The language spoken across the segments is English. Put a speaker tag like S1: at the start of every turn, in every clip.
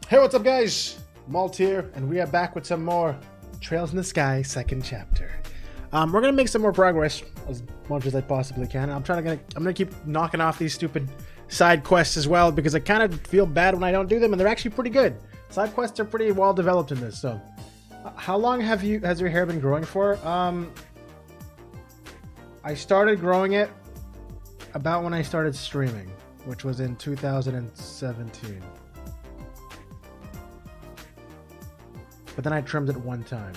S1: Hey, what's up, guys? Malt here, and we are back with some more Trails in the Sky second chapter. We're gonna make some more progress as much as I possibly can. I'm gonna keep knocking off these stupid side quests as well because I kind of feel bad when I don't do them, and they're actually pretty good. Side quests are pretty well developed in this. So, how long has your hair been growing for? I started growing it about when I started streaming, which was in 2017. But then I trimmed it one time,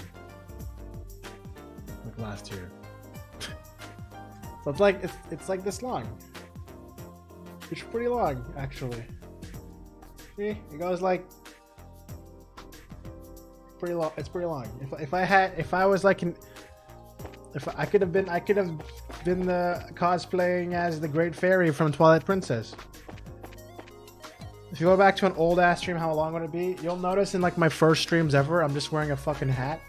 S1: like last year. So it's like this long. It's pretty long, actually. See, it goes like pretty long. It's pretty long. If I could have been the cosplaying as the Great Fairy from Twilight Princess. If you go back to an old ass stream, how long would it be? You'll notice in like my first streams ever, I'm just wearing a fucking hat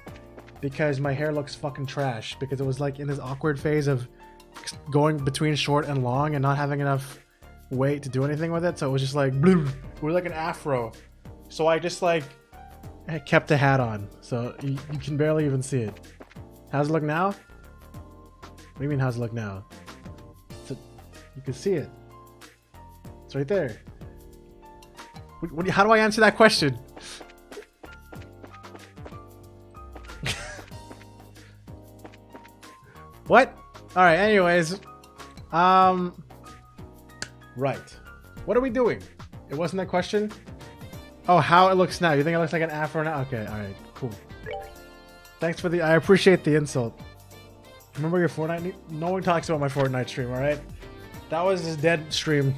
S1: because my hair looks fucking trash, because it was like in this awkward phase of going between short and long and not having enough weight to do anything with it. So it was just like, it was like an afro. So I just like kept the hat on. So you can barely even see it. How's it look now? What do you mean, how's it look now? You can see it. It's right there. How do I answer that question? What? All right. Anyways, right. What are we doing? It wasn't that question. Oh, how it looks now? You think it looks like an afro now? Okay. All right. Cool. Thanks for I appreciate the insult. Remember your Fortnite? No one talks about my Fortnite stream. All right. That was his dead stream.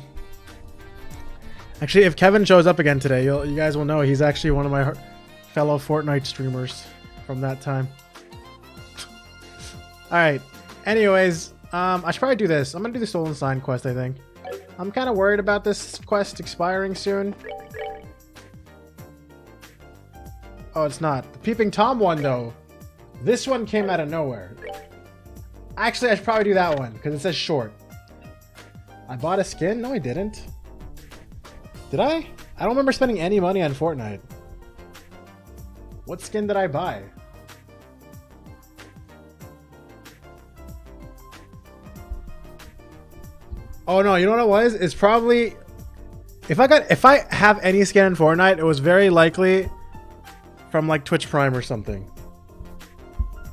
S1: Actually, if Kevin shows up again today, you guys will know he's actually one of my fellow Fortnite streamers from that time. Alright. Anyways, I should probably do this. I'm going to do the Stolen Sign quest, I think. I'm kind of worried about this quest expiring soon. Oh, it's not. The Peeping Tom one, though. This one came out of nowhere. Actually, I should probably do that one, because it says short. I bought a skin? No, I didn't. Did I? I don't remember spending any money on Fortnite. What skin did I buy? Oh no, you know what it was? It's probably if I have any skin in Fortnite, it was very likely from like Twitch Prime or something.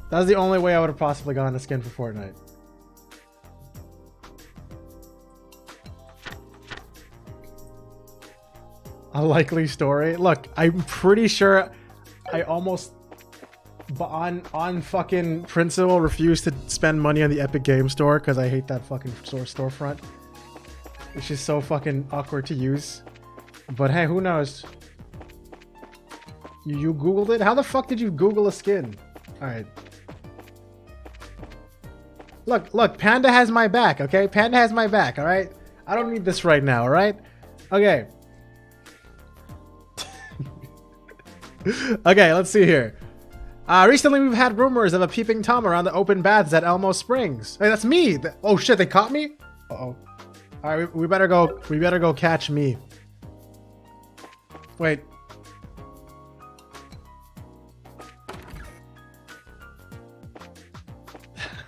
S1: That was the only way I would have possibly gotten a skin for Fortnite. A likely story. Look, I'm pretty sure I almost on fucking principle refused to spend money on the Epic Game Store because I hate that fucking storefront. It's just so fucking awkward to use. But hey, who knows? You Googled it? How the fuck did you Google a skin? Alright. Look, Panda has my back, okay? Panda has my back, alright? I don't need this right now, alright? Okay. Okay, let's see here. Recently we've had rumors of a Peeping Tom around the open baths at Elmo Springs. Hey, that's me! Oh shit, they caught me? Uh-oh. Alright, we better go catch me. Wait.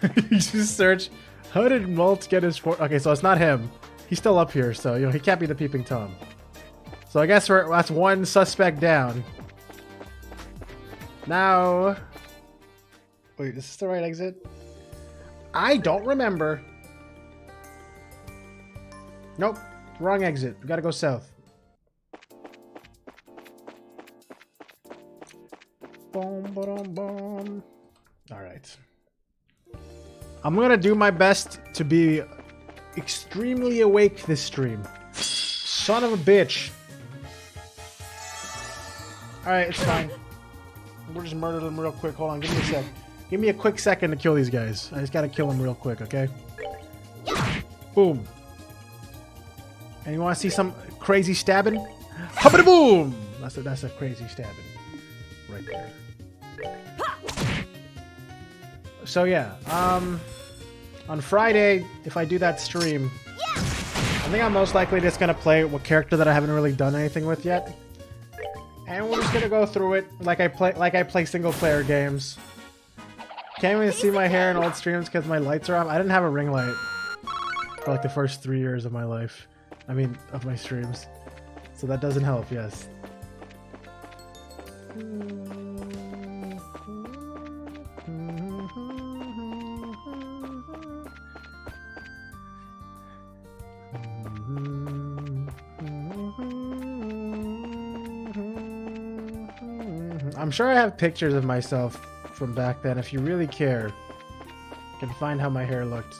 S1: You just search, how did Malt get his okay, so it's not him. He's still up here, so he can't be the Peeping Tom. So I guess that's one suspect down. Now, wait, is this the right exit? I don't remember. Nope, wrong exit. We gotta go south. Boom, boom, boom. All right. I'm gonna do my best to be extremely awake this stream. Son of a bitch. All right, it's fine. We'll just murder them real quick. Hold on, give me a sec. Give me a quick second to kill these guys. I just gotta kill them real quick, okay? Boom. And you wanna see some crazy stabbing? Hubbity boom! That's a crazy stabbing. Right there. So yeah, on Friday, if I do that stream, I think I'm most likely just gonna play a character that I haven't really done anything with yet. And we're just gonna go through it like I play single player games. Can't even see my hair in old streams because my lights are off. I didn't have a ring light for like the first 3 years of my life. I mean, of my streams. So that doesn't help, yes. I'm sure I have pictures of myself from back then. If you really care, you can find how my hair looked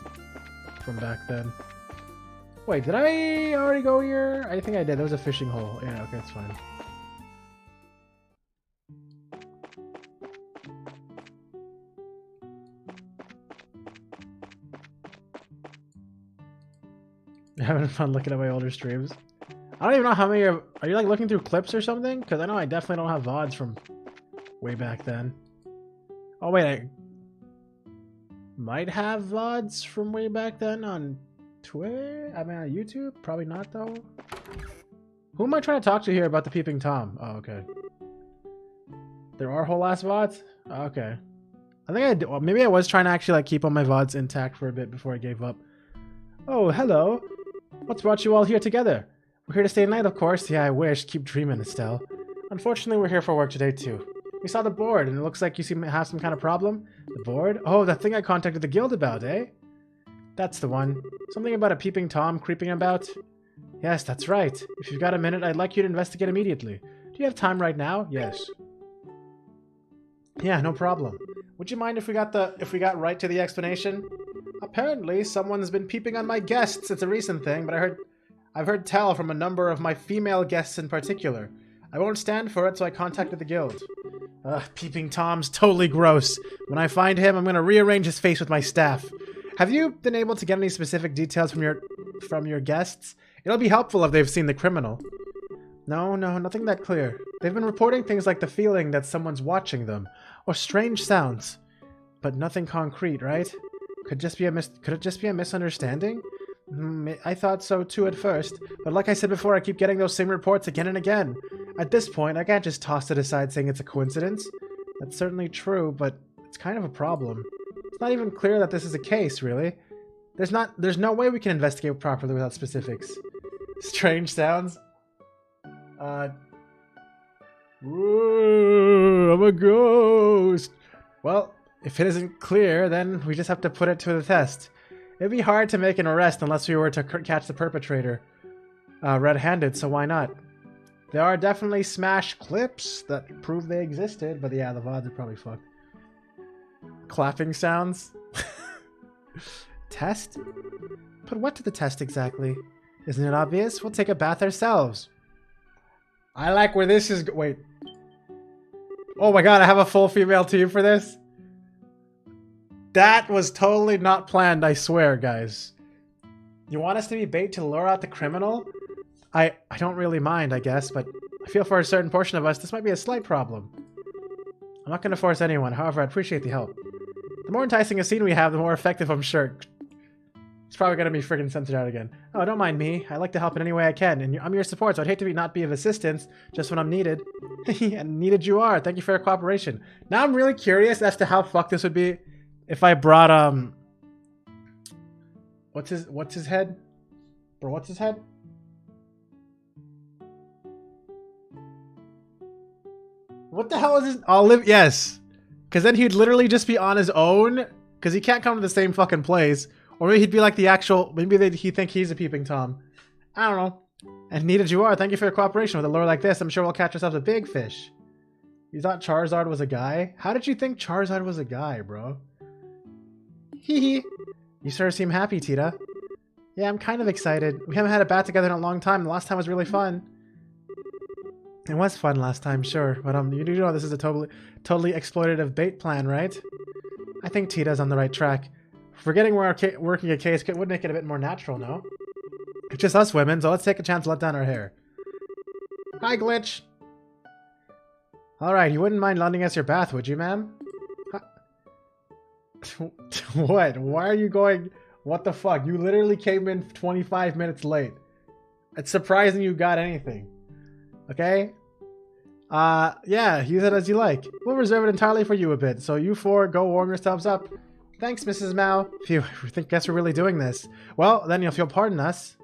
S1: from back then. Wait, did I already go here? I think I did. There was a fishing hole. Yeah, okay, that's fine. You're having fun looking at my older streams? I don't even know how many are you like looking through clips or something? Because I know I definitely don't have VODs from way back then. Oh wait, I might have VODs from way back then on Twitter? I mean on YouTube? Probably not though. Who am I trying to talk to here about the Peeping Tom? Oh, okay. There are whole ass VODs? Oh, okay. I think I did. Well, maybe I was trying to actually like keep all my VODs intact for a bit before I gave up. Oh, hello. What's brought you all here together? We're here to stay at night, of course. Yeah, I wish. Keep dreaming, Estelle. Unfortunately, we're here for work today, too. We saw the board, and it looks like you seem to have some kind of problem. The board? Oh, that thing I contacted the guild about, eh? That's the one. Something about a Peeping Tom creeping about? Yes, that's right. If you've got a minute, I'd like you to investigate immediately. Do you have time right now? Yes. Yeah, no problem. Would you mind if we got right to the explanation? Apparently, someone's been peeping on my guests. It's a recent thing, but I've heard tell from a number of my female guests in particular. I won't stand for it, so I contacted the guild. Peeping Tom's totally gross. When I find him, I'm gonna rearrange his face with my staff. Have you been able to get any specific details from your guests? It'll be helpful if they've seen the criminal. No, nothing that clear. They've been reporting things like the feeling that someone's watching them, or strange sounds. But nothing concrete, right? Could it just be a misunderstanding? I thought so too at first, but like I said before, I keep getting those same reports again and again. At this point, I can't just toss it aside saying it's a coincidence. That's certainly true, but it's kind of a problem. It's not even clear that this is a case, really. There's no way we can investigate properly without specifics. Strange sounds? Ooh, I'm a ghost! Well, if it isn't clear, then we just have to put it to the test. It'd be hard to make an arrest unless we were to catch the perpetrator red-handed, so why not? There are definitely smash clips that prove they existed, but yeah, the VODs are probably fucked. Clapping sounds? Test? Put what to the test exactly? Isn't it obvious? We'll take a bath ourselves. I like where this is... Wait. Oh my god, I have a full female team for this? That was totally not planned, I swear, guys. You want us to be bait to lure out the criminal? I don't really mind, I guess, but I feel for a certain portion of us this might be a slight problem. I'm not going to force anyone, however, I appreciate the help. The more enticing a scene we have, the more effective, I'm sure. It's probably going to be friggin' censored out again. Oh, don't mind me. I like to help in any way I can, and I'm your support, so I'd hate to not be of assistance just when I'm needed. And needed you are. Thank you for your cooperation. Now I'm really curious as to how fucked this would be if I brought, what's his head? Bro, what's his head? What the hell is this? Olive? Yes. Because then he'd literally just be on his own. Because he can't come to the same fucking place. Or maybe he'd be like the actual... Maybe he'd think he's a Peeping Tom. I don't know. And needed you are. Thank you for your cooperation with a lure like this. I'm sure we'll catch ourselves a big fish. You thought Charizard was a guy? How did you think Charizard was a guy, bro? Hee hee. You sort of seem happy, Tita. Yeah, I'm kind of excited. We haven't had a bat together in a long time. The last time was really fun. It was fun last time, sure, but you do know this is a totally exploitative bait plan, right? I think Tita's on the right track. Forgetting we're working a case would make it a bit more natural, no? It's just us women, so let's take a chance to let down our hair. Hi, Glitch! Alright, you wouldn't mind lending us your bath, would you, ma'am? What? Why are you going... What the fuck? You literally came in 25 minutes late. It's surprising you got anything. Okay? Yeah, use it as you like. We'll reserve it entirely for you a bit, so you four go warm yourselves up. Thanks, Mrs. Mao. Phew, guess we're really doing this. Well, then if you'll pardon us.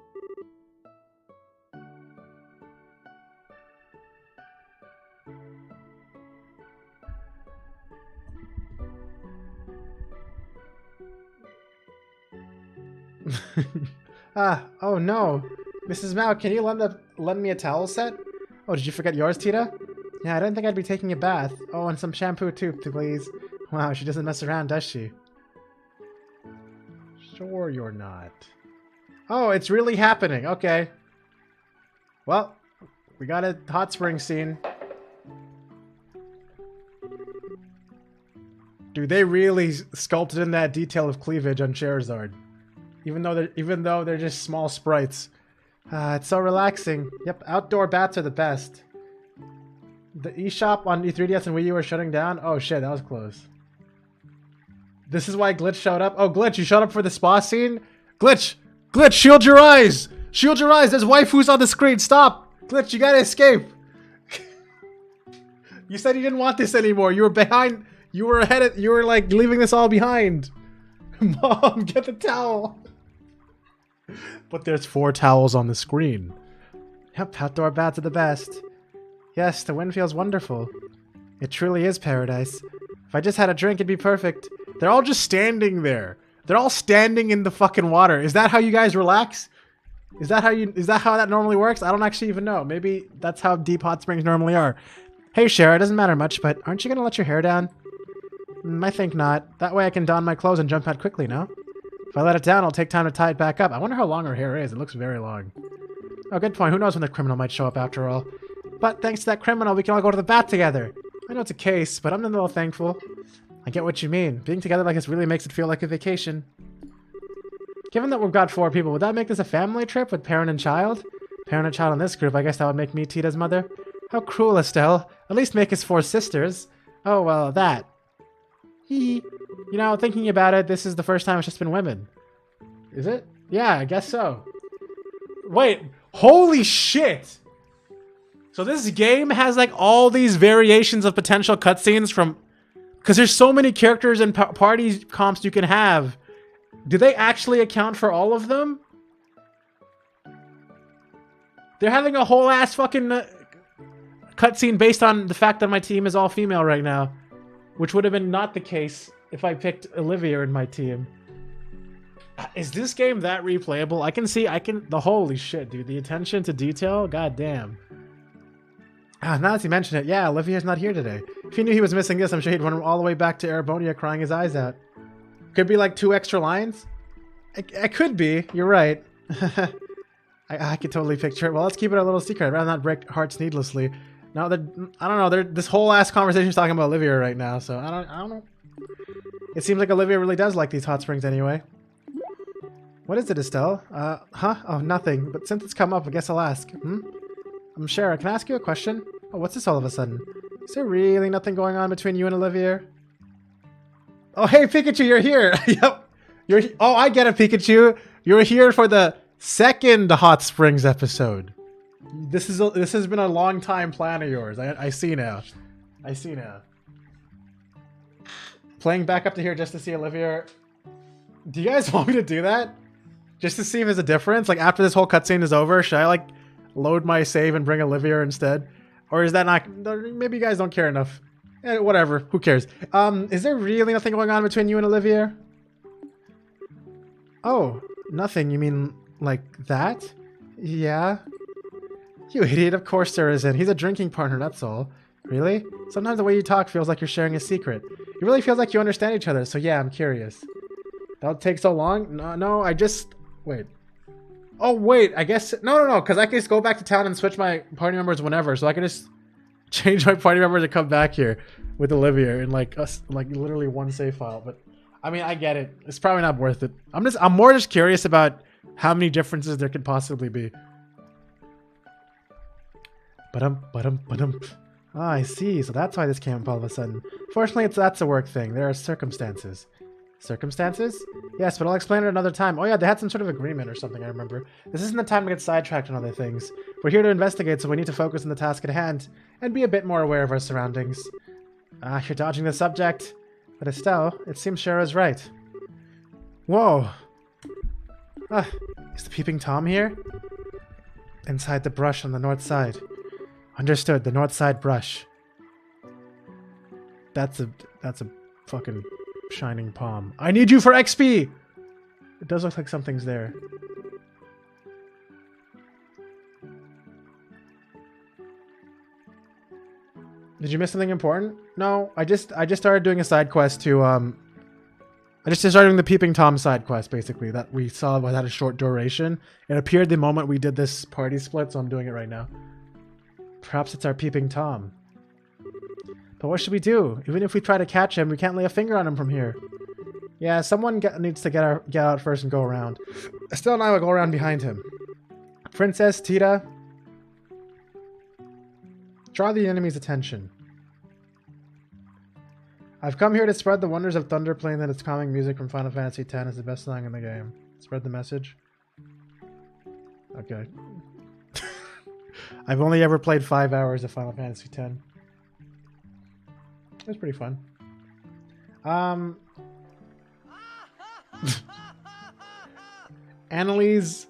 S1: Oh no. Mrs. Mao, can you lend me a towel set? Oh, did you forget yours, Tita? Yeah, I didn't think I'd be taking a bath. Oh, and some shampoo too, please. Wow, she doesn't mess around, does she? Sure you're not. Oh, it's really happening. Okay. Well, we got a hot spring scene. Dude, they really sculpted in that detail of cleavage on Charizard. Even though they're just small sprites. It's so relaxing. Yep, outdoor bats are the best. The eShop on E3DS and Wii U are shutting down? Oh shit, that was close. This is why Glitch showed up? Oh, Glitch, you showed up for the spa scene? Glitch! Glitch, shield your eyes! Shield your eyes! There's waifus on the screen! Stop! Glitch, you gotta escape! You said you didn't want this anymore. You were behind... You were ahead of... You were like leaving this all behind. Mom, get the towel! But there's 4 towels on the screen. Yep, outdoor bats are the best. Yes, the wind feels wonderful. It truly is paradise. If I just had a drink, it'd be perfect. They're all just standing there. They're all standing in the fucking water. Is that how you guys relax? Is that how that normally works? I don't actually even know. Maybe that's how deep hot springs normally are. Hey, Cher, it doesn't matter much, but aren't you gonna let your hair down? I think not. That way I can don my clothes and jump out quickly, no? If I let it down, it'll take time to tie it back up. I wonder how long her hair is. It looks very long. Oh, good point. Who knows when the criminal might show up after all. But thanks to that criminal, we can all go to the bat together. I know it's a case, but I'm a little thankful. I get what you mean. Being together like this really makes it feel like a vacation. Given that we've got 4 people, would that make this a family trip with parent and child? Parent and child in this group, I guess that would make me Tita's mother. How cruel, Estelle. At least make us 4 sisters. Oh, well, that. Hee. You know, thinking about it, this is the first time it's just been women. Is it? Yeah, I guess so. Wait, holy shit! So this game has like all these variations of potential cutscenes from... Because there's so many characters and party comps you can have. Do they actually account for all of them? They're having a whole ass fucking cutscene based on the fact that my team is all female right now. Which would have been not the case if I picked Olivia in my team. Is this game that replayable? The holy shit, dude. The attention to detail? God damn. Now that you mention it, yeah, Olivia's not here today. If he knew he was missing this, I'm sure he'd run all the way back to Erebonia crying his eyes out. Could be like 2 extra lines? It could be, you're right. I could totally picture it. Well, let's keep it a little secret. I'd rather not break hearts needlessly. No, I don't know. This whole ass conversation is talking about Olivia right now, so I don't know. It seems like Olivia really does like these hot springs anyway. What is it, Estelle? Huh? Oh, nothing. But since it's come up, I guess I'll ask. I'm Shara. Can I ask you a question? Oh, what's this all of a sudden? Is there really nothing going on between you and Olivia? Oh, hey, Pikachu, you're here. Yep. Oh, I get it, Pikachu. You're here for the second Hot Springs episode. This has been a long time plan of yours. I see now. I see now. Playing back up to here just to see Olivia. Do you guys want me to do that? Just to see if there's a difference? Like, after this whole cutscene is over, should I, like, load my save and bring Olivia instead? Or is that not... Maybe you guys don't care enough. Whatever. Who cares? Is there really nothing going on between you and Olivia? Oh, nothing. You mean like that? Yeah. You idiot. Of course there isn't. He's a drinking partner, that's all. Really? Sometimes the way you talk feels like you're sharing a secret. It really feels like you understand each other, so yeah, I'm curious. That'll take so long? No, I just... Wait. Oh, wait, I guess... No, because I can just go back to town and switch my party members whenever, so I can just change my party members to come back here with Olivia in, like, literally one save file. But, I mean, I get it. It's probably not worth it. I'm more just curious about how many differences there could possibly be. Ah, I see. So that's why this came up all of a sudden. Fortunately, that's a work thing. There are circumstances. Circumstances? Yes, but I'll explain it another time. Oh yeah, they had some sort of agreement or something, I remember. This isn't the time to get sidetracked on other things. We're here to investigate, so we need to focus on the task at hand and be a bit more aware of our surroundings. Ah, you're dodging the subject. But Estelle, it seems Shara's right. Whoa. Ah, is the Peeping Tom here? Inside the brush on the north side. Understood, the north side brush. That's a fucking shining palm. I need you for XP! It does look like something's there. Did you miss something important? No, I just started doing a side quest to I just started doing the Peeping Tom side quest basically that we saw had a short duration. It appeared the moment we did this party split, so I'm doing it right now. Perhaps it's our Peeping Tom. But what should we do? Even if we try to catch him, we can't lay a finger on him from here. Yeah, someone needs to get out first and go around. Estelle and I will go around behind him. Princess Tita, draw the enemy's attention. I've come here to spread the wonders of Thunder playing that its calming music from Final Fantasy X is the best song in the game. Spread the message. Okay. I've only ever played 5 hours of Final Fantasy X. It was pretty fun. Annalise.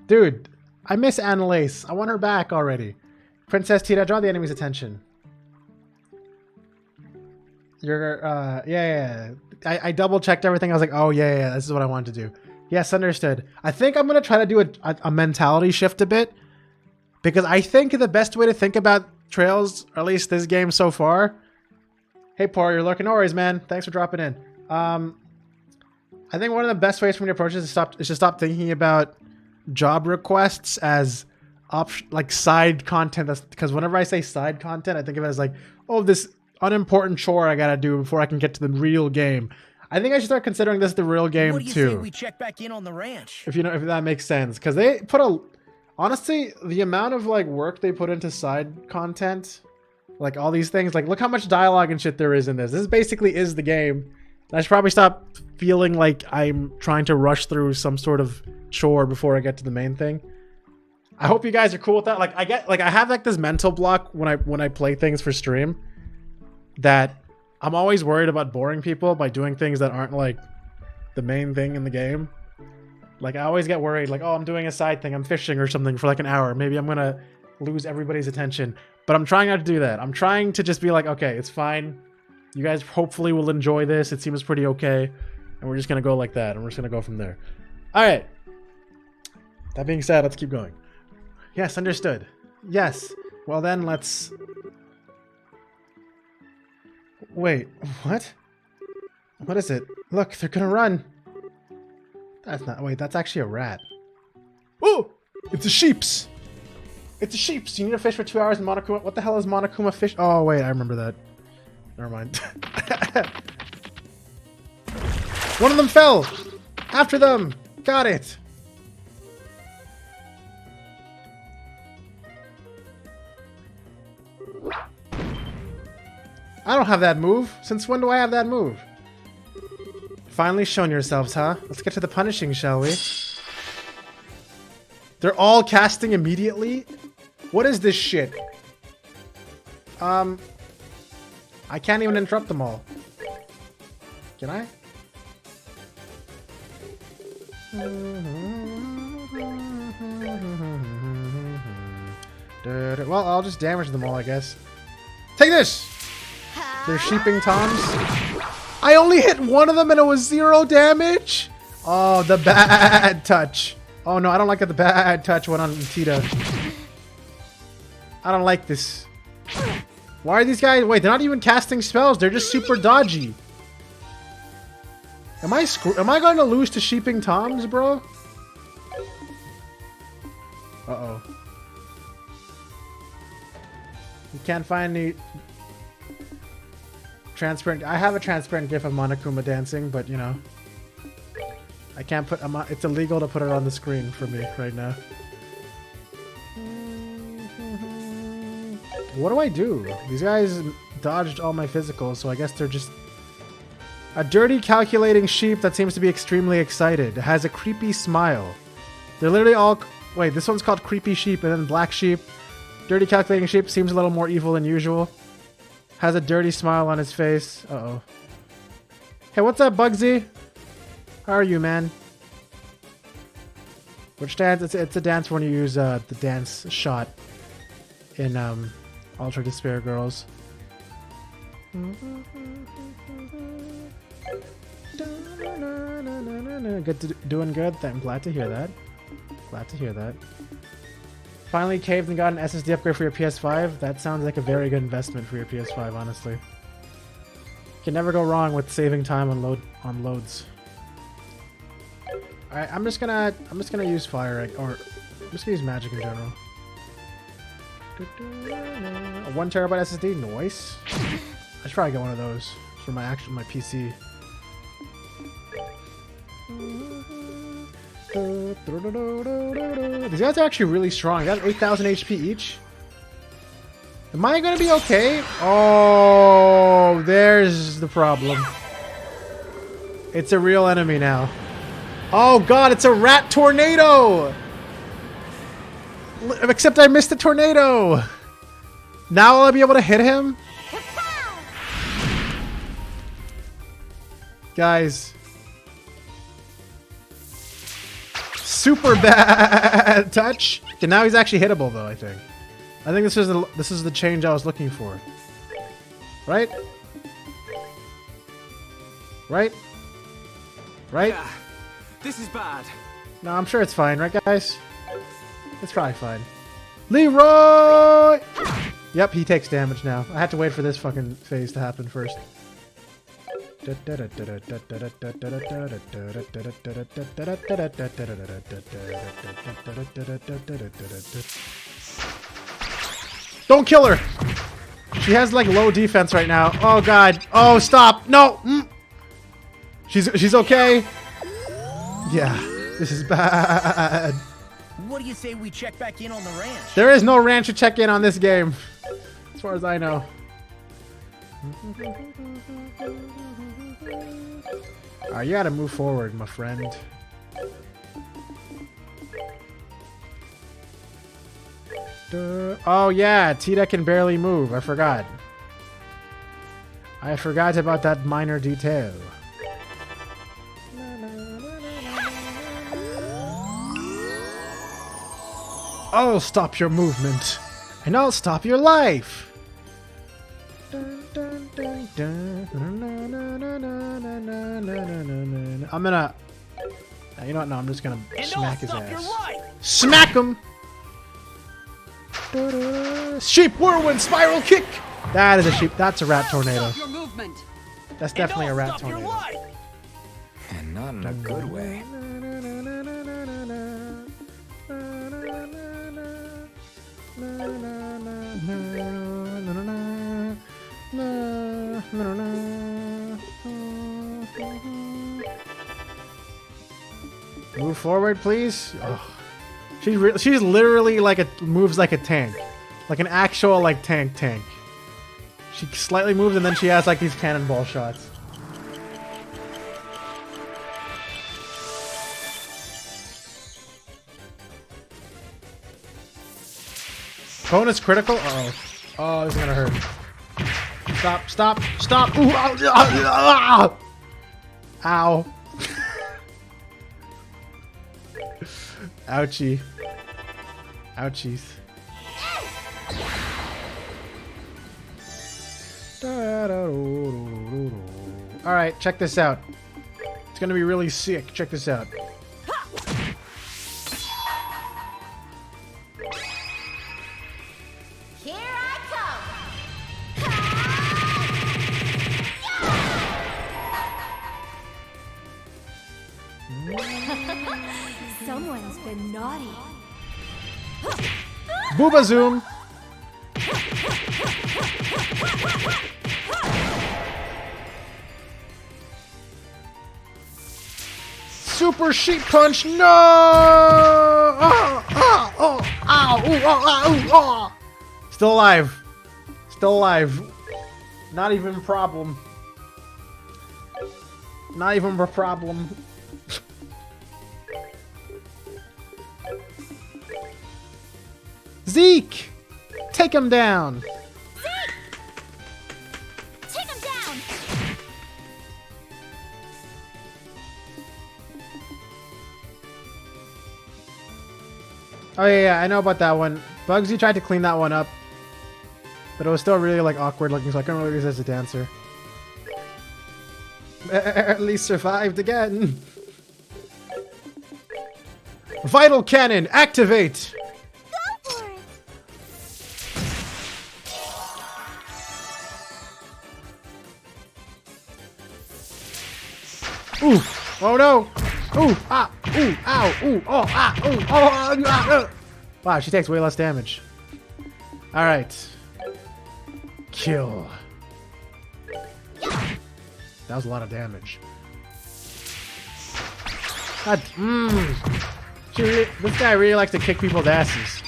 S1: Dude, I miss Annalise. I want her back already. Princess Tita, draw the enemy's attention. You're, yeah. I double checked everything. I was like, oh, yeah, this is what I wanted to do. Yes, understood. I think I'm going to try to do a mentality shift a bit. Because I think the best way to think about trails, or at least this game so far. Hey, Por, you're lurking. No worries, man. Thanks for dropping in. I think one of the best ways for me to approach this is to stop thinking about job requests as like side content. Because whenever I say side content, I think of it as like, oh, this unimportant chore I gotta do before I can get to the real game. I think I should start considering this the real game
S2: what do you
S1: too.
S2: Say we check back in on the ranch?
S1: If that makes sense, because they put honestly, the amount of like work they put into side content, like all these things, like look how much dialogue and shit there is in this. This basically is the game. I should probably stop feeling like I'm trying to rush through some sort of chore before I get to the main thing. I hope you guys are cool with that. Like I have like this mental block when I play things for stream that I'm always worried about boring people by doing things that aren't like the main thing in the game. Like I always get worried like, oh, I'm doing a side thing, I'm fishing or something for like an hour, maybe I'm gonna lose everybody's attention. But I'm trying not to do that. I'm trying to just be like, okay, it's fine, you guys hopefully will enjoy this, it seems pretty okay, and we're just gonna go like that, and we're just gonna go from there. All right, that being said, let's keep going. Yes, understood. Yes, well then let's wait, what is it? Look, they're gonna run. That's not, wait, that's actually a rat. Oh, it's a sheeps. It's a sheeps. You need to fish for 2 hours in Monokuma. What the hell is Monokuma fish? Oh, wait, I remember that. Never mind. One of them fell. After them. Got it. I don't have that move. Since when do I have that move? Finally shown yourselves, huh? Let's get to the punishing, shall we? They're all casting immediately? What is this shit? I can't even interrupt them all. Can I? Well, I'll just damage them all, I guess. Take this! They're sheeping toms. I only hit one of them and it was 0 damage? Oh, the bad touch. Oh no, I don't like the bad touch one on Tita. I don't like this. Why are these guys... Wait, they're not even casting spells. They're just super dodgy. Am I going to lose to sheeping toms, bro? Uh-oh. You can't find any... transparent. I have a transparent gif of Monokuma dancing, but you know, I can't put. It's illegal to put it on the screen for me right now. What do I do? These guys dodged all my physicals, so I guess they're just a dirty calculating sheep that seems to be extremely excited. It has a creepy smile. They're literally all... Wait, this one's called creepy sheep, and then black sheep. Dirty calculating sheep seems a little more evil than usual. Has a dirty smile on his face. Uh-oh. Hey, what's up, Bugsy? How are you, man? Which dance? It's a dance when you use the dance shot in Ultra Despair Girls. Doing good. I'm glad to hear that. Glad to hear that. Finally caved and got an SSD upgrade for your PS5. That sounds like a very good investment for your PS5, honestly. You can never go wrong with saving time on loads. Alright, I'm just gonna use fire, or I'm just gonna use magic in general. A 1 terabyte SSD, nice. I should probably get one of those for my PC. These guys are actually really strong. They got 8,000 HP each. Am I gonna be okay? Oh, there's the problem. It's a real enemy now. Oh god, it's a rat tornado! Except I missed the tornado! Now will I be able to hit him? Guys. Super bad touch. Okay, now he's actually hittable though, I think. I think this is the change I was looking for. Right? Right? Right?
S3: Yeah, this is bad.
S1: No, I'm sure it's fine, right guys? It's probably fine. Leroy! Yep, he takes damage now. I had to wait for this fucking phase to happen first. Don't kill her! She has like low defense right now. Oh god. Oh, stop! No! She's okay. Yeah, this is bad.
S2: What do you say we check back in on the ranch?
S1: There is no ranch to check in on this game, as far as I know. Alright, you gotta move forward, my friend. Oh yeah, Tita can barely move. I forgot. I forgot about that minor detail. I'll stop your movement, and I'll stop your life. I'm gonna... You know what? No, I'm just gonna smack his ass. Smack him! Sheep whirlwind spiral kick! That is a sheep. That's a rat tornado. That's definitely a rat tornado.
S3: And not in a good way.
S1: Move forward, please. Oh. She's literally like moves like a tank, like an actual like tank. She slightly moves and then she has like these cannonball shots. Bonus critical. Uh-oh. Oh, this is gonna hurt. Stop! Ooh, ow! Ow! Ouchie. Ouchies. Alright, check this out. It's gonna be really sick. Check this out.
S4: Here I come! Someone's been naughty.
S1: Booba zoom. Super sheep punch. No! Ow! Ooh, oh! Still alive. Still alive. Not even a problem. Not even a problem. Zeke! Take him down!
S4: Take him down!
S1: Oh yeah, I know about that one. Bugsy tried to clean that one up, but it was still really like awkward looking, so I couldn't really use it as a dancer. At least survived again. Vital cannon, activate!
S4: Go for it!
S1: Ooh! Oh no! Ooh! Ah! Ooh! Ow! Ooh! Oh! Ah! Ooh! Oh! Ah, ah, ah. Wow, she takes way less damage. Alright. Kill. That was a lot of damage. God, this guy really likes to kick people's asses.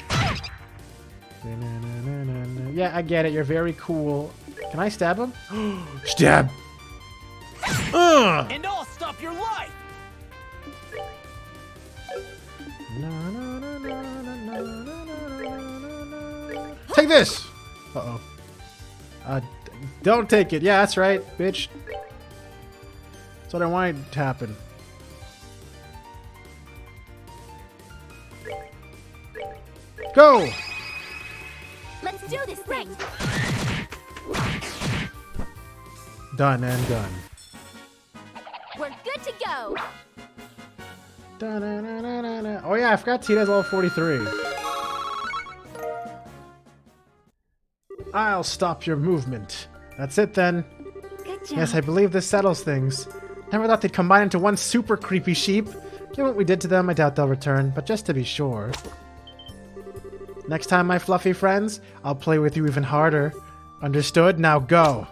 S1: Yeah, I get it. You're very cool. Can I stab him? Stab!
S2: And I'll stop your life!
S1: Take this! Uh-oh. Don't take it. Yeah, that's right, bitch. That's what I wanted to happen. Go!
S4: Let's do this thing!
S1: Done and done.
S4: We're good to go!
S1: Da-na-na-na-na-na. Oh yeah, I forgot Tita's level 43. I'll stop your movement. That's it then.
S4: Good job.
S1: Yes, I believe this settles things. Never thought they'd combine into one super creepy sheep. Given what we did to them, I doubt they'll return, but just to be sure. Next time, my fluffy friends, I'll play with you even harder. Understood? Now go!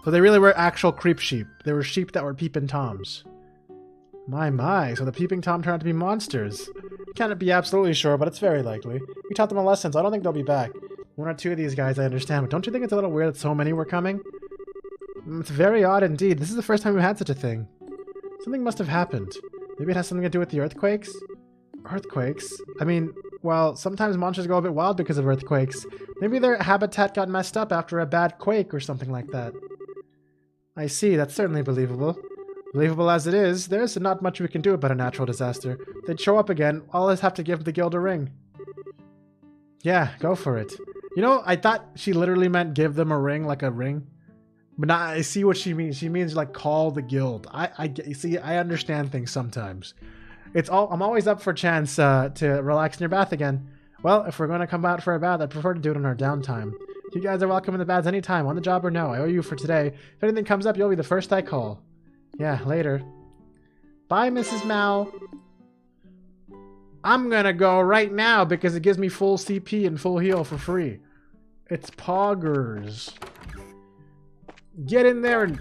S1: So they really were actual creep sheep. They were sheep that were Peeping Toms. My, so the Peeping Tom turned out to be monsters. Can't be absolutely sure, but it's very likely. We taught them a lesson, so I don't think they'll be back. One or two of these guys I understand, but don't you think it's a little weird that so many were coming? It's very odd indeed. This is the first time we've had such a thing. Something must have happened. Maybe it has something to do with the earthquakes? Earthquakes? I mean, well, sometimes monsters go a bit wild because of earthquakes. Maybe their habitat got messed up after a bad quake or something like that. I see, that's certainly believable. Believable as it is, there's not much we can do about a natural disaster. They'd show up again, all us have to give the guild a ring. Yeah, go for it. You know, I thought she literally meant give them a ring, like a ring. But now I see what she means. She means like call the guild. You see, I understand things sometimes. I'm always up for a chance to relax in your bath again. Well, if we're going to come out for a bath, I'd prefer to do it on our downtime. You guys are welcome in the baths anytime, on the job or no. I owe you for today. If anything comes up, you'll be the first I call. Yeah, later. Bye, Mrs. Mal. I'm gonna go right now because it gives me full CP and full heal for free. It's poggers. Get in there and...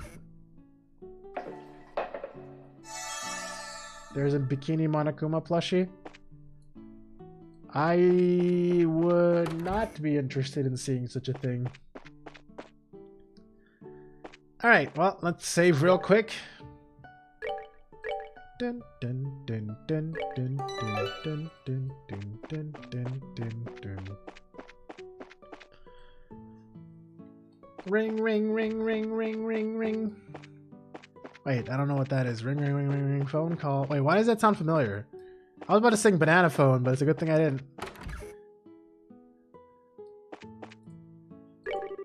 S1: There's a Bikini Monokuma plushie. I would not be interested in seeing such a thing. Alright, well, let's save real quick. Dun, dun, dun, dun, dun, dun, dun, dun, dun, dun, dun, dun, dun. Ring, ring, ring, ring, ring, ring, ring. Wait, I don't know what that is. Ring, ring, ring, ring, ring. Phone call. Wait, why does that sound familiar? I was about to sing Banana Phone, but it's a good thing I didn't.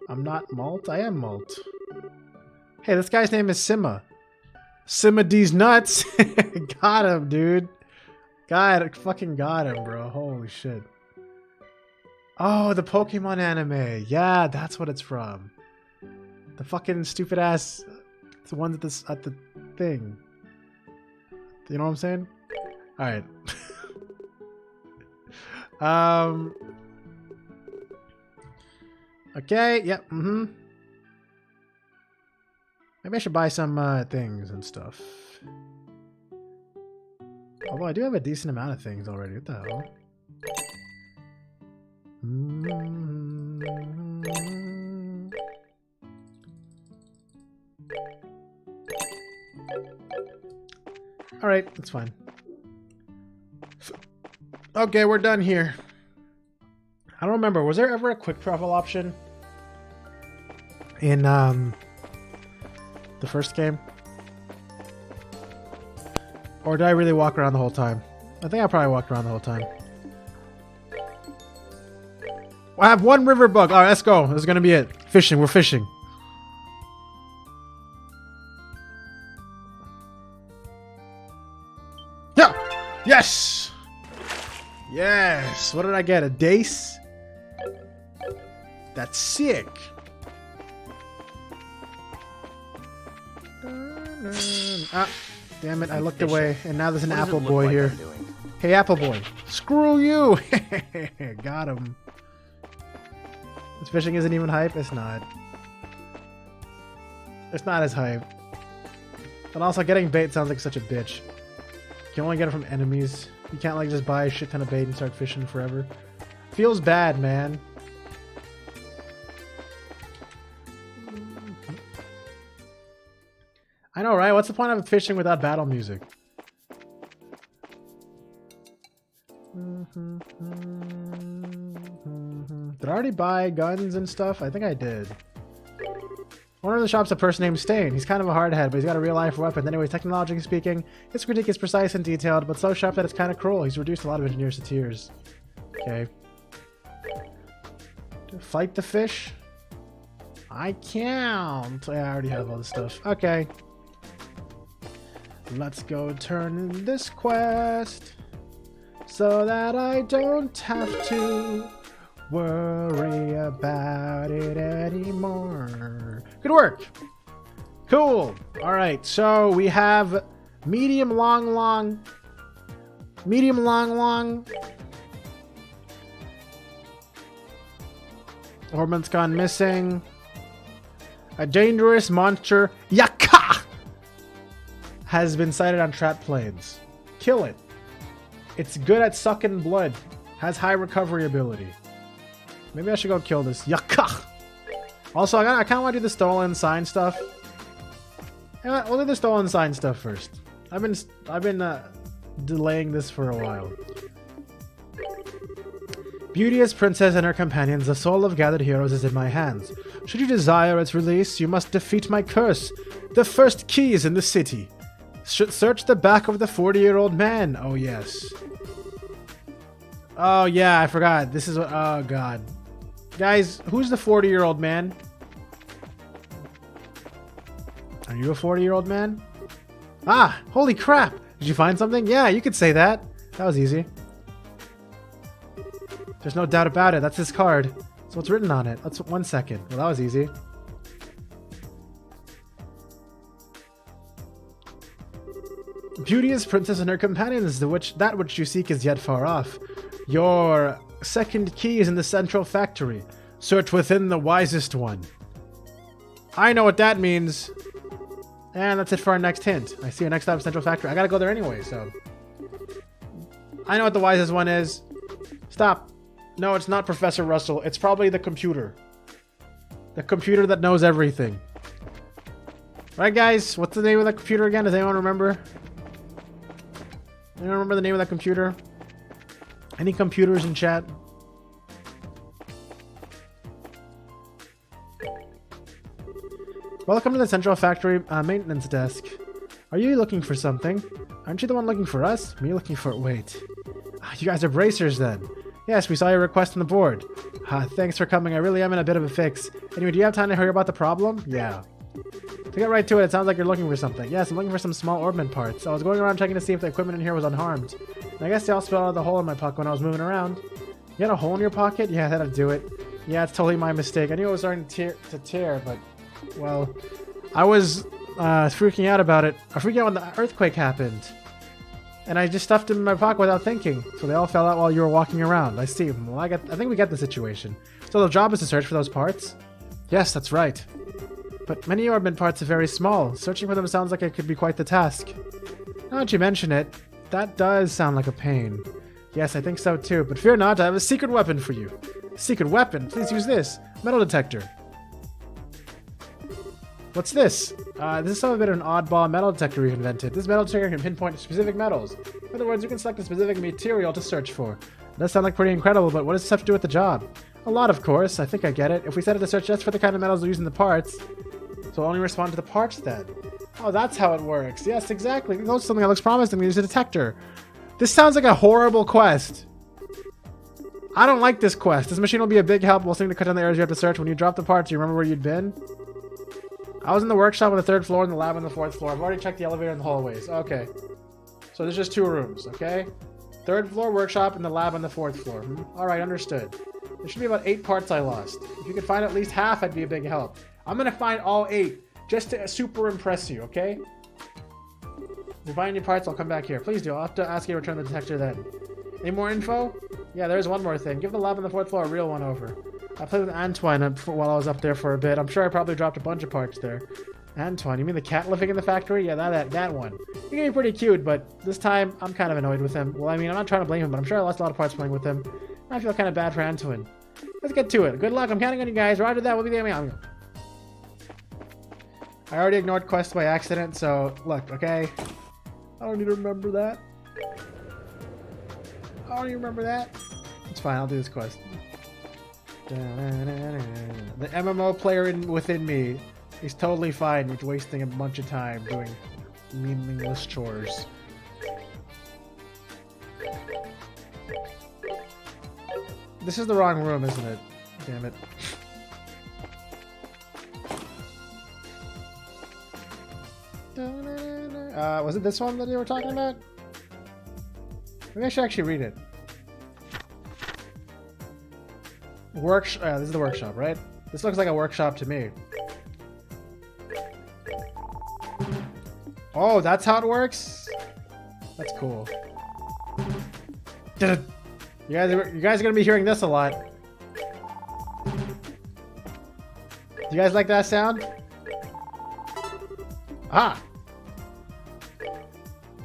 S1: I'm not Malt? I am Malt. Hey, this guy's name is Simma. Simma D's nuts. Got him, dude. Fucking got him, bro. Holy shit. Oh, the Pokemon anime. Yeah, that's what it's from. The fucking stupid ass. It's the one at the thing. You know what I'm saying? All right. Okay. Yep. Maybe I should buy some things and stuff. Although I do have a decent amount of things already. What the hell? Alright, that's fine. Okay, we're done here. I don't remember. Was there ever a quick travel option in the first game? Or did I really walk around the whole time? I think I probably walked around the whole time. I have one river bug. Alright, let's go. This is gonna be it. Fishing. We're fishing. Yeah! Yes! Yes! What did I get? A dace? That's sick. Ah, damn it. I looked away. And now there's an apple boy here. Hey, apple boy. Screw you! Got him. This fishing isn't even hype? It's not. It's not as hype. And also, getting bait sounds like such a bitch. You can only get it from enemies. You can't like just buy a shit ton of bait and start fishing forever. Feels bad, man. I know, right? What's the point of fishing without battle music? Did I already buy guns and stuff? I think I did. One of the shop's a person named Stain. He's kind of a hardhead, but he's got a real-life weapon. Anyways, technologically speaking, his critique is precise and detailed, but so sharp that it's kind of cruel. He's reduced a lot of engineers to tears. Okay. Fight the fish? I can't. Yeah, I already have all this stuff. Okay. Let's go turn in this quest so that I don't have to worry about it anymore. Good work. Cool. All right. So we have medium, long. Ormond's gone missing. A dangerous monster, Yaka, has been sighted on trap plains. Kill it. It's good at sucking blood. Has high recovery ability. Maybe I should go kill this Yaka. Also, I kind of want to do the stolen sign stuff. We'll do the stolen sign stuff first. I've been delaying this for a while. Beauteous princess and her companions, the soul of gathered heroes is in my hands. Should you desire its release, you must defeat my curse. The first key is in the city. Search the back of the 40-year-old man. Oh, yes. Oh, yeah, I forgot. This is what... Oh, God. Guys, who's the 40-year-old man? Are you a 40-year-old man? Ah, holy crap. Did you find something? Yeah, you could say that. That was easy. There's no doubt about it. That's his card. So what's written on it? Let's 1 second. Well, that was easy. Beauteous princess and her companions, that which you seek is yet far off. Your second key is in the central factory. Search within the Wisest One. I know what that means. And that's it for our next hint. I see our next stop, central factory. I gotta go there anyway, so. I know what the Wisest One is. Stop. No, it's not Professor Russell. It's probably the computer. The computer that knows everything. Right, guys? What's the name of that computer again? Does anyone remember? Anyone remember the name of that computer? Any computers in chat? Welcome to the Central Factory maintenance desk. Are you looking for something? Aren't you the one looking for us? Me looking for... Wait. You guys are bracers then. Yes, we saw your request on the board. Thanks for coming. I really am in a bit of a fix. Anyway, do you have time to hear about the problem? Yeah. To get right to it, it sounds like you're looking for something. Yes, I'm looking for some small ornament parts. I was going around checking to see if the equipment in here was unharmed. And I guess they all spilled out of the hole in my pocket when I was moving around. You had a hole in your pocket? Yeah, that'll do it. Yeah, it's totally my mistake. I knew it was starting to tear, but... Well, I was freaking out about it. I freaked out when the earthquake happened. And I just stuffed them in my pocket without thinking. So they all fell out while you were walking around. I see. Well, I think we get the situation. So the job is to search for those parts? Yes, that's right. But many ornament parts are very small. Searching for them sounds like it could be quite the task. Now that you mention it, that does sound like a pain. Yes, I think so too. But fear not, I have a secret weapon for you. Secret weapon? Please use this. Metal detector. What's this? This is some of it an oddball metal detector we've invented. This metal detector can pinpoint specific metals. In other words, you can select a specific material to search for. It does sound like pretty incredible, but what does this have to do with the job? A lot, of course. I think I get it. If we set it to search just for the kind of metals we use in the parts, so it'll only respond to the parts then. Oh, that's how it works. Yes, exactly. We go to something that looks promising. We use a detector. This sounds like a horrible quest. I don't like this quest. This machine will be a big help. We'll seem to cut down the areas you have to search. When you drop the parts, do you remember where you'd been? I was in the workshop on the 3rd floor and the lab on the 4th floor. I've already checked the elevator and the hallways. Okay. So there's just 2 rooms, okay? 3rd floor workshop and the lab on the 4th floor. Alright, understood. There should be about 8 parts I lost. If you could find at least half, I'd be a big help. I'm gonna find all 8, just to super impress you, okay? If you find any parts, I'll come back here. Please do. I'll have to ask you to return the detector then. Any more info? Yeah, there's one more thing. Give the lab on the 4th floor a real one over. I played with Antoine while I was up there for a bit. I'm sure I probably dropped a bunch of parts there. Antoine, you mean the cat living in the factory? Yeah, that one. He can be pretty cute, but this time I'm kind of annoyed with him. Well, I mean, I'm not trying to blame him, but I'm sure I lost a lot of parts playing with him. I feel kind of bad for Antoine. Let's get to it. Good luck. I'm counting on you guys. Roger that. We'll be there. I already ignored quests by accident, so look, okay? I don't need to remember that. I don't even remember that. It's fine. I'll do this quest. The MMO player within me is totally fine with wasting a bunch of time doing meaningless chores. This is the wrong room, isn't it? Damn it. Was it this one that you were talking about? Maybe I should actually read it. This is the workshop, right? This looks like a workshop to me. Oh, that's how it works? That's cool. You guys are gonna be hearing this a lot. Do you guys like that sound? Ah!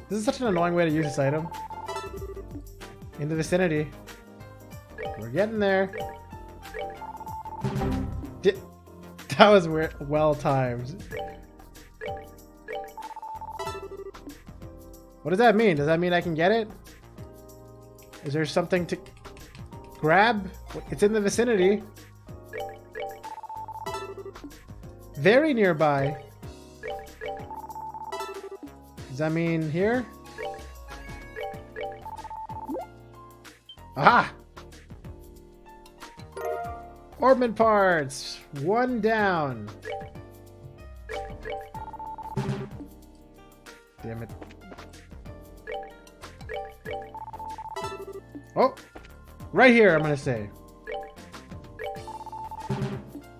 S1: This is such an annoying way to use this item. In the vicinity. We're getting there. That was well timed. What does that mean? Does that mean I can get it? Is there something to grab? It's in the vicinity. Very nearby. Does that mean here? Aha! Orbment parts! 1 down. Damn it. Oh! Right here, I'm gonna say.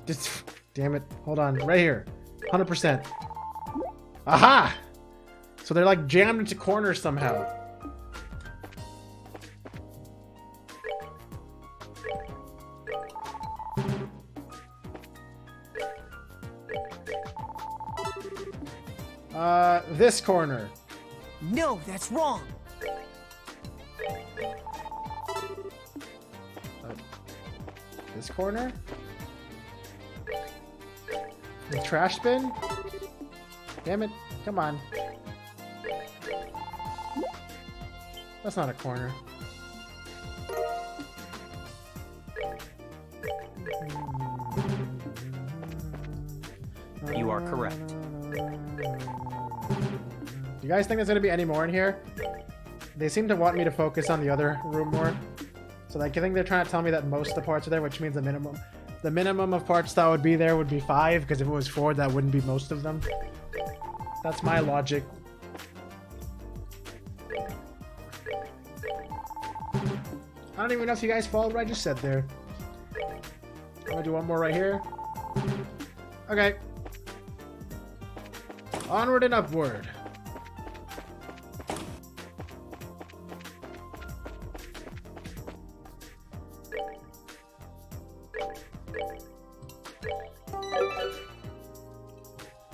S1: Just, damn it. Hold on. Right here. 100%. Aha! So they're like jammed into corners somehow. This corner.
S2: No, that's wrong.
S1: This corner? The trash bin? Damn it. Come on. That's not a corner.
S2: You are correct.
S1: Do you guys think there's gonna be any more in here? They seem to want me to focus on the other room more. So like, I think they're trying to tell me that most of the parts are there, which means the minimum of parts that would be there would be 5, because if it was 4, that wouldn't be most of them. That's my logic. I don't even know if you guys followed what I just said there. I'm gonna do one more right here. Okay. Onward and upward.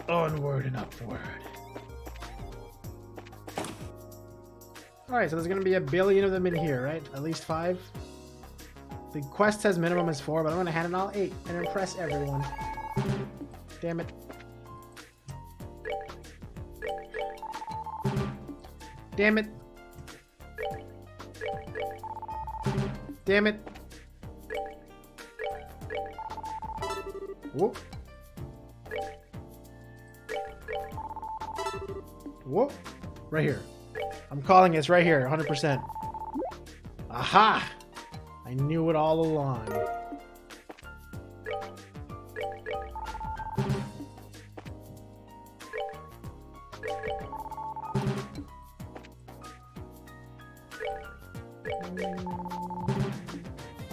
S1: Onward and upward. Alright, so there's gonna be a billion of them in here, right? At least 5. The quest says minimum is 4, but I'm gonna hand it all 8 and impress everyone. Damn it. Damn it. Damn it. Whoop. Whoop. Right here. I'm calling it's right here, 100%. Aha! I knew it all along.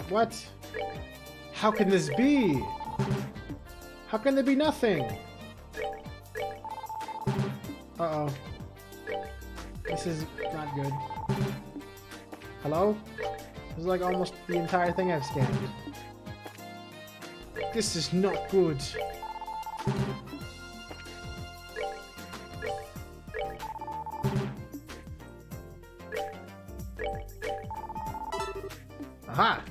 S1: What? How can this be? How can there be nothing? Uh-oh. This is not good. Hello? This is like almost the entire thing I've scanned. This is not good. Aha!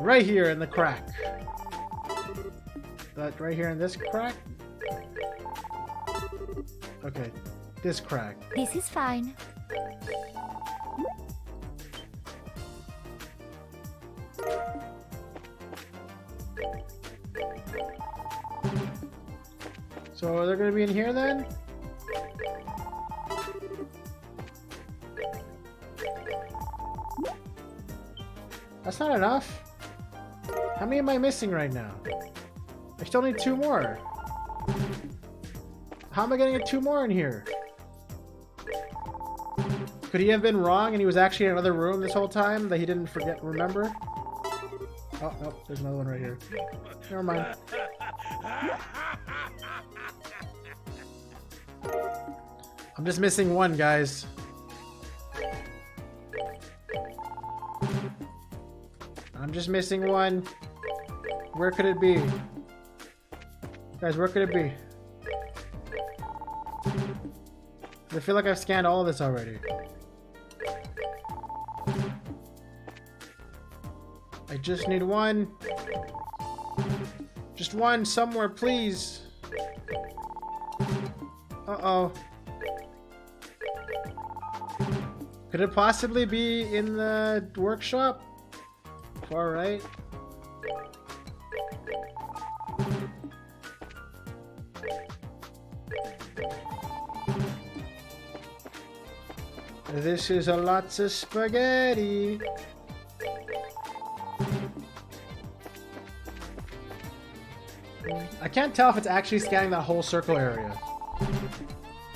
S1: Right here in the crack. That right here in this crack? Okay, this crack.
S4: This is fine.
S1: So they're gonna be in here then? That's not enough. How many am I missing right now? I still need 2 more. How am I gonna get 2 more in here? Could he have been wrong and he was actually in another room this whole time that he didn't remember? Oh, no, there's another one right here. Never mind. I'm just missing 1, guys. I'm just missing 1. Where could it be? Guys, where could it be? I feel like I've scanned all of this already. I just need 1. Just 1 somewhere, please. Uh-oh. Could it possibly be in the workshop? Far right. This is a lots of spaghetti. I can't tell if it's actually scanning that whole circle area.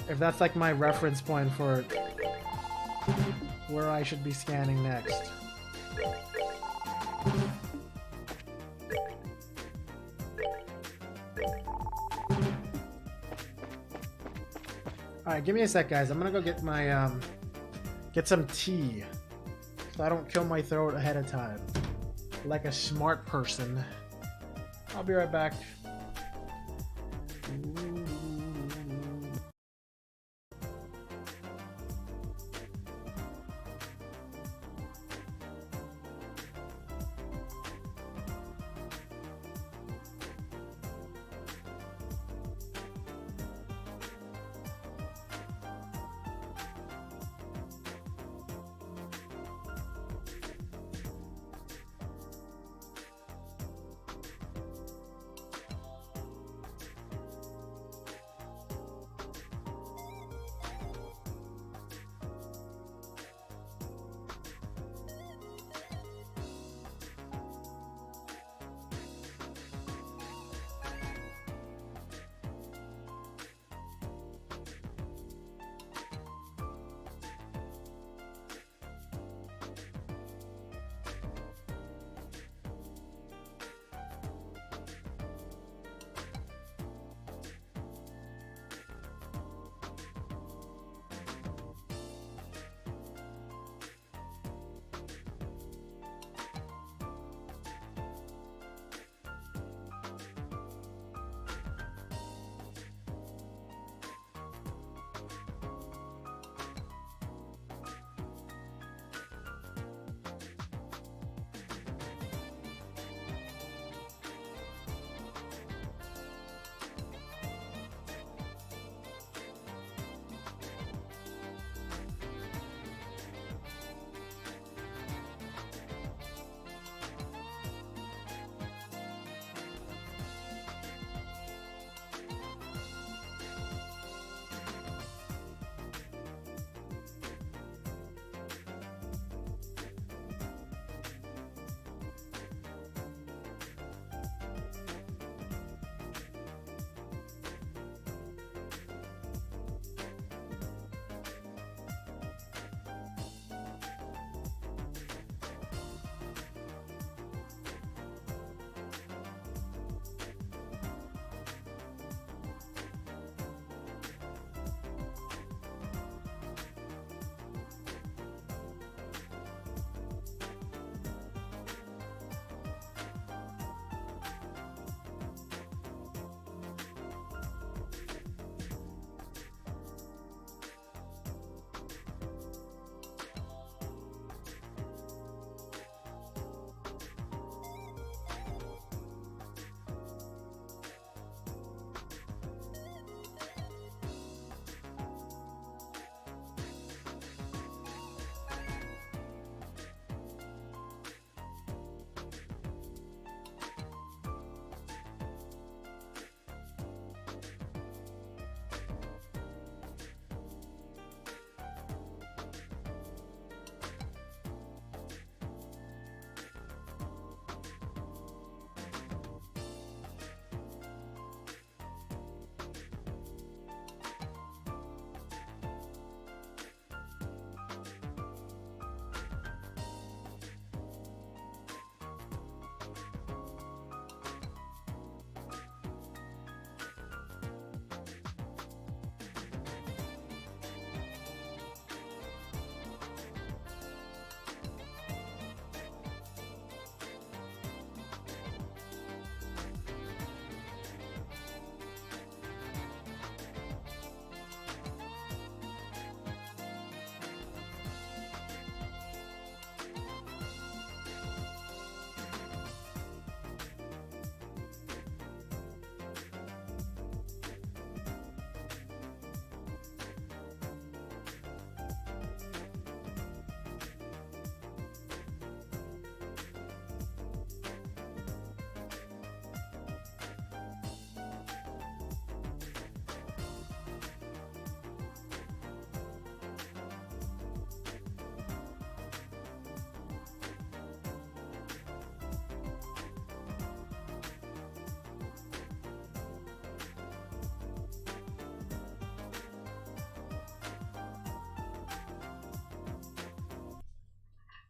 S1: If that's like my reference point for where I should be scanning next. Alright, give me a sec, guys. I'm gonna go get my, get some tea. So I don't kill my throat ahead of time. Like a smart person. I'll be right back.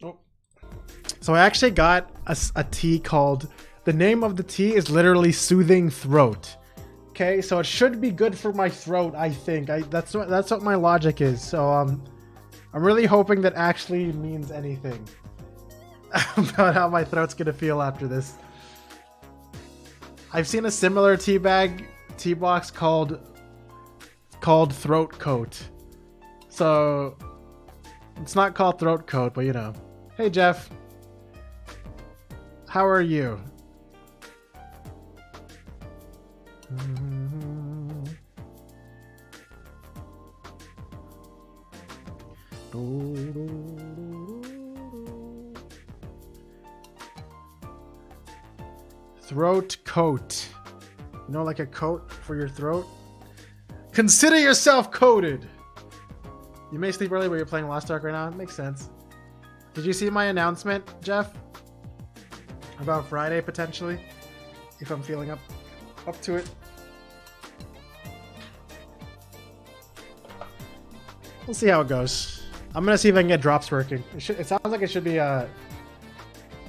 S1: Oh. So I actually got a tea called, the name of the tea is literally Soothing Throat. Okay, so it should be good for my throat, I think. That's what my logic is. So I'm really hoping that actually means anything about how my throat's gonna feel after this. I've seen a similar tea box called Throat Coat. So it's not called Throat Coat, but you know. Hey Jeff, how are you? Throat coat. You know, like a coat for your throat? Consider yourself coated! You may sleep early, but you're playing Lost Ark right now. It makes sense. Did you see my announcement, Jeff? About Friday, potentially? If I'm feeling up to it. We'll see how it goes. I'm gonna see if I can get drops working. It sounds like it should be I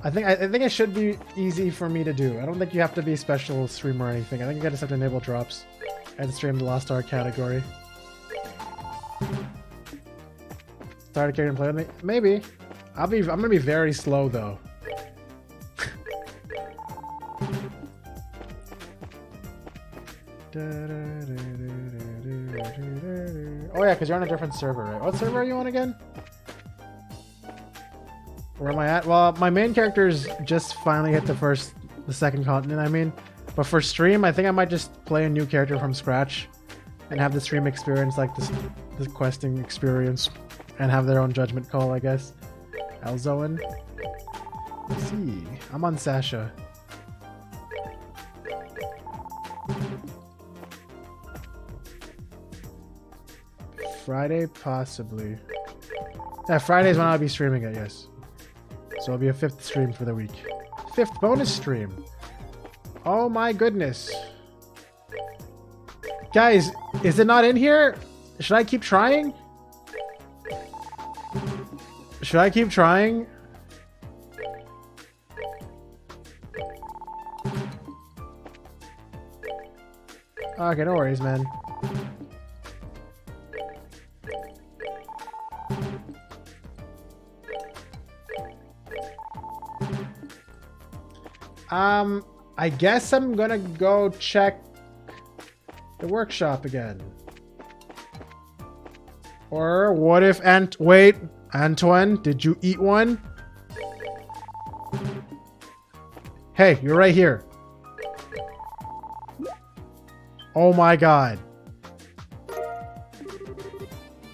S1: think it should be easy for me to do. I don't think you have to be a special streamer or anything. I think you just have to enable drops and stream the Lost Ark category. Start a character and play with me? Maybe. I'm gonna be very slow though. Oh yeah, because you're on a different server, right? What server are you on again? Where am I at? Well, my main character's just finally hit the second continent, I mean. But for stream, I think I might just play a new character from scratch and have the stream experience like this questing experience and have their own judgment call, I guess. Alzoan. Let's see. I'm on Sasha. Friday, possibly. Yeah, Friday's when I'll be streaming it, yes. So it'll be a 5th stream for the week. 5th bonus stream. Oh my goodness. Guys, is it not in here? Should I keep trying? Should I keep trying? Okay, no worries, man. I guess I'm gonna go check the workshop again. Or what if wait, Antoine, did you eat one? Hey, you're right here. Oh my god.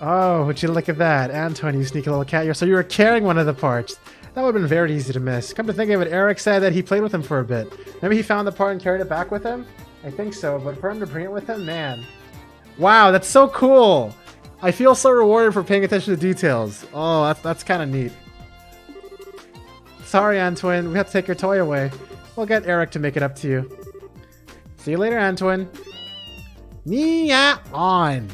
S1: Oh, would you look at that. Antoine, you sneaky little cat. So you were carrying one of the parts. That would have been very easy to miss. Come to think of it, Eric said that he played with him for a bit. Maybe he found the part and carried it back with him? I think so, but for him to bring it with him, man. Wow, that's so cool! I feel so rewarded for paying attention to details. Oh, that's kind of neat. Sorry, Antoine, we have to take your toy away. We'll get Eric to make it up to you. See you later, Antoine. Nia on.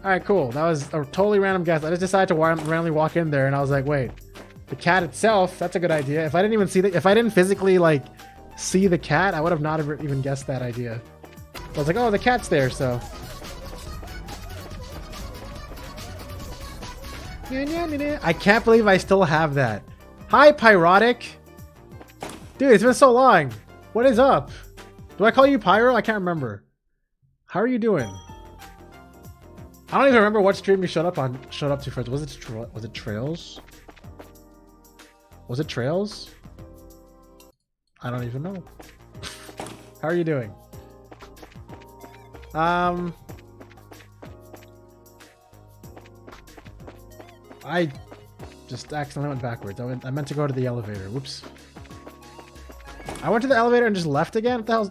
S1: Alright, cool. That was a totally random guess. I just decided to randomly walk in there and I was like, wait, the cat itself, that's a good idea. If I didn't even see if I didn't physically like see the cat, I would have not even guessed that idea. I was like, oh, the cat's there, so. I can't believe I still have that. Hi, Pyrotic. Dude, it's been so long. What is up? Do I call you Pyro? I can't remember. How are you doing? I don't even remember what stream you showed up to first. Was it Trails? Was it Trails? I don't even know. How are you doing? I just accidentally went backwards. I meant to go to the elevator. Whoops. I went to the elevator and just left again? What the hell?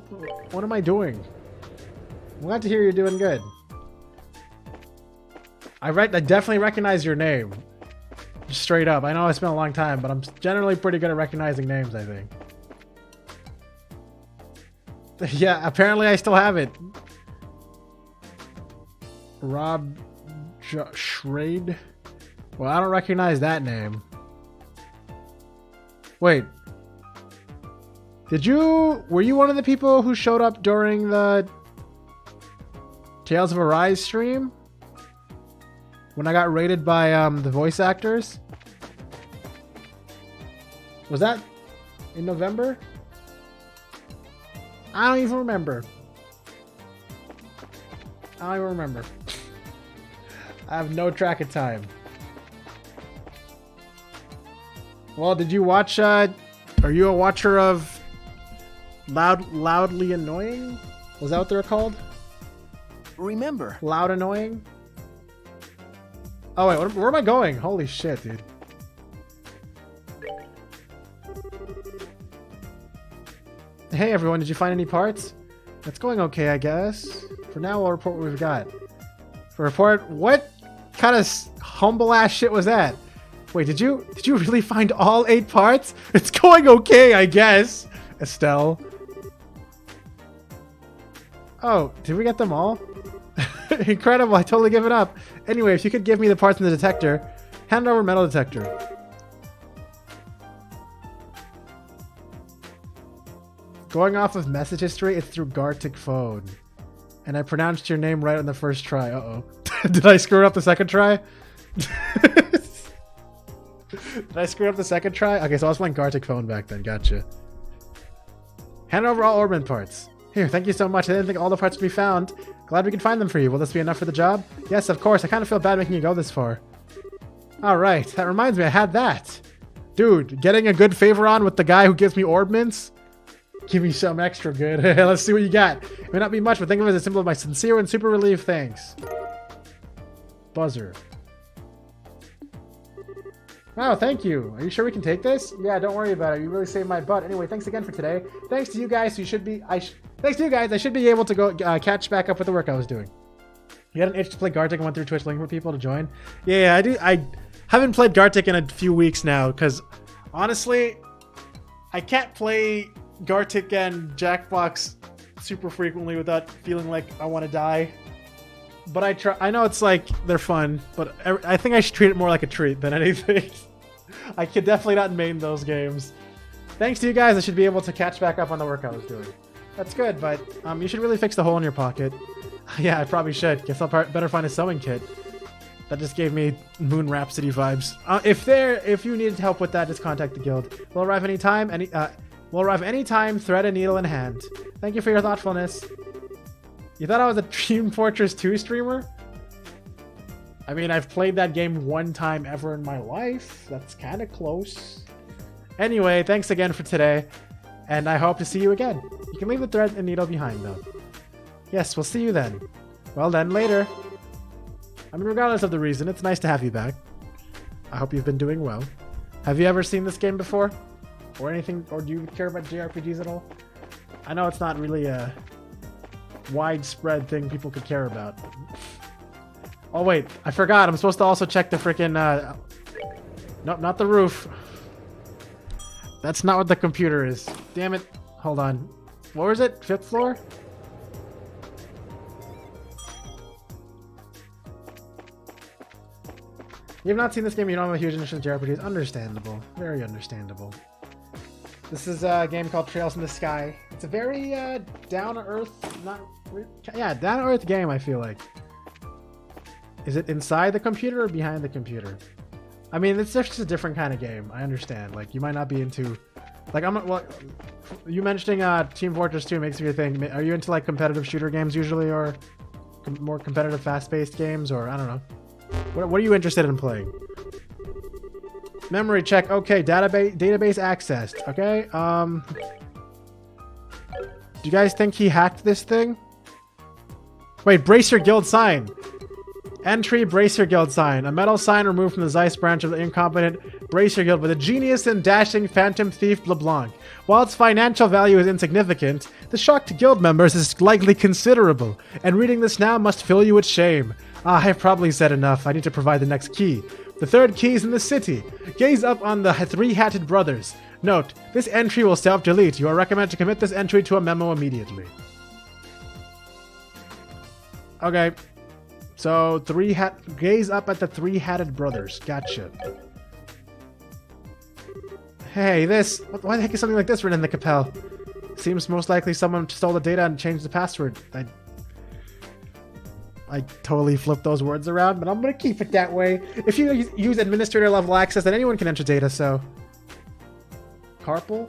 S1: What am I doing? I'm glad to hear you're doing good. I definitely recognize your name. Just straight up. I know it's been a long time, but I'm generally pretty good at recognizing names, I think. Yeah, apparently I still have it. Rob Shrade? Well, I don't recognize that name. Wait. Were you one of the people who showed up during the Tales of Arise stream? When I got rated by the voice actors? Was that in November? I don't even remember. I don't even remember. I have no track of time. Well, did you watch, are you a watcher of Loudly Annoying? Was that what they're called?
S2: Remember.
S1: Loud Annoying? Oh wait, where am I going? Holy shit, dude. Hey everyone, did you find any parts? It's going okay, I guess. For now, we'll report what we've got. What kind of humble ass shit was that? Wait, did you really find all 8 parts? It's going okay, I guess. Estelle. Oh, did we get them all? Incredible, I totally give it up. Anyway, if you could give me the parts in the detector, hand over metal detector. Going off of message history, it's through Gartic phone. And I pronounced your name right on the first try. Uh-oh. Did I screw it up the second try? Did I screw up the second try? Okay, so I was playing Gartic phone back then. Gotcha. Hand over all Orban parts. Here, thank you so much. I didn't think all the parts would be found. Glad we could find them for you. Will this be enough for the job? Yes, of course. I kind of feel bad making you go this far. Alright, that reminds me, I had that. Dude, getting a good favor on with the guy who gives me orbments? Give me some extra good. Let's see what you got. It may not be much, but think of it as a symbol of my sincere and super relief thanks. Buzzer. Wow, thank you. Are you sure we can take this? Yeah, don't worry about it. You really saved my butt. Anyway, thanks again for today. Thanks to you guys, thanks to you guys, I should be able to go catch back up with the work I was doing. You had an itch to play Gartic and went through Twitch looking for people to join? Yeah, I do. I haven't played Gartic in a few weeks now, because honestly, I can't play Gartic and Jackbox super frequently without feeling like I want to die. But I try. I know it's like they're fun, but I think I should treat it more like a treat than anything. I could definitely not main those games. Thanks to you guys, I should be able to catch back up on the work I was doing. That's good, but you should really fix the hole in your pocket. Yeah, I probably should. Guess I'll better find a sewing kit. That just gave me Moon Rhapsody vibes. If you need help with that, just contact the guild. We'll arrive anytime. We'll arrive anytime. Thread and needle in hand. Thank you for your thoughtfulness. You thought I was a Team Fortress 2 streamer? I mean, I've played that game one time ever in my life. That's kind of close. Anyway, thanks again for today, and I hope to see you again. You can leave the thread and needle behind, though. Yes, we'll see you then. Well then, later. I mean, regardless of the reason, it's nice to have you back. I hope you've been doing well. Have you ever seen this game before? Or anything, or do you care about JRPGs at all? I know it's not really a widespread thing people could care about. Oh wait, I forgot. I'm supposed to also check the freaking nope, not the roof. That's not what the computer is. Damn it. Hold on. What was it? 5th floor? You've not seen this game, you don't have a huge interest in JRPGs. Understandable. Very understandable. This is a game called Trails in the Sky. It's a very down-to-earth, down-to-earth game, I feel like. Is it inside the computer or behind the computer? I mean, it's just a different kind of game. I understand. Like, you might not be into... Like, you mentioning Team Fortress 2 makes me think, are you into, like, competitive shooter games usually, or more competitive, fast-paced games, or I don't know. What are you interested in playing? Memory check. Okay, database accessed. Okay. Do you guys think he hacked this thing? Wait, brace your guild sign. Entry, brace your guild sign. A metal sign removed from the Zeiss branch of the incompetent brace your guild with a genius and dashing phantom thief LeBlanc. While its financial value is insignificant, the shock to guild members is likely considerable, and reading this now must fill you with shame. I have probably said enough. I need to provide the next key. The third key is in the city. Gaze up on the three-hatted brothers. Note, this entry will self-delete. You are recommended to commit this entry to a memo immediately. Okay. So gaze up at the three-hatted brothers. Gotcha. Hey, why the heck is something like this written in the Capel? Seems most likely someone stole the data and changed the password. I totally flipped those words around, but I'm gonna keep it that way. If you use administrator level access, then anyone can enter data, so. Carpal?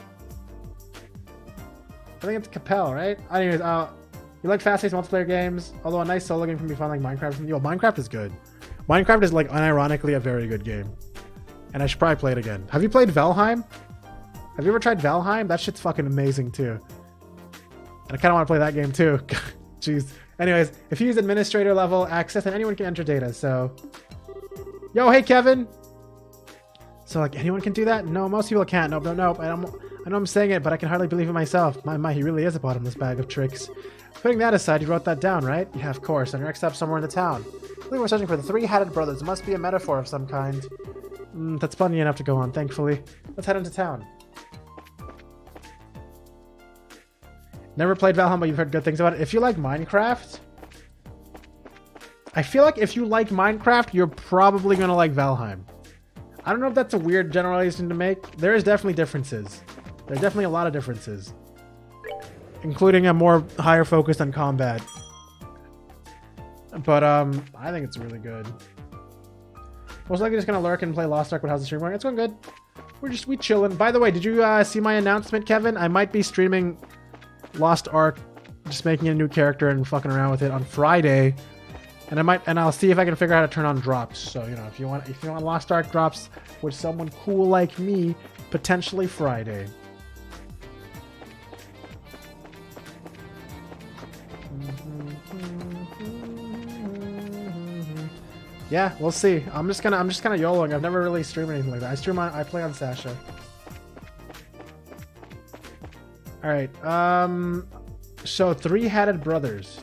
S1: I think it's Capel, right? Anyways, you like fast-paced multiplayer games, although a nice solo game can be fun like Minecraft. Yo, Minecraft is good. Minecraft is like unironically a very good game. And I should probably play it again. Have you played Valheim? Have you ever tried Valheim? That shit's fucking amazing too. And I kind of want to play that game too. Jeez. Anyways, if you use administrator level access, then anyone can enter data, so. Yo, hey Kevin! So like anyone can do that? No, most people can't. Nope. I know I'm saying it, but I can hardly believe it myself. My, he really is a bottomless bag of tricks. Putting that aside, you wrote that down, right? Yeah, of course. On your next stop somewhere in the town. I think we're searching for the three-hatted brothers. It must be a metaphor of some kind. That's funny enough to go on, thankfully. Let's head into town. Never played Valheim, but you've heard good things about it. If you like Minecraft, I feel like if you like Minecraft, you're probably going to like Valheim. I don't know if that's a weird generalization to make. There is definitely differences. There's definitely a lot of differences. Including a more higher focus on combat. But I think it's really good. Most likely just gonna lurk and play Lost Ark, but how's the stream going? It's going good. We chilling. By the way, did you see my announcement, Kevin? I might be streaming Lost Ark, just making a new character and fucking around with it on Friday. And I'll see if I can figure out how to turn on drops. So, you know, if you want Lost Ark drops with someone cool like me, potentially Friday. Yeah, we'll see. I'm just kind of YOLOing. I've never really streamed anything like that. I play on Sasha. All right. So three-hatted brothers.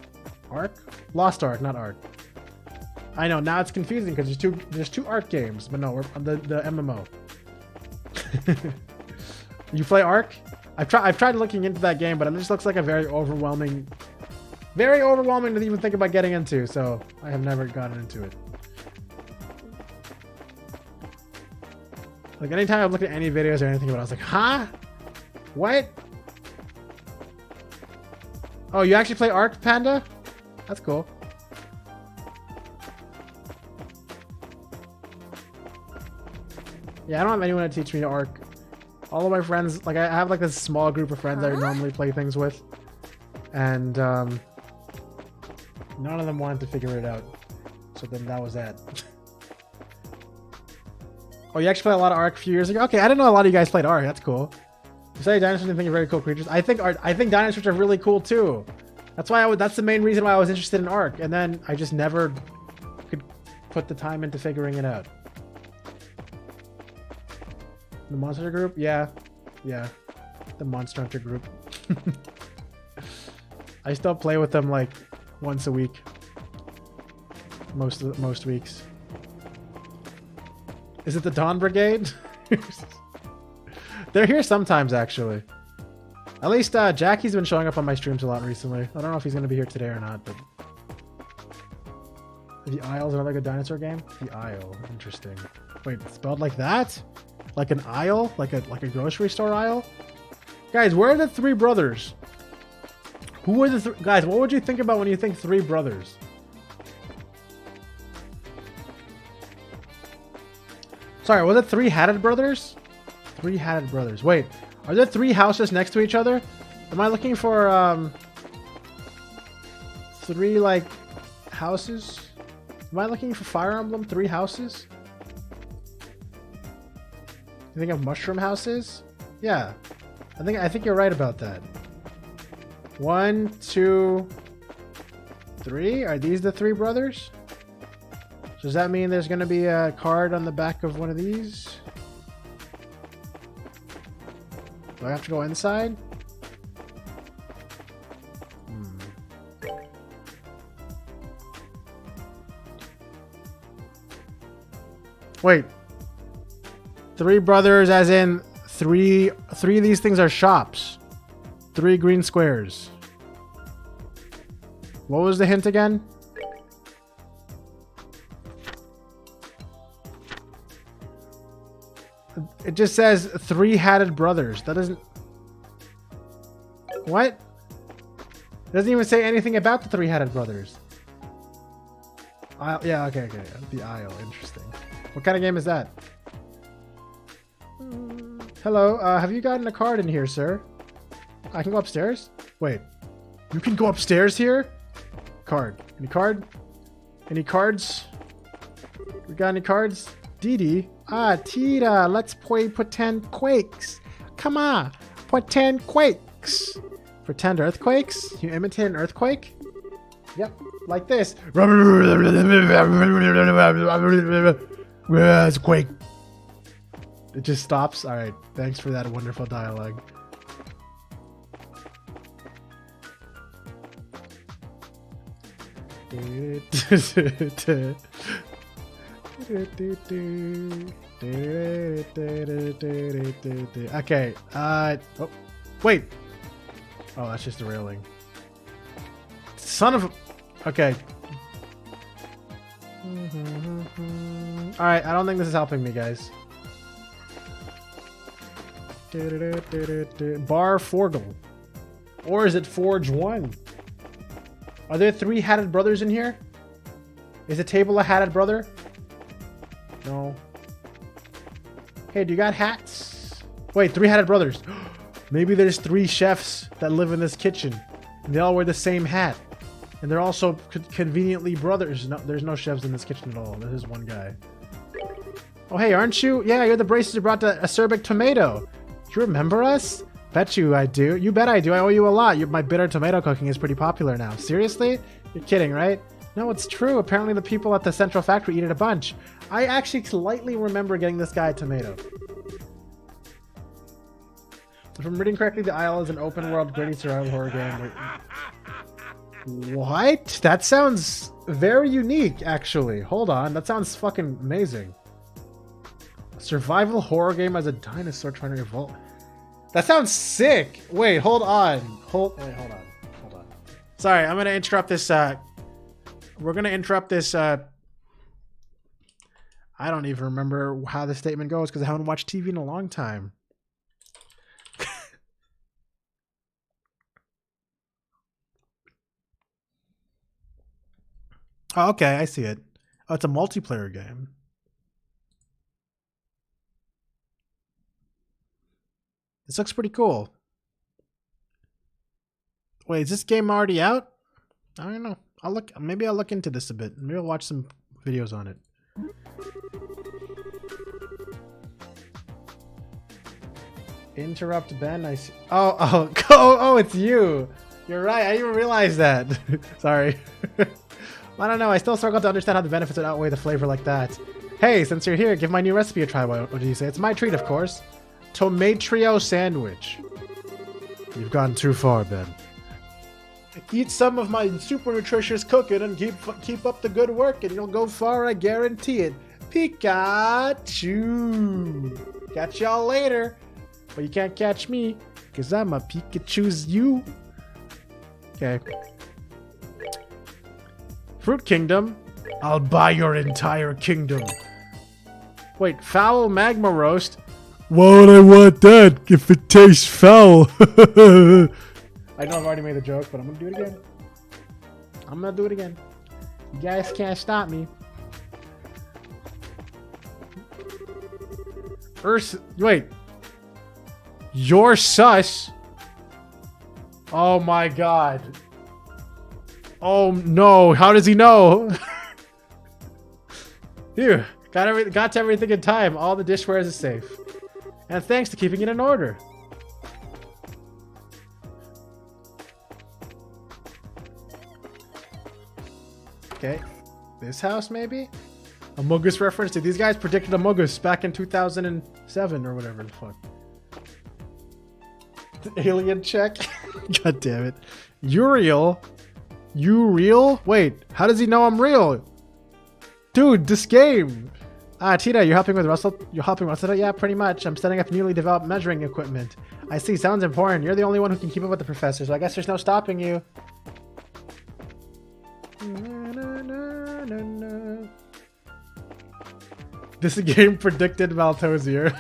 S1: Ark? Lost Ark, not Ark. I know, now it's confusing because there's two Ark games, but no, we're on the MMO. You play Ark? I've tried looking into that game, but it just looks like a very overwhelming to even think about getting into, so I have never gotten into it. Like anytime I've looked at any videos or anything about it, I was like, huh? What? Oh, you actually play Ark, Panda? That's cool. Yeah, I don't have anyone to teach me Ark. All of my friends, like I have like this small group of friends that I normally play things with. And none of them wanted to figure it out. So then that was that. Oh, you actually played a lot of Ark a few years ago? Okay, I didn't know a lot of you guys played Ark. That's cool. You say dinosaurs and think you're very cool creatures. I think dinosaurs are really cool too. That's why that's the main reason why I was interested in Ark. And then I just never could put the time into figuring it out. The Monster Hunter group? Yeah. The Monster Hunter group. I still play with them like once a week. Most weeks. Is it the Dawn Brigade? They're here sometimes, actually. At least Jackie's been showing up on my streams a lot recently. I don't know if he's going to be here today or not, but... The Isle's another good dinosaur game? The Isle. Interesting. Wait, spelled like that? Like an aisle? Like a grocery store aisle? Guys, where are the three brothers? Who are the guys, what would you think about when you think three brothers? Sorry, was it three-hatted brothers? Three-hatted brothers. Wait, are there three houses next to each other? Am I looking for three like houses? Am I looking for Fire Emblem? Three houses? You think of mushroom houses? Yeah. I think you're right about that. 1, 2, 3? Are these the three brothers? So does that mean there's going to be a card on the back of one of these? Do I have to go inside? Wait. Three brothers as in three of these things are shops. 3 green squares. What was the hint again? It just says three-hatted brothers. That doesn't... What? It doesn't even say anything about the three-hatted brothers. Isle, yeah, okay. The Isle, interesting. What kind of game is that? Hello, have you gotten a card in here, sir? I can go upstairs? Wait. You can go upstairs here? Card. Any card? Any cards? We got any cards? Didi? Ah, Tita, let's play pretend quakes. Come on, pretend quakes. Pretend earthquakes? You imitate an earthquake? Yep, like this. Quake. It just stops. All right, thanks for that wonderful dialogue. Okay. Oh, wait. Oh, that's just a railing. Son of a... Okay. Alright, I don't think this is helping me, guys. Bar Forgle. Or is it Forge 1? Are there three-hatted brothers in here? Is the table a hatted brother? No. Hey, do you got hats? Wait, three-hatted brothers. Maybe there's three chefs that live in this kitchen. And they all wear the same hat. And they're also conveniently brothers. No, there's no chefs in this kitchen at all. This is one guy. Oh, hey, aren't you? Yeah, you're the braces who brought the acerbic tomato. Do you remember us? Bet you I do. You bet I do. I owe you a lot. My bitter tomato cooking is pretty popular now. Seriously? You're kidding, right? No, it's true. Apparently the people at the central factory eat it a bunch. I actually slightly remember getting this guy a tomato. If I'm reading correctly, The Isle is an open-world gritty survival horror game. What? That sounds very unique, actually. Hold on. That sounds fucking amazing. A survival horror game as a dinosaur trying to evolve. That sounds sick. Wait, hold on. Hold on. Sorry, I'm going to interrupt this. We're going to interrupt this. I don't even remember how the statement goes because I haven't watched TV in a long time. Oh, okay, I see it. Oh, it's a multiplayer game. This looks pretty cool. Wait, is this game already out? I don't know. Maybe I'll look into this a bit. Maybe I'll watch some videos on it. Interrupt Ben, I see. Oh, it's you. You're right. I didn't even realize that. Sorry. I don't know. I still struggle to understand how the benefits would outweigh the flavor like that. Hey, since you're here, give my new recipe a try. What did you say? It's my treat, of course. Tomatrio sandwich. You've gone too far, Ben. Eat some of my super nutritious cooking and keep up the good work, and you'll go far. I guarantee it. Pikachu. Catch y'all later, but you can't catch me because I'm a Pikachu's you. Okay. Fruit Kingdom. I'll buy your entire kingdom. Wait, foul magma roast. Why would I want that if it tastes foul? I know I've already made the joke, but I'm gonna do it again. I'm gonna do it again. You guys can't stop me. Wait. You're sus. Oh my god. Oh no, how does he know? Phew, got to everything in time. All the dishware is safe. And thanks to keeping it in order. Okay, this house maybe? A Mogus reference? Did these guys predicted a Mogus back in 2007 or whatever the fuck? Alien check? God damn it. Uriel? You real? Wait, how does he know I'm real? Dude, this game. Tita, you're helping with Russell? You're helping Russell? Yeah, pretty much. I'm setting up newly developed measuring equipment. I see, sounds important. You're the only one who can keep up with the professor, so I guess there's no stopping you. This game predicted Maltosier.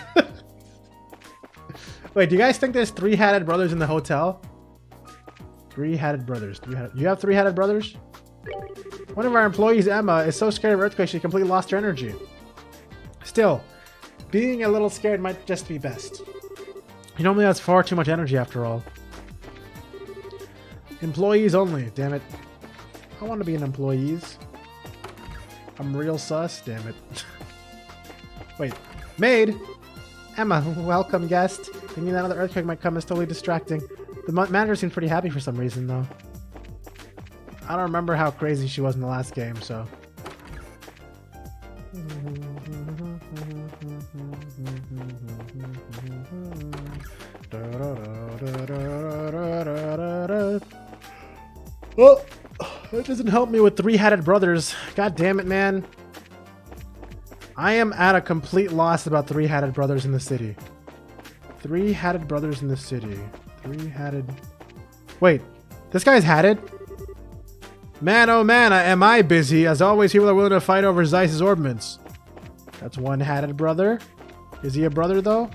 S1: Wait, do you guys think there's three-hatted brothers in the hotel? Three-hatted brothers. You have three-hatted brothers? One of our employees, Emma, is so scared of earthquakes she completely lost her energy. Still, being a little scared might just be best. He normally has far too much energy after all. Employees only, damn it. I want to be an employees. I'm real sus, damn it. Wait, maid? Emma, welcome guest. Thinking that another earthquake might come is totally distracting. The manager seems pretty happy for some reason though. I don't remember how crazy she was in the last game, so. Oh, that doesn't help me with three-hatted brothers. God damn it, man. I am at a complete loss about three-hatted brothers in the city. Three-hatted brothers in the city. Three-hatted... Wait, this guy's hatted? Man, oh man, am I busy. As always, people are willing to fight over Zeiss's orbments. That's one hatted brother. Is he a brother, though?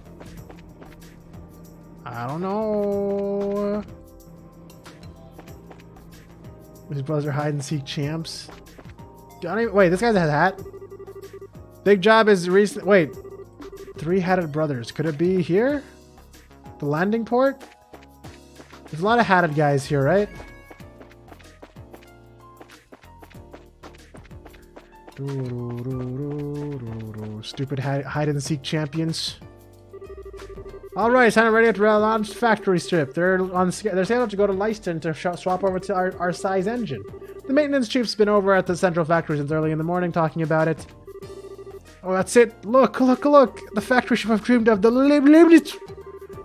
S1: I don't know. His brothers are hide-and-seek champs. Wait, this guy's a hat? Big job is recent. Wait, three-hatted brothers. Could it be here? The landing port? There's a lot of hatted guys here, right? Stupid hide-and-seek champions. All right, time ready to launch factory strip. They're scheduled to go to Leiston to swap over to our size engine. The maintenance chief's been over at the central factory since early in the morning talking about it. Oh, that's it. Look. The factory ship I've dreamed of.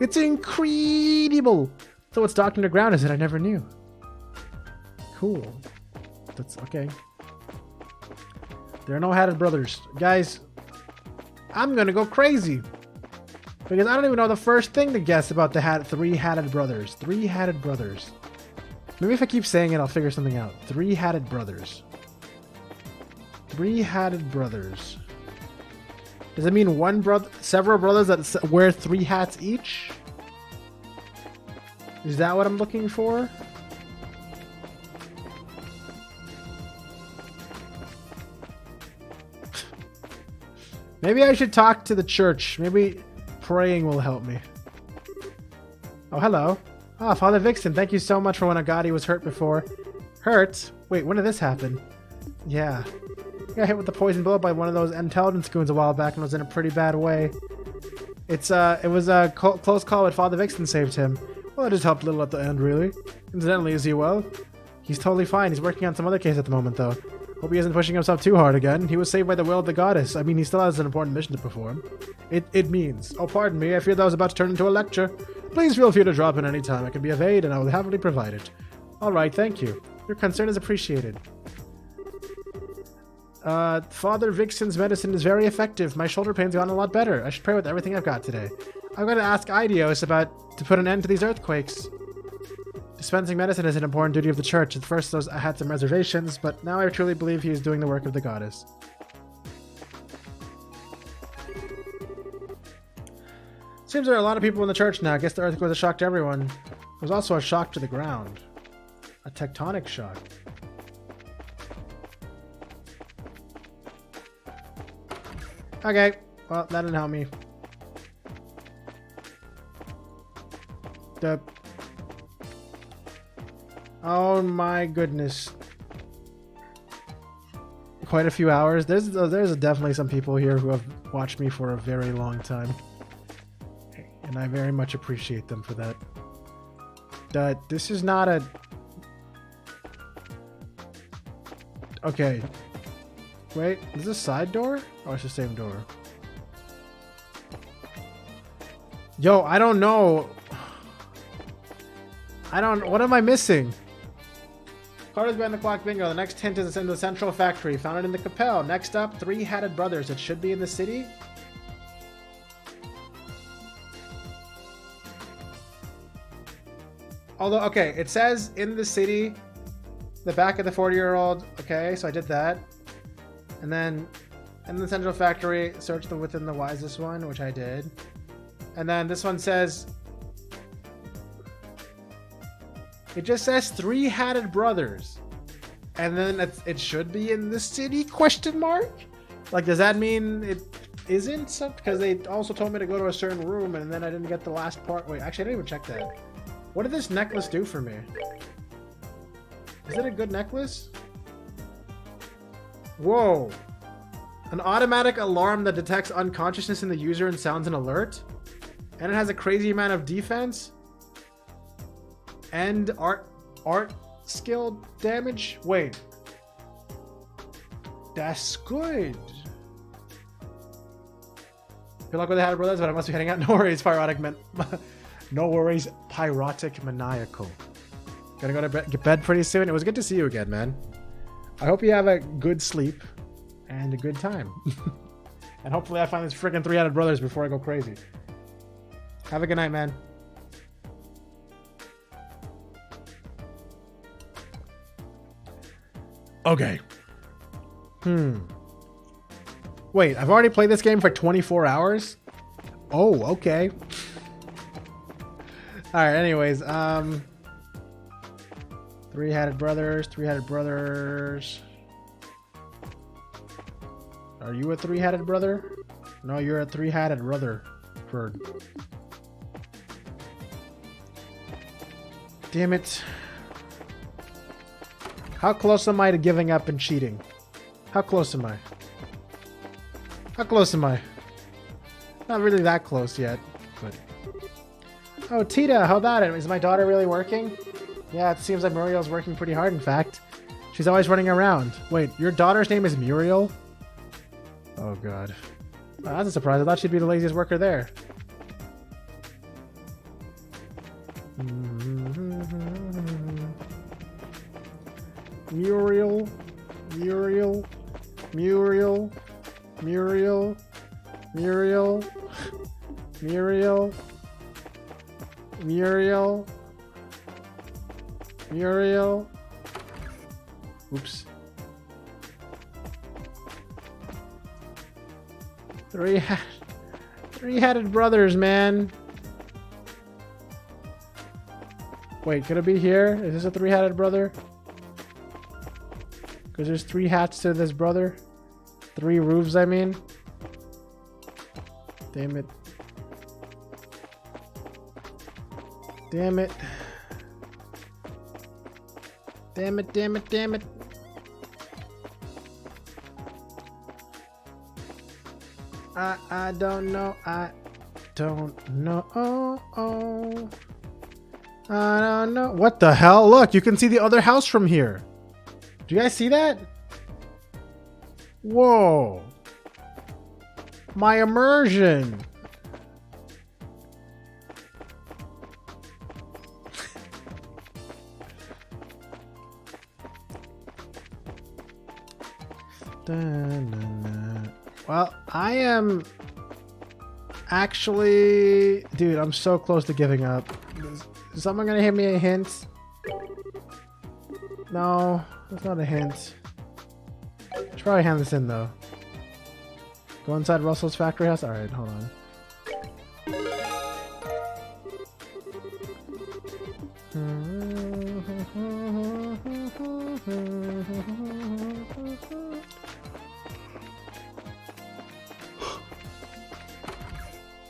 S1: It's incredible. So it's docked underground, is it? I never knew. Cool. That's okay. There are no hatted brothers. Guys, I'm gonna go crazy. Because I don't even know the first thing to guess about the three-hatted brothers. Three-hatted brothers. Maybe if I keep saying it, I'll figure something out. Three-hatted brothers. Three-hatted brothers. Does it mean one brother, several brothers that wear three hats each? Is that what I'm looking for? Maybe I should talk to the church. Maybe praying will help me. Oh, hello. Ah, Father Vixen, thank you so much for when Agati was hurt before. Hurt? Wait, when did this happen? Yeah. I got hit with the poison bullet by one of those intelligence goons a while back and was in a pretty bad way. It was a close call, but Father Vixen saved him. Well, it just helped a little at the end, really. Incidentally, is he well? He's totally fine. He's working on some other case at the moment, though. Hope he isn't pushing himself too hard again. He was saved by the will of the goddess. I mean, he still has an important mission to perform. It means... Oh, pardon me. I fear that was about to turn into a lecture. Please feel free to drop in any time. I can be of aid, and I will happily provide it. All right, thank you. Your concern is appreciated. Father Vixen's medicine is very effective. My shoulder pain's gotten a lot better. I should pray with everything I've got today. I'm going to ask Idios to put an end to these earthquakes. Dispensing medicine is an important duty of the church. At first, I had some reservations, but now I truly believe he is doing the work of the goddess. Seems there are a lot of people in the church now. I guess the earthquake was a shock to everyone. It was also a shock to the ground. A tectonic shock. Okay, well, that didn't help me. Oh my goodness. Quite a few hours. There's definitely some people here who have watched me for a very long time. And I very much appreciate them for that. This is not a... Okay. Wait, is this a side door? Oh, it's the same door. Yo, I don't know. What am I missing? Carter's behind the clock bingo. The next hint is in the central factory. Found it in the Capel. Next up, three-hatted brothers. It should be in the city. Although, okay, it says in the city, the back of the 40-year-old. Okay, so I did that. And then in the central factory, search within the Wisest One, which I did. And then this one says It just says three-hatted brothers. And then it should be in the city, question mark? Like, does that mean it isn't? Because they also told me to go to a certain room and then I didn't get the last part. Wait, actually, I didn't even check that. What did this necklace do for me? Is it a good necklace? Whoa. An automatic alarm that detects unconsciousness in the user and sounds an alert. And it has a crazy amount of defense. And art skill damage? Wait. That's good. Good luck with the Hatted Brothers, but I must be heading out. No worries, no worries, pyrotic maniacal. Gonna go to bed pretty soon. It was good to see you again, man. I hope you have a good sleep and a good time. And hopefully I find this freaking three-hatted brothers before I go crazy. Have a good night, man. Okay. Wait, I've already played this game for 24 hours? Oh, okay. Alright, anyways, three-hatted brothers. Are you a three-hatted brother? No, you're a three-hatted brother. Bird. Damn it. How close am I to giving up and cheating? How close am I? How close am I? Not really that close yet, but... Oh, Tita, how about it? Is my daughter really working? Yeah, it seems like Muriel's working pretty hard, in fact. She's always running around. Wait, your daughter's name is Muriel? Oh, God. Oh, that's a surprise. I thought she'd be the laziest worker there. Muriel. Muriel. Muriel. Muriel. Muriel. Muriel. Muriel. Muriel. Oops. Three-hatted brothers, man. Wait, could it be here? Is this a three-hatted brother? Because there's three hats to this brother. Three roofs, I mean. Damn it. Damn it. Damn it, damn it, damn it. I don't know. I don't know. I don't know. What the hell? Look, you can see the other house from here. Do you guys see that? Whoa. My immersion. Well, I am actually... Dude, I'm so close to giving up. Is someone gonna give me a hint? No, that's not a hint. I should probably hand this in, though. Go inside Russell's factory house? Alright, hold on.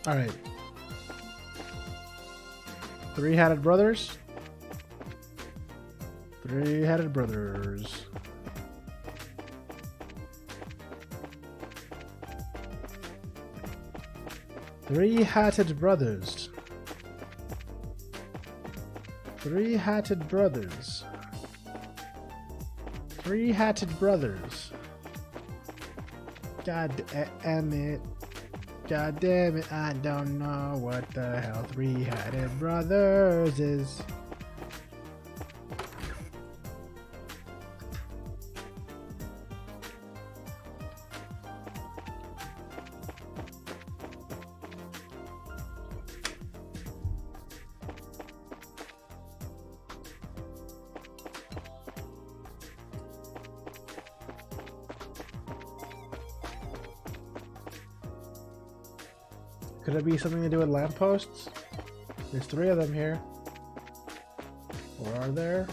S1: Alright. Three-hatted brothers. Three-hatted brothers. Three-hatted brothers. Three-hatted brothers. Three-hatted brothers. God damn it. God damn it, I don't know what the hell three-hatted brothers is. Could it be something to do with lampposts? There's three of them here. Or are there?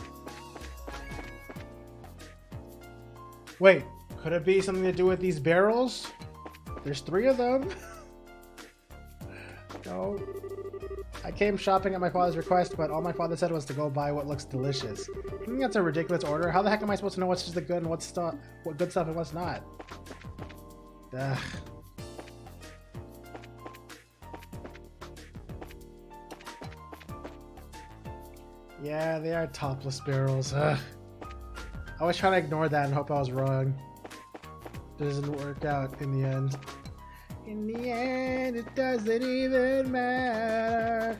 S1: Wait, could it be something to do with these barrels? There's 3 of them. No. I came shopping at my father's request, but all my father said was to go buy what looks delicious. I think that's a ridiculous order. How the heck am I supposed to know what's just the good and what good stuff and what's not? Ugh. Yeah, they are topless barrels. Ugh. I was trying to ignore that and hope I was wrong. It doesn't work out in the end. In the end, it doesn't even matter.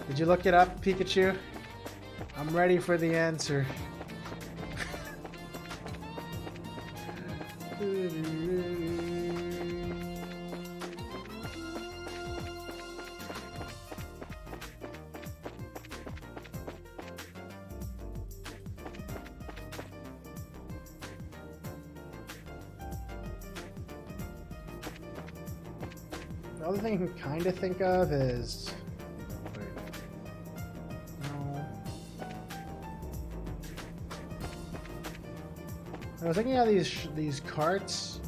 S1: Did you look it up, Pikachu? I'm ready for the answer. The other thing I can kind of think of is... Wait. No. I was thinking of these carts,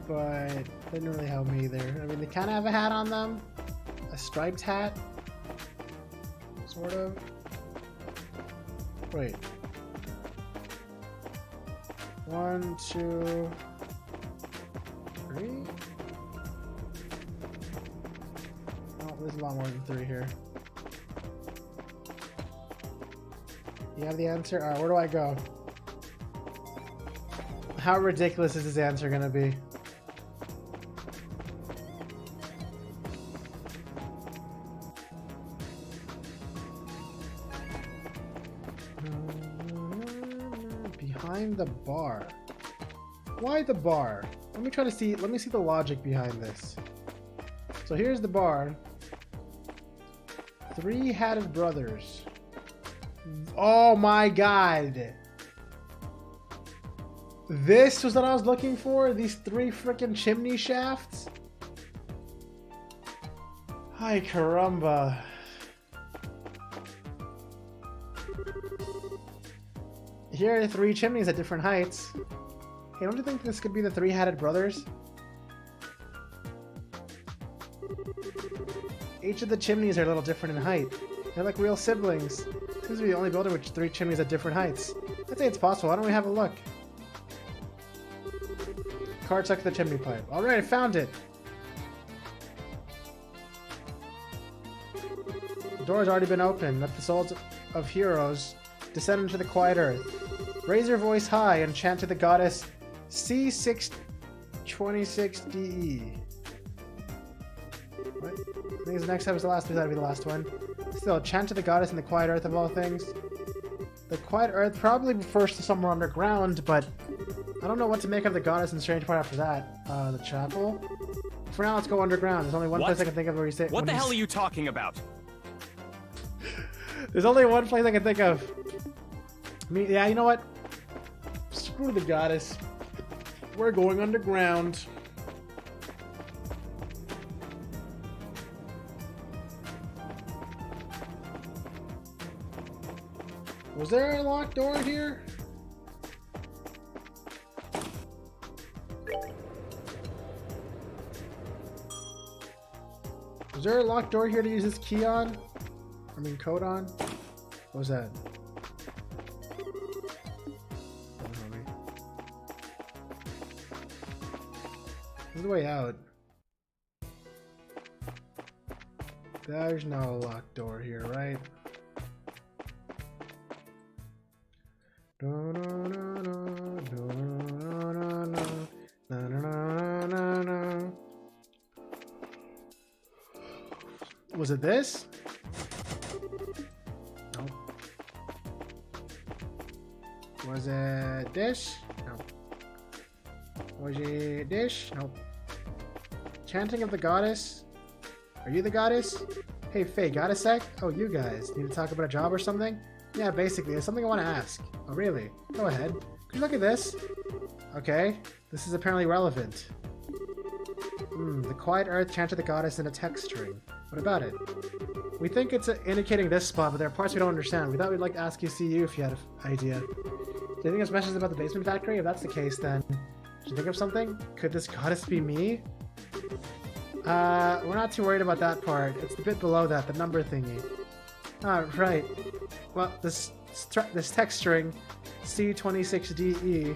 S1: but they didn't really help me either. I mean, they kind of have a hat on them. A striped hat. Sort of. Wait. 1, 2, 3? There's a lot more than 3 here. You have the answer? Alright, where do I go? How ridiculous is this answer gonna be? Behind the bar. Why the bar? Let me see the logic behind this. So here's the bar. 3-hatted brothers. Oh my god. This was what I was looking for? These 3 freaking chimney shafts? Ay caramba. Here are 3 chimneys at different heights. Hey, don't you think this could be the 3-hatted brothers? Each of the chimneys are a little different in height. They're like real siblings. Seems to be the only building with 3 chimneys at different heights. I'd say it's possible. Why don't we have a look? Card stuck to the chimney pipe. Alright, I found it! The door has already been opened. Let the souls of heroes descend into the quiet earth. Raise your voice high and chant to the goddess C626DE. What? I think the next step is the last, that'd be the last one. Still, chant to the goddess in the quiet earth of all things. The quiet earth probably refers to somewhere underground, but I don't know what to make of the goddess in the strange part after that. The chapel? For now, let's go underground. There's only one place I can think of where you say...
S3: What the hell are you talking about?
S1: There's only one place I can think of. Yeah, you know what? Screw the goddess. We're going underground. Was there a locked door here? Was there a locked door here to use this key on? I mean code on? What was that? This is the way out. There's no locked door here, right? Was it this? Nope. Was it this? No. Was it this? Nope. Chanting of the goddess? Are you the goddess? Hey Faye, got a sec? Oh, you guys. Need to talk about a job or something? Yeah, basically. There's something I want to ask. Oh, really? Go ahead. Could you look at this? Okay, this is apparently relevant. The quiet earth chanted the goddess in a text string. What about it? We think it's indicating this spot, but there are parts we don't understand. We thought we'd like to ask you, see you, if you had an idea. Do you think this message is about the basement factory? If that's the case, then did you think of something? Could this goddess be me? We're not too worried about that part. It's the bit below that, the number thingy. Ah, right. Well, this text string, C26DE,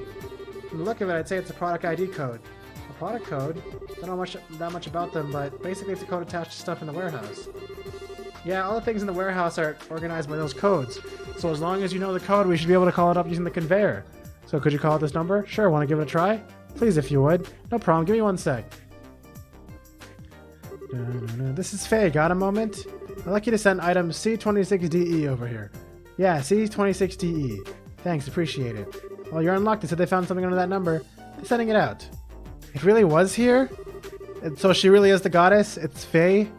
S1: from the look of it, I'd say it's a product ID code. A product code? Don't know that much about them, but basically it's a code attached to stuff in the warehouse. Yeah, all the things in the warehouse are organized by those codes. So as long as you know the code, we should be able to call it up using the conveyor. So could you call it this number? Sure, want to give it a try? Please, if you would. No problem, give me 1 sec. This is Faye, got a moment? I'd like you to send item C26DE over here. Yeah, C26DE. Thanks, appreciate it. Well, you're unlocked. They said they found something under that number. They're sending it out. It really was here? And so she really is the goddess? It's Faye?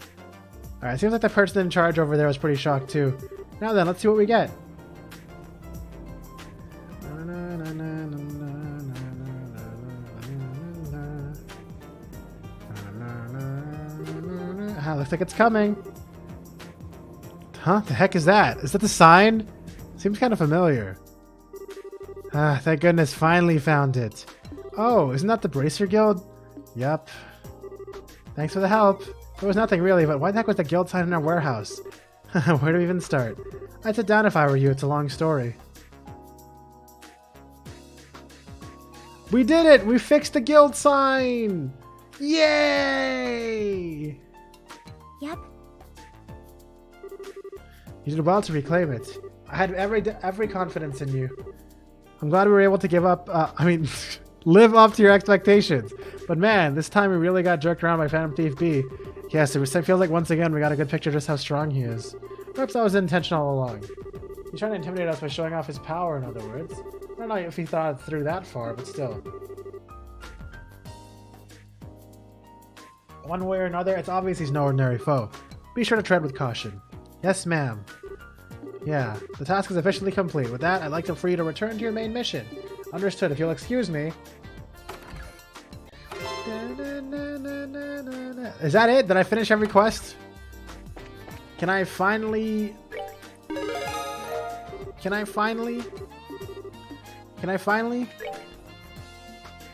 S1: Alright, seems like the person in charge over there was pretty shocked too. Now then, let's see what we get. Looks like it's coming. Huh? The heck is that? Is that the sign? Seems kind of familiar. Ah, thank goodness, finally found it. Oh, isn't that the Bracer Guild? Yup. Thanks for the help. There was nothing really, but why the heck was the guild sign in our warehouse? Where do we even start? I'd sit down if I were you, it's a long story. We did it! We fixed the guild sign! Yay!
S4: Yep.
S1: You did well to reclaim it. I had every confidence in you. I'm glad we were able to live up to your expectations. But man, this time we really got jerked around by Phantom Thief B. Yes, it feels like once again we got a good picture of just how strong he is. Perhaps that was intentional all along. He's trying to intimidate us by showing off his power, in other words. I don't know if he thought it through that far, but still. One way or another, it's obvious he's no ordinary foe. Be sure to tread with caution. Yes, ma'am. Yeah, the task is officially complete. With that, I'd like for you to return to your main mission. Understood. If you'll excuse me. Is that it? Did I finish every quest? Can I finally...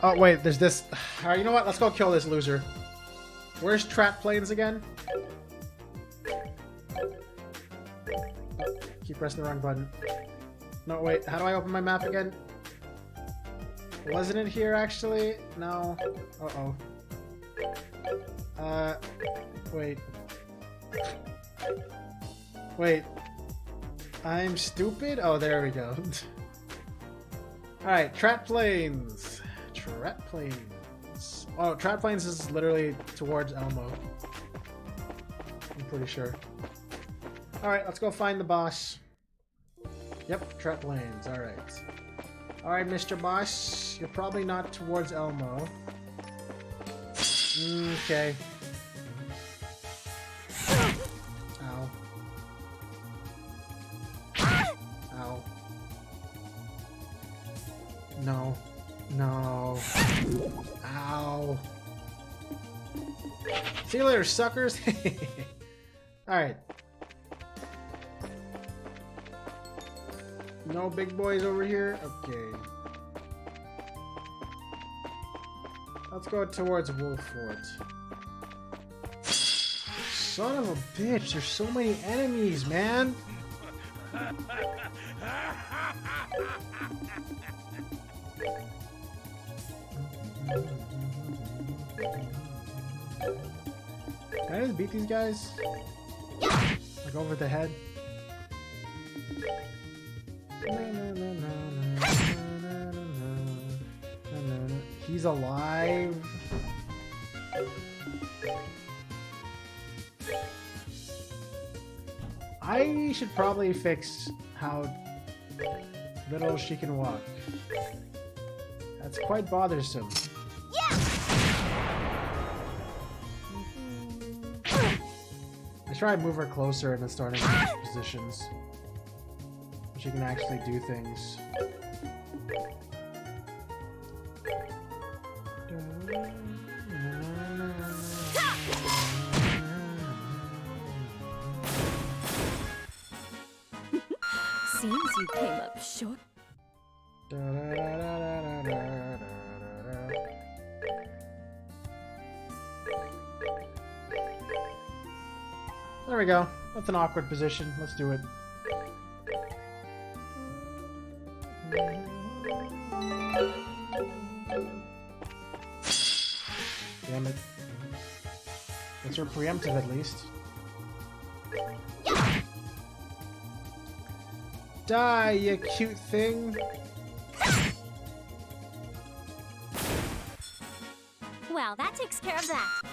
S1: Oh, wait, there's this... Alright, you know what? Let's go kill this loser. Where's Trap Plains again? Keep pressing the wrong button. No, wait, how do I open my map again? Wasn't it here, actually? No. Uh-oh. Wait. Wait. I'm stupid? Oh, there we go. Alright, Trap Plains. Trap Plains. Oh, Trap Plains is literally towards Elmo. I'm pretty sure. Alright, let's go find the boss. Yep, Trap Plains. Alright. Alright, Mr. Boss. You're probably not towards Elmo. Okay. Ow. Ow. No. No. Ow. See you later, suckers. Alright. No big boys over here? Okay. Let's go towards Wolf Fort. Son of a bitch, there's so many enemies, man! Can I just beat these guys? Like over the head? He's alive. I should probably fix how little she can walk. That's quite bothersome.
S4: Yeah.
S1: I try and move her closer in the starting positions. She can actually do things.
S5: Seems you came up short.
S1: There we go. That's an awkward position. Let's do it. Damn it. Guess we're preemptive at least. Die, you cute thing!
S4: Well, that takes care of that.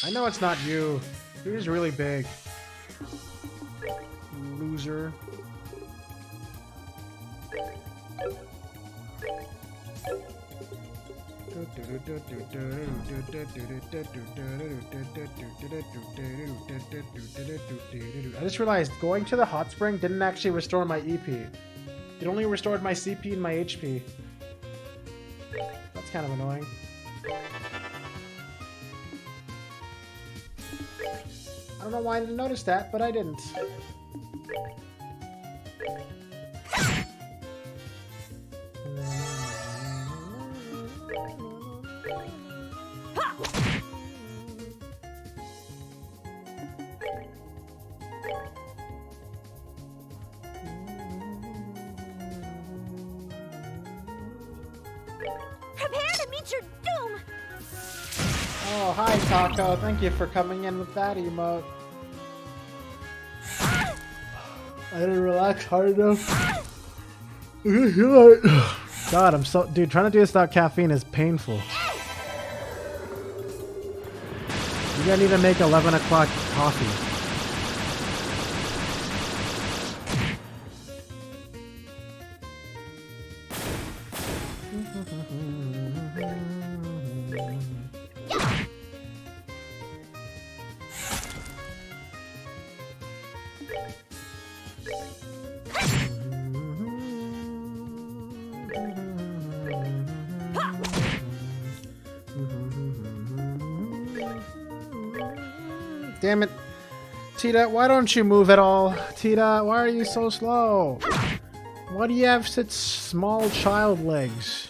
S1: I know it's not you. You're just really big. Loser. I just realized going to the hot spring didn't actually restore my EP. It only restored my CP and my HP. That's kind of annoying. I don't know why I didn't notice that, but I didn't.
S4: Prepare to meet your doom!
S1: Oh, hi Taco. Thank you for coming in with that emote. I didn't relax hard enough. God, I'm so... Dude, trying to do this without caffeine is painful. You're gonna need to make 11 o'clock coffee. Damn it. Tita, why don't you move at all? Tita, why are you so slow? Why do you have such small child legs?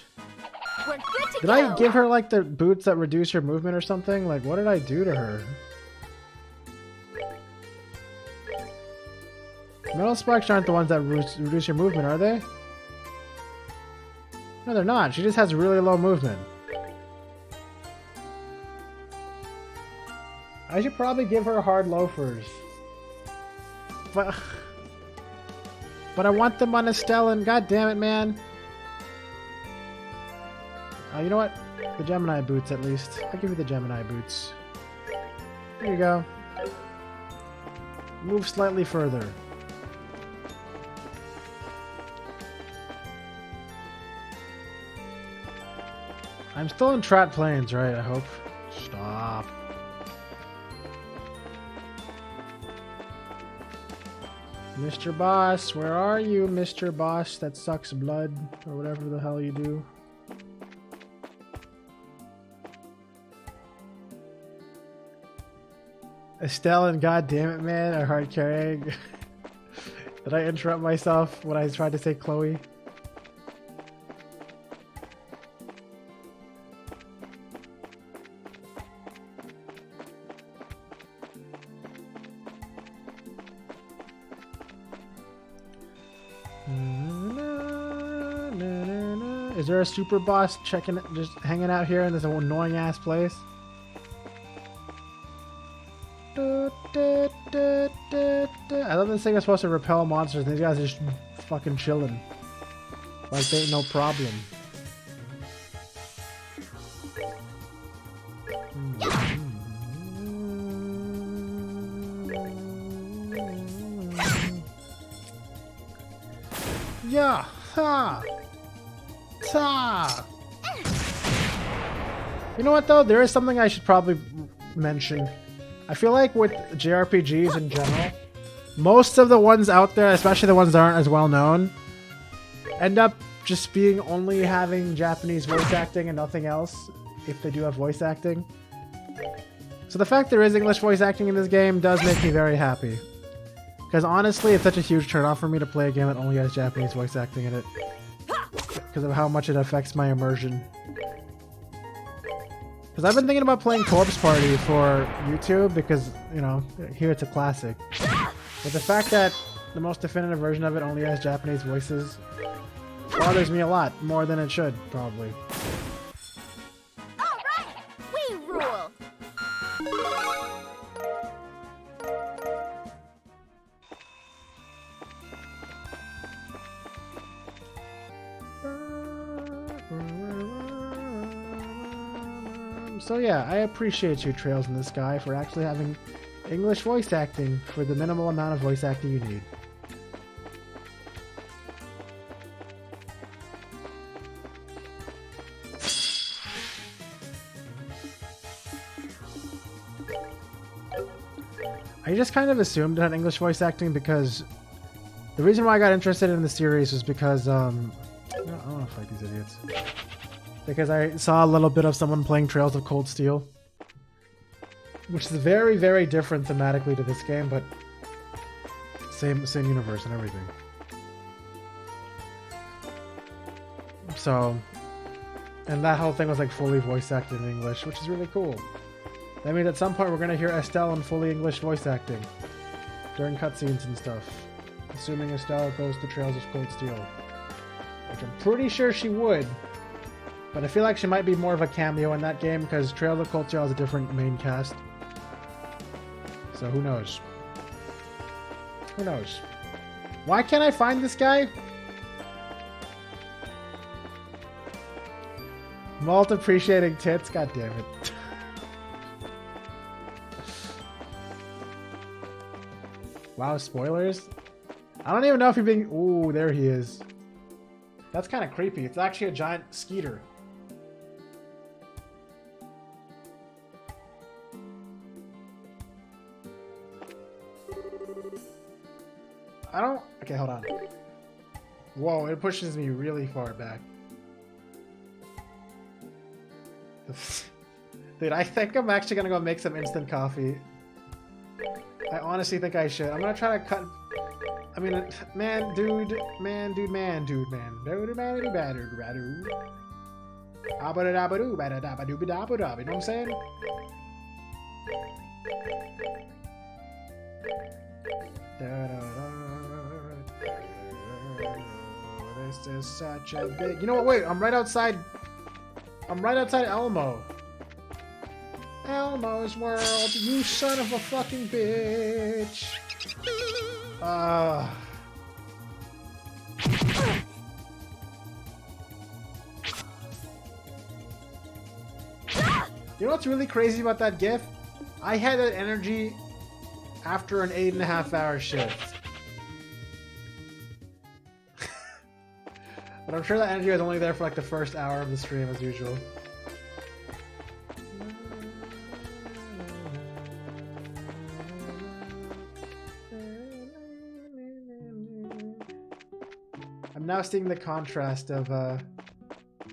S4: We're good to
S1: Did
S4: go!
S1: I give her like the boots that reduce her movement or something? Like, what did I do to her? Metal spikes aren't the ones that reduce your movement, are they? No, they're not. She just has really low movement. I should probably give her hard loafers. But I want them on a Stellan. God damn it, man. You know what? The Gemini boots, at least. I'll give you the Gemini boots. There you go. Move slightly further. I'm still in Trat Plains, right? I hope. Stop. Mr. Boss, where are you, Mr. Boss that sucks blood? Or whatever the hell you do. Estelle and God damn it, man, are hard carrying. Did I interrupt myself when I tried to say Chloe? Is there a super boss checking, just hanging out here in this annoying ass place? I love this thing is supposed to repel monsters, and these guys are just fucking chilling. Like they ain't no problem. Yeah! Ha! Ta! You know what though? There is something I should probably mention. I feel like with JRPGs in general, most of the ones out there, especially the ones that aren't as well known, end up just being only having Japanese voice acting and nothing else, if they do have voice acting. So the fact there is English voice acting in this game does make me very happy. Because honestly, it's such a huge turnoff for me to play a game that only has Japanese voice acting in it. Because of how much it affects my immersion. Because I've been thinking about playing Corpse Party for YouTube because, you know, here it's a classic. But the fact that the most definitive version of it only has Japanese voices bothers me a lot, more than it should, probably.
S4: All right, we rule.
S1: So yeah, I appreciate you, Trails in the Sky, for actually having English voice acting for the minimal amount of voice acting you need. I just kind of assumed it had English voice acting because the reason why I got interested in the series was because, I don't want to fight these idiots. Because I saw a little bit of someone playing Trails of Cold Steel. Which is very, very different thematically to this game, but same universe and everything. So, and that whole thing was like fully voice acted in English, which is really cool. That means at some point we're going to hear Estelle in fully English voice acting during cutscenes and stuff. Assuming Estelle goes to Trails of Cold Steel. Which I'm pretty sure she would. But I feel like she might be more of a cameo in that game because Trails of Cold Steel has a different main cast. So who knows? Who knows? Why can't I find this guy? Malt appreciating tits? God damn it. Wow, spoilers? I don't even know if he's being... Ooh, there he is. That's kind of creepy. It's actually a giant skeeter. I don't... Okay, hold on. Whoa, it pushes me really far back. Dude, I think I'm actually gonna go make some instant coffee. I honestly think I should. I'm gonna try to cut... I mean, man, dude, man, dude, man, dude, man. Dude, man, dude, man, dude, man, dude. Abba-da-dabba-doo, ba-da-dabba-doo-ba-dabba-dabba, you know what I'm saying? This is such a big... You know what? Wait, I'm right outside Elmo. Elmo's World, you son of a fucking bitch. You know what's really crazy about that GIF? I had that energy after an 8.5-hour shift. But I'm sure that energy was only there for like the first hour of the stream as usual. I'm now seeing the contrast of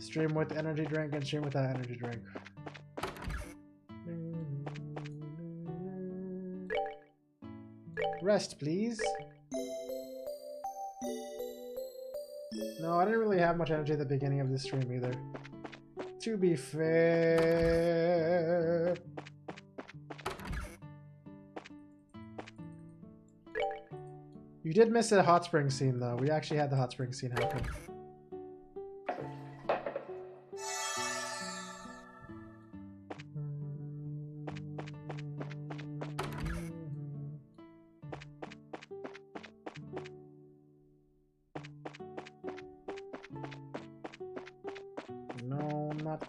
S1: stream with energy drink and stream without energy drink. Rest, please. No, I didn't really have much energy at the beginning of this stream either. To be fair. You did miss a hot spring scene though. We actually had the hot spring scene happen.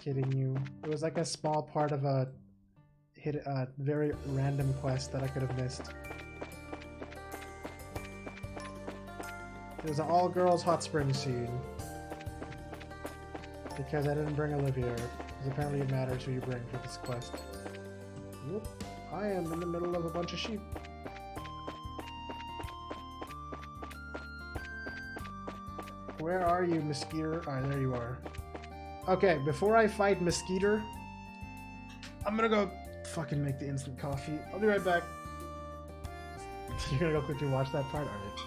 S1: Kidding you. It was like a small part of a very random quest that I could have missed. It was an all-girls hot spring scene. Because I didn't bring Olivia. Because apparently it matters who you bring for this quest. Whoop. I am in the middle of a bunch of sheep. Where are you, Mosquito? Alright, there you are. Okay, before I fight Mosquito, I'm gonna go fucking make the instant coffee. I'll be right back. You're gonna go quickly watch that part? Alright.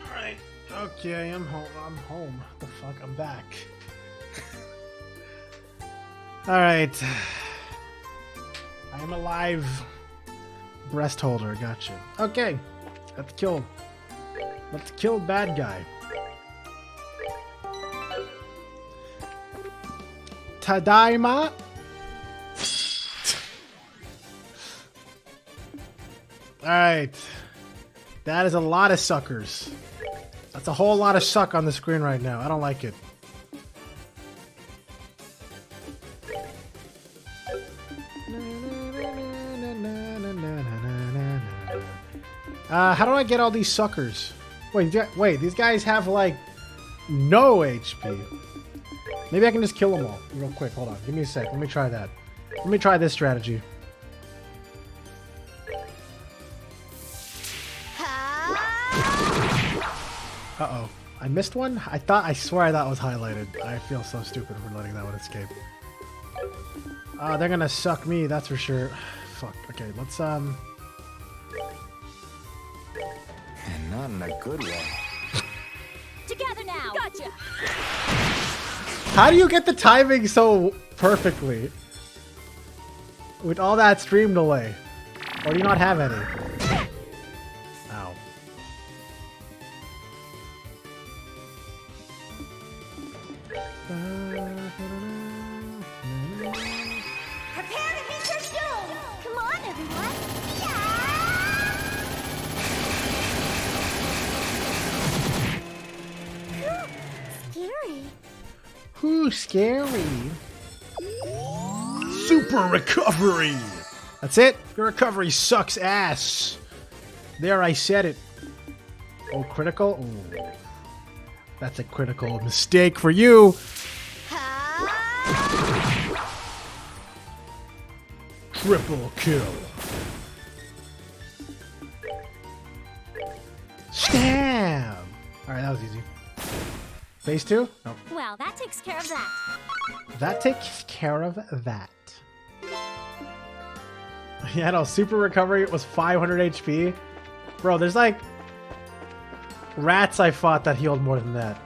S1: Alright. Okay, I'm home. I'm home. What the fuck? I'm back. Alright. I am alive. Breast holder, gotcha. Okay. Let's kill bad guy. Tadaima. Alright. That is a lot of suckers. That's a whole lot of suck on the screen right now. I don't like it. How do I get all these suckers? Wait, these guys have like no HP. Maybe I can just kill them all real quick. Hold on, give me a sec. Let me try that. Let me try this strategy. Uh-oh. I missed one? I swear that was highlighted. I feel so stupid for letting that one escape. They're gonna suck me, that's for sure. Fuck. Okay, let's
S3: And not in a good way.
S4: Together now. Gotcha.
S1: How do you get the timing so perfectly? With all that stream delay? Or do you not have any? Ow.
S4: Prepare to meet your doom. Come on, everyone. Yeah. Scary.
S1: Whew, scary. Super recovery! That's it? Your recovery sucks ass. There, I said it. Oh, critical? Ooh. That's a critical mistake for you. Triple kill. Stab! Alright, that was easy. Phase 2? Nope.
S4: Well, that takes care of that.
S1: That takes care of that. Yeah, no, super recovery was 500 HP. Bro, there's like rats I fought that healed more than that.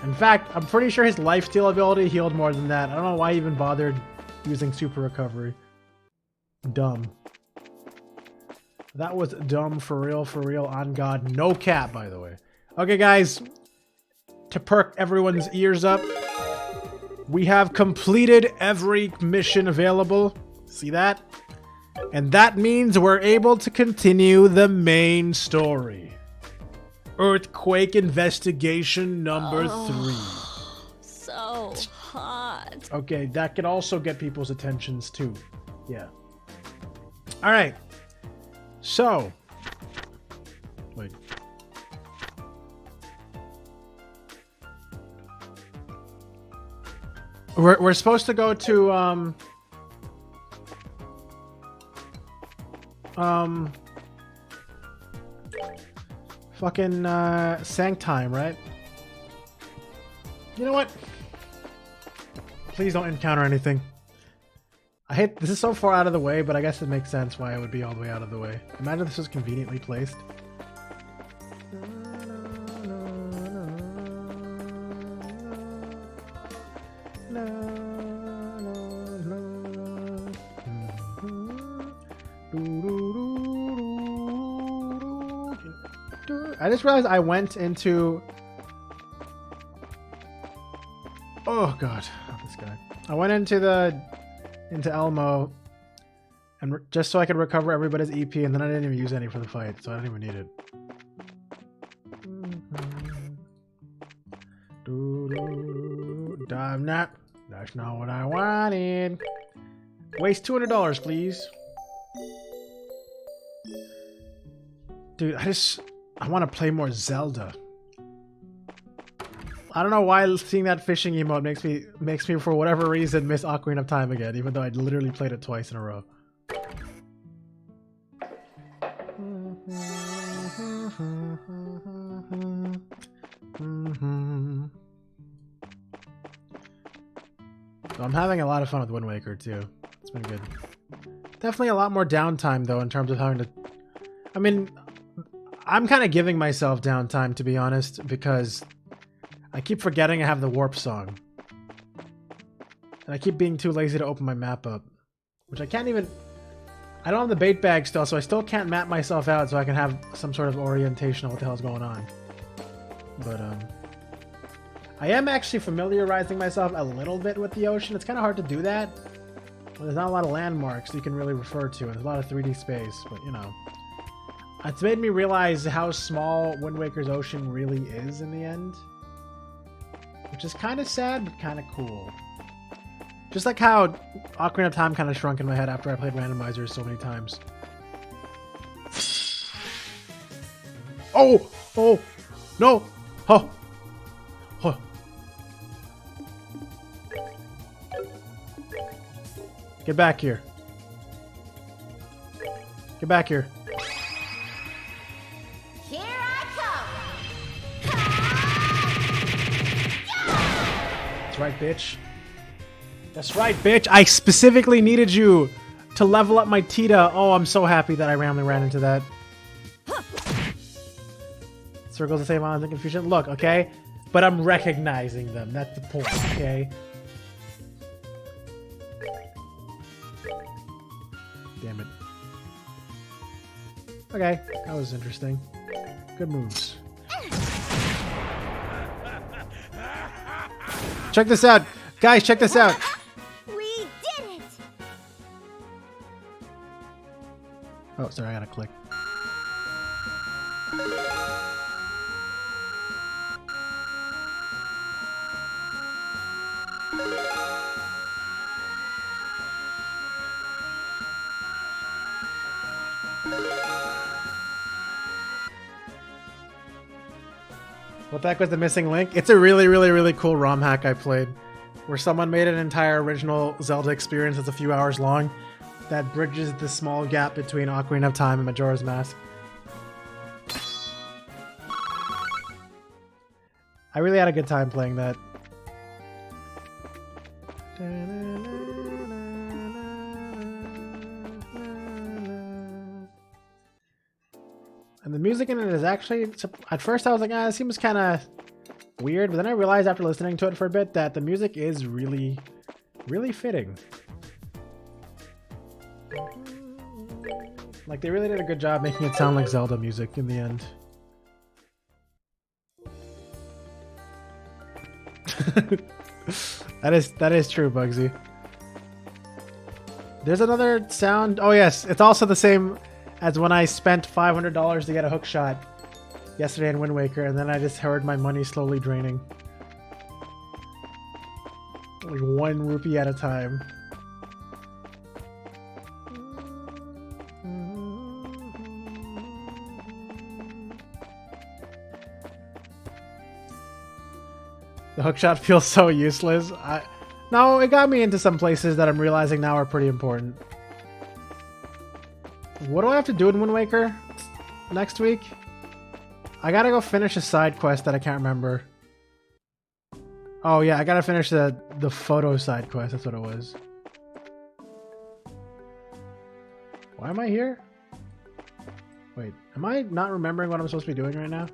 S1: In fact, I'm pretty sure his lifesteal ability healed more than that. I don't know why he even bothered using super recovery. Dumb. That was dumb for real, on God. No cap, by the way. Okay, guys. To perk everyone's ears up, we have completed every mission available. See that? And that means we're able to continue the main story. Earthquake Investigation number 3.
S5: So hot.
S1: Okay, that can also get people's attentions too. Yeah. Alright. So. Wait. We're supposed to go to fucking Sanctime, right? You know what? Please don't encounter anything. I hate this is so far out of the way, but I guess it makes sense why it would be all the way out of the way. Imagine this was conveniently placed. I just realized I went into... Oh god, not this guy. I went into Elmo and just so I could recover everybody's EP, and then I didn't even use any for the fight, so I didn't even need it. That's not what I wanted. Waste $200, please. Dude, I want to play more Zelda. I don't know why seeing that fishing emote makes me for whatever reason miss Ocarina of Time again, even though I literally played it twice in a row. So I'm having a lot of fun with Wind Waker too. It's been good. Definitely a lot more downtime though in terms of having to... I mean, I'm kind of giving myself downtime to be honest, because I keep forgetting I have the warp song. And I keep being too lazy to open my map up. Which I can't even... I don't have the bait bag still, so I still can't map myself out so I can have some sort of orientation of what the hell's going on. But, I am actually familiarizing myself a little bit with the ocean. It's kind of hard to do that. Well, there's not a lot of landmarks you can really refer to, and there's a lot of 3D space, but you know. It's made me realize how small Wind Waker's ocean really is in the end. Which is kind of sad, but kind of cool. Just like how Ocarina of Time kind of shrunk in my head after I played randomizers so many times. Oh! Oh! No! Oh! Oh! Get back here. Get back here.
S4: Here I
S1: That's right, bitch. That's right, bitch. I specifically needed you to level up my Tita. Oh, I'm so happy that I randomly ran into that. Circles the same islands in confusion. Look, okay? But I'm recognizing them. That's the point, okay? Damn it. Okay, that was interesting. Good moves. Check this out. Guys, check this out.
S4: come! We did it!
S1: Oh, sorry, I gotta click. What the heck was the missing link? It's a really cool ROM hack I played, where someone made an entire original Zelda experience that's a few hours long that bridges the small gap between Ocarina of Time and Majora's Mask. I really had a good time playing that. And the music in it is actually, at first I was like, it seems kind of weird, but then I realized after listening to it for a bit that the music is really fitting. Like, they really did a good job making it sound like Zelda music in the end. That is true, Bugsy. There's another sound. Oh yes, it's also the same as when I spent $500 to get a hook shot yesterday in Wind Waker, and then I just heard my money slowly draining. Like 1 rupee at a time. The hookshot feels so useless. No, it got me into some places that I'm realizing now are pretty important. What do I have to do in Wind Waker next week? I gotta go finish a side quest that I can't remember. Oh yeah, I gotta finish the photo side quest. That's what it was. Why am I here? Wait, am I not remembering what I'm supposed to be doing right now?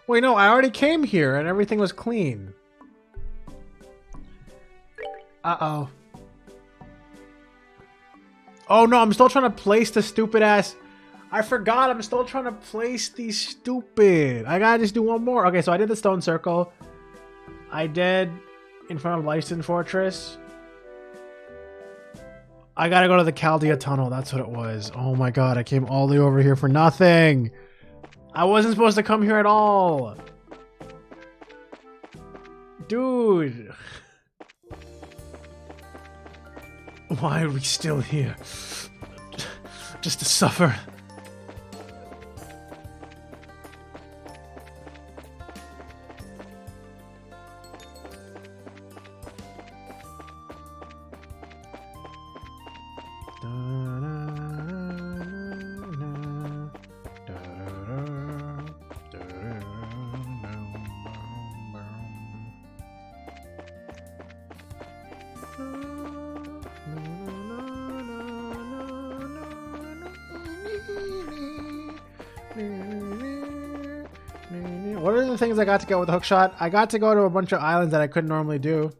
S1: Wait, no, I already came here and everything was clean. Uh-oh. Oh no, I'm still trying to place the stupid ass... I forgot, I'm still trying to place these stupid... I gotta just do one more. Okay, so I did the stone circle. I did in front of Lyston Fortress. I gotta go to the Chaldea Tunnel, that's what it was. Oh my god, I came all the way over here for nothing. I wasn't supposed to come here at all. Dude. Why are we still here? Just to suffer. What are the things I got to go with the hookshot? I got to go to a bunch of islands that I couldn't normally do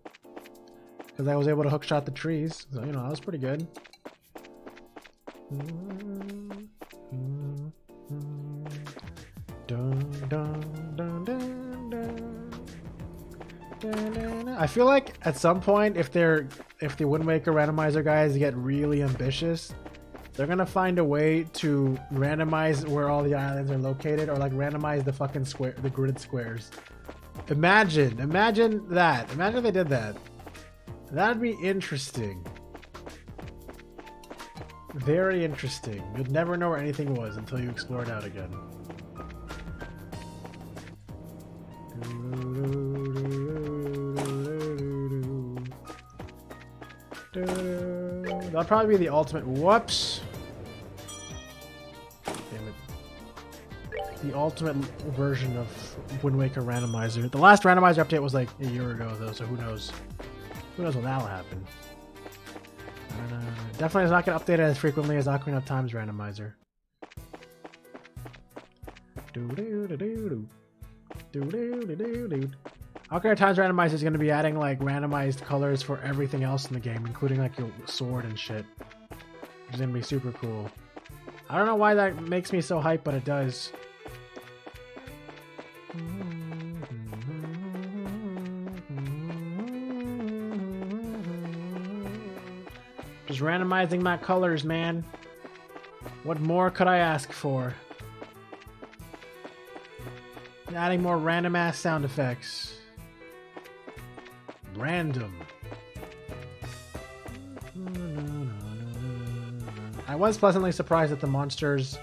S1: because I was able to hookshot the trees. So, you know, that was pretty good. I feel like at some point, if the Wind Waker randomizer guys get really ambitious, they're gonna find a way to randomize where all the islands are located, or like randomize the fucking square, the grid squares. Imagine that. Imagine if they did that. That'd be interesting. Very interesting. You'd never know where anything was until you explore it out again. That'll probably be the ultimate. Whoops. Damn it. The ultimate version of Wind Waker randomizer. The last randomizer update was like a year ago, though, so who knows? Who knows when that'll happen? Definitely is not going to update it as frequently as Ocarina of Time's randomizer. Ocarina of Time's randomizer is going to be adding like randomized colors for everything else in the game, including like your sword and shit. Which is going to be super cool. I don't know why that makes me so hyped, but it does. Just randomizing my colors, man. What more could I ask for? Adding more random ass sound effects. Random. I was pleasantly surprised that the monsters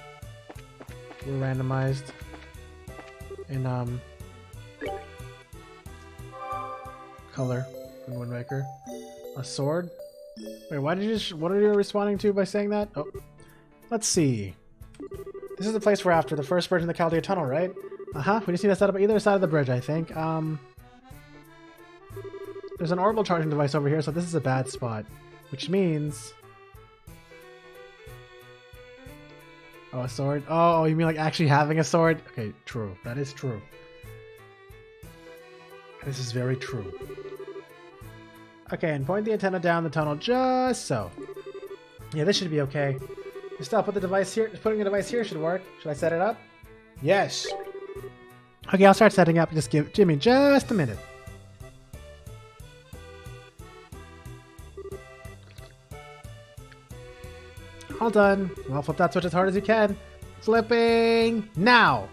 S1: were randomized in color in Wind Waker. A sword? Wait, why did you? What are you responding to by saying that? Oh, let's see. This is the place we're after, the first bridge in the Caldea Tunnel, right? We just need to set up either side of the bridge, I think. There's an orbital charging device over here, so this is a bad spot, which means. Oh, a sword. Oh, you mean like actually having a sword? Okay, true. That is true. This is very true. Okay, and point the antenna down the tunnel just so. Yeah, this should be okay. Just put the device here. Putting the device here should work. Should I set it up? Yes. Okay, I'll start setting up. Just give Jimmy just a minute. All done. Well, flip that switch as hard as you can. Flipping now.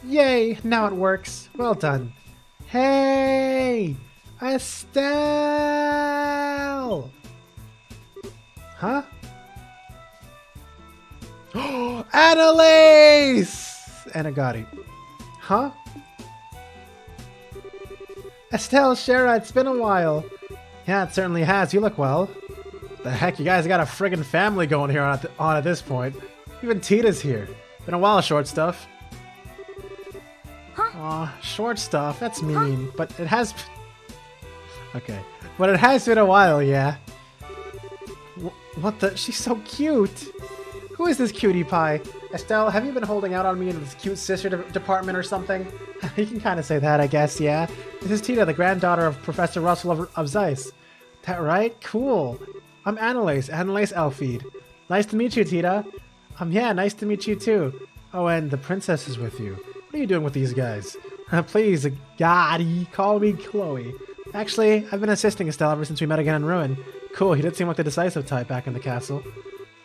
S1: Yay! Now it works. Well done. Hey! Estelle! Huh? Oh, Annalise! Anagati. Huh? Estelle, Shara, it's been a while. Yeah, it certainly has. You look well. The heck, you guys got a friggin' family going here on at this point. Even Tita's here. Been a while, short stuff. Aw, short stuff. That's mean, but it has. Okay, but it has been a while, yeah. What the? She's so cute. Who is this cutie pie? Estelle, have you been holding out on me in this cute sister department or something? You can kind of say that, I guess, yeah. This is Tita, the granddaughter of Professor Russell of Zeiss. That right? Cool. I'm Annalise Elfeed. Nice to meet you, Tita. Yeah, nice to meet you too. Oh, and the princess is with you. What are you doing with these guys? Please, Gotti, call me Chloe. Actually, I've been assisting Estelle ever since we met again in Ruin. Cool, he did seem like the decisive type back in the castle.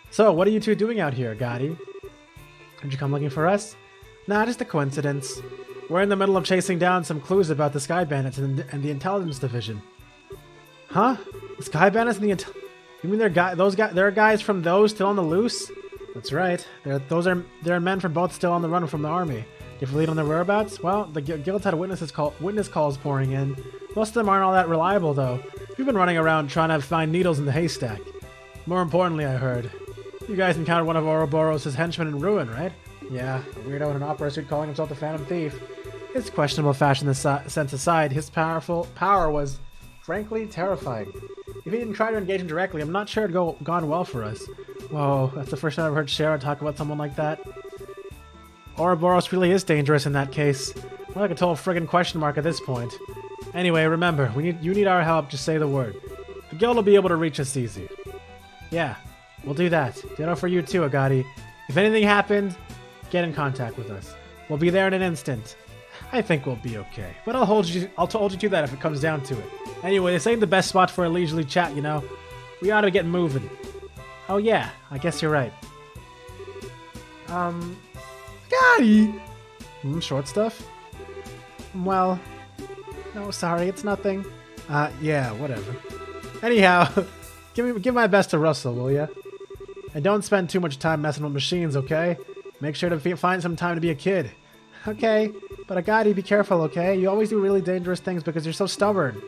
S1: So, what are you two doing out here, Gotti? Did you come looking for us? Nah, just a coincidence. We're in the middle of chasing down some clues about the Sky Bandits and the Intelligence Division. Huh? The Sky Bandits and the You mean there are guys from those still on the loose? That's right. There are men from both still on the run from the army. Do you have a lead on their whereabouts? Well, the guilds had witness calls pouring in. Most of them aren't all that reliable, though. We've been running around trying to find needles in the haystack. More importantly, I heard, you guys encountered one of Ouroboros' henchmen in Ruin, right? Yeah, a weirdo in an opera suit calling himself the Phantom Thief. His questionable fashion sense aside, his power was, frankly, terrifying. If he didn't try to engage him directly, I'm not sure it'd gone well for us. Whoa, that's the first time I've heard Shara talk about someone like that. Ouroboros really is dangerous in that case. More like a total friggin' question mark at this point. Anyway, remember, you need our help. Just say the word. The guild will be able to reach us easy. Yeah, we'll do that. Ditto for you too, Agati. If anything happened, get in contact with us. We'll be there in an instant. I think we'll be okay. But I'll hold you to that if it comes down to it. Anyway, this ain't the best spot for a leisurely chat, you know. We ought to get moving. Oh yeah, I guess you're right. Agati! Short stuff? Well, no, sorry, it's nothing. Yeah, whatever. Anyhow, give my best to Russell, will ya? And don't spend too much time messing with machines, okay? Make sure to find some time to be a kid. Okay, but Agati, be careful, okay? You always do really dangerous things because you're so stubborn.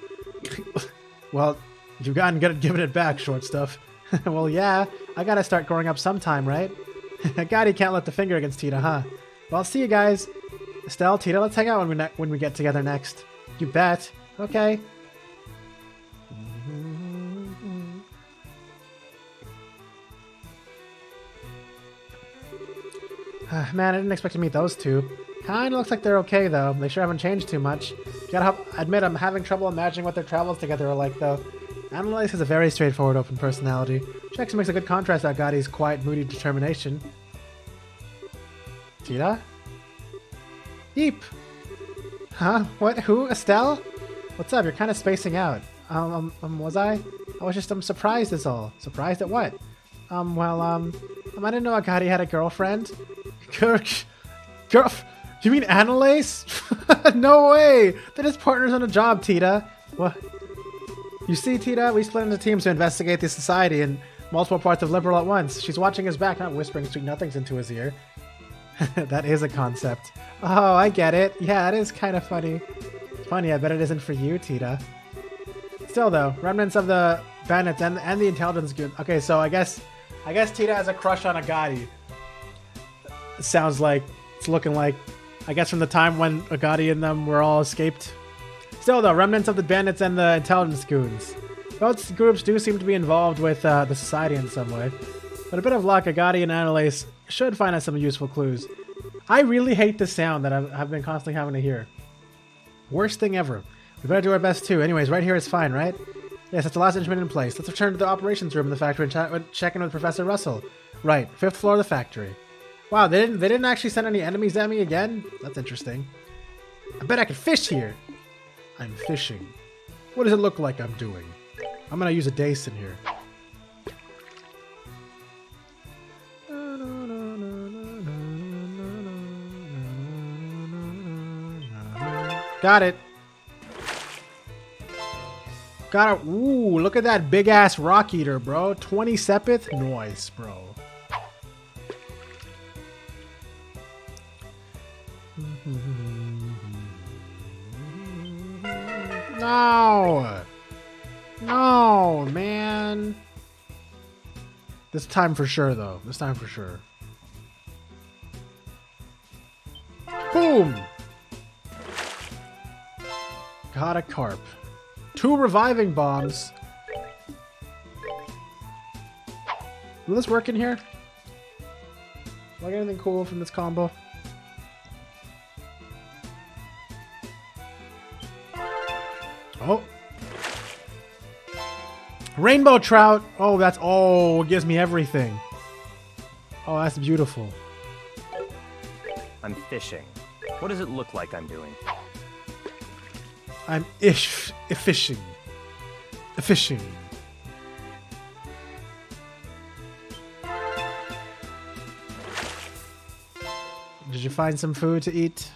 S1: Well, you've gotten good at giving it back, short stuff. Well, yeah, I gotta start growing up sometime, right? Agati can't let the finger against Tita, huh? Well, see you guys. Estelle, Tita, let's hang out when we get together next. You bet. Okay. Man, I didn't expect to meet those two. Kinda looks like they're okay, though. They sure haven't changed too much. Gotta admit, I'm having trouble imagining what their travels together are like, though. Annalise has a very straightforward, open personality, which actually makes a good contrast to Agati's quiet, moody determination. Tita? Eep! Huh? What? Who? Estelle? What's up? You're kind of spacing out. Was I? I was just, surprised is all. Surprised at what? I didn't know Agati had a girlfriend. Girl? You mean Annalise? No way! They're just partners on a job, Tita. What? You see, Tita, we split into teams to investigate the society in multiple parts of Liberal at once. She's watching his back, not whispering sweet nothings into his ear. That is a concept. Oh, I get it. Yeah, it is kind of funny. Funny, I bet it isn't for you, Tita. Still, though, remnants of the bandits and the intelligence good. Okay, so I guess Tita has a crush on Agati. It sounds like it's looking like, I guess, from the time when Agati and them were all escaped. Still, though, remnants of the bandits and the intelligence goons. Both groups do seem to be involved with the society in some way. But a bit of luck, Agati and Annalise should find us some useful clues. I really hate the sound that I've been constantly having to hear. Worst thing ever. We better do our best too. Anyways, right here is fine, right? Yes, that's the last instrument in place. Let's return to the operations room in the factory and check in with Professor Russell. Right, 5th floor of the factory. Wow, they didn't actually send any enemies at me again? That's interesting. I bet I could fish here. I'm fishing. What does it look like I'm doing? I'm gonna use a dace in here. Got it. Got it. Ooh, look at that big ass rock eater, bro. 20 sepith? Nice, bro. No! No, man. This time for sure, though. This time for sure. Boom! Got a carp. 2 reviving bombs. Will this work in here? Do I get anything cool from this combo? Oh. Rainbow trout. Oh, that's... Oh, it gives me everything. Oh, that's beautiful.
S6: I'm fishing. What does it look like I'm doing?
S1: I'm fishing. Fishing. Did you find some food to eat?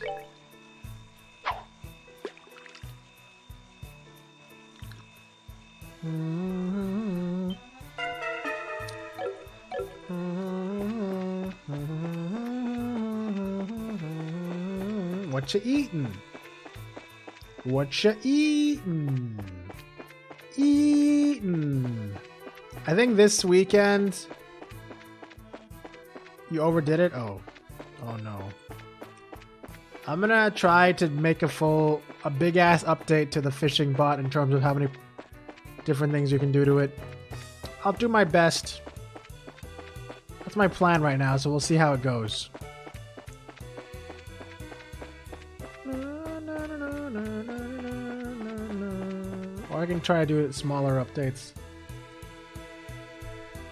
S1: What you eating? What you eating? Eating. I think this weekend you overdid it. Oh no. I'm gonna try to make a big ass update to the fishing bot in terms of how many different things you can do to it. I'll do my best. That's my plan right now, so we'll see how it goes. try to do smaller updates.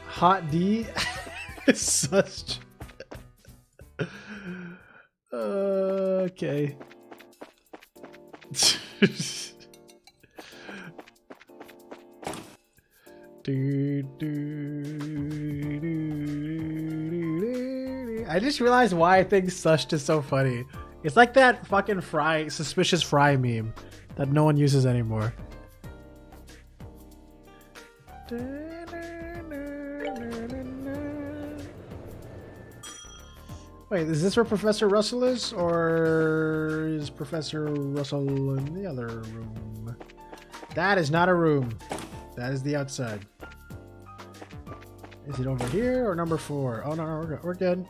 S1: Hot D is such. Okay. I just realized why I think such is so funny. It's like that fucking suspicious fry meme that no one uses anymore. Wait, is this where Professor Russell is? Or is Professor Russell in the other room? That is not a room. That is the outside. Is it over here or number 4? Oh, no, we're good.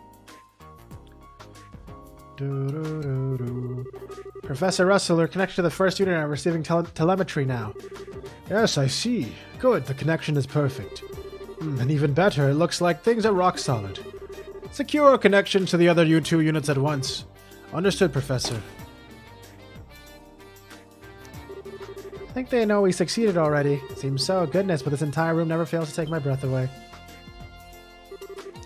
S1: Professor Russell, you're connected to the first unit and are receiving telemetry now. Yes, I see. Good, the connection is perfect. And even better, it looks like things are rock solid. Secure connection to the other U2 units at once. Understood, Professor. I think they know we succeeded already. Seems so. Goodness, but this entire room never fails to take my breath away.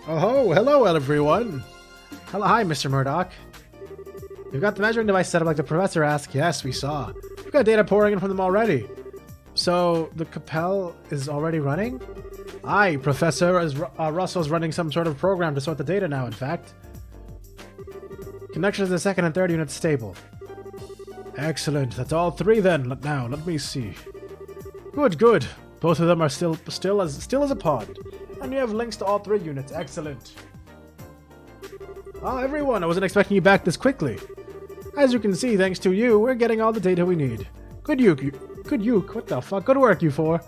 S1: Oh, hello everyone. Hello, hi, Mr. Murdoch. We've got the measuring device set up like the professor asked. Yes, we saw. We've got data pouring in from them already. So, the Capel is already running? Aye, Professor Russell's running some sort of program to sort the data now, in fact. Connection to the second and third units stable. Excellent. That's all 3 then. Now, let me see. Good. Both of them are still as a pond. And you have links to all 3 units. Excellent. Ah, everyone, I wasn't expecting you back this quickly. As you can see, thanks to you, we're getting all the data we need. Good Uke. What the fuck? Good work, you 4.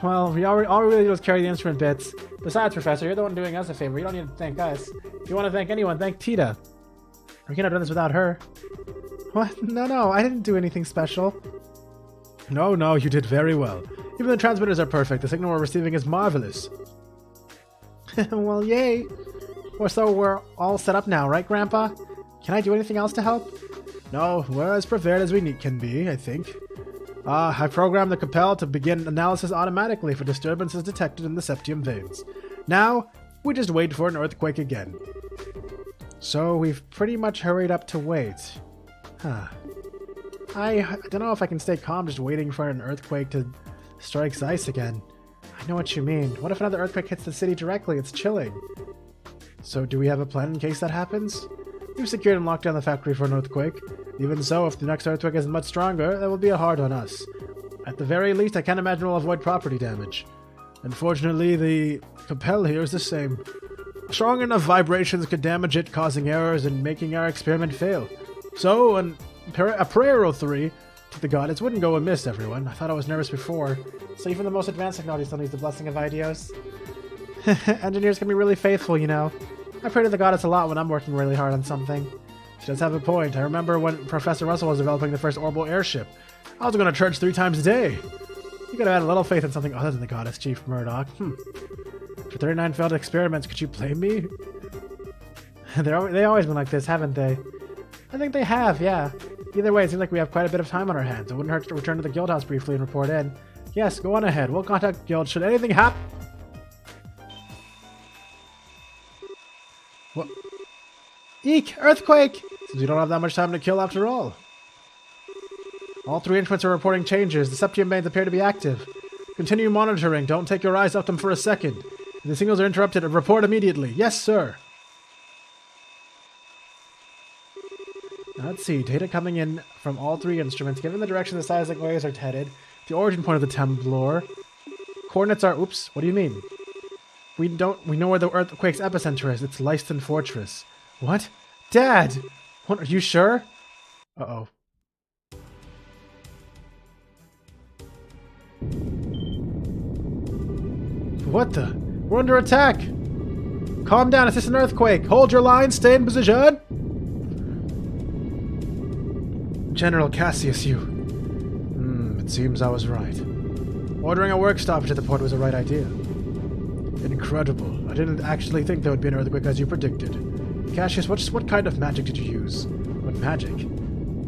S1: Well, all we really do is carry the instrument bits. Besides, Professor, you're the one doing us a favor. You don't need to thank us. If you want to thank anyone, thank Tita. We can't have done this without her. What? No, I didn't do anything special. No, you did very well. Even the transmitters are perfect. The signal we're receiving is marvelous. Well, yay. So we're all set up now, right, Grandpa? Can I do anything else to help? No, we're as prepared as we can be, I think. I programmed the Capel to begin analysis automatically for disturbances detected in the septium veins. Now, we just wait for an earthquake again. So we've pretty much hurried up to wait. Huh. I don't know if I can stay calm just waiting for an earthquake to strike Zeiss again. I know what you mean. What if another earthquake hits the city directly? It's chilling. So do we have a plan in case that happens? We've secured and locked down the factory for an earthquake. Even so, if the next earthquake is much stronger, that will be a hard on us. At the very least, I can't imagine we'll avoid property damage. Unfortunately, the Capel here is the same. Strong enough vibrations could damage it, causing errors and making our experiment fail. So, a prayer or 3 to the goddess wouldn't go amiss, everyone. I thought I was nervous before. So even the most advanced technology still needs the blessing of Idios. Engineers can be really faithful, you know. I pray to the goddess a lot when I'm working really hard on something. She does have a point. I remember when Professor Russell was developing the first orbital airship. I was going to church 3 times a day. You could have had a little faith in something other than the goddess, Chief Murdoch. For 39 failed experiments, could you blame me? They've always been like this, haven't they? I think they have, yeah. Either way, it seems like we have quite a bit of time on our hands. It wouldn't hurt to return to the guild house briefly and report in. Yes, go on ahead. We'll contact guild should anything happen. What? Eek! Earthquake! Seems we don't have that much time to kill after all. All 3 instruments are reporting changes. The septium veins appear to be active. Continue monitoring. Don't take your eyes off them for a second. If the signals are interrupted, report immediately. Yes, sir. Now, let's see. Data coming in from all 3 instruments. Given the direction the seismic waves are headed, the origin point of the temblor. Coordinates are... Oops. What do you mean? We know where the earthquake's epicenter is. It's Leiston Fortress. What? Dad! What, are you sure? Uh-oh. What the? We're under attack! Calm down, it's just an earthquake! Hold your line, stay in position! General Cassius, you... it seems I was right. Ordering a work stoppage at the port was the right idea. Incredible. I didn't actually think there would be an earthquake as you predicted. Cassius, what kind of magic did you use? What magic?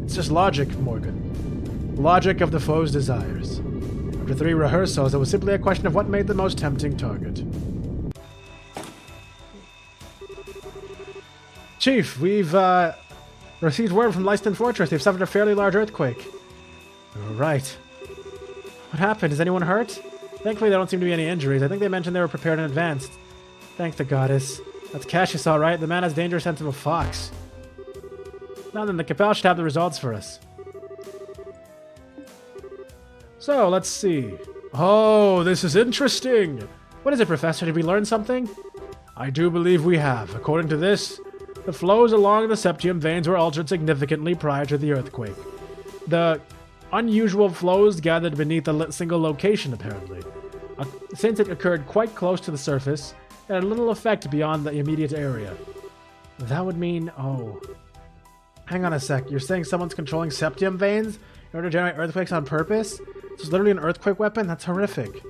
S1: It's just logic, Morgan. Logic of the foe's desires. After 3 rehearsals, it was simply a question of what made the most tempting target. Chief, we've received word from Wisest Fortress. They've suffered a fairly large earthquake. Right. What happened? Is anyone hurt? Thankfully, there don't seem to be any injuries. I think they mentioned they were prepared in advance. Thank the goddess. That's Cassius, all right. The man has dangerous sense of a fox. Now then, the Capel should have the results for us. So, let's see. Oh, this is interesting. What is it, Professor? Did we learn something? I do believe we have. According to this, the flows along the septium veins were altered significantly prior to the earthquake. The unusual flows gathered beneath a single location, apparently. Since it occurred quite close to the surface, it had little effect beyond the immediate area. That would mean... oh... Hang on a sec. You're saying someone's controlling septium veins in order to generate earthquakes on purpose? This is literally an earthquake weapon? That's horrific.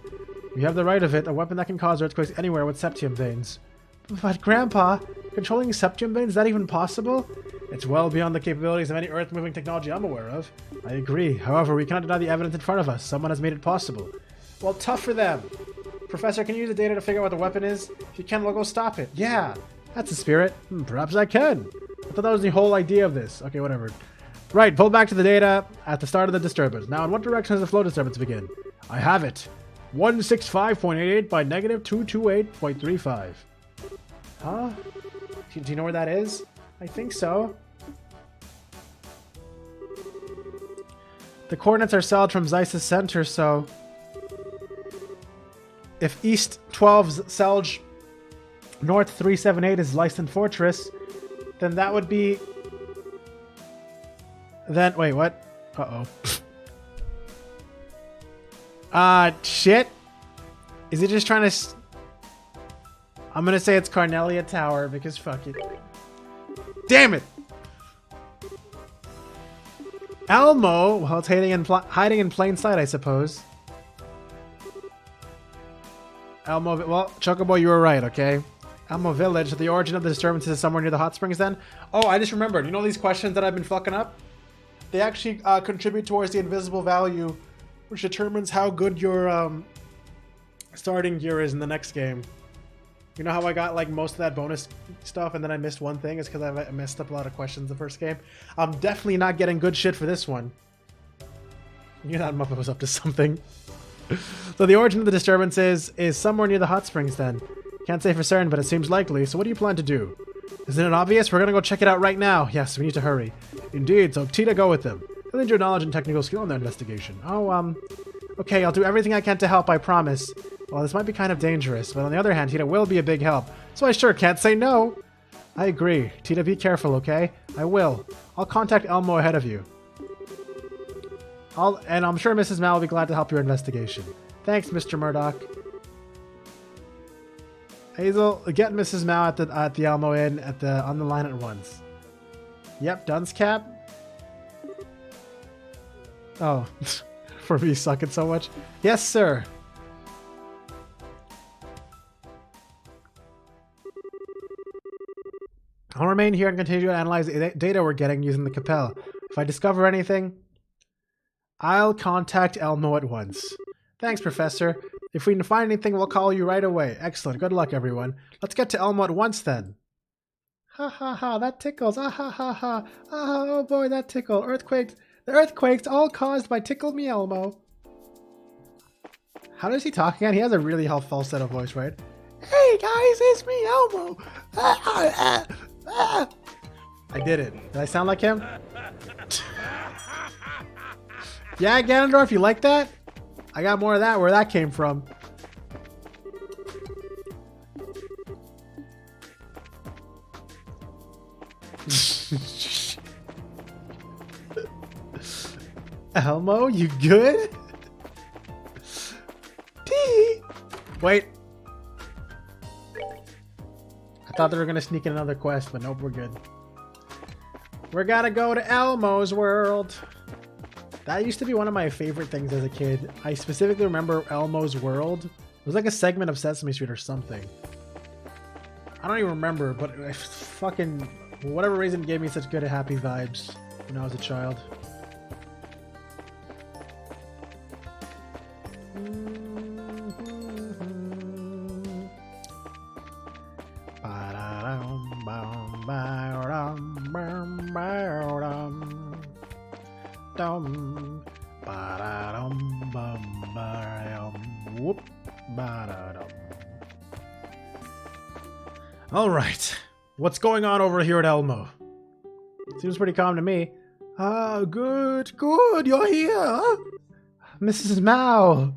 S1: You have the right of it, a weapon that can cause earthquakes anywhere with septium veins. But Grandpa, controlling septium veins, is that even possible? It's well beyond the capabilities of any earth-moving technology I'm aware of. I agree. However, we cannot deny the evidence in front of us. Someone has made it possible. Well, tough for them. Professor, can you use the data to figure out what the weapon is? If you can, we'll go stop it. Yeah, that's the spirit. Perhaps I can. I thought that was the whole idea of this. Okay, whatever. Right, pull back to the data at the start of the disturbance. Now, in what direction does the flow disturbance begin? I have it. 165.88 by negative 228.35. Huh? Do you know where that is? I think so. The coordinates are celled from Zeiss's center, so... if East 12's Selge, North 378 is Wisest Fortress, then that would be... then... wait, what? Uh-oh. Shit? Is he just trying to... I'm gonna say it's Carnelia Tower, because fuck it. Damn it! Elmo? Well, it's hiding in plain sight, I suppose. Elmo... well, Chocobo, you were right, okay? Elmo Village, the origin of the disturbance is somewhere near the hot springs then? Oh, I just remembered. You know these questions that I've been fucking up? They actually contribute towards the invisible value, which determines how good your starting gear is in the next game. You know how I got like most of that bonus stuff and then I missed one thing? It's because I messed up a lot of questions the first game. I'm definitely not getting good shit for this one. You knew that Muppet was up to something. So the origin of the disturbance is somewhere near the hot springs then. Can't say for certain, but it seems likely. So what do you plan to do? Isn't it obvious? We're gonna go check it out right now. Yes, we need to hurry. Indeed, so Tita, go with them. They'll need your knowledge and technical skill in their investigation. Oh, okay, I'll do everything I can to help, I promise. Well, this might be kind of dangerous, but on the other hand, Tita will be a big help. So I sure can't say no. I agree. Tita, be careful, okay? I will. I'll contact Elmo ahead of you. And I'm sure Mrs. Mal will be glad to help your investigation. Thanks, Mr. Murdoch. Hazel, get Mrs. Mal at the Elmo Inn on the line at once. Yep, Duns Cap. Oh, for me sucking so much. Yes, sir. I'll remain here and continue to analyze the data we're getting using the Capel. If I discover anything, I'll contact Elmo at once. Thanks, Professor. If we can find anything, we'll call you right away. Excellent. Good luck, everyone. Let's get to Elmo at once, then. Ha ha ha, that tickles. Ah ha ha ha. Ah, oh boy, that tickle. Earthquakes. The earthquakes all caused by Tickle Me Elmo. How does he talk again? He has a really falsetto voice, right? Hey guys, it's me, Elmo. I did it. Did I sound like him? Yeah, Ganondorf, you like that? I got more of that where that came from. Elmo, you good? Tee! Wait. I thought they were gonna sneak in another quest, but nope, we're good. We're gonna go to Elmo's world. That used to be one of my favorite things as a kid. I specifically remember Elmo's World. It was like a segment of Sesame Street or something. I don't even remember, but fucking, for whatever reason, it gave me such good happy vibes when I was a child. Whoop. Ba-da-dum. All right. What's going on over here at Elmo? Seems pretty calm to me. Ah, good. You're here. Mrs. Mao.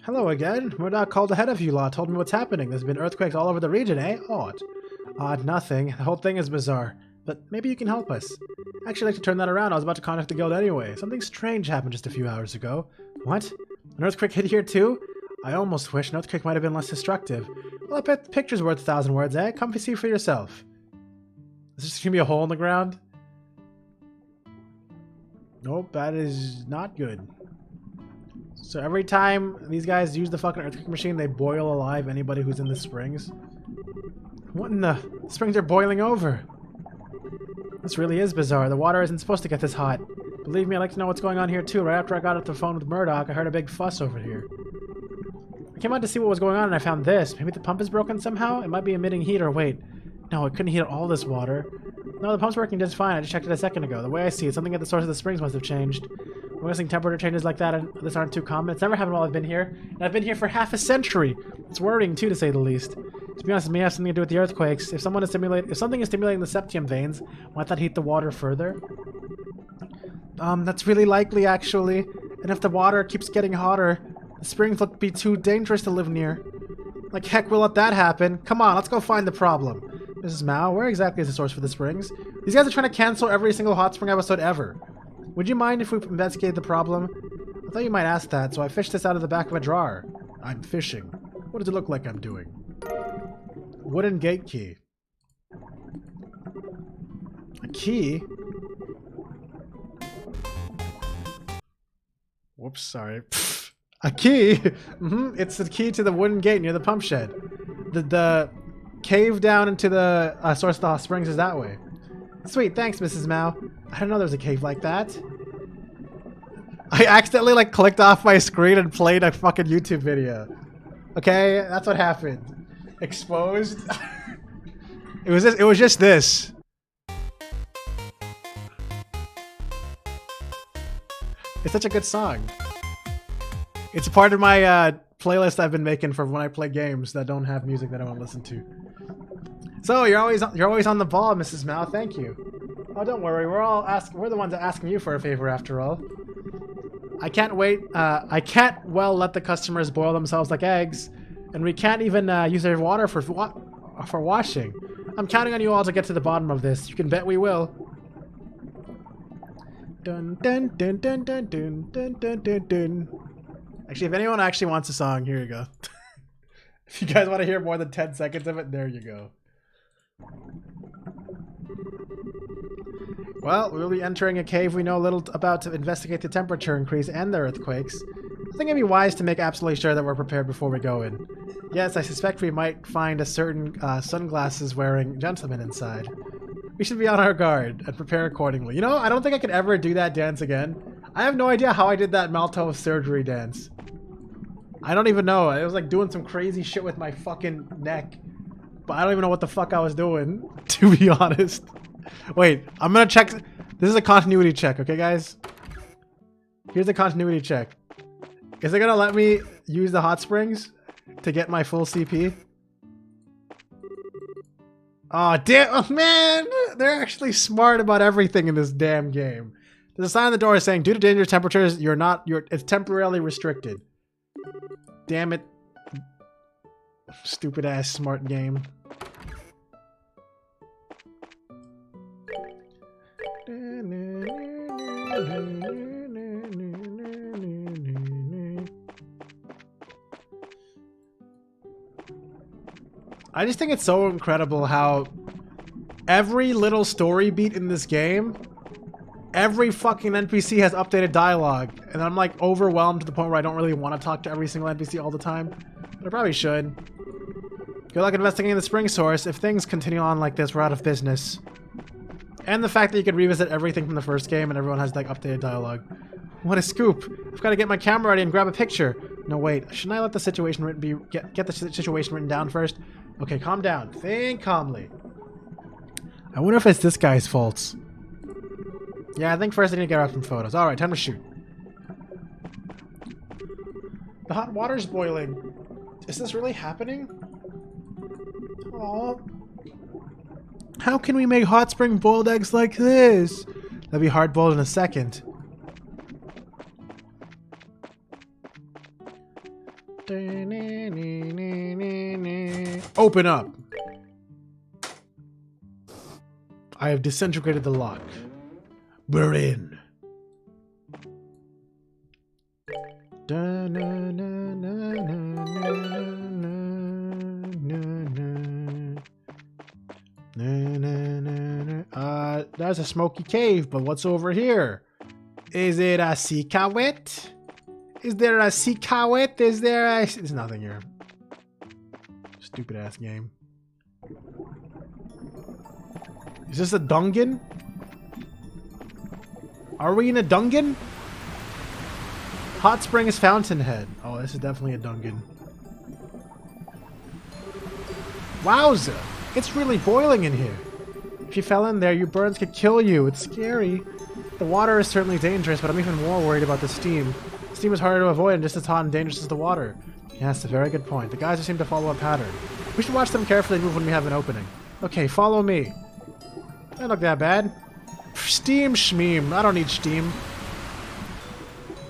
S1: Hello again. Murdoch called ahead of you lot, told me what's happening. There's been earthquakes all over the region, eh? Odd. Odd nothing. The whole thing is bizarre. But maybe you can help us. I'd actually like to turn that around. I was about to contact the guild anyway. Something strange happened just a few hours ago. What? An earthquake hit here too? I almost wish an earthquake might have been less destructive. Well, I bet the picture's worth 1,000 words, eh? Come see for yourself. Is there just gonna be a hole in the ground? Nope, that is not good. So every time these guys use the fucking earthquake machine, they boil alive anybody who's in the springs. What in the... springs are boiling over. This really is bizarre. The water isn't supposed to get this hot. Believe me, I'd like to know what's going on here too. Right after I got off the phone with Murdoch, I heard a big fuss over here. I came out to see what was going on and I found this. Maybe the pump is broken somehow? It might be emitting heat or wait. No, it couldn't heat all this water. No, the pump's working just fine. I just checked it a second ago. The way I see it, something at the source of the springs must have changed. I'm guessing temperature changes like that this aren't too common. It's never happened while I've been here. And I've been here for half a century. It's worrying too, to say the least. To be honest, it may have something to do with the earthquakes. If something is stimulating the septium veins, might that heat the water further? That's really likely, actually. And if the water keeps getting hotter, the springs look to be too dangerous to live near. Like heck, we'll let that happen. Come on, let's go find the problem. Mrs. Mao, where exactly is the source for the springs? These guys are trying to cancel every single hot spring episode ever. Would you mind if we investigated the problem? I thought you might ask that, so I fished this out of the back of a drawer. I'm fishing. What does it look like I'm doing? Wooden gate key. A key? Whoops, sorry. A key? It's the key to the wooden gate near the pump shed. The cave down into the source of the hot springs is that way. Sweet, thanks, Mrs. Mao. I didn't know there was a cave like that. I accidentally like clicked off my screen and played a fucking YouTube video. Okay, that's what happened. Exposed. It was just this. It's such a good song. It's a part of my playlist I've been making for when I play games that don't have music that I want to listen to. So you're always on the ball, Mrs. Mao. Thank you. Oh, don't worry. We're the ones asking you for a favor after all. I can't wait. I can't let the customers boil themselves like eggs, and we can't even use their water for washing. I'm counting on you all to get to the bottom of this. You can bet we will. Dun dun dun dun dun dun dun dun dun dun. Actually, if anyone actually wants a song, here you go. If you guys want to hear more than 10 seconds of it, there you go. Well, we'll be entering a cave we know little about to investigate the temperature increase and the earthquakes. I think it'd be wise to make absolutely sure that we're prepared before we go in. Yes, I suspect we might find a certain sunglasses-wearing gentleman inside. We should be on our guard and prepare accordingly. You know, I don't think I could ever do that dance again. I have no idea how I did that Maltosier surgery dance. I don't even know. I was like doing some crazy shit with my fucking neck. But I don't even know what the fuck I was doing, to be honest. Wait, I'm gonna check. This is a continuity check, okay, guys? Here's a continuity check. Is it gonna let me use the hot springs to get my full CP? Oh, damn. Oh, man. They're actually smart about everything in this damn game. There's a sign on the door saying, due to dangerous temperatures, it's temporarily restricted. Damn it. Stupid ass smart game. I just think it's so incredible how every little story beat in this game, every fucking NPC has updated dialogue, and I'm like overwhelmed to the point where I don't really want to talk to every single NPC all the time, but I probably should. Good luck investigating the spring source. If things continue on like this, we're out of business. And the fact that you can revisit everything from the first game and everyone has like updated dialogue. What a scoop! I've got to get my camera ready and grab a picture. No, wait. Shouldn't I let the situation get the situation written down first? Okay, calm down. Think calmly. I wonder if it's this guy's faults. Yeah, I think first I need to get out some photos. Alright, time to shoot. The hot water's boiling. Is this really happening? Aww. How can we make hot spring boiled eggs like this? That'll be hard boiled in a second. Open up. I have disintegrated the lock. We're in. There's a smoky cave, but what's over here? Is it a secret? Is there a secret? Is there a... There's nothing here. Stupid ass game. Is this a dungeon? Are we in a dungeon? Hot Springs Fountainhead. Oh, this is definitely a dungeon. Wowza! It's really boiling in here. If you fell in there, your burns could kill you. It's scary. The water is certainly dangerous, but I'm even more worried about the steam. Steam is harder to avoid and just as hot and dangerous as the water. Yeah, that's a very good point. The guys seem to follow a pattern. We should watch them carefully move when we have an opening. Okay, follow me. Doesn't look that bad. Steam schmeem. I don't need steam.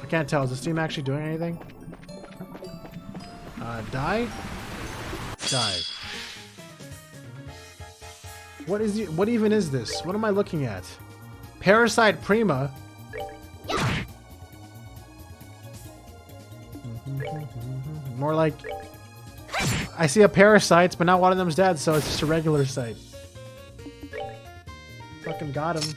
S1: I can't tell. Is the steam actually doing anything? Die? Die. What even is this? What am I looking at? Parasite Prima? More like... I see a parasite, but not one of them's dead, so it's just a regular site. Fucking got him.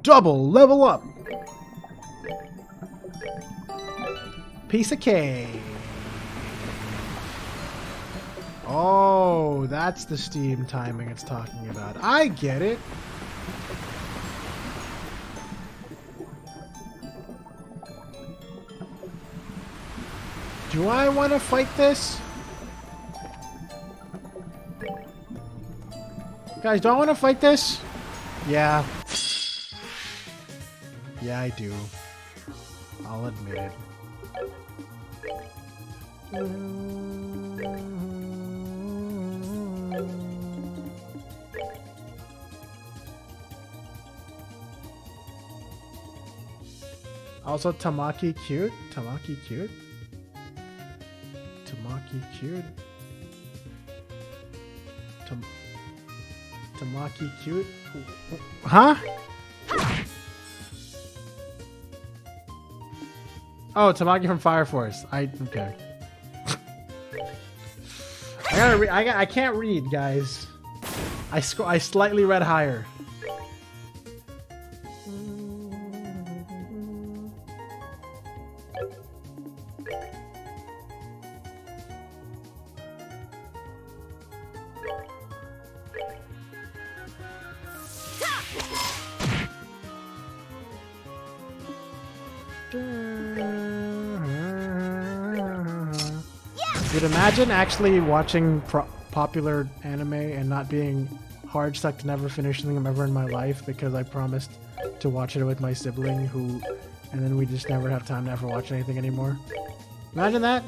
S1: Double level up. Piece of cake. Oh, that's the steam timing it's talking about. I get it. Do I want to fight this? Guys, do I want to fight this? Yeah. Yeah, I do. I'll admit it. Also, Tamaki cute? Tamaki cute? Tamaki cute? Tamaki cute? Huh? Oh, Tamaki from Fire Force. Okay. I can't read, guys. I slightly read higher. Dude, imagine actually watching popular anime and not being hard stuck to never finishing them ever in my life because I promised to watch it with my sibling and then we just never have time to ever watch anything anymore. Imagine that.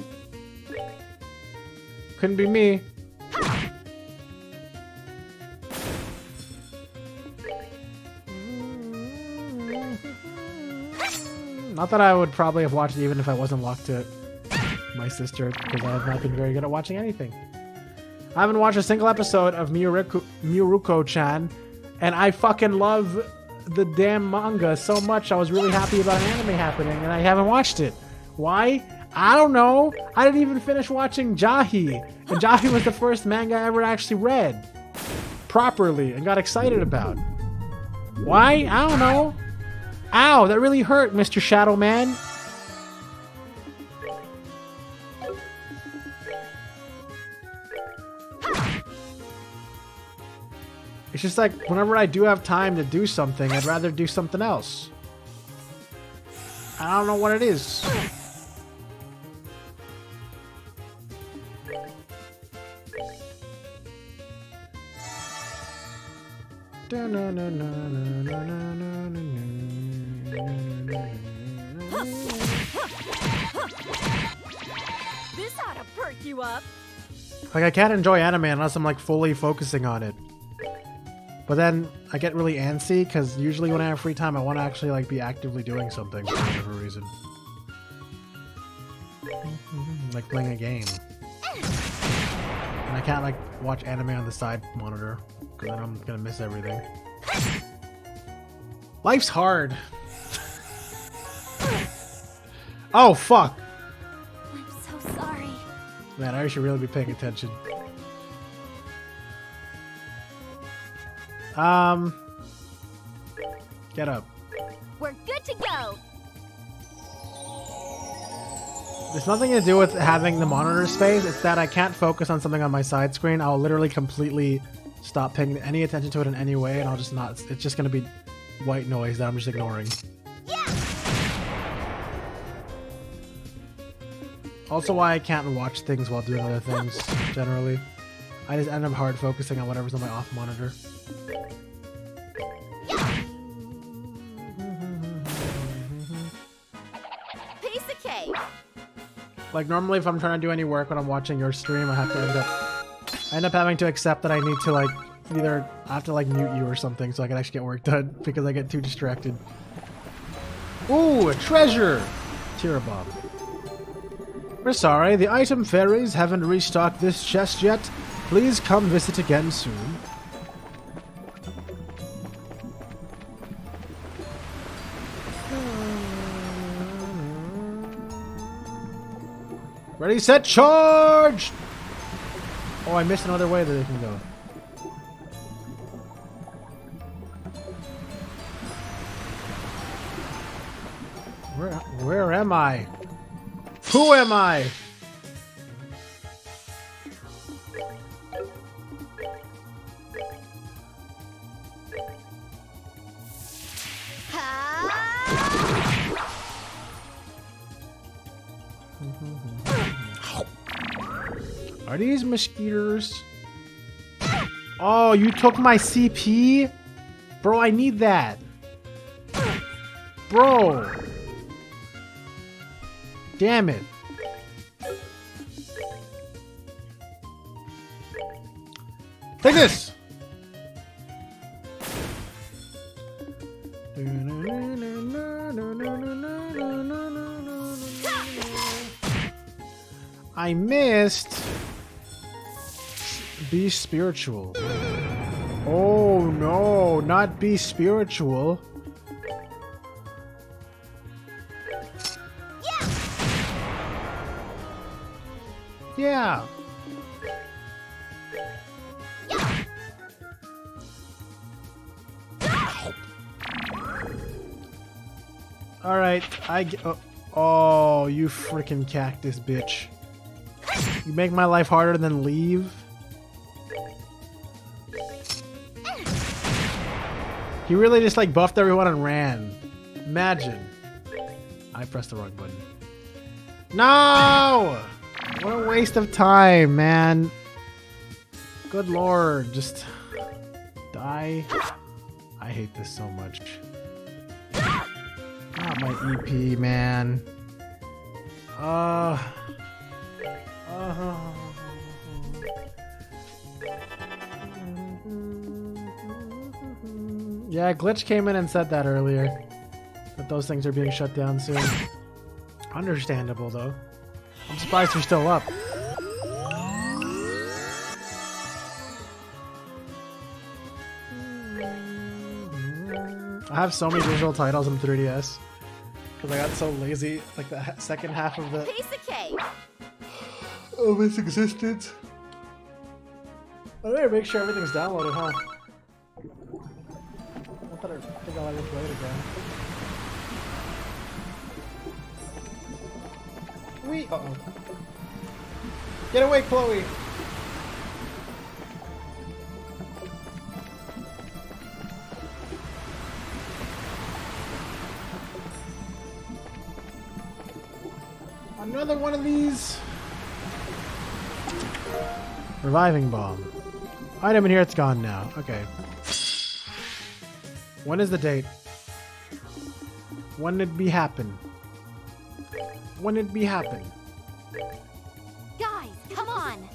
S1: Couldn't be me. Not that I would probably have watched it even if I wasn't locked to my sister, because I have not been very good at watching anything. I haven't watched a single episode of Miruko-chan, and I fucking love the damn manga so much. I was really happy about an anime happening, and I haven't watched it. Why? I don't know. I didn't even finish watching Jahi, and Jahi was the first manga I ever actually read properly and got excited about. Why? I don't know. Ow, that really hurt, Mr. Shadow Man. just like whenever I do have time to do something, I'd rather do something else. I don't know what it is.
S5: This ought to perk you up.
S1: Like I can't enjoy anime unless I'm like fully focusing on it. But then I get really antsy because usually when I have free time I want to actually like be actively doing something for whatever reason. Like playing a game. And I can't like watch anime on the side monitor because then I'm gonna miss everything. Life's hard. Oh fuck!
S4: I'm so sorry.
S1: Man, I should really be paying attention. Get up.
S4: We're good to go.
S1: There's nothing to do with having the monitor space. It's that I can't focus on something on my side screen. I'll literally completely stop paying any attention to it in any way, and I'll just not. It's just gonna be white noise that I'm just ignoring.
S4: Yeah.
S1: Also, why I can't watch things while doing other things. Generally, I just end up hard focusing on whatever's on my off monitor.
S4: Piece of cake.
S1: Like normally, if I'm trying to do any work when I'm watching your stream, I end up having to accept that I need to like either I have to like mute you or something so I can actually get work done because I get too distracted. Ooh, a treasure! Tear bomb. We're sorry, the item fairies haven't restocked this chest yet. Please come visit again soon. Ready, set, charge! Oh, I missed another way that they can go. Where am I? Who am I? Are these mosquitoes? Oh, you took my CP? Bro, I need that. Bro. Damn it. Take this! I missed. Be spiritual. Oh no, not be spiritual. Yeah. All right, oh, you freaking cactus bitch. You make my life harder than leave. He really just like buffed everyone and ran. Imagine. I pressed the wrong button. No! What a waste of time, man. Good lord, just die. I hate this so much. Not my EP, man. Yeah, Glitch came in and said that earlier. That those things are being shut down soon. Understandable, though. I'm surprised they're still up. I have so many digital titles in 3DS. Because I got so lazy, like the second half of the...
S4: Piece of cake.
S1: of its existence. I better make sure everything's downloaded, huh? I think I'll ever play it again. Uh-oh. Get away, Chloe! Another one of these. Reviving bomb. Item in here, it's gone now. Okay. When is the date? When it be happen? When it be happen?
S4: Guys, come on.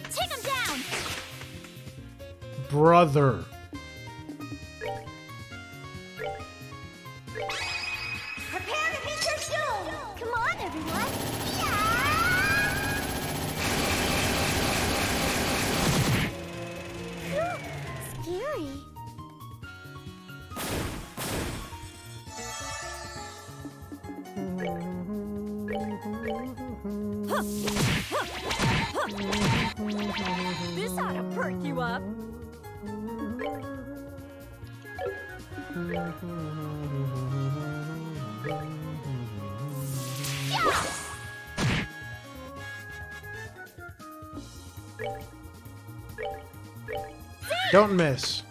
S4: Take him down.
S1: Brother.
S4: Prepare to meet your doom. Come on, everyone. Yeah. Scary.
S5: This ought to perk you up.
S1: Don't miss.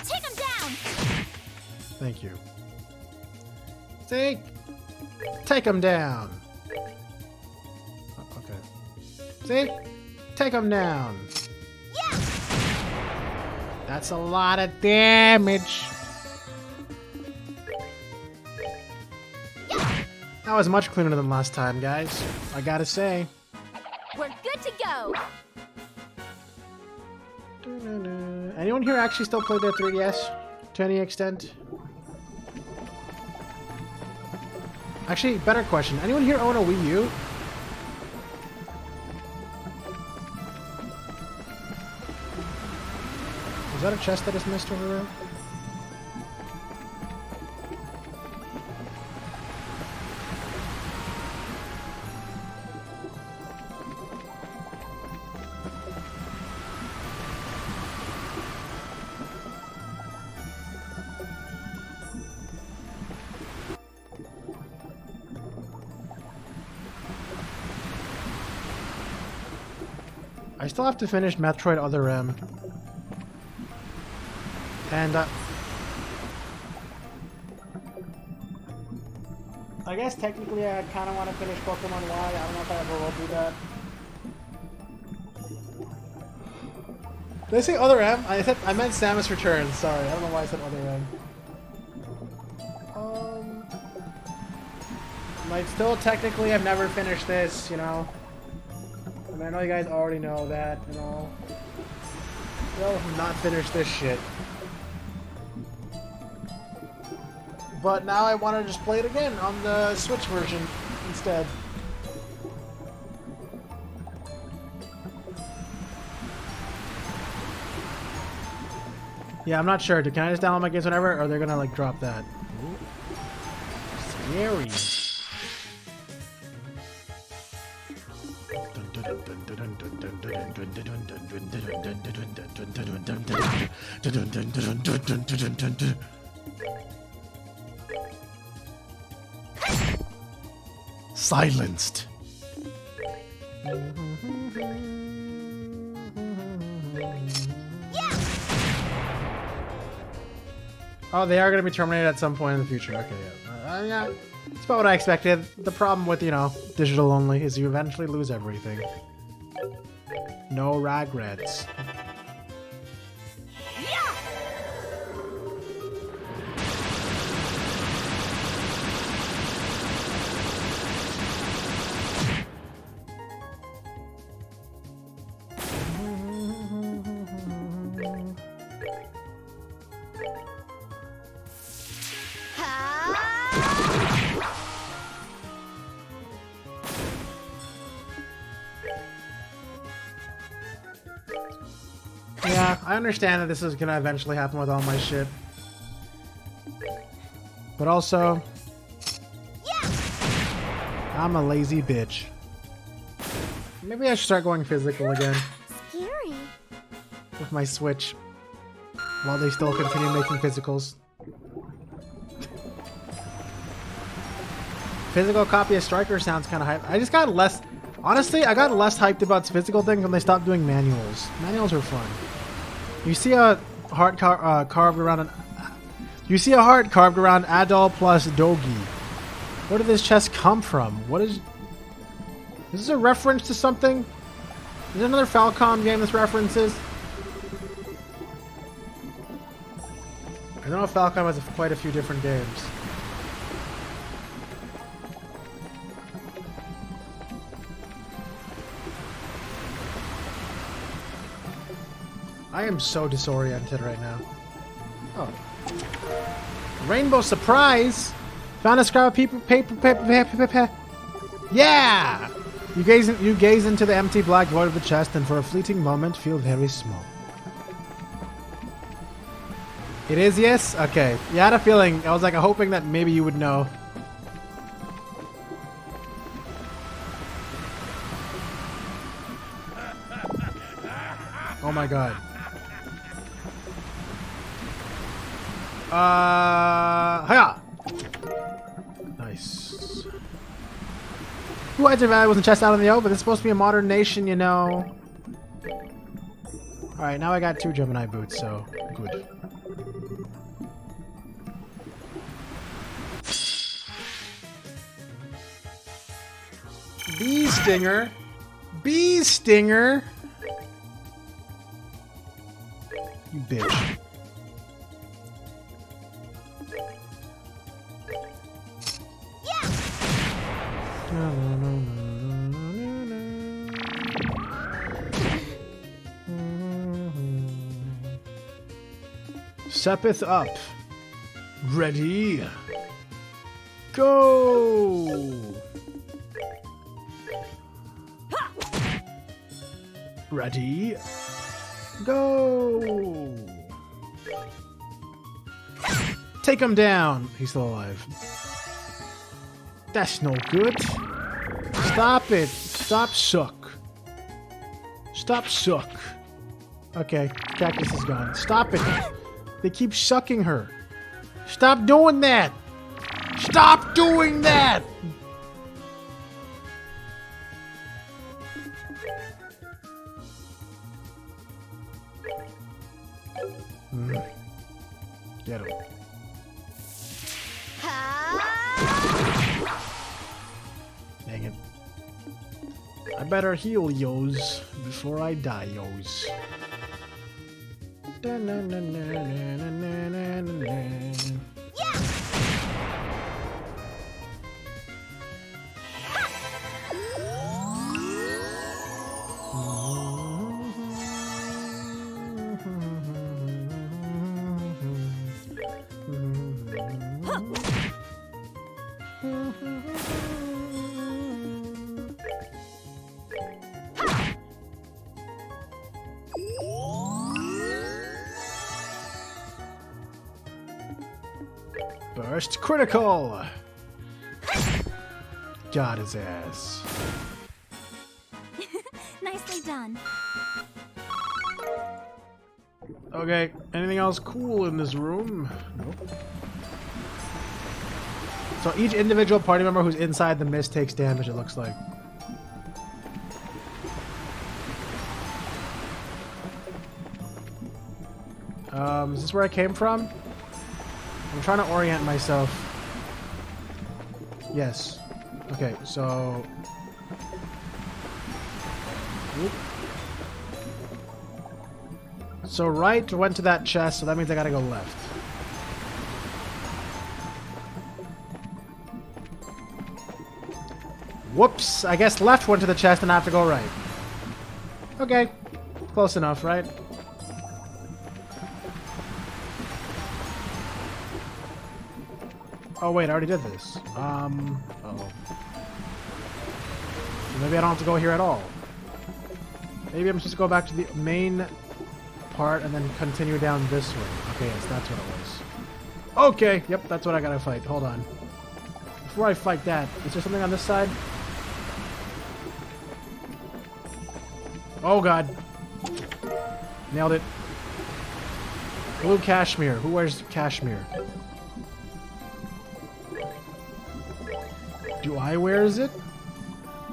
S4: Take him down.
S1: Thank you. Take him down. Oh, okay. See? Take him down.
S4: Yeah.
S1: That's a lot of damage. That was much cleaner than last time, guys. I gotta say.
S4: We're good to go.
S1: Anyone here actually still play their 3DS to any extent? Actually, better question. Anyone here own a Wii U? Was that a chest that is missed over there? I still have to finish Metroid Other M. And, I guess technically I kind of want to finish Pokemon Y. I don't know if I ever will do that. Did I say Other M? I meant Samus Returns. Sorry, I don't know why I said Other M. Like, still technically I've never finished this, you know. I mean, I know you guys already know that, you know. Still have not finished this shit. But now I want to just play it again on the Switch version instead. Yeah, I'm not sure. Can I just download my games whenever, or are they gonna like drop that? Scary. Silenced. Oh, they are going to be terminated at some point in the future. Okay, yeah. Yeah. It's about what I expected. The problem with, you know, digital only is you eventually lose everything. No regrets. Yeah, I understand that this is gonna eventually happen with all my shit. But also, I'm a lazy bitch. Maybe I should start going physical again
S4: Scary.
S1: with my Switch while they still continue making physicals. Physical copy of Striker sounds kind of hype. I just got less. Honestly, I got less hyped about physical things when they stopped doing manuals. Manuals are fun. You see a heart carved around an... You see a heart carved around Adol plus Dogi. Where did this chest come from? What is... Is this a reference to something? Is there another Falcom game this references? I know Falcom has quite a few different games. I am so disoriented right now. Oh. Rainbow surprise! Found a scrap of paper. Yeah! You gaze into the empty black void of the chest and for a fleeting moment feel very small. It is, yes? Okay. Yeah, I had a feeling. I was like hoping that maybe you would know. Oh my god. Hiya! Nice. Who entered Valley wasn't chest out in the open? This is supposed to be a modern nation, you know. Alright, now I got 2 Gemini boots, so good. Bee stinger. Bee stinger. You bitch. Seppeth up. Ready. Go. Ready. Go. Take him down. He's still alive. That's no good. Stop it. Stop suck. Stop suck. Okay, Cactus is gone. Stop it. They keep sucking her. Stop doing that. Stop doing that. Get him. Dang it. I better heal yos before I die yos. Burst critical! Got his ass.
S5: Nicely done.
S1: Okay, anything else cool in this room? Nope. So each individual party member who's inside the mist takes damage, it looks like. Is this where I came from? I'm trying to orient myself. Yes. Okay, so... Whoop. So right went to that chest, so that means I gotta go left. Whoops! I guess left went to the chest and I have to go right. Okay. Close enough, right? Oh wait, I already did this. Uh-oh. Maybe I don't have to go here at all. Maybe I'm supposed to go back to the main part and then continue down this way. Okay, yes, that's what it was. Okay, yep, that's what I gotta fight. Hold on. Before I fight that, is there something on this side? Oh god. Nailed it. Blue cashmere. Who wears cashmere? Do I wears it?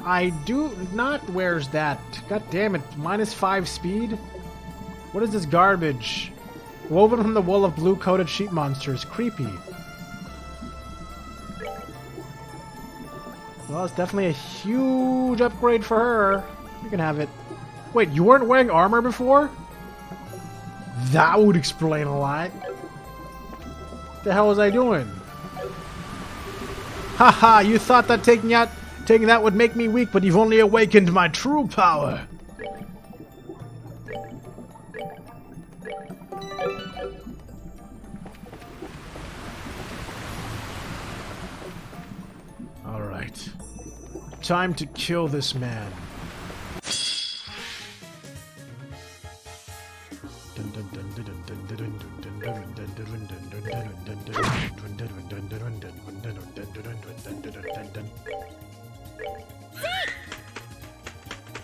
S1: I do not. Where's that? God damn it. -5 speed? What is this garbage? Woven from the wool of blue-coated sheep monsters. Creepy. Well, it's definitely a huge upgrade for her. You can have it. Wait, you weren't wearing armor before? That would explain a lot. What the hell was I doing? Haha, you thought that taking that would make me weak, but you've only awakened my true power. All right. Time to kill this man.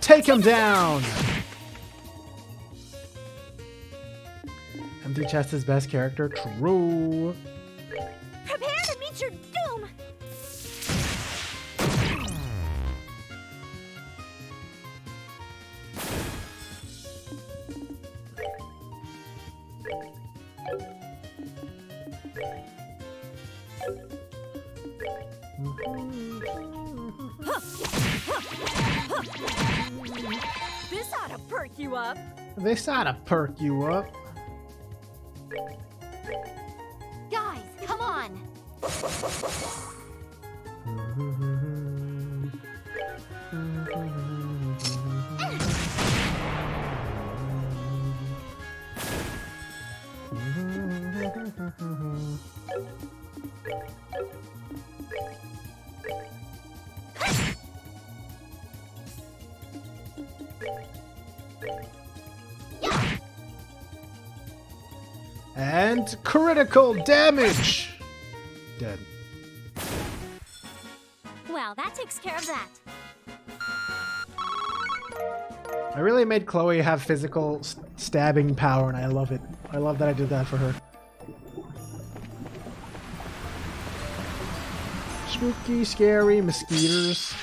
S1: Take him down! Empty chest is best character. True.
S4: Prepare to meet your doom!
S5: This ought to perk you up.
S1: This ought to perk you up.
S4: Guys, come on!
S1: And critical damage! Dead.
S4: Well, that takes care of that.
S1: I really made Chloe have physical stabbing power, and I love it. I love that I did that for her. Spooky, scary mosquitoes.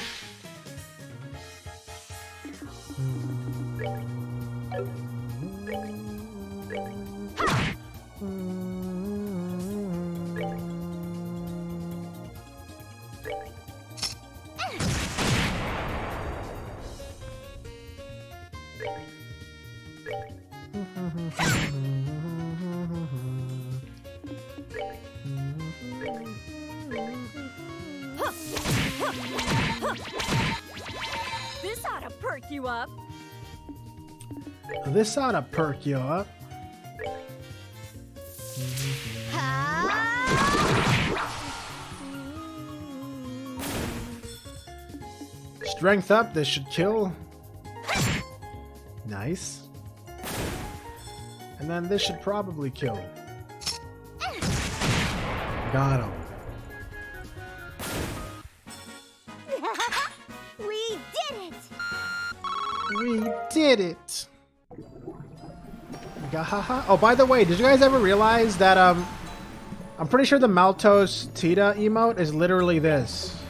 S5: This ought to perk you up.
S1: This ought to perk you up. Strength up, this should kill. Nice. And then this should probably kill. Got him.
S4: We did it!
S1: We did it! Gahaha. Oh, by the way, did you guys ever realize that, I'm pretty sure the Maltosier emote is literally this.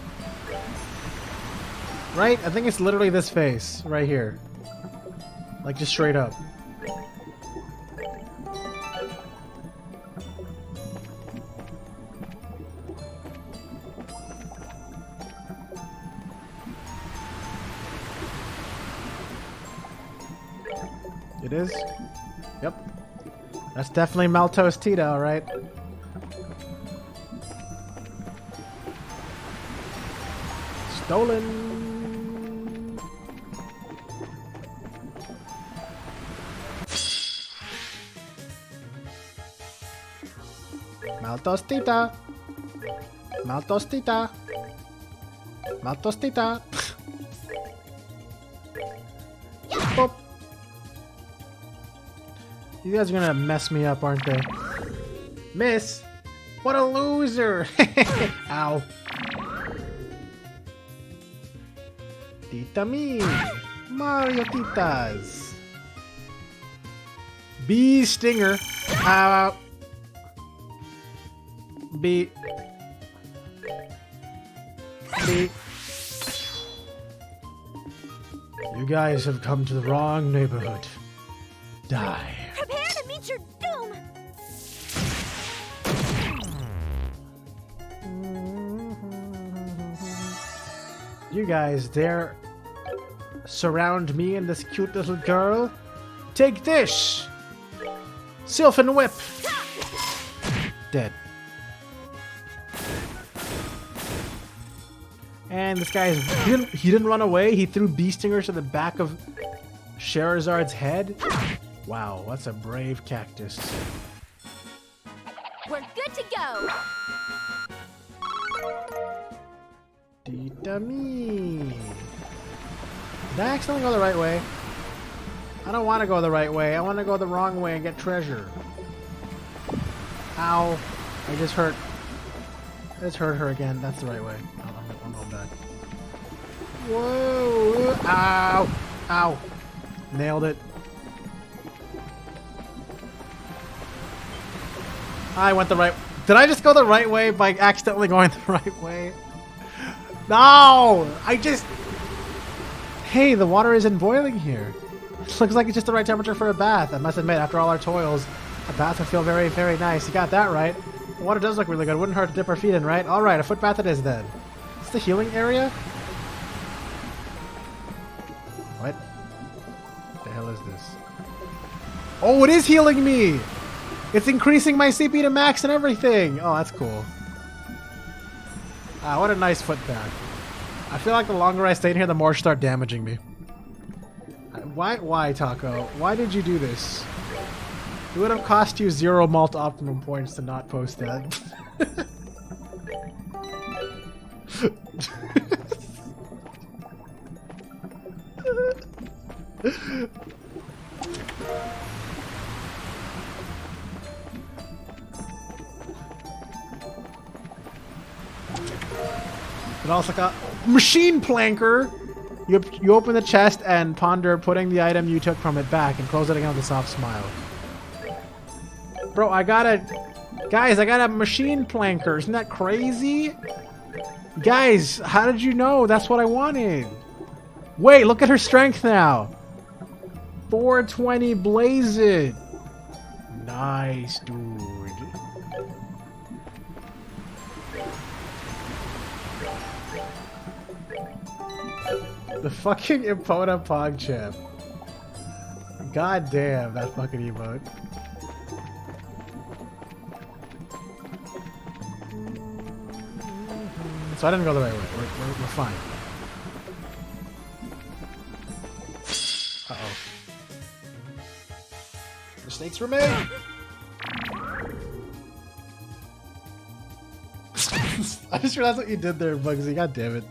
S1: Right? I think it's literally this face, right here. Like, just straight up. It is? Yep. That's definitely Maltosier, alright? Stolen! Maltosier! Maltosier! Maltosier! Boop. You guys are gonna mess me up, aren't they? Miss! What a loser! Ow. Tita me! Mario Titas! Bee Stinger! Ow! Bee. Bee. You guys have come to the wrong neighborhood. Die.
S4: Prepare to meet your doom!
S1: You guys dare surround me and this cute little girl? Take this! Sylphin Whip! Dead. And this guy he didn't run away. He threw bee stingers to the back of Scheherazad's head. Wow, that's a brave cactus.
S5: We're good to go.
S1: Tita me. Did I accidentally go the right way? I don't want to go the right way. I want to go the wrong way and get treasure. Ow. I just hurt. I just hurt her again. That's the right way. I'm going back. Whoa. Ow. Ow. Nailed it. I went the right... Did I just go the right way by accidentally going the right way? No! I just... Hey, the water isn't boiling here. It looks like it's just the right temperature for a bath. I must admit, after all our toils, a bath would feel very, very nice. You got that right. The water does look really good. Wouldn't hurt to dip our feet in, right? Alright, a foot bath it is then. Is this the healing area? What? The hell is this? Oh, it is healing me! It's increasing my CP to max and everything! Oh, that's cool. Ah, what a nice foot bath. I feel like the longer I stay in here, the more it start damaging me. Why, Taco? Why did you do this? It would have cost you 0 malt optimum points to not post that. It also got machine planker. You open the chest and ponder putting the item you took from it back and close it again with a soft smile. Bro, guys, I got a machine planker. Isn't that crazy? Guys, how did you know? That's what I wanted. Wait, look at her strength now. 420 blaze it. Nice, dude. The fucking Epona PogChamp. God damn, that fucking emote. So I didn't go the right way. We're fine. Uh-oh. Mistakes were made! I just realized what you did there, Bugsy. God damn it.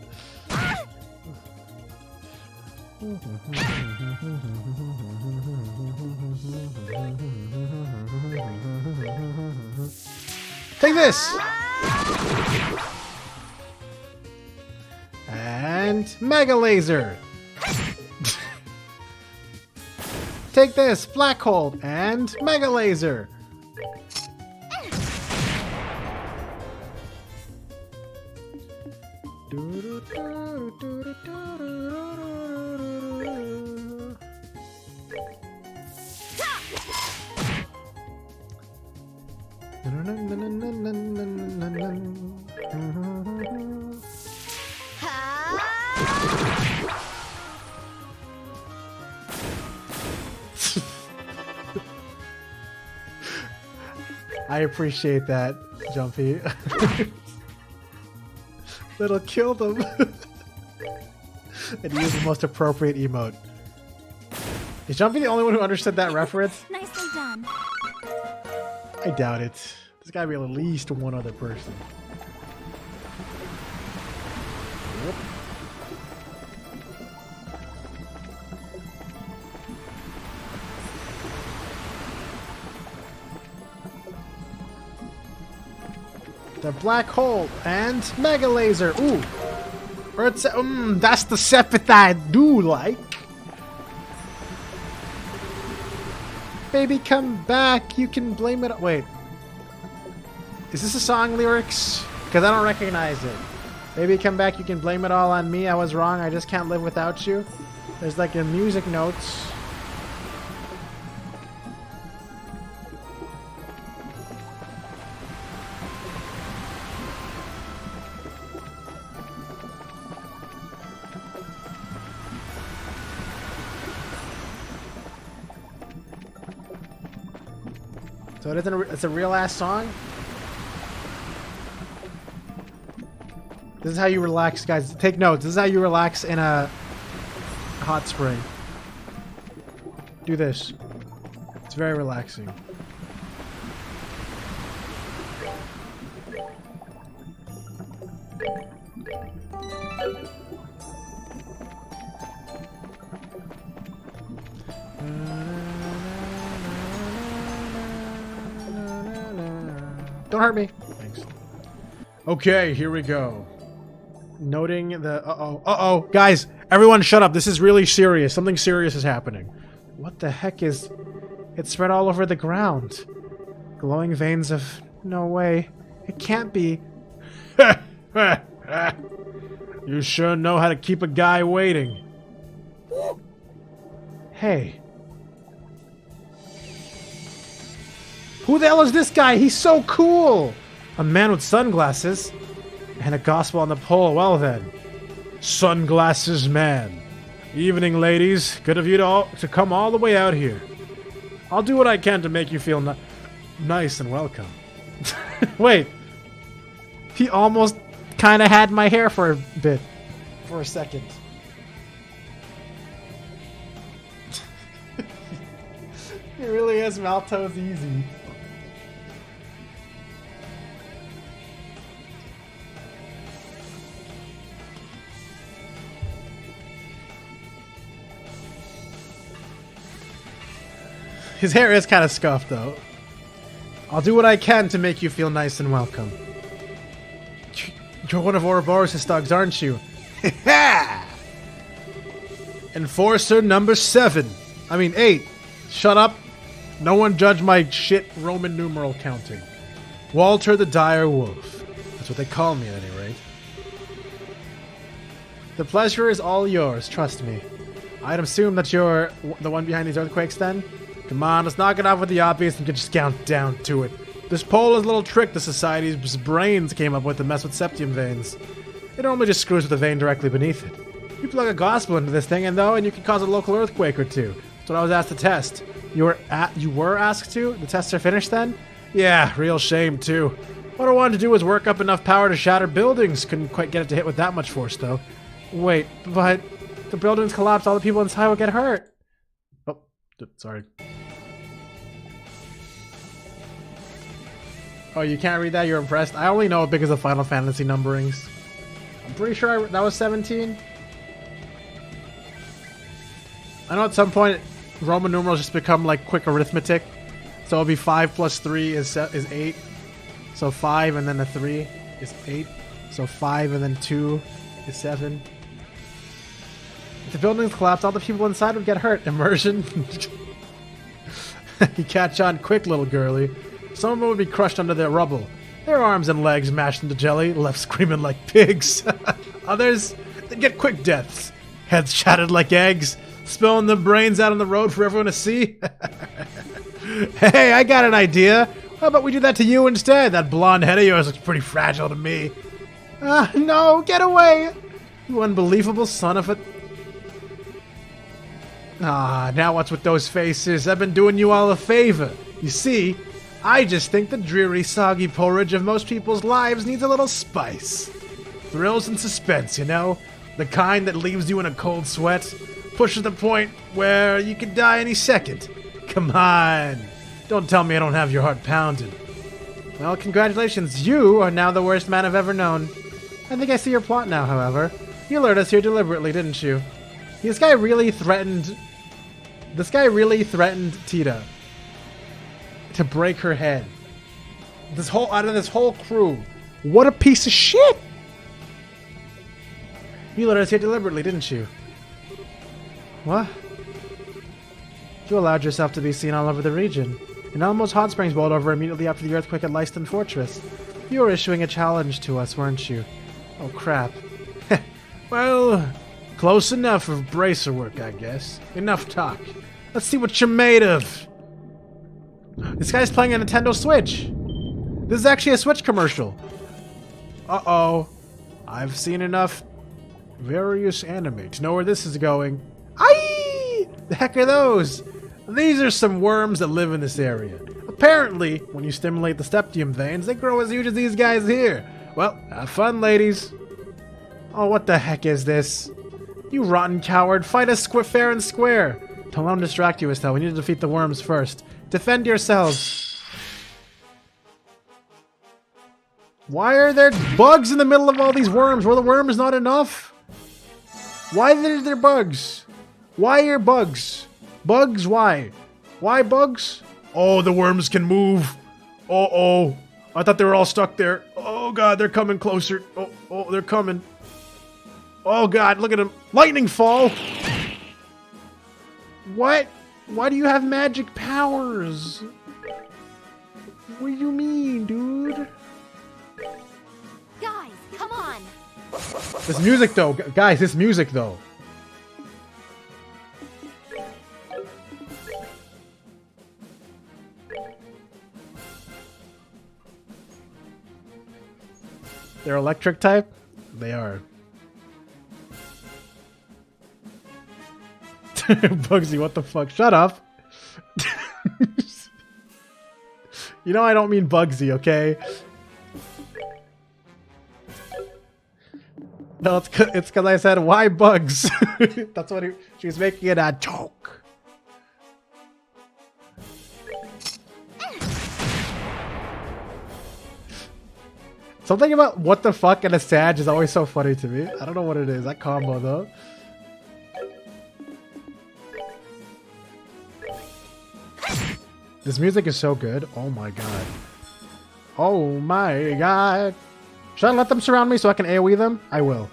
S1: Take this! And Mega Laser! Take this! Black Hole! And Mega Laser! I appreciate that, Jumpy. That'll kill them. And use the most appropriate emote. Is Jumpy the only one who understood that reference?
S4: Nicely done.
S1: I doubt it. There's gotta be at least one other person. Yep. The black hole and mega laser. Ooh, or it's that's the Sepith I do like. Baby, come back. You can blame it. Wait, is this a song lyrics? Because I don't recognize it. Baby, come back. You can blame it all on me. I was wrong. I just can't live without you. There's like a music notes. So it isn't. It's a real ass song. This is how you relax, guys. Take notes. This is how you relax in a hot spring. Do this. It's very relaxing. Don't hurt me. Thanks. Okay, here we go. Noting the... Uh-oh. Guys, everyone shut up. This is really serious. Something serious is happening. What the heck is... It's spread all over the ground. Glowing veins of... No way. It can't be. You sure know how to keep a guy waiting. Hey. Who the hell is this guy? He's so cool! A man with sunglasses. And a gospel on the pole. Well then. Sunglasses man. Evening, ladies. Good of you to come all the way out here. I'll do what I can to make you feel nice and welcome. Wait. He almost kind of had my hair for a bit. For a second. He really is Maltosier. His hair is kind of scuffed, though. I'll do what I can to make you feel nice and welcome. You're one of Ouroboros' thugs, aren't you? Enforcer number 7. I mean 8. Shut up. No one judge my shit Roman numeral counting. Walter the Dire Wolf. That's what they call me at any rate. The pleasure is all yours, trust me. I'd assume that you're the one behind these earthquakes then? Come on, let's knock it off with the obvious and just count down to it. This pole is a little trick the society's brains came up with to mess with septum veins. It normally just screws with the vein directly beneath it. You plug a gospel into this thing and you can cause a local earthquake or two. That's what I was asked to test. You were asked to? The tests are finished then? Yeah, real shame too. What I wanted to do was work up enough power to shatter buildings. Couldn't quite get it to hit with that much force though. Wait, but the buildings collapse, all the people inside will get hurt. Oh, sorry. Oh, you can't read that? You're impressed? I only know it because of Final Fantasy numberings. I'm pretty sure that was 17. I know at some point Roman numerals just become like quick arithmetic. So it'll be 5 plus 3 is 8. So 5 and then a 3 is 8. So 5 and then 2 is 7. If the buildings collapse, all the people inside would get hurt. Immersion. You catch on quick, little girly. Some of them would be crushed under their rubble. Their arms and legs mashed into jelly, left screaming like pigs. Others, they'd get quick deaths. Heads shattered like eggs, spilling their brains out on the road for everyone to see. Hey, I got an idea. How about we do that to you instead? That blonde head of yours looks pretty fragile to me. No, get away! You unbelievable son of a... Now what's with those faces? I've been doing you all a favor. You see, I just think the dreary, soggy porridge of most people's lives needs a little spice. Thrills and suspense, you know? The kind that leaves you in a cold sweat. Pushes the point where you could die any second. Come on. Don't tell me I don't have your heart pounding. Well, congratulations. You are now the worst man I've ever known. I think I see your plot now, however. You lured us here deliberately, didn't you? This guy really threatened Tita to break her head. Out of this whole crew. What a piece of shit! You lured us here deliberately, didn't you? What? You allowed yourself to be seen all over the region. And Almost Hot Springs boiled over immediately after the earthquake at Leiston Fortress. You were issuing a challenge to us, weren't you? Oh crap. Well, Close enough of bracer work, I guess. Enough talk. Let's see what you're made of. This guy's playing a Nintendo Switch. This is actually a Switch commercial. Uh-oh. I've seen enough various anime to know where this is going. Aye! The heck are those? These are some worms that live in this area. Apparently, when you stimulate the septium veins, they grow as huge as these guys here. Well, have fun, ladies. Oh, what the heck is this? You rotten coward, fight us fair and square. Don't let them distract you, Estelle. We need to defeat the worms first. Defend yourselves. Why are there bugs in the middle of all these worms? Were the worms not enough? Why are there bugs? Why are bugs? Bugs, why? Why bugs? Oh, the worms can move. Uh-oh. I thought they were all stuck there. Oh, God, they're coming closer. Oh, they're coming. Oh, God, look at them. Lightning fall. What? Why do you have magic powers? What do you mean, dude?
S4: Guys, come on.
S1: This music, though. Guys, this music, though. They're electric type? They are. Bugsy, what the fuck? Shut up. You know I don't mean Bugsy, okay? No, it's because I said, why bugs? That's what she was making it a joke. Something about what the fuck and a Sag is always so funny to me. I don't know what it is. That combo, though. This music is so good. Oh my god. Oh my god. Should I let them surround me so I can AoE them? I will.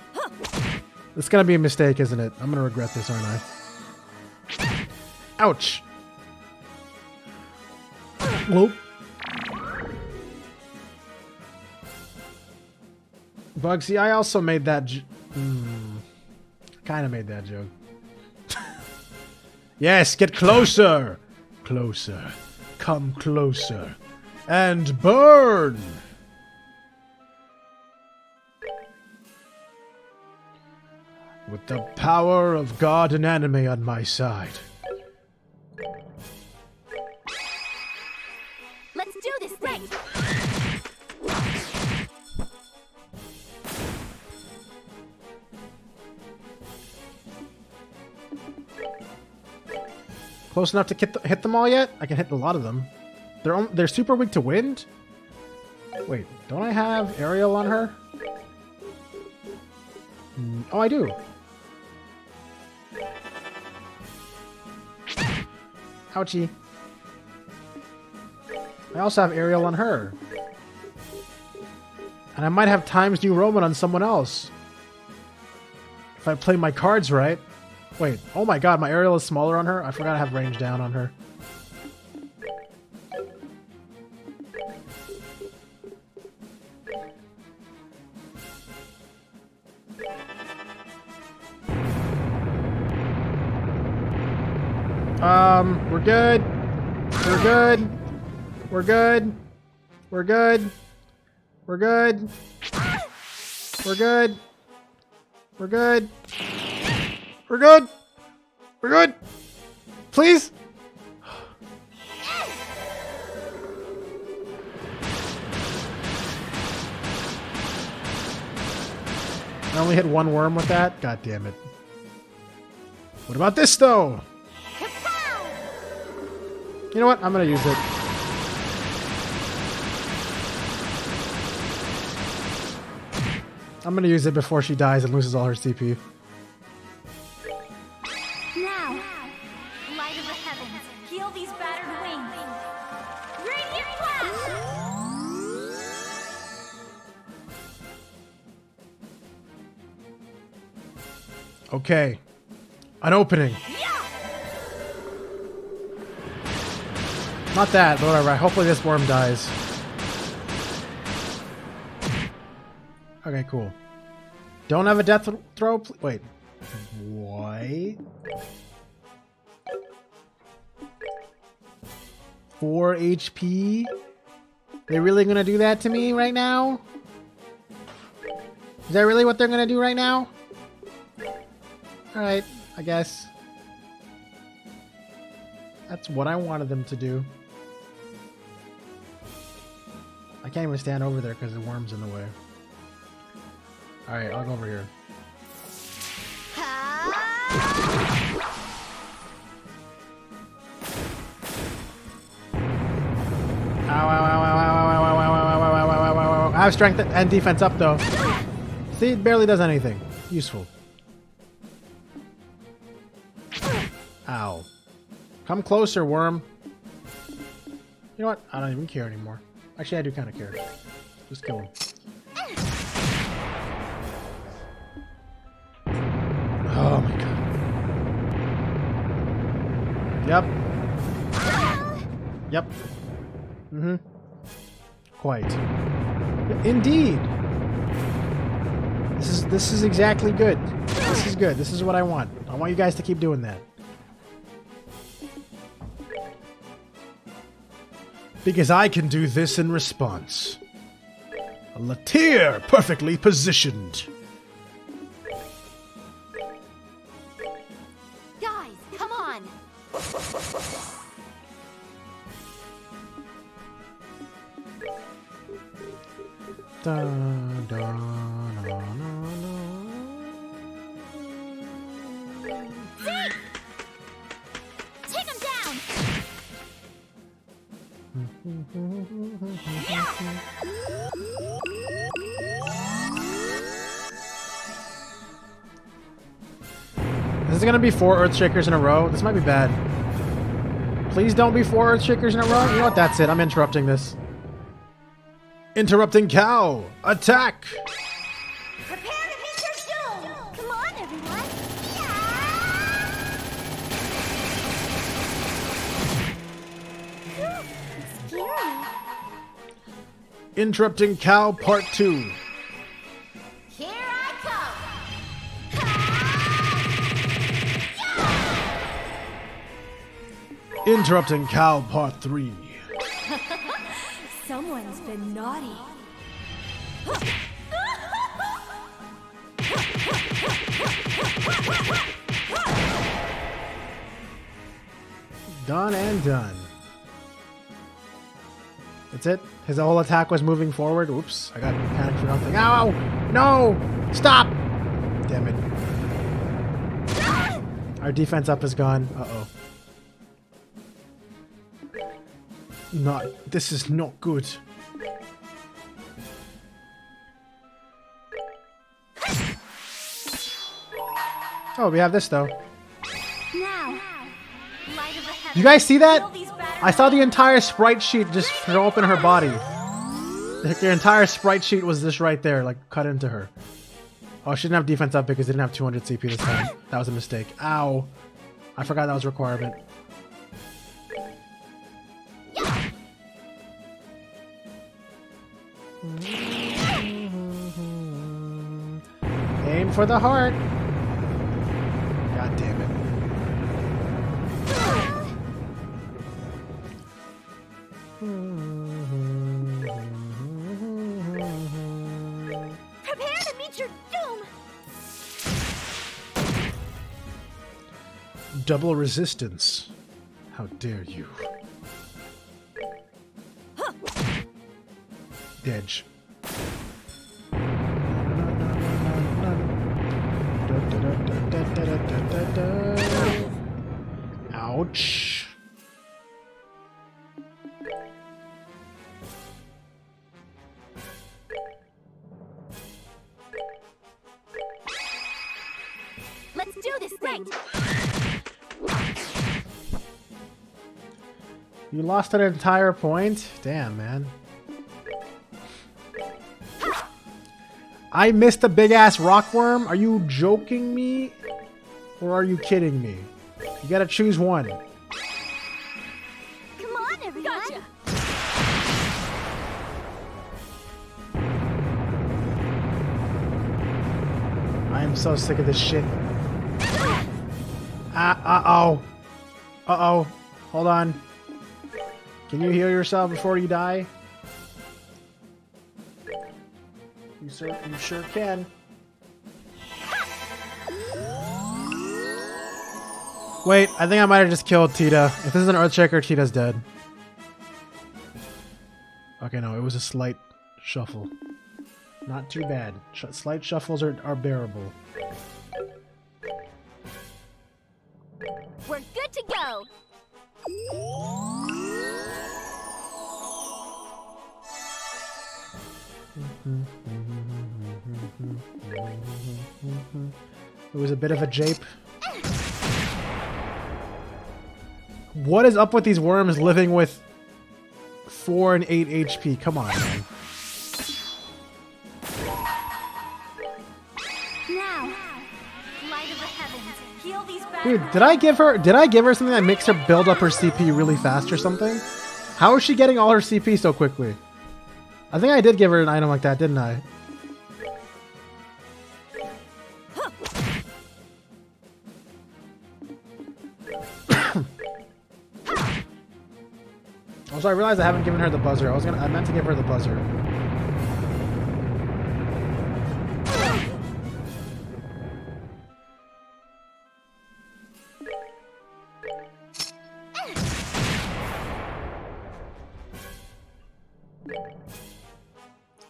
S1: It's gonna be a mistake, isn't it? I'm gonna regret this, aren't I? Ouch. Whoop. Bugsy, I also made that kind of made that joke. Yes, get closer! Closer. Come closer. And burn! With the power of God and anime on my side.
S4: Let's do this thing.
S1: Close enough to hit them all yet? I can hit a lot of them. They're super weak to wind? Wait, don't I have aerial on her? Oh, I do. Ouchie. I also have aerial on her. And I might have Times New Roman on someone else. If I play my cards right. Wait, oh my god, my aerial is smaller on her? I forgot I have range down on her. We're good. We're good. We're good. We're good. We're good. We're good. We're good. We're good. We're good. Please. I only hit one worm with that? God damn it. What about this though? You know what? I'm gonna use it. I'm gonna use it before she dies and loses all her CP.
S4: Now, light of the heavens, heal these battered wings. Radiant flash!
S1: Okay. An opening. Not that, but whatever. Hopefully this worm dies. Okay, cool. Don't have a death throw? Wait. What? 4 HP? They're really gonna do that to me right now? Is that really what they're gonna do right now? Alright, I guess. That's what I wanted them to do. I can't even stand over there because the worm's in the way. Alright, I'll go over here. I have strength and defense up though. See, it barely does anything. Useful. Ow. Come closer, worm. You know what? I don't even care anymore. Actually, I do kind of care. Just kill him. Oh my god. Yep. Yep. Mm-hmm. Quite. Indeed. This is exactly good. This is good. This is what I want. I want you guys to keep doing that. Because I can do this in response. A Latier perfectly positioned.
S5: Guys, come on.
S1: Dun, dun, dun,
S4: Zeke! Take him down!
S1: This is gonna be 4 Earthshakers in a row. This might be bad. Please don't be 4 Earthshakers in a row. You know what? That's it. I'm interrupting this. Interrupting cow! Attack!
S4: Prepare to meet your doom! Come on, everyone! Yeah! Scary.
S1: Interrupting cow part 2.
S4: Here I come!
S1: Interrupting cow part 3.
S5: Someone's been naughty.
S1: Done and done. That's it? His whole attack was moving forward? Oops, I got panicked for nothing. Ow! No! Stop! Damn it. Our defense up is gone. Uh-oh. This is not good. Oh, we have this though.
S4: Now, light of the heavens,
S1: You guys see that?
S4: heal these battered
S1: I saw the entire sprite sheet just show up in her body. The entire sprite sheet was this right there, like cut into her. Oh, she didn't have defense up because it didn't have 200 CP this time. That was a mistake. Ow. I forgot that was a requirement. Aim for the heart. God damn it.
S4: Prepare to meet your doom!
S1: Double resistance. How dare you. Edge. Ouch.
S4: Let's do this thing!
S1: You lost an entire point? Damn, man. I missed a big-ass rockworm? Are you joking me? Or are you kidding me? You gotta choose one.
S4: Come on, everyone!
S5: Gotcha.
S1: I am so sick of this shit. Uh-oh. Uh-oh. Hold on. Can you heal yourself before you die? You sure can. Wait, I think I might have just killed Tita. If this is an Earthshaker, Tita's dead. Okay, no, it was a slight shuffle. Not too bad. Slight shuffles are bearable.
S5: We're good to go.
S1: It was a bit of a jape. What is up with these worms living with 4 and 8 HP? Come on, man.
S4: Now, light of the heavens, heal these battered
S1: Dude, did I give her something that makes her build up her CP really fast or something? How is she getting all her CP so quickly? I think I did give her an item like that, didn't I? Also, I realized I haven't given her the buzzer. I meant to give her the buzzer.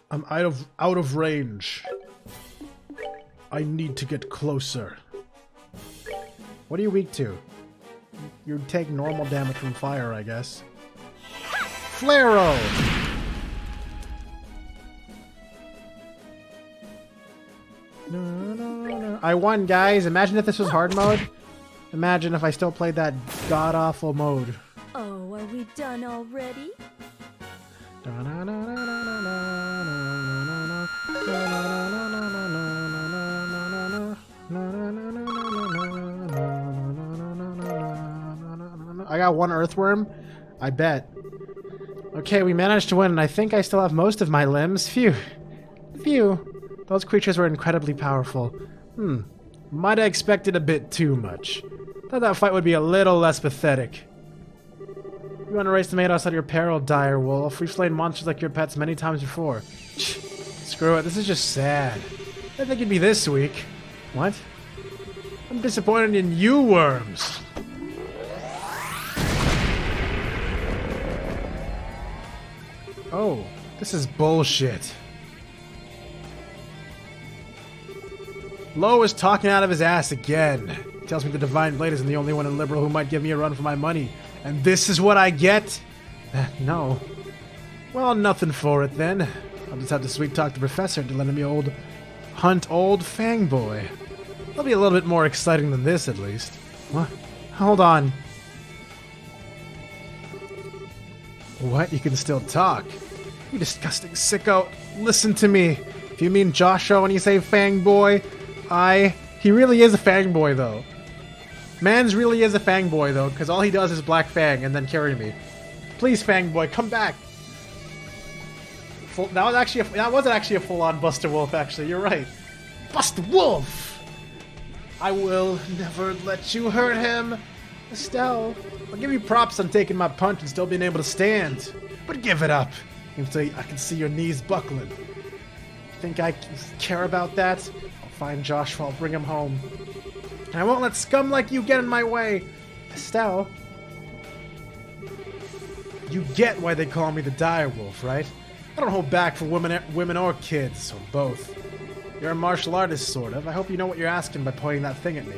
S1: I'm out of range. I need to get closer. What are you weak to? You take normal damage from fire, I guess. Flaro! No. I won, guys. Imagine if this was hard mode. Imagine if I still played that god-awful mode.
S5: Oh, are we done already? I got one earthworm? I bet. Okay, we managed to win, and I think I still have most of my limbs. Phew. Phew. Those creatures were incredibly powerful. Might have expected a bit too much. Thought that fight would be a little less pathetic. You underestimate us at your peril, dire wolf. We've slain monsters like your pets many times before. Screw it, this is just sad. I didn't think it'd be this weak. What? I'm disappointed in you, worms. Oh, this is bullshit. Lo is talking out of his ass again. He tells me the Divine Blade isn't the only one in Liberal who might give me a run for my money. And this is what I get? No. Well, nothing for it then. I'll just have to sweet talk the professor to let me hunt old Fangboy. That'll be a little bit more exciting than this, at least. What? Hold on. What? You can still talk? You disgusting sicko. Listen to me. If you mean Joshua when you say Fangboy, he really is a Fangboy, though. Mans really is a Fangboy, though, because all he does is Black Fang and then carry me. Please, Fangboy, come back. That wasn't actually a full-on Buster Wolf, actually. You're right. Buster Wolf! I will never let you hurt him. Estelle, I'll give you props on taking my punch and still being able to stand. But give it up. Until I can see your knees buckling. Think I care about that? I'll find Joshua, I'll bring him home. And I won't let scum like you get in my way. Estelle, you get why they call me the Dire Wolf, right? I don't hold back for women or kids, or both. You're a martial artist, sort of. I hope you know what you're asking by pointing that thing at me.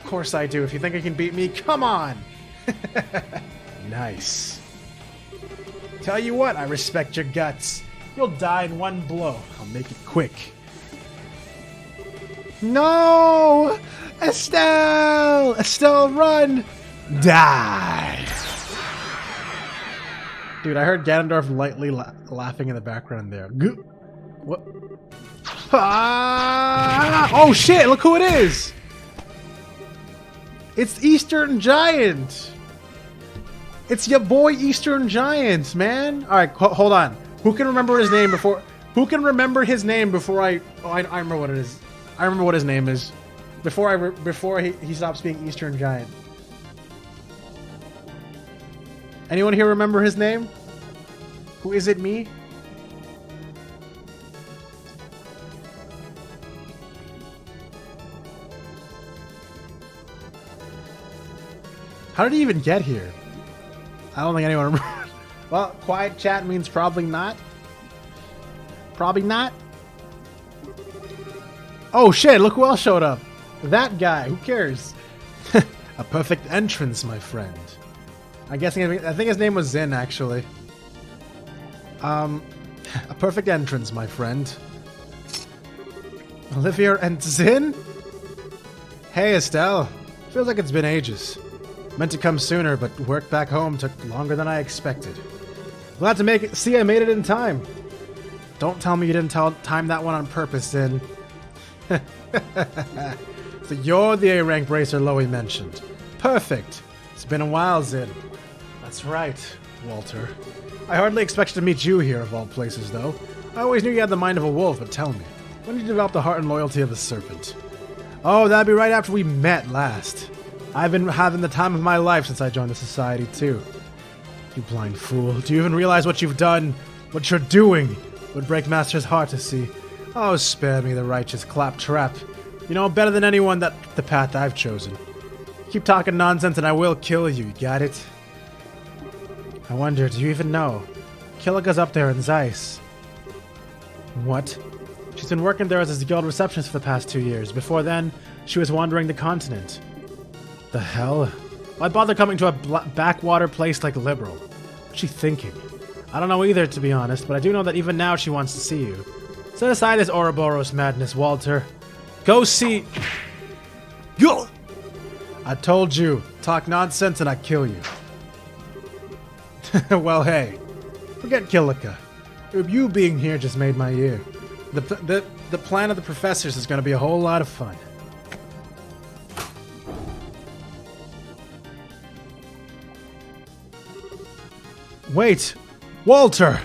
S5: Of course I do. If you think I can beat me, come on! Nice. Tell you what, I respect your guts. You'll die in one blow. I'll make it quick. No! Estelle! Estelle, run! Die! Dude, I heard Ganondorf lightly laughing in the background there. What? Ah! Oh shit, look who it is! It's Eastern Giant! It's your boy Eastern Giant, man! Alright, hold on. Who can remember his name before... Who can remember his name before I... Oh, I remember what it is. I remember what his name is.
S1: Before he stops being Eastern Giant. Anyone here remember his name? Who is it? Me? How did he even get here? I don't think anyone remembers. Well, quiet chat means probably not. Probably not. Oh shit, look who else showed up. That guy, who cares? A perfect entrance, my friend. I think his name was Zin, actually. A perfect entrance, my friend. Olivia and Zin? Hey, Estelle. Feels like it's been ages. Meant to come sooner, but work back home took longer than I expected. Glad to make it. See, I made it in time. Don't tell me you didn't time that one on purpose, Zin. So you're the A-rank bracer Loey mentioned. Perfect. It's been a while, Zin. That's right, Walter. I hardly expected to meet you here, of all places, though. I always knew you had the mind of a wolf, but tell me, when did you develop the heart and loyalty of a serpent? Oh, that'd be right after we met last. I've been having the time of my life since I joined the society, too. You blind fool. Do you even realize what you've done? What you're doing would break Master's heart to see. Oh, spare me the righteous claptrap. You know better than anyone that the path I've chosen. Keep talking nonsense and I will kill you, got it? I wonder, do you even know? Kilika's up there in Zeiss. What? She's been working there as a guild receptionist for the past 2 years. Before then, she was wandering the continent. The hell? Why bother coming to a backwater place like Liberal? What's she thinking? I don't know either, to be honest, but I do know that even now she wants to see you. Set aside this Ouroboros madness, Walter. Go see... Yo! I told you, talk nonsense and I kill you. Well, hey, forget Kilika. You being here just made my year. The plan of the professors is going to be a whole lot of fun. Wait! Walter!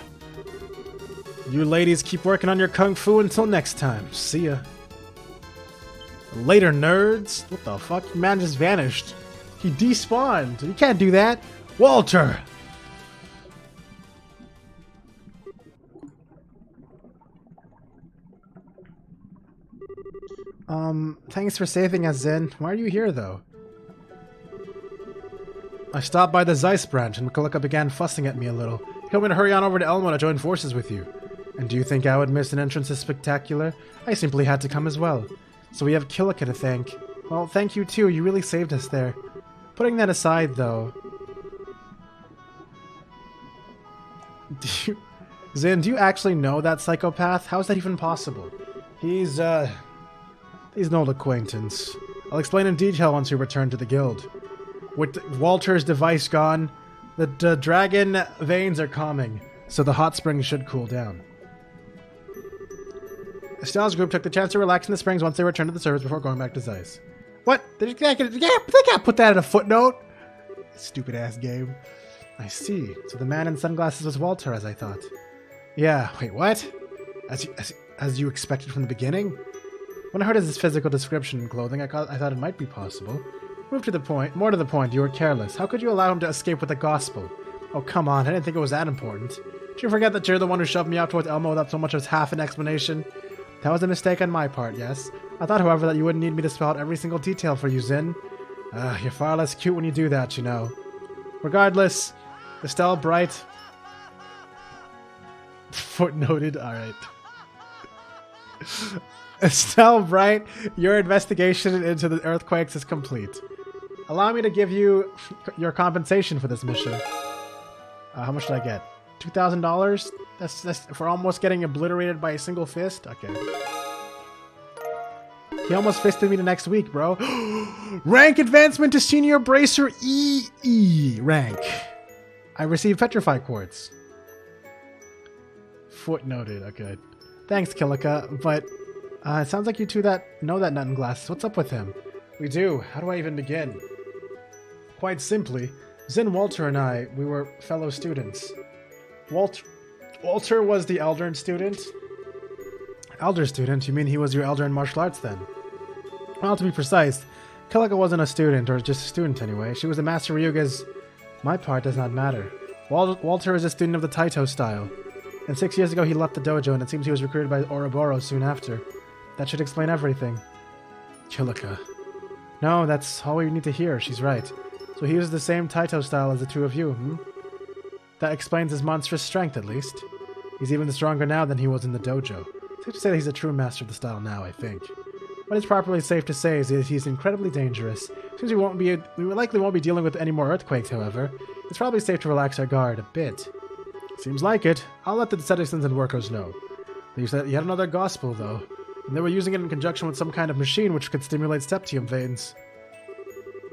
S1: You ladies keep working on your kung fu until next time. See ya. Later, nerds. What the fuck? Man just vanished. He despawned. You can't do that. Walter! Thanks for saving us, Zen. Why are you here, though? I stopped by the Zeiss branch, and Makalika began fussing at me a little. He told me to hurry on over to Elmo to join forces with you. And do you think I would miss an entrance this spectacular? I simply had to come as well. So we have Kilika to thank. Well, thank you too, you really saved us there. Putting that aside, though... Zin, do you actually know that psychopath? How is that even possible? He's an old acquaintance. I'll explain in detail once we return to the guild. With Walter's device gone, the dragon veins are calming, so the hot springs should cool down. Estelle's group took the chance to relax in the springs once they returned to the service before going back to Zeiss. What? They can't put that in a footnote? Stupid ass game. I see. So the man in sunglasses was Walter, as I thought. Yeah, wait, what? As you expected from the beginning? When I heard his physical description and clothing, I thought it might be possible. More to the point, you were careless. How could you allow him to escape with the gospel? Oh, come on, I didn't think it was that important. Did you forget that you're the one who shoved me out towards Elmo without so much as half an explanation? That was a mistake on my part, yes. I thought, however, that you wouldn't need me to spell out every single detail for you, Zin. You're far less cute when you do that, you know. Regardless, Estelle Bright... Footnoted, alright. Estelle Bright, your investigation into the earthquakes is complete. Allow me to give you your compensation for this mission. How much did I get? $2,000? That's for almost getting obliterated by a single fist? Okay. He almost fisted me to next week, bro. Rank advancement to Senior Bracer EE rank. I received Petrify Quartz. Footnoted, okay. Thanks, Kilika, but it sounds like you two know that nut in glasses. What's up with him? We do. How do I even begin? Quite simply, Zin, Walter, and I, we were fellow students. Walter was the Elder student? Elder student? You mean he was your Elder in martial arts then?
S5: Well, to be precise, Kilika wasn't a student, or just a student anyway. She was a Master Ryuga's... My part does not matter. Walter is a student of the Taito style. And 6 years ago he left the dojo, and it seems he was recruited by Ouroboros soon after. That should explain everything. Kilika. No, that's all we need to hear. She's right. So he uses the same Taito style as the two of you, hmm? That explains his monstrous strength, at least. He's even stronger now than he was in the dojo. Safe to say that he's a true master of the style now, I think. What is properly safe to say is that he's incredibly dangerous. Since we likely won't be dealing with any more earthquakes, however, it's probably safe to relax our guard a bit. Seems like it. I'll let the citizens and workers know. They used yet another gospel, though, and they were using it in conjunction with some kind of machine which could stimulate septium veins.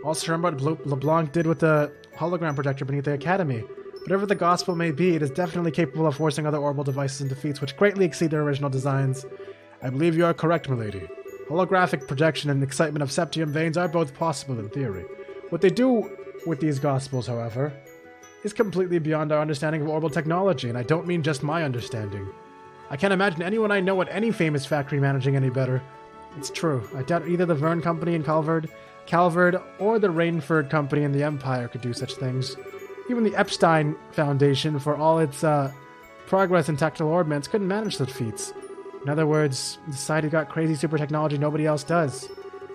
S5: Also remember what LeBlanc did with the hologram projector beneath the academy. Whatever the gospel may be, it is definitely capable of forcing other orbital devices into feats which greatly exceed their original designs. I believe you are correct, milady. Holographic projection and excitement of septium veins are both possible in theory. What they do with these gospels, however, is completely beyond our understanding of orbital technology, and I don't mean just my understanding. I can't imagine anyone I know at any famous factory managing any better. It's true. I doubt either the Verne Company in Calvard, or the Rainford Company in the Empire could do such things. Even the Epstein Foundation, for all its progress in tactile ordnance, couldn't manage such feats. In other words, the society got crazy super technology nobody else does.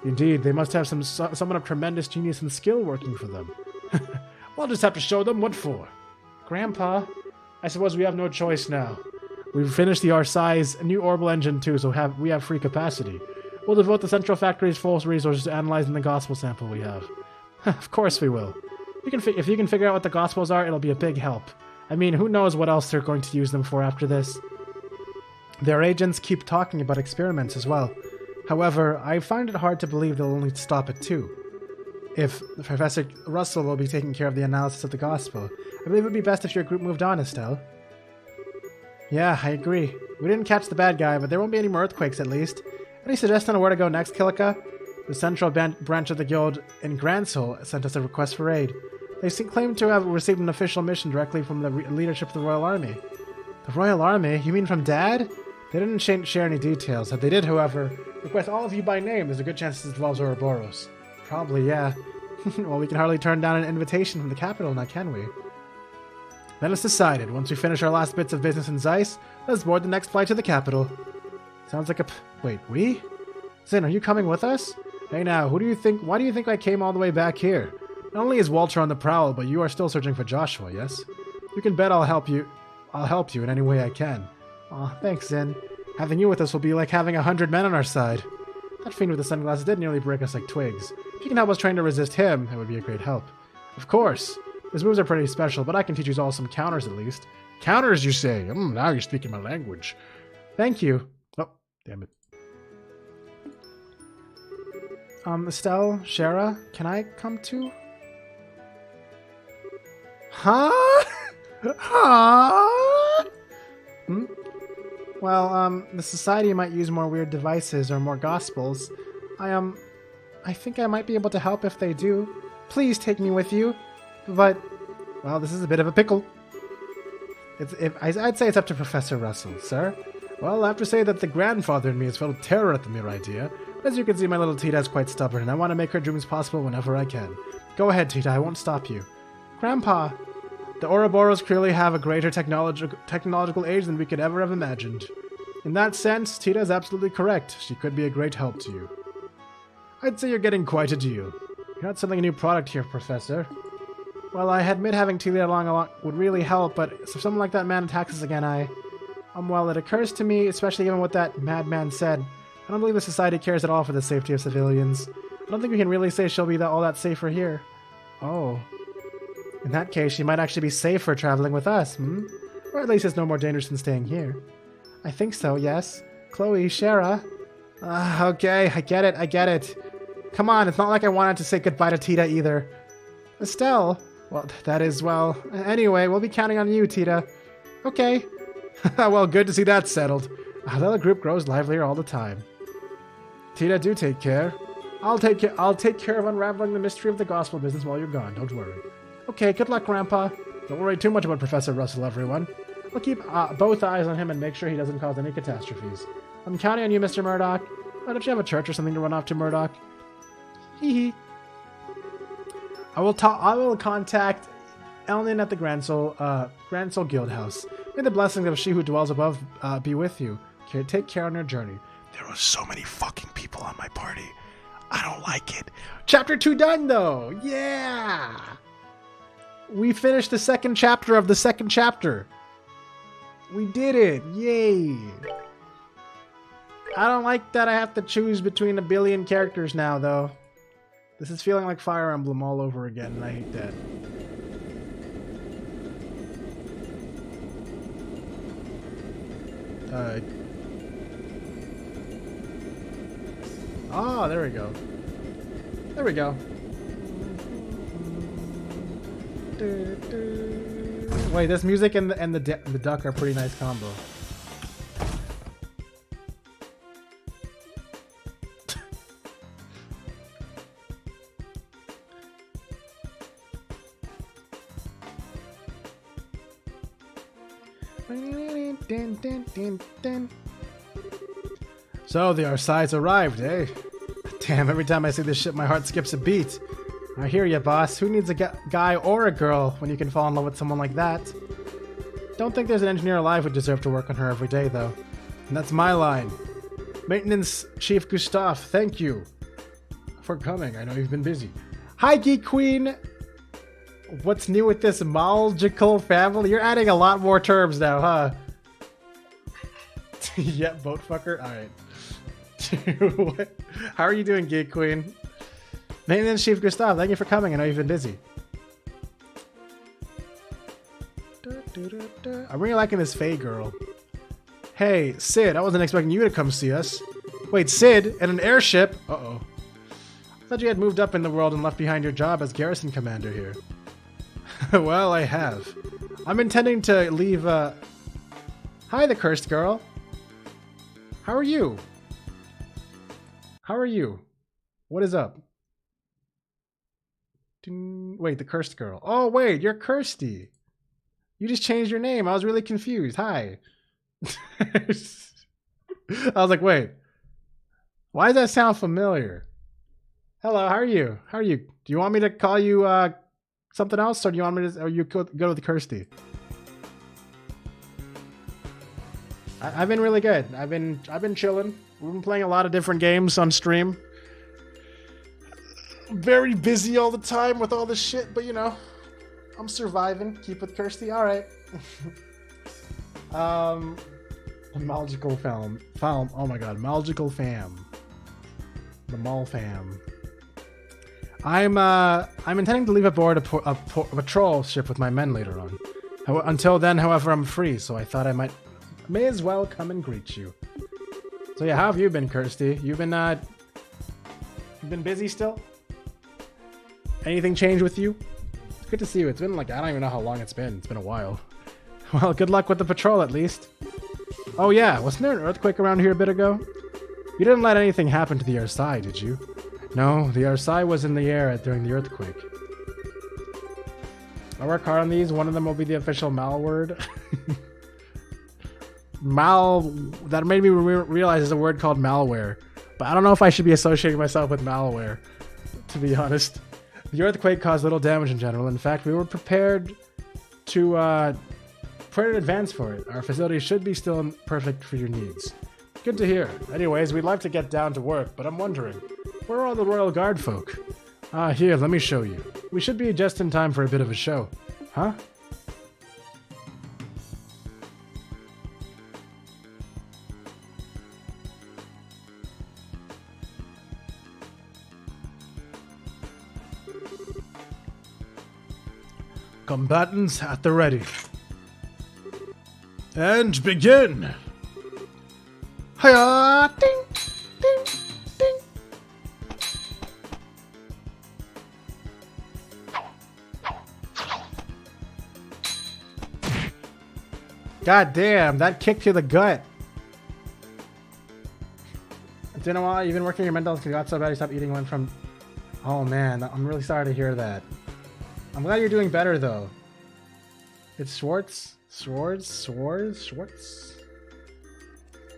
S5: Indeed, they must have someone of tremendous genius and skill working for them. We'll just have to show them what for. Grandpa, I suppose we have no choice now. We've finished the R-size new orbital engine too, so we have free capacity. We'll devote the central factory's full resources to analyzing the gospel sample we have. Of course we will. If you can figure out what the gospels are, it'll be a big help. I mean, who knows what else they're going to use them for after this. Their agents keep talking about experiments as well. However, I find it hard to believe they'll only stop at 2. If Professor Russell will be taking care of the analysis of the gospel, I believe it would be best if your group moved on, Estelle. Yeah, I agree. We didn't catch the bad guy, but there won't be any more earthquakes at least. Any suggestion on where to go next, Kilika? The central branch of the guild in Granseal sent us a request for aid. They claim to have received an official mission directly from the leadership of the Royal Army. The Royal Army? You mean from Dad? They didn't share any details. If they did, however, request all of you by name, there's a good chance this involves Ouroboros. Probably, yeah. Well, we can hardly turn down an invitation from the capital now, can we? Then it's decided. Once we finish our last bits of business in Zeiss, let's board the next flight to the capital. Sounds like a... Wait, we? Zin, are you coming with us? Hey now, why do you think I came all the way back here? Not only is Walter on the prowl, but you are still searching for Joshua, yes? You can bet I'll help you in any way I can. Aw, thanks, Zin. Having you with us will be like having 100 men on our side. That fiend with the sunglasses did nearly break us like twigs. If you can help us train to resist him, it would be a great help. Of course. His moves are pretty special, but I can teach you all some counters at least. Counters, you say? Now you're speaking my language. Thank you. Oh, damn it. Estelle, Shara, can I come too? Huh? Huh? Well, the society might use more weird devices or more gospels. I think I might be able to help if they do. Please take me with you. But, well, this is a bit of a pickle. I'd say it's up to Professor Russell, sir. Well, I have to say that the grandfather in me is filled with terror at the mere idea. But as you can see, my little Tita is quite stubborn, and I want to make her dreams possible whenever I can. Go ahead, Tita, I won't stop you. Grandpa, the Ouroboros clearly have a greater technological age than we could ever have imagined. In that sense, Tita is absolutely correct. She could be a great help to you. I'd say you're getting quite a deal. You're not selling a new product here, Professor. Well, I admit having Tita along would really help, but if someone like that man attacks us again, well, it occurs to me, especially given what that madman said, I don't believe the society cares at all for the safety of civilians. I don't think we can really say she'll be all that safer here. Oh. In that case, she might actually be safer traveling with us, Or at least it's no more dangerous than staying here. I think so, yes. Chloe, Shara. Okay, I get it. Come on, it's not like I wanted to say goodbye to Tita either. Estelle. Well, that is, well... Anyway, we'll be counting on you, Tita. Okay. Well, good to see that settled. The other group grows livelier all the time. Tita, do take care. I'll take care of unraveling the mystery of the gospel business while you're gone, don't worry. Okay, good luck, Grandpa. Don't worry too much about Professor Russell, everyone. We'll keep both eyes on him and make sure he doesn't cause any catastrophes. I'm counting on you, Mr. Murdoch. Oh, don't you have a church or something to run off to, Murdoch? Hee hee. I will contact Elnin at the Grand Soul Guild House. May the blessings of she who dwells above be with you. Take care on your journey. There are so many fucking people on my party. I don't like it. Chapter 2 done, though. Yeah. We finished the second chapter of the second chapter. We did it. Yay. I don't like that I have to choose between a billion characters now, though. This is feeling like Fire Emblem all over again, and I hate that. Oh, there we go. There we go. Wait, this music and the duck are a pretty nice combo. So the Arsides arrived, eh? Damn, every time I see this shit, my heart skips a beat. I hear ya, boss. Who needs a guy or a girl when you can fall in love with someone like that? Don't think there's an engineer alive who'd deserve to work on her every day, though. And that's my line. Maintenance Chief Gustav, thank you for coming. I know you've been busy. Hi, Geek Queen! What's new with this magical family? You're adding a lot more terms now, huh? Yep, boat fucker. Alright. How are you doing, Geek Queen? Maintenance Chief Gustav, thank you for coming. I know you've been busy. I'm really liking this Faye girl. Hey, Sid, I wasn't expecting you to come see us. Wait, Sid, in an airship? Uh-oh. I thought you had moved up in the world and left behind your job as garrison commander here. Well, I have. I'm intending to leave, Hi, the cursed girl. How are you? How are you? What is up? Wait, the cursed girl. Oh, wait, you're Kirsty. You just changed your name. I was really confused. Hi. I was like, wait. Why does that sound familiar? Hello, how are you? How are you? Do you want me to call you something else, or do you want me to? Or you go with Kirsty? I've been really good. I've been chilling. We've been playing a lot of different games on stream. Very busy all the time with all this shit, but you know, I'm surviving. Keep with Kirsty. All right. Magical fam. Oh my god, magical fam. The mall fam. I'm intending to leave aboard a patrol ship with my men later on. Until then, however, I'm free, so I thought I may as well come and greet you. So yeah, how have you been, Kirsty? You've been busy still? Anything change with you? It's good to see you. It's been like, I don't even know how long it's been. It's been a while. Well, good luck with the patrol at least. Oh yeah, wasn't there an earthquake around here a bit ago? You didn't let anything happen to the Arsai, did you? No, the Arsai was in the air during the earthquake. I work hard on these. One of them will be the official Mal word. That made me realize there's a word called malware. But I don't know if I should be associating myself with malware, to be honest. The earthquake caused little damage in general. In fact, we were prepared to put in advance for it. Our facility should be still perfect for your needs. Good to hear. Anyways, we'd like to get down to work, but I'm wondering, where are all the Royal Guard folk? Here, let me show you. We should be just in time for a bit of a show. Huh? Combatants at the ready. And begin! Hiya! Ding! Ding! Ding! God damn, that kick to the gut. It's been a while. You've been working your mental because you got so bad you stopped eating one from... Oh man, I'm really sorry to hear that. I'm glad you're doing better, though. It's Schwartz? Schwartz?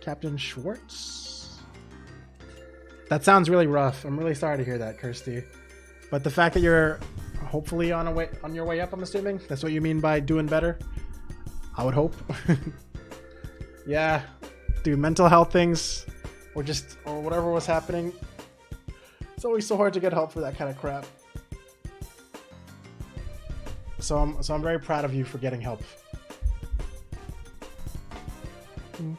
S5: Captain Schwartz?
S1: That sounds really rough. I'm really sorry to hear that, Kirsty. But the fact that you're hopefully on your way up, I'm assuming that's what you mean by doing better. I would hope. Yeah, dude, mental health things, or whatever was happening. It's always so hard to get help for that kind of crap. So I'm very proud of you for getting help. You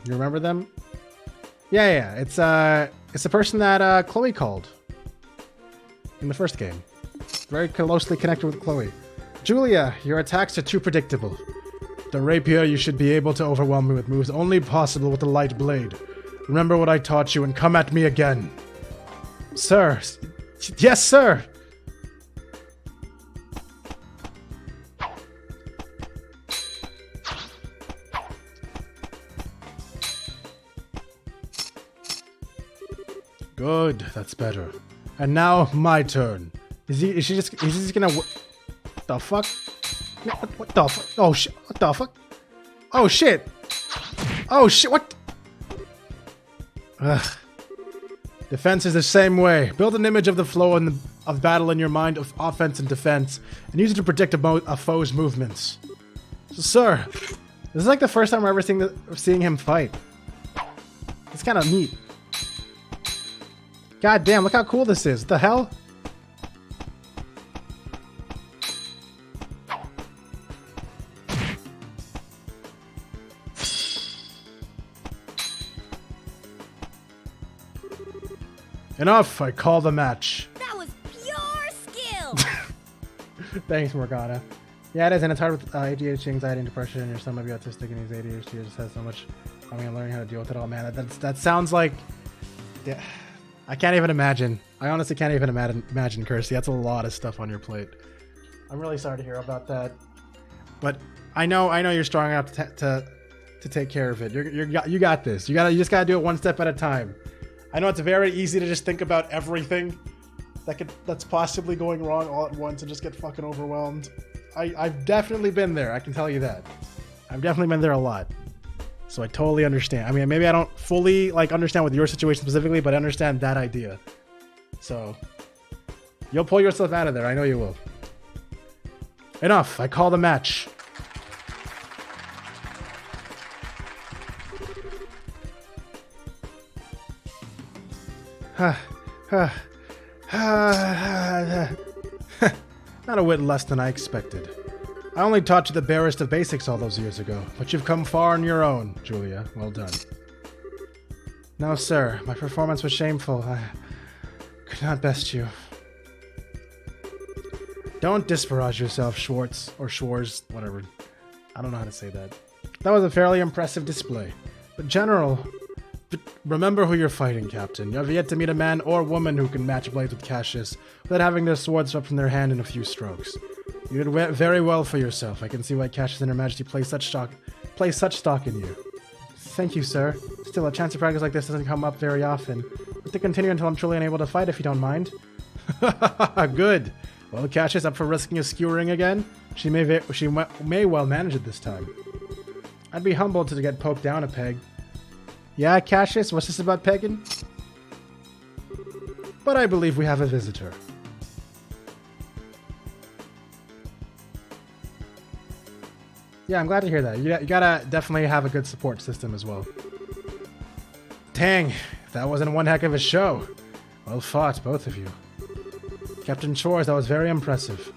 S1: remember them? Yeah. It's the person that Chloe called in the first game. Very closely connected with Chloe. Julia, your attacks are too predictable. The rapier you should be able to overwhelm me with moves only possible with the light blade. Remember what I taught you and come at me again. Sir. Yes, sir. Good, that's better. And now my turn. Is he just gonna the fuck? What the fuck? Oh shit! What the fuck? Oh shit! Oh shit! What? Ugh. Defense is the same way. Build an image of the flow of battle in your mind of offense and defense, and use it to predict a foe's movements. So, sir, this is like the first time we're ever seeing him fight. It's kind of neat. God damn! Look how cool this is. What the hell? Enough! I call the match.
S4: That was pure skill!
S1: Thanks, Morgana. Yeah, it is, and it's hard with ADHD, anxiety, and depression, and your son might be autistic, and he's ADHD just has so much. I mean, learning how to deal with it all, man. That sounds like. Yeah, I can't even imagine. I honestly can't even imagine, Kirsty. That's a lot of stuff on your plate. I'm really sorry to hear about that, but I know you're strong enough to take care of it. You got this. You just gotta do it one step at a time. I know it's very easy to just think about everything that's possibly going wrong all at once and just get fucking overwhelmed. I've definitely been there, I can tell you that. I've definitely been there a lot. So I totally understand. I mean, maybe I don't fully understand with your situation specifically, but I understand that idea. So you'll pull yourself out of there, I know you will. Enough, I call the match. Not a whit less than I expected. I only taught you the barest of basics all those years ago, but you've come far on your own, Julia. Well done. No, sir. My performance was shameful. I could not best you. Don't disparage yourself, Schwartz, or Schwarz, whatever. I don't know how to say that. That was a fairly impressive display. But General... remember who you're fighting, Captain. You have yet to meet a man or woman who can match blades with Cassius without having their swords swept from their hand in a few strokes. You did very well for yourself. I can see why Cassius and Her Majesty place such stock in you. Thank you, sir. Still, a chance to practice like this doesn't come up very often. But to continue until I'm truly unable to fight, if you don't mind. Good. Well, Cassius, up for risking a skewering again? She may well manage it this time. I'd be humbled to get poked down a peg. Yeah, Cassius, what's this about pegging? But I believe we have a visitor. Yeah, I'm glad to hear that. You gotta definitely have a good support system as well. Dang, that wasn't one heck of a show. Well fought, both of you. Captain Schwartz, that was very impressive.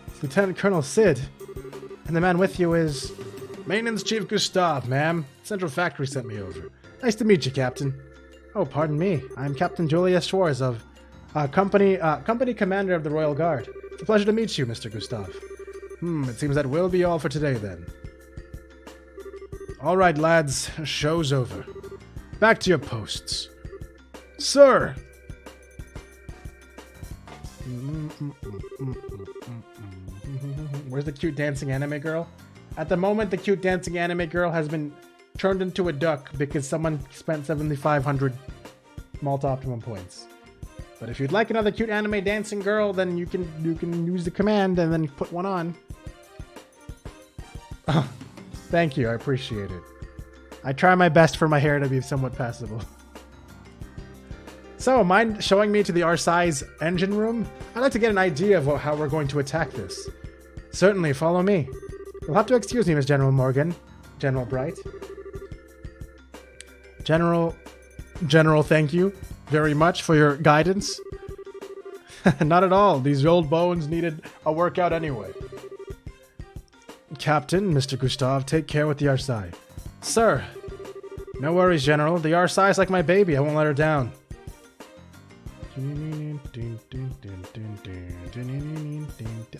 S1: It's Lieutenant Colonel Sid. And the man with you is... Maintenance Chief Gustav, ma'am. Central Factory sent me over. Nice to meet you, Captain. Oh, pardon me. I'm Captain Julius Schwartz of... company commander of the Royal Guard. It's a pleasure to meet you, Mr. Gustav. It seems that will be all for today, then. All right, lads. Show's over. Back to your posts. Sir! Where's the cute dancing anime girl? At the moment, the cute dancing anime girl has been turned into a duck because someone spent 7,500 Malta Optimum points. But if you'd like another cute anime dancing girl, then you can use the command and then put one on. Oh, thank you, I appreciate it. I try my best for my hair to be somewhat passable. So, mind showing me to the R-Size engine room? I'd like to get an idea of how we're going to attack this. Certainly, follow me. You'll have to excuse me, Miss General Morgan. General Bright. General, thank you very much for your guidance. Not at all. These old bones needed a workout anyway. Captain, Mr. Gustav, take care with the R-Size. Sir. No worries, General. The R-Size like my baby. I won't let her down. This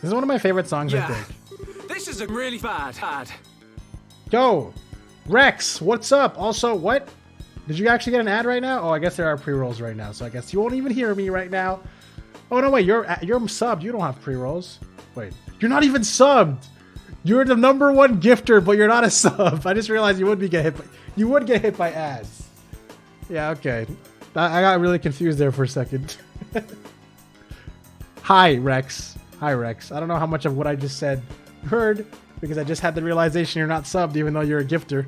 S1: is one of my favorite songs, I think.
S2: This is a really bad.
S1: Yo, Rex, what's up? Also, what? Did you actually get an ad right now? Oh, I guess there are pre-rolls right now, so I guess you won't even hear me right now. Oh, no, wait, you're subbed. You don't have pre-rolls. Wait, you're not even subbed. You're the #1 gifter, but you're not a sub. I just realized you would get hit by ads. Yeah, okay. I got really confused there for a second. Hi, Rex. Hi, Rex. I don't know how much of what I just said you heard, because I just had the realization you're not subbed, even though you're a gifter.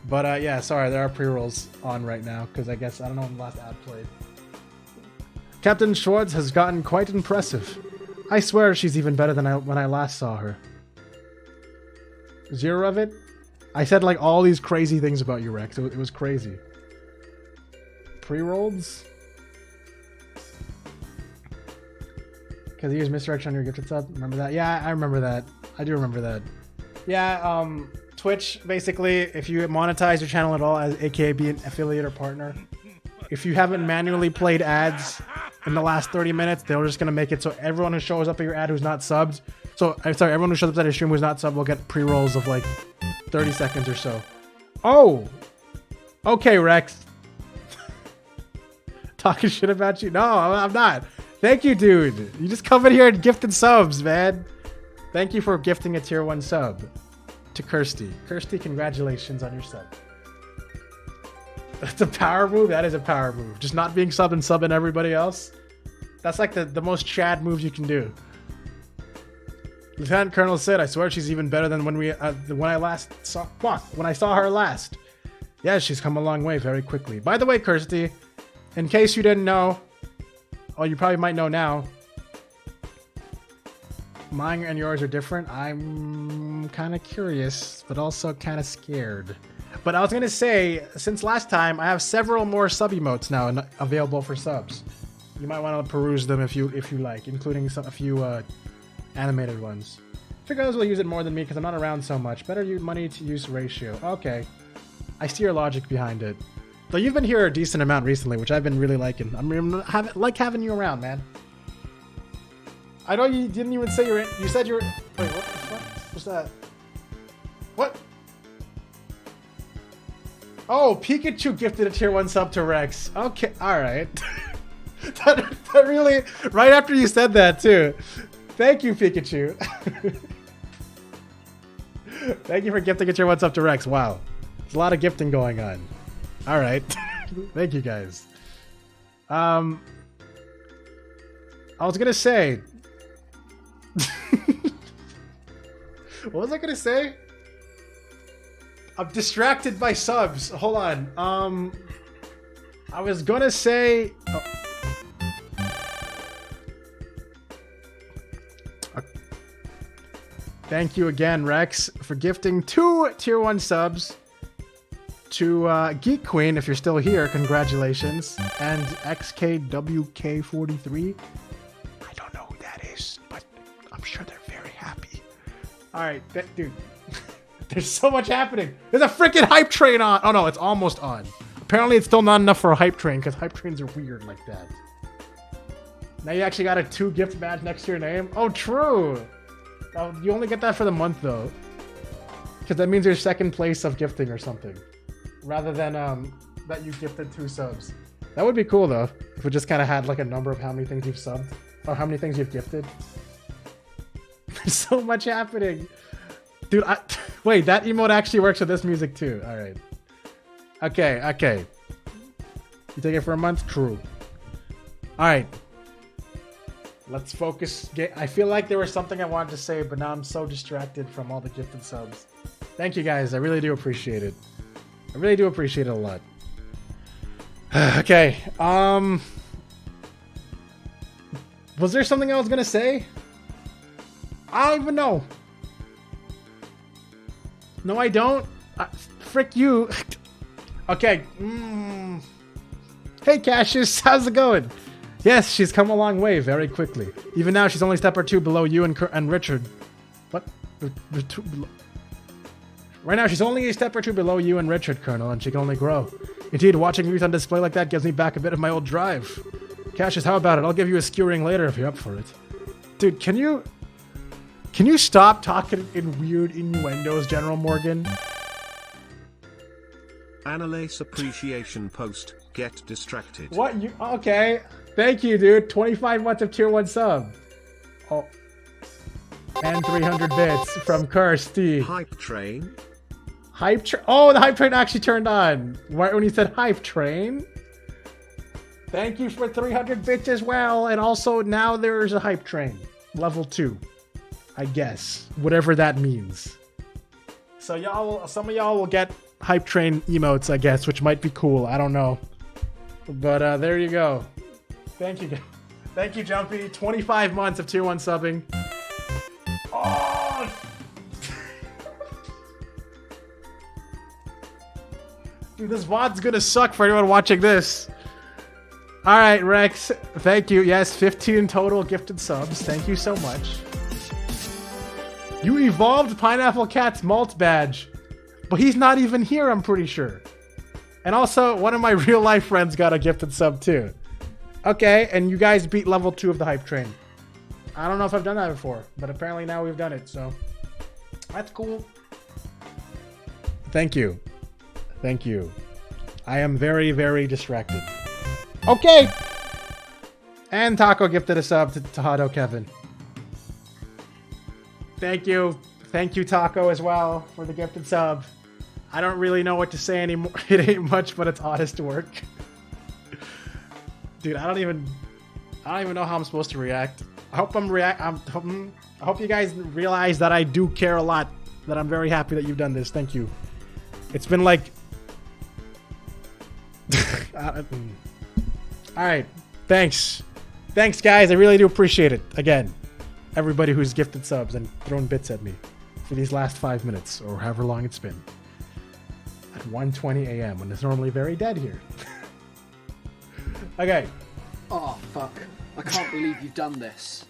S1: But yeah, sorry, there are pre-rolls on right now, because I guess, I don't know when the last ad played. Captain Schwartz has gotten quite impressive. I swear she's even better than when I last saw her. Zero of it? I said like all these crazy things about you, Rex. It was crazy. Pre-rolls? Because you use misdirection on your gifted sub. Remember that? Yeah, I remember that. I do remember that. Yeah, Twitch, basically, if you monetize your channel at all, as aka be an affiliate or partner, if you haven't manually played ads in the last 30 minutes, they're just going to make it so everyone who shows up at your ad who's not subbed, so, I'm sorry, everyone who shows up at your stream who's not subbed will get pre-rolls of like 30 seconds or so. Oh! Okay, Rex. Talking shit about you? No, I'm not. Thank you, dude. You just come in here and gifted subs, man. Thank you for gifting a tier 1 sub to Kirsty. Kirsty, congratulations on your sub. That's a power move? That is a power move. Just not being subbed and subbing everybody else? That's like the most Chad move you can do. Lieutenant Colonel said, I swear she's even better than when I saw her last. Yeah, she's come a long way very quickly. By the way, Kirsty, in case you didn't know, or you probably might know now, mine and yours are different. I'm kind of curious, but also kind of scared. But I was going to say, since last time, I have several more sub emotes now available for subs. You might want to peruse them if you like, including a few animated ones. I figure others will use it more than me because I'm not around so much. Better use money to use ratio. Okay. I see your logic behind it. Though you've been here a decent amount recently, which I've been really liking. Like having you around, man. I know you didn't even say you're in. You said you're. Wait, what? What's that? What? Oh, Pikachu gifted a tier 1 sub to Rex. Okay, alright. that really. Right after you said that, too. Thank you, Pikachu. Thank you for gifting a tier 1 sub to Rex. Wow. There's a lot of gifting going on. Alright. Thank you, guys. I was gonna say. What was I gonna say? I'm distracted by subs. Hold on. I was gonna say. Oh. Thank you again, Rex, for gifting 2 tier 1 subs to Geek Queen. If you're still here, congratulations. And XKWK43. I don't know who that is, but I'm sure they're very happy. All right, dude. There's so much happening. There's a freaking hype train on. Oh no, it's almost on. Apparently, it's still not enough for a hype train because hype trains are weird like that. Now you actually got a 2 gift badge next to your name. Oh, true. Oh, you only get that for the month though, because that means you're second place of gifting or something, rather than that you gifted 2 subs. That would be cool though, if we just kind of had like a number of how many things you've subbed or how many things you've gifted. There's so much happening. Dude, wait, that emote actually works with this music too. All right. Okay. You take it for a month? True. All right. Let's focus. I feel like there was something I wanted to say, but now I'm so distracted from all the gifted subs. Thank you guys. I really do appreciate it. I really do appreciate it a lot. Okay. Was there something I was gonna say? I don't even know. No, I don't. Frick you. Okay. Hey, Cassius, how's it going? Yes, she's come a long way very quickly. Even now, she's only a step or two below you and Richard. What? Right now, she's only a step or two below you and Richard, Colonel, and she can only grow. Indeed, watching youth on display like that gives me back a bit of my old drive. Cassius, how about it? I'll give you a skewering later if you're up for it. Dude, can you stop talking in weird innuendos, General Morgan?
S7: Analyze appreciation post. Get distracted.
S1: What? You okay? Thank you, dude. 25 months of tier 1 sub. Oh. And 300 bits from Kirsty.
S7: Hype train?
S1: Hype train? Oh, the hype train actually turned on. Right when you said hype train. Thank you for 300 bits as well. And also now there's a hype train. Level 2. I guess. Whatever that means. So some of y'all will get hype train emotes, I guess, which might be cool. I don't know. But there you go. Thank you. Thank you, Jumpy. 25 months of tier 1 subbing. Oh! Dude, this VOD's gonna suck for anyone watching this. Alright, Rex. Thank you. Yes, 15 total gifted subs. Thank you so much. You evolved Pineapple Cat's Malt badge. But he's not even here, I'm pretty sure. And also, one of my real life friends got a gifted sub too. Okay, and you guys beat level 2 of the hype train. I don't know if I've done that before, but apparently now we've done it, so that's cool. Thank you. Thank you. I am very, very distracted. Okay! And Taco gifted a sub to Hado Kevin. Thank you. Thank you, Taco, as well, for the gifted sub. I don't really know what to say anymore. It ain't much, but it's honest work. Dude, I don't even know how I'm supposed to react. I hope I hope you guys realize that I do care a lot. That I'm very happy that you've done this. Thank you. It's been like... Alright. Thanks. Thanks, guys. I really do appreciate it. Again, everybody who's gifted subs and thrown bits at me for these last 5 minutes, or however long it's been. At 1:20 a.m. when it's normally very dead here. Okay.
S8: Oh, fuck. I can't believe you've done this.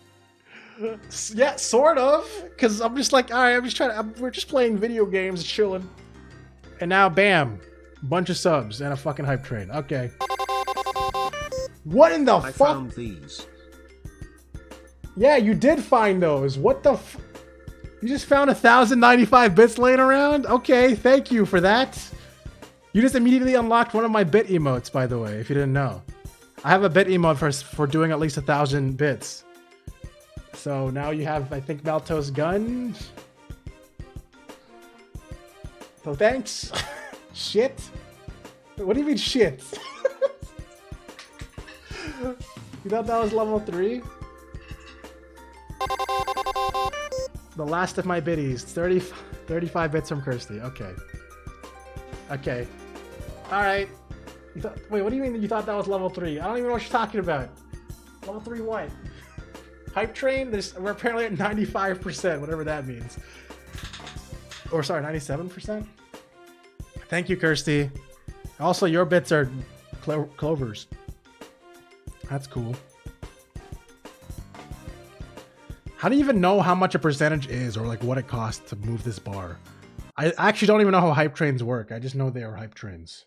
S1: Yeah, sort of. Because I'm just like, alright, we're just playing video games, chilling. And now, bam. Bunch of subs and a fucking hype train. Okay. What in the fuck?
S7: I found these.
S1: Yeah, you did find those. What the You just found 1,095 bits laying around? Okay, thank you for that. You just immediately unlocked one of my bit emotes, by the way, if you didn't know. I have a bit emote for doing at least 1,000 bits. So now you have, I think, Maltos gun. So thanks. Shit. What do you mean shit? You thought that was level 3? The last of my biddies. 35 bits from Kirsty. Okay. Okay. Alright. Wait, what do you mean you thought that was level 3? I don't even know what you're talking about. Level 3 what? Hype train? We're apparently at 95%, whatever that means. Or sorry, 97%? Thank you, Kirsty. Also, your bits are clovers. That's cool. How do you even know how much a percentage is, or like what it costs to move this bar? I actually don't even know how hype trains work. I just know they are hype trains.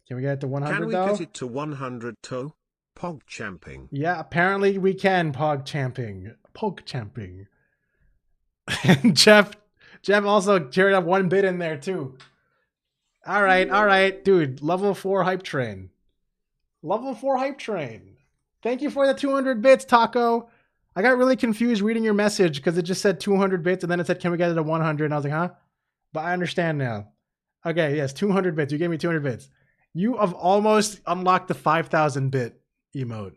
S1: Can we get it to 100
S7: Can we
S1: though?
S7: get it to 100 to? Pog champing.
S1: Yeah, apparently we can pog champing. Pog champing. And Jeff also carried up 1 bit in there too. Alright, dude. Level 4 hype train. Level 4 hype train. Thank you for the 200 bits, Taco. I got really confused reading your message because it just said 200 bits and then it said, can we get it to 100? And I was like, huh? But I understand now. Okay, yes, 200 bits. You gave me 200 bits. You have almost unlocked the 5,000 bit emote.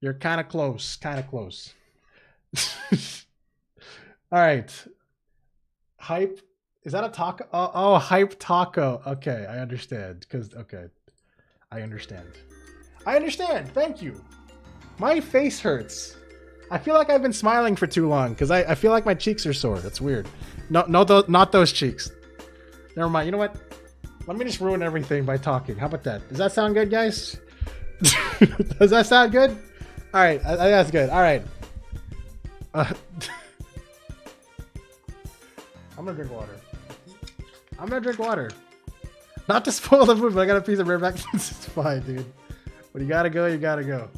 S1: You're kind of close. All right. Hype. Is that a taco? Oh, hype taco. Okay, I understand. I understand. I understand. Thank you. My face hurts. I feel like I've been smiling for too long because I feel like my cheeks are sore. That's weird. No, not those cheeks. Never mind. You know what? Let me just ruin everything by talking. How about that? Does that sound good, guys? Does that sound good? All right. That's good. All right. I'm gonna drink water. Not to spoil the food, but I got a piece of rare back. It's fine, dude. But you gotta go. You gotta go.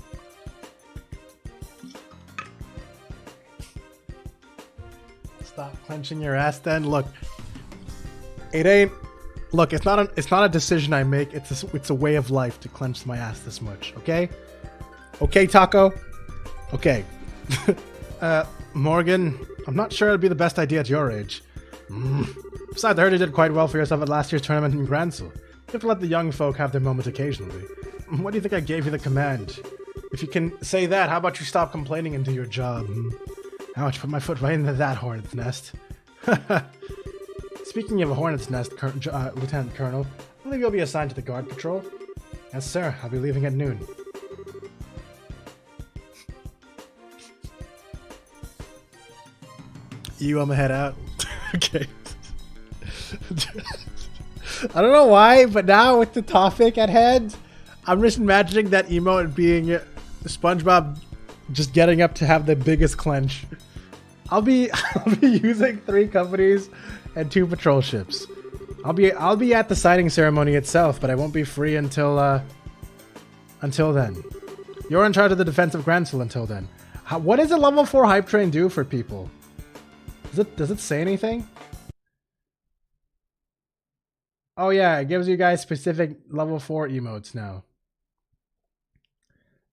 S1: Stop clenching your ass. Then look, it ain't. Look, it's not a decision I make. It's a way of life to clench my ass this much. Okay. Okay, Taco. Okay. Morgan, I'm not sure it'd be the best idea at your age. Besides, I heard you did quite well for yourself at last year's tournament in Gransel. You have to let the young folk have their moment occasionally. What do you think I gave you the command? If you can say that, how about you stop complaining and do your job? Ouch, put my foot right into that hornet's nest. Speaking of a hornet's nest, Lieutenant Colonel, I believe you'll be assigned to the guard patrol. Yes, sir. I'll be leaving at noon. I'm gonna head out. Okay. I don't know why, but now with the topic at hand, I'm just imagining that emote being SpongeBob just getting up to have the biggest clench. I'll be using 3 companies and 2 patrol ships. I'll be at the signing ceremony itself, but I won't be free until then. You're in charge of the defense of Gransel until then. What does a level 4 hype train do for people? Does it say anything? Oh yeah, it gives you guys specific level 4 emotes now.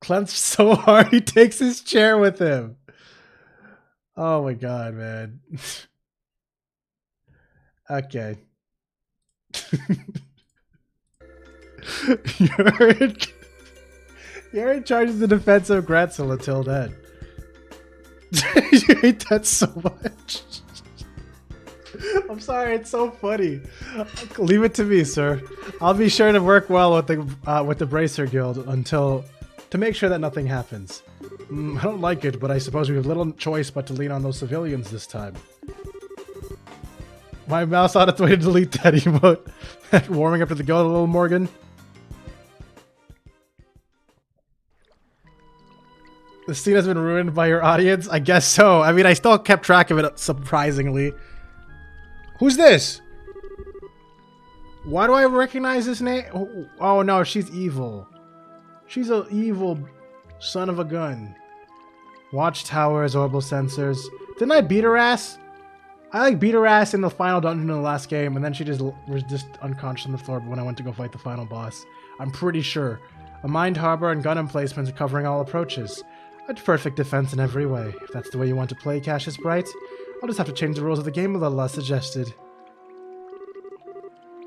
S1: Clenched so hard he takes his chair with him. Oh my god, man. Okay. You're in charge of the defense of Gransel until then. You hate that so much. I'm sorry, it's so funny. Leave it to me, sir. I'll be sure to work well with the Bracer Guild to make sure that nothing happens. I don't like it, but I suppose we have little choice but to lean on those civilians this time. My mouse on its way to delete that emote. Warming up to the go, little Morgan. The scene has been ruined by your audience? I guess so. I mean, I still kept track of it, surprisingly. Who's this? Why do I recognize this name? Oh no, she's evil. She's an evil son of a gun. Watchtowers, orbital sensors. Didn't I beat her ass? I beat her ass in the final dungeon in the last game, and then she was just unconscious on the floor when I went to go fight the final boss. I'm pretty sure. A mined harbor and gun emplacements covering all approaches. A perfect defense in every way. If that's the way you want to play, Cassius Bright, I'll just have to change the rules of the game a little, as suggested.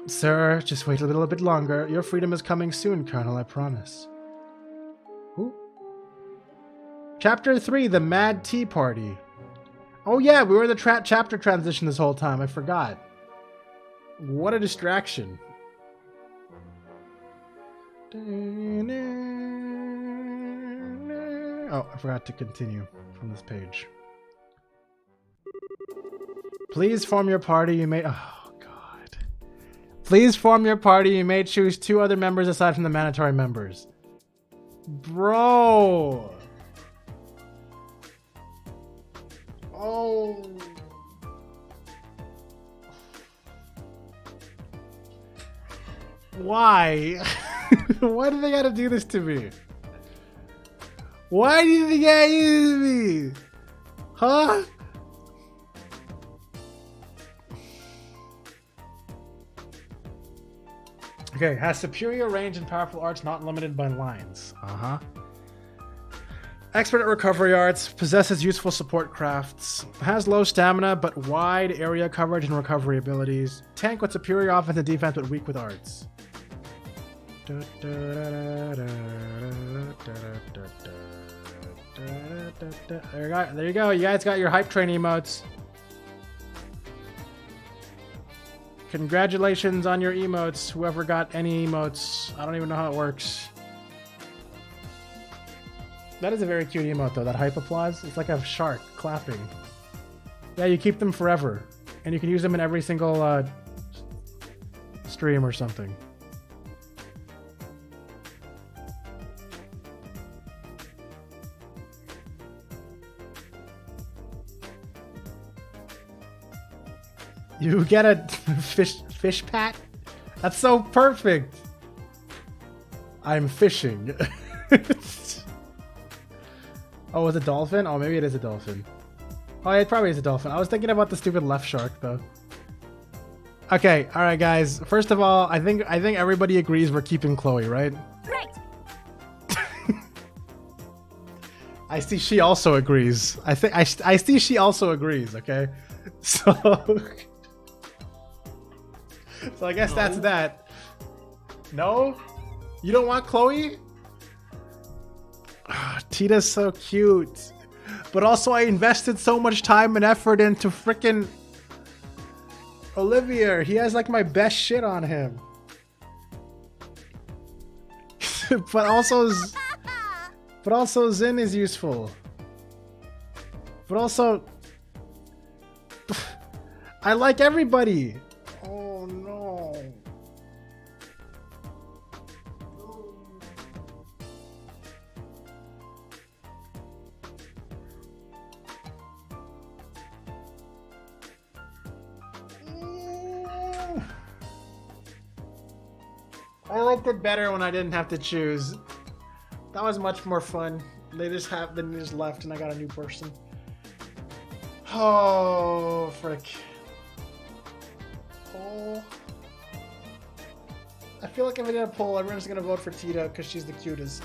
S1: Sir, just wait a little bit longer. Your freedom is coming soon, Colonel, I promise. Ooh. Chapter 3, The Mad Tea Party. Oh yeah, we were in the chapter transition this whole time. I forgot. What a distraction. Oh, I forgot to continue from this page. Please form your party. You may... Oh, God. Please form your party. You may choose 2 other members aside from the mandatory members. Bro. Oh. Why? Why do they gotta do this to me? Why do they gotta do this to me? Huh? Okay, has superior range and powerful arts not limited by lines. Uh-huh. Expert at recovery arts, possesses useful support crafts, has low stamina but wide area coverage and recovery abilities, tank with superior offense and defense but weak with arts. There you go, you guys got your hype train emotes. Congratulations on your emotes, whoever got any emotes. I don't even know how it works. That is a very cute emote though, that hype applause. It's like a shark clapping. Yeah, you keep them forever. And you can use them in every single stream or something. You get a fish pat? That's so perfect. I'm fishing. Oh, is it a dolphin? Oh, maybe it is a dolphin. Oh, it probably is a dolphin. I was thinking about the stupid left shark though. Okay, all right, guys. First of all, I think everybody agrees we're keeping Chloe, right?
S4: Great.
S1: I see she also agrees. I see she also agrees. Okay, so so I guess that's that. No, you don't want Chloe? Tita's so cute, but also I invested so much time and effort into frickin' Olivier. He has like my best shit on him. but also Zin is useful. But also I like everybody. Oh no. I liked it better when I didn't have to choose. That was much more fun. They just left and I got a new person. Oh, frick. Oh. I feel like if I did a poll, everyone's gonna vote for Tita because she's the cutest.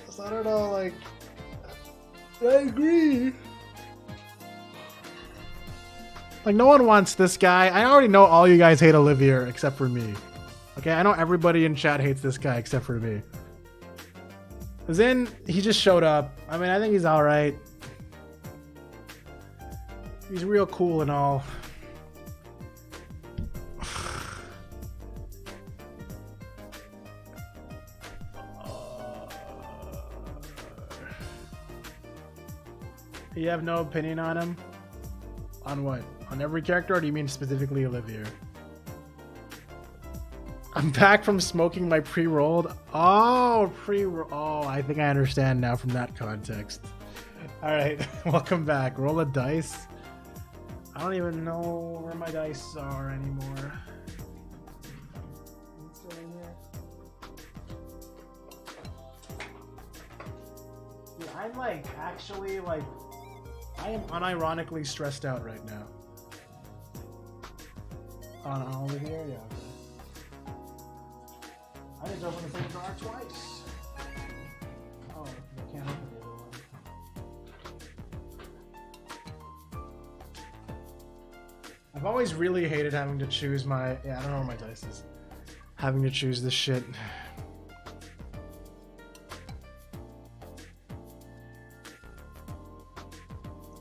S1: So I don't know, like... I agree. Like, no one wants this guy. I already know all you guys hate Olivier except for me. Okay, I know everybody in chat hates this guy except for me. Zin, he just showed up. I mean, I think he's alright. He's real cool and all. You have no opinion on him? On what? On every character, or do you mean specifically Olivier? I'm back from smoking my pre-rolled. Oh, oh, I think I understand now from that context. All right, welcome back. Roll a dice. I don't even know where my dice are anymore. What's going here? Dude, I'm like actually like I am unironically stressed out right now. On Olivier, yeah. Okay. I just opened the same drawer twice. Oh, I can't open the other one. I've always really hated having to choose my... Yeah, I don't know where my dice is. Having to choose this shit.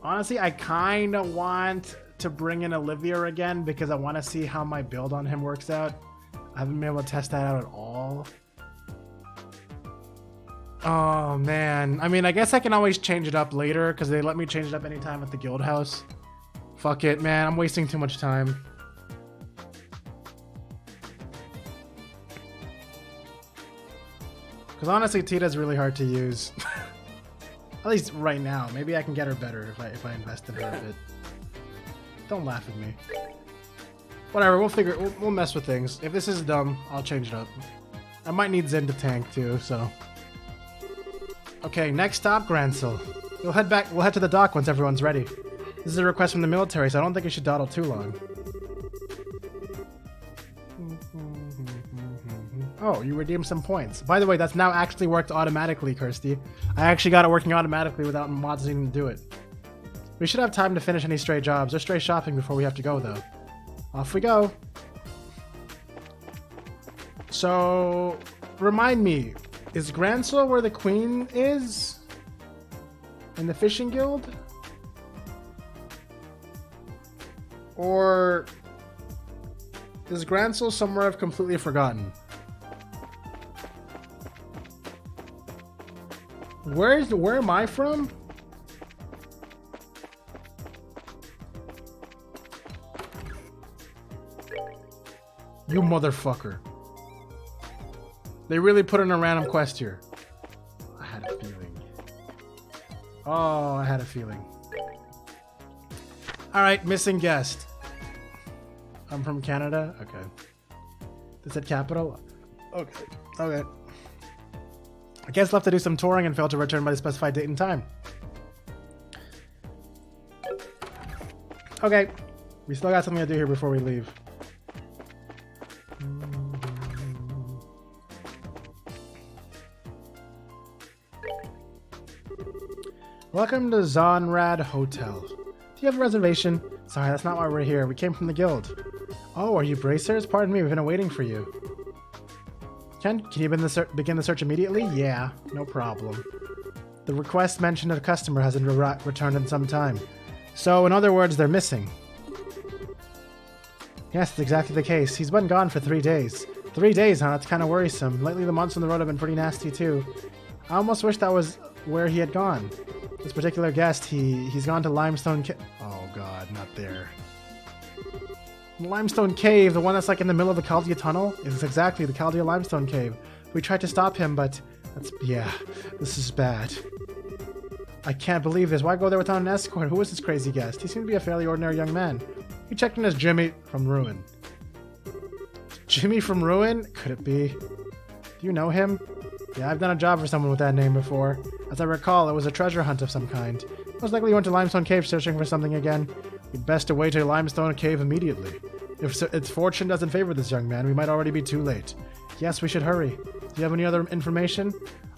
S1: Honestly, I kind of want to bring in Olivier again because I want to see how my build on him works out. I haven't been able to test that out at all. Oh, man. I mean, I guess I can always change it up later because they let me change it up anytime at the guild house. Fuck it, man. I'm wasting too much time. Because honestly, Tita's really hard to use. At least right now. Maybe I can get her better if I invest in her a bit. Don't laugh at me. Whatever, we'll mess with things. If this is dumb, I'll change it up. I might need Zen to tank too, so. Okay, next stop, Gransel. We'll head to the dock once everyone's ready. This is a request from the military, so I don't think you should dawdle too long. Oh, you redeemed some points. By the way, that's now actually worked automatically, Kirsty. I actually got it working automatically without mods needing to do it. We should have time to finish any stray jobs or stray shopping before we have to go, though. Off we go. So, remind me, is Gransel where the queen is? In the fishing guild? Or is Gransel somewhere I've completely forgotten? Where am I from? You motherfucker. They really put in a random quest here. I had a feeling. Oh, I had a feeling. Alright, missing guest. I'm from Canada? Okay. This at capital? Okay. Okay. I guess left to do some touring and failed to return by the specified date and time. Okay. We still got something to do here before we leave. Welcome to Zonrad Hotel. Do you have a reservation? Sorry, that's not why we're here. We came from the guild. Oh, are you bracers? Pardon me, we've been waiting for you. Can you begin the search immediately? Yeah, no problem. The request mentioned a customer hasn't returned in some time. So, in other words, they're missing. Yes, that's exactly the case. He's been gone for 3 days. 3 days, huh? That's kind of worrisome. Lately, the months on the road have been pretty nasty, too. I almost wish that was where he had gone. This particular guest, he's gone to Limestone Cave. Oh god, not there. Limestone Cave, the one that's like in the middle of the Chaldea Tunnel, is exactly the Chaldea Limestone Cave. We tried to stop him, but this is bad. I can't believe this. Why go there without an escort? Who is this crazy guest? He seemed to be a fairly ordinary young man. We checked in as Jimmy from Ruin. Jimmy from Ruin? Could it be? Do you know him? Yeah, I've done a job for someone with that name before. As I recall, it was a treasure hunt of some kind. Most likely you went to Limestone Cave searching for something again. You'd best away to Limestone Cave immediately. If its fortune doesn't favor this young man, we might already be too late. Yes, we should hurry. Do you have any other information?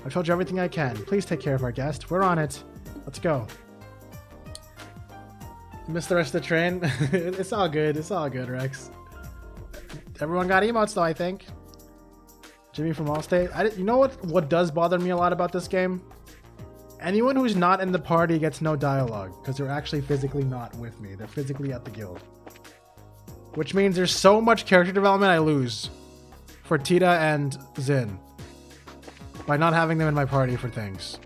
S1: I've told you everything I can. Please take care of our guest. We're on it. Let's go. Missed the rest of the train. It's all good. It's all good, Rex. Everyone got emotes though, I think. Jimmy from Allstate. You know what does bother me a lot about this game? Anyone who's not in the party gets no dialogue because they're actually physically not with me. They're physically at the guild. Which means there's so much character development I lose for Tita and Zin by not having them in my party for things.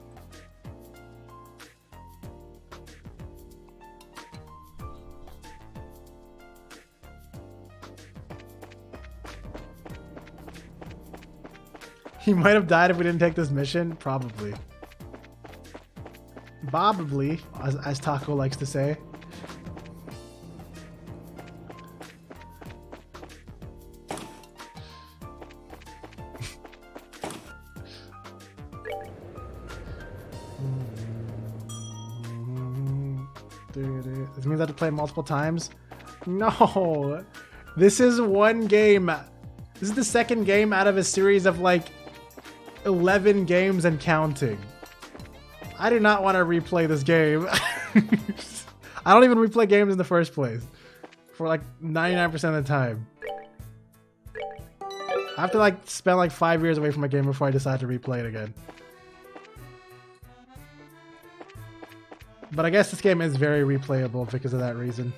S1: He might have died if we didn't take this mission. Probably. Probably, as Taco likes to say. This means I have to play it multiple times? No! This is one game. This is the second game out of a series of like 11 games and counting. I do not want to replay this game. I don't even replay games in the first place. For like 99% of the time. I have to like spend like 5 years away from a game before I decide to replay it again. But I guess this game is very replayable because of that reason.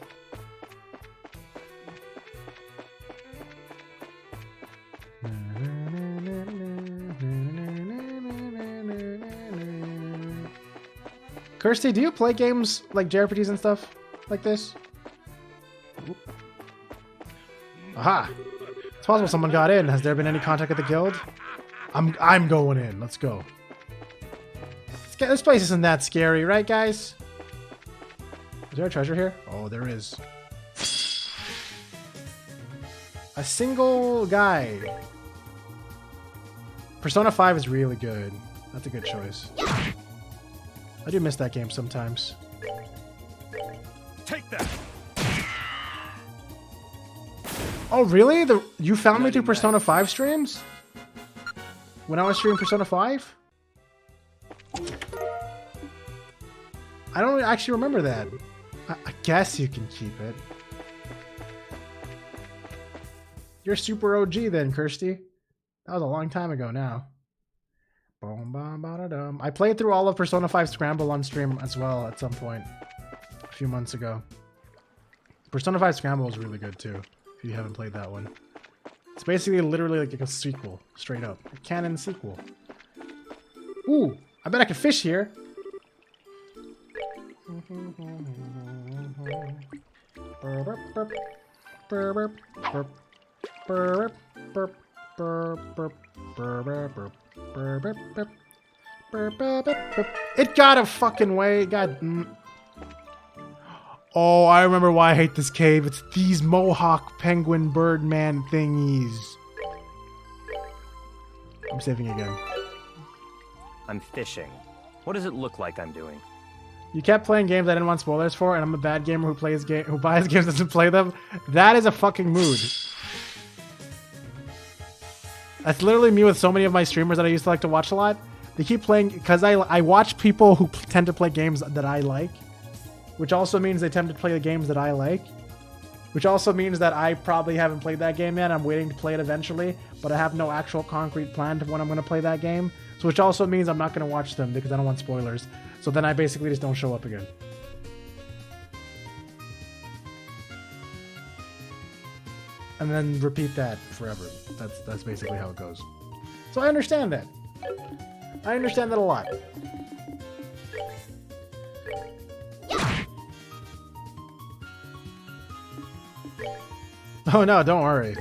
S1: Kirsty, do you play games like JRPGs and stuff like this? Aha! It's possible someone got in. Has there been any contact with the guild? I'm going in. Let's go. This place isn't that scary, right, guys? Is there a treasure here? Oh, there is. A single guy. Persona 5 is really good. That's a good choice. I do miss that game sometimes.
S6: Take that.
S1: Oh, really? You found me through Persona 5 streams? When I was streaming Persona 5? I don't actually remember that. I guess you can keep it. You're super OG then, Kirsty. That was a long time ago now. I played through all of Persona 5 Scramble on stream as well at some point a few months ago. Persona 5 Scramble is really good too, if you haven't played that one. It's basically literally like a sequel, straight up. A canon sequel. Ooh, I bet I could fish here. It got a fucking way. God. Oh, I remember why I hate this cave. It's these mohawk penguin birdman thingies. I'm saving again.
S6: I'm fishing. What does it look like I'm doing?
S1: You kept playing games I didn't want spoilers for, and I'm a bad gamer who buys games and doesn't play them. That is a fucking mood. That's literally me with so many of my streamers that I used to like to watch a lot. They keep playing because I watch people who tend to play games that I like, which also means they tend to play the games that I like, which also means that I probably haven't played that game yet. I'm waiting to play it eventually, but I have no actual concrete plan to when I'm going to play that game. So which also means I'm not going to watch them because I don't want spoilers. So then I basically just don't show up again. And then repeat that forever. That's basically how it goes. So I understand that. I understand that a lot. Oh no, don't worry.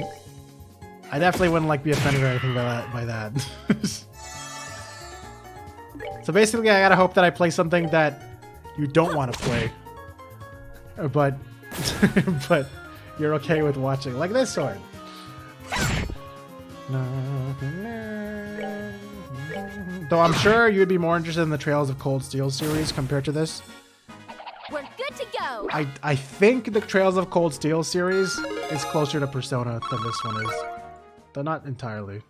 S1: I definitely wouldn't like be offended or anything by that. So basically I gotta hope that I play something that you don't want to play. But but you're okay with watching. Like this sword. Though I'm sure you'd be more interested in the Trails of Cold Steel series compared to this.
S4: We're good to go.
S1: I think the Trails of Cold Steel series is closer to Persona than this one is. Though not entirely.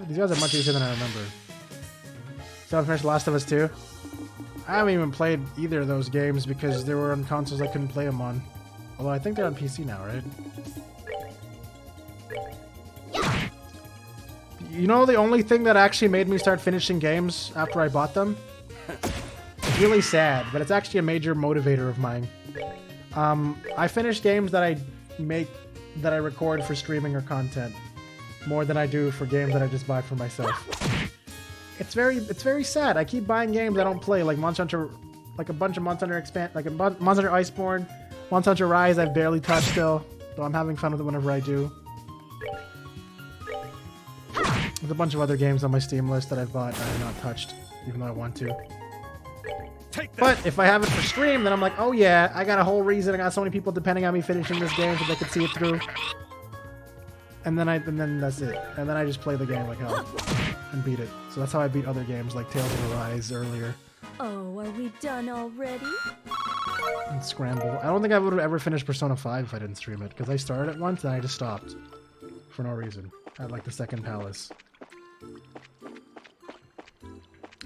S1: These guys are much easier than I remember. So I finished Last of Us 2. I haven't even played either of those games because they were on consoles I couldn't play them on. Although I think they're on PC now, right? You know the only thing that actually made me start finishing games after I bought them? It's really sad, but it's actually a major motivator of mine. I finish games that I record for streaming or content more than I do for games that I just buy for myself. It's very sad. I keep buying games I don't play, like Monster Hunter, like a bunch of Monster Hunter Monster Hunter Iceborne, Monster Hunter Rise I've barely touched still, though I'm having fun with it whenever I do. There's a bunch of other games on my Steam list that I've bought and I've not touched, even though I want to. But if I have it for stream, then I'm like, oh yeah, I got a whole reason. I got so many people depending on me finishing this game so they could see it through. And then that's it. And then I just play the game like hell and beat it. So that's how I beat other games like Tales of Arise earlier.
S4: Oh, are we done already?
S1: And Scramble. I don't think I would have ever finished Persona 5 if I didn't stream it, because I started it once and I just stopped. For no reason. At like the second palace.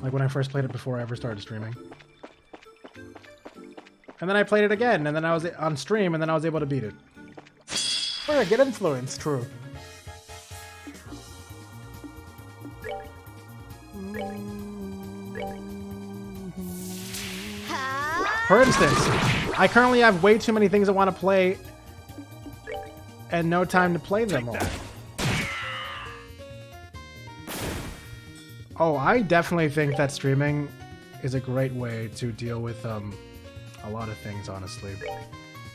S1: Like when I first played it before I ever started streaming. And then I played it again, and then I was on stream, and then I was able to beat it. Where I get influence, true. For instance, I currently have way too many things I want to play and no time to play them all. Oh, I definitely think that streaming is a great way to deal with a lot of things, honestly.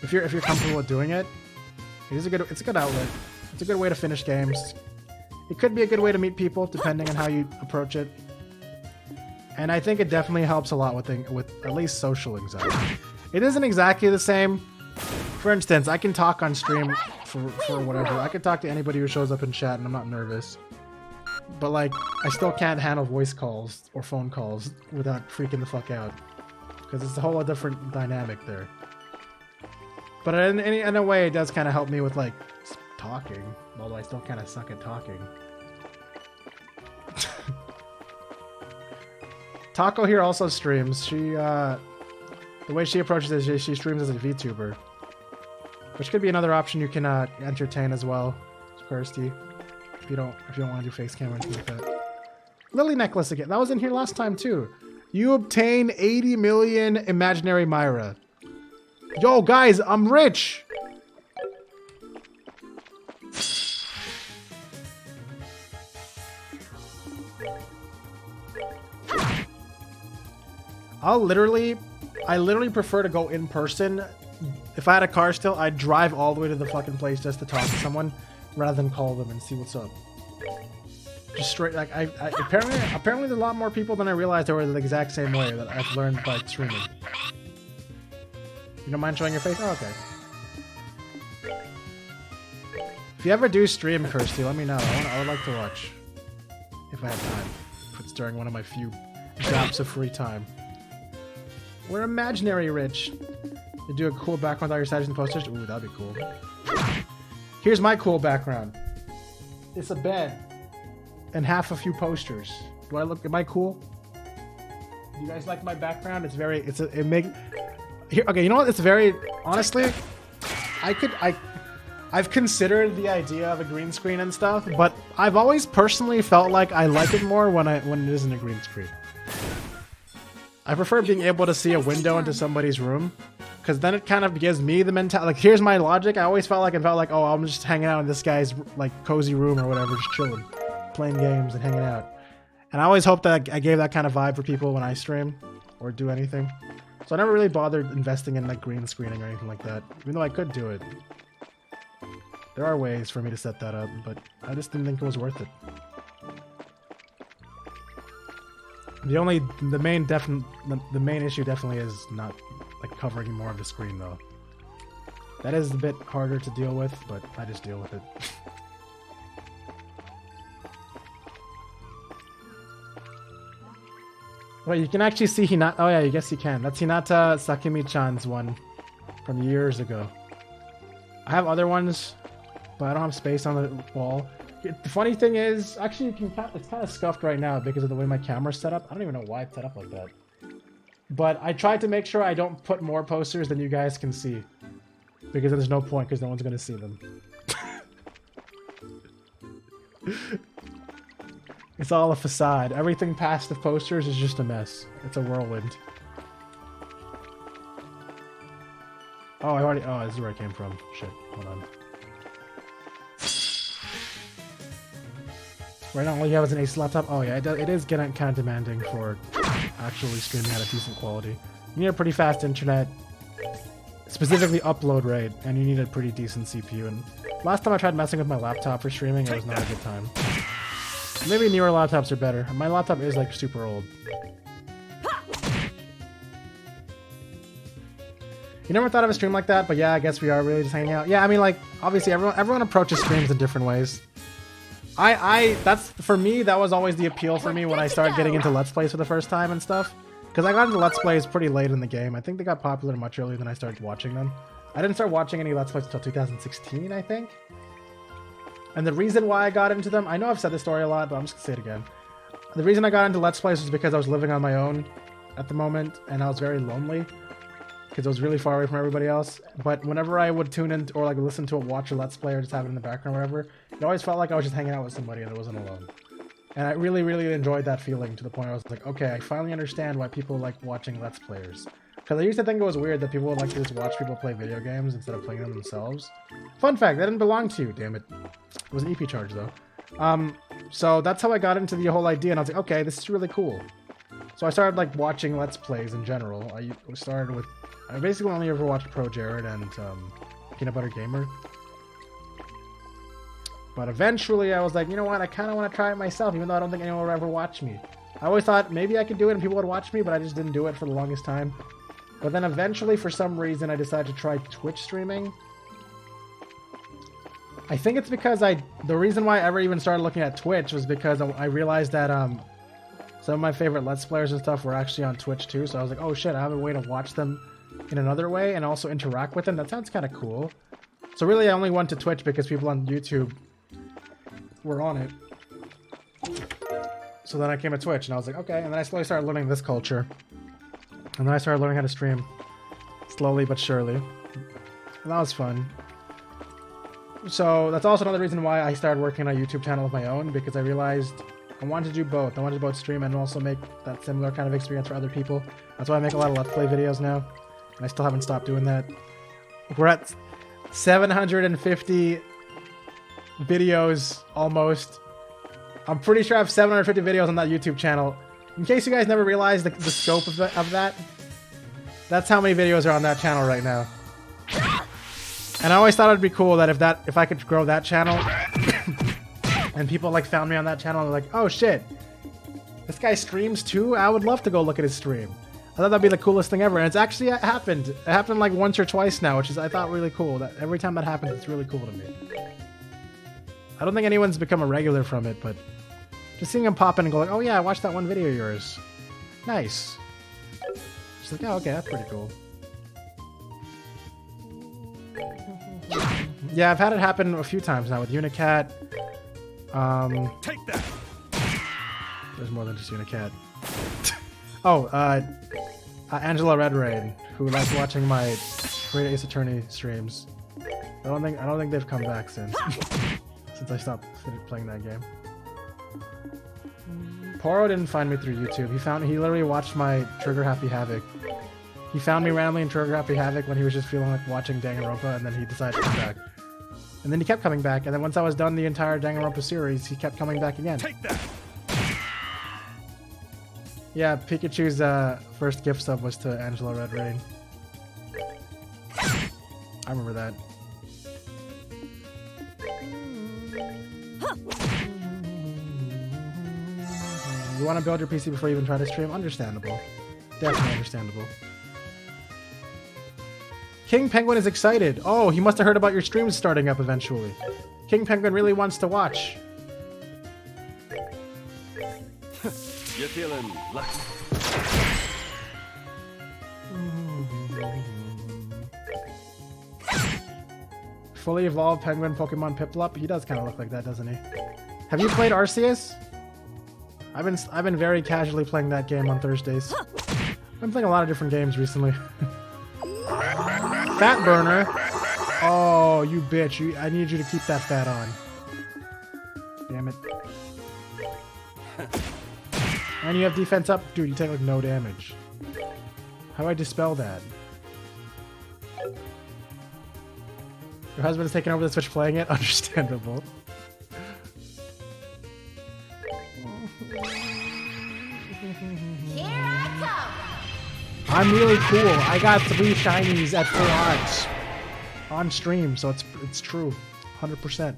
S1: If you're comfortable with doing it, it's a good outlet. It's a good way to finish games. It could be a good way to meet people, depending on how you approach it. And I think it definitely helps a lot with at least social anxiety. It isn't exactly the same. For instance, I can talk on stream for whatever. I can talk to anybody who shows up in chat and I'm not nervous. But like, I still can't handle voice calls or phone calls without freaking the fuck out. Because it's a whole different dynamic there. But in a way, it does kind of help me with like talking. Although I still kind of suck at talking. Taco here also streams. She, the way she approaches it is she streams as a VTuber. Which could be another option you can entertain as well, Kirsty. If you don't want to do face cam or anything like that. Lily necklace again. That was in here last time too. You obtain 80 million imaginary Myra. Yo guys, I'm rich! I literally prefer to go in person. If I had a car still, I'd drive all the way to the fucking place just to talk to someone rather than call them and see what's up. Just straight, like, apparently there's a lot more people than I realized that were the exact same way that I've learned by streaming. You don't mind showing your face? Oh, okay. If you ever do stream, Kirsty, let me know. I would like to watch. If I have time. If it's during one of my few gaps of free time. We're imaginary rich. You do a cool background without your statues and posters? Ooh, that'd be cool. Here's my cool background. It's a bed. And half a few posters. Do I look, am I cool? Do you guys like my background? It's very, here, okay, you know what? It's very, honestly, I've considered the idea of a green screen and stuff, but I've always personally felt like I like it more when it isn't a green screen. I prefer being able to see a window into somebody's room, because then it kind of gives me the mentality. Like, here's my logic. I always felt like oh, I'm just hanging out in this guy's like cozy room or whatever, just chilling, playing games and hanging out. And I always hope that I gave that kind of vibe for people when I stream or do anything. So I never really bothered investing in like green screening or anything like that, even though I could do it. There are ways for me to set that up, but I just didn't think it was worth it. The main issue definitely is not like covering more of the screen though. That is a bit harder to deal with, but I just deal with it. Wait, you can actually see Hinata. Oh yeah, I guess you can. That's Hinata Sakimi-chan's one from years ago. I have other ones, but I don't have space on the wall. The funny thing is, actually, it's kind of scuffed right now because of the way my camera's set up. I don't even know why it's set up like that. But I tried to make sure I don't put more posters than you guys can see. Because there's no point, because no one's going to see them. It's all a facade. Everything past the posters is just a mess. It's a whirlwind. Oh, oh, this is where I came from. Shit, hold on. Right now, all you have is an Ace laptop. Oh yeah, it is getting kind of demanding for actually streaming at a decent quality. You need a pretty fast internet, specifically upload rate, and you need a pretty decent CPU. And last time I tried messing with my laptop for streaming, it was not a good time. Maybe newer laptops are better. My laptop is like super old. You never thought of a stream like that, but yeah, I guess we are really just hanging out. Yeah, I mean, like, obviously everyone approaches streams in different ways. That's, for me, that was always the appeal for me when I started getting into Let's Plays for the first time and stuff. Because I got into Let's Plays pretty late in the game. I think they got popular much earlier than I started watching them. I didn't start watching any Let's Plays until 2016, I think. And the reason why I got into them, I know I've said this story a lot, but I'm just gonna say it again. The reason I got into Let's Plays was because I was living on my own at the moment, and I was very lonely. Because I was really far away from everybody else. But whenever I would tune in or like listen to watch a Let's Play or just have it in the background or whatever, it always felt like I was just hanging out with somebody and I wasn't alone. And I really, really enjoyed that feeling to the point where I was like, okay, I finally understand why people like watching Let's Players. Because I used to think it was weird that people would like to just watch people play video games instead of playing them themselves. Fun fact, that didn't belong to you, damn it. It was an EP charge though. So that's how I got into the whole idea, and I was like, okay, this is really cool. So I started like watching Let's Plays in general. I basically only ever watched Pro Jared and Peanut Butter Gamer. But eventually I was like, you know what, I kind of want to try it myself, even though I don't think anyone would ever watch me. I always thought maybe I could do it and people would watch me, but I just didn't do it for the longest time. But then eventually, for some reason, I decided to try Twitch streaming. I think it's because the reason why I ever even started looking at Twitch was because I realized that some of my favorite Let's Players and stuff were actually on Twitch too, so I was like, oh shit, I have a way to watch them in another way and also interact with them. That sounds kind of cool. So really, I only went to Twitch because people on YouTube were on it. So then I came to Twitch and I was like, okay, and then I slowly started learning this culture. And then I started learning how to stream. Slowly but surely. And that was fun. So that's also another reason why I started working on a YouTube channel of my own, because I realized I wanted to do both. I wanted to both stream and also make that similar kind of experience for other people. That's why I make a lot of Let's Play videos now. And I still haven't stopped doing that. We're at 750 videos almost. I'm pretty sure I have 750 videos on that YouTube channel. In case you guys never realized the scope of that, that's how many videos are on that channel right now. And I always thought it'd be cool that if I could grow that channel, and people like found me on that channel, and they're like, oh shit, this guy streams too? I would love to go look at his stream. I thought that'd be the coolest thing ever, and it's actually happened. It happened like once or twice now, which is I thought really cool. That every time that happens, it's really cool to me. I don't think anyone's become a regular from it, but just seeing him pop in and go like, oh yeah, I watched that one video of yours. Nice. Just like, oh okay, that's pretty cool. Yeah, I've had it happen a few times now with Unicat.
S3: Take that.
S1: There's more than just Unicat. Oh, Angela Redrain, who likes watching my Great Ace Attorney streams. I don't think they've come back since I stopped playing that game. Poro didn't find me through YouTube. He literally watched my Trigger Happy Havoc. He found me randomly in Trigger Happy Havoc when he was just feeling like watching Danganronpa, and then he decided to come back. And then he kept coming back, and then once I was done the entire Danganronpa series, he kept coming back again.
S3: Take that.
S1: Yeah, Pikachu's first gift sub was to Angela Redrain. I remember that. You want to build your PC before you even try to stream? Understandable. Definitely understandable. King Penguin is excited. Oh, he must have heard about your streams starting up eventually. King Penguin really wants to watch.
S3: You're feeling lucky.
S1: Fully evolved penguin Pokemon Piplup. He does kind of look like that, doesn't he? Have you played Arceus? I've been very casually playing that game on Thursdays. I've been playing a lot of different games recently. Fat burner. Oh, you bitch! I need you to keep that fat on. Damn it. And you have defense up, dude. You take like no damage. How do I dispel that? Your husband is taking over the Switch playing it? Understandable.
S4: Here I come!
S1: I'm really cool. I got 3 shinies at full odds on stream, so it's true. 100%.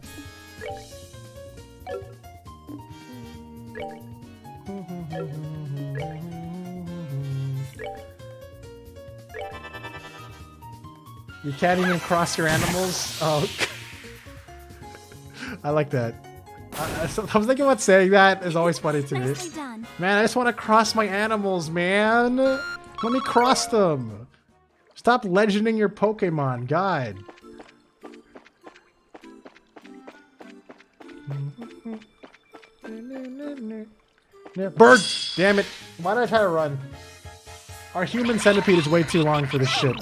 S1: You can't even cross your animals? Oh. I like that. I was thinking about saying that. It's always funny to me.
S4: Nicely done.
S1: Man, I just want to cross my animals, man. Let me cross them. Stop legending your Pokemon, God. Bird! Damn it. Why did I try to run? Our human centipede is way too long for this shit.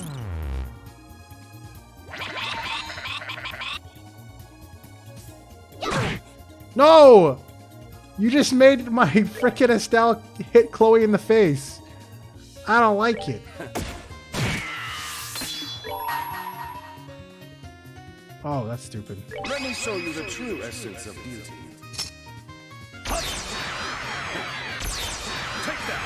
S1: No! You just made my frickin' Estelle hit Chloe in the face. I don't like it. Oh, that's stupid.
S3: Let me show you the true essence of beauty. Take that.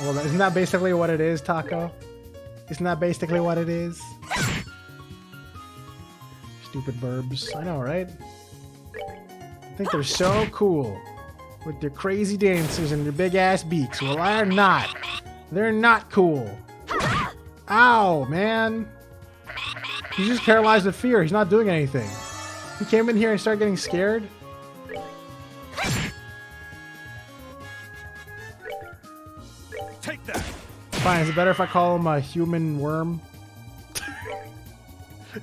S1: Well, isn't that basically what it is, Taco? Isn't that basically what it is? Stupid burbs. I know, right? I think they're so cool. With their crazy dancers and their big ass beaks. Well, they're not. They're not cool. Ow, man. He's just paralyzed with fear. He's not doing anything. He came in here and started getting scared.
S3: Take that.
S1: Fine, is it better if I call him a human worm?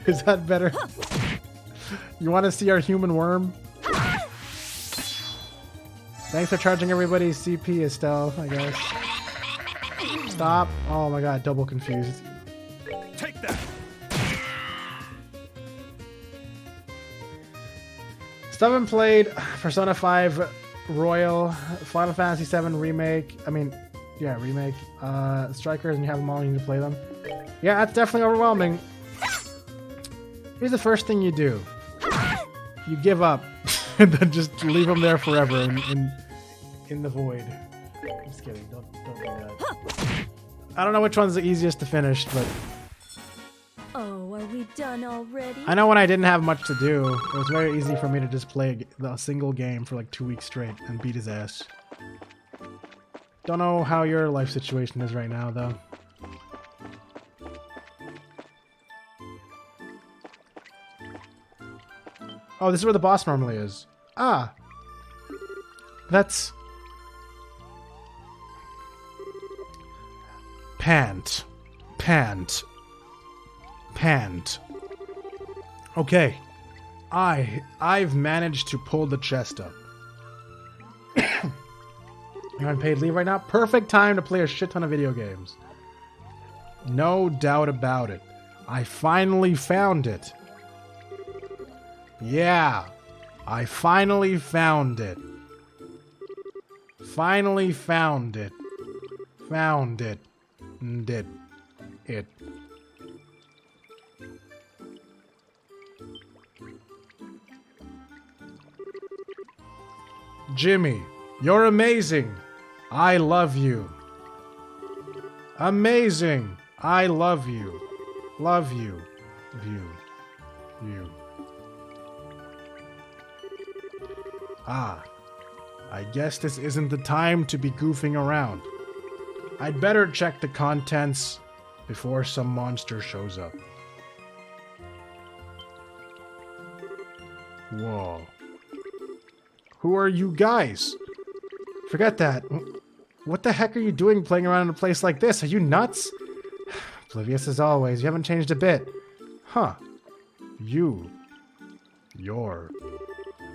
S1: Is that better? You want to see our human worm? Thanks for charging everybody's CP, Estelle, I guess. Stop. Oh my god, double confused.
S3: Take that.
S1: Still haven't played Persona 5 Royal, Final Fantasy 7 Remake. I mean, yeah, Remake. Strikers, and you have them all, you need to play them. Yeah, that's definitely overwhelming.
S5: Here's the first thing you do. You give up. And then just leave them there forever in the void. Just kidding. Don't do that. I don't know which one's the easiest to finish, but...
S9: Oh, are we done already?
S5: I know when I didn't have much to do, it was very easy for me to just play a single game for like 2 weeks straight and beat his ass. Don't know how your life situation is right now, though. Oh, this is where the boss normally is. Ah! That's... Pant. Pant. Pant. Okay. I've managed to pull the chest up. You're on paid leave right now? Perfect time to play a shit ton of video games. No doubt about it. I finally found it. Yeah. I finally found it. Finally found it. Found it. Did it. Jimmy, you're amazing. I love you. Amazing. I love you. Love you. You. Ah, I guess this isn't the time to be goofing around. I'd better check the contents before some monster shows up. Whoa. Who are you guys? Forget that. What the heck are you doing playing around in a place like this? Are you nuts? Oblivious as always. You haven't changed a bit. Huh. You're...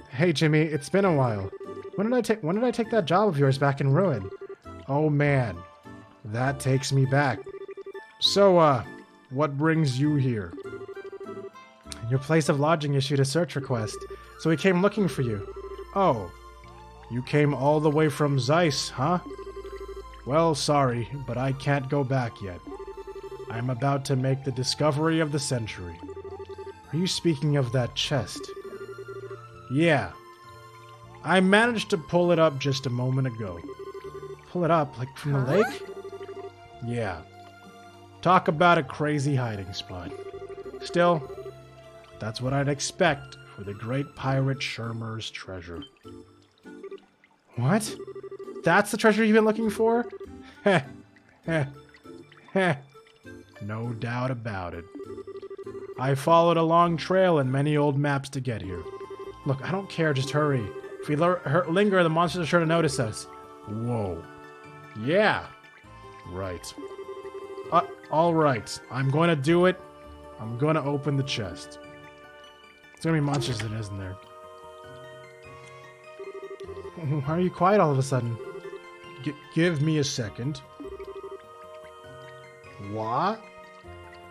S5: Hey, Jimmy, it's been a while. When did I take that job of yours back in Ruin? Oh, man. That takes me back. So, what brings you here? Your place of lodging issued a search request, so we came looking for you. Oh. You came all the way from Zeiss, huh? Well, sorry, but I can't go back yet. I'm about to make the discovery of the century. Are you speaking of that chest? Yeah. I managed to pull it up just a moment ago. Pull it up? Like from the lake? Yeah. Talk about a crazy hiding spot. Still, that's what I'd expect for the great pirate Shermer's treasure. What? That's the treasure you've been looking for? Heh. Heh. Heh. No doubt about it. I followed a long trail and many old maps to get here. Look, I don't care, just hurry. If we linger, the monsters are sure to notice us. Whoa. Yeah. Right. Alright. I'm going to do it. I'm going to open the chest. There's going to be monsters in it, isn't there? Why are you quiet all of a sudden? Give me a second. What?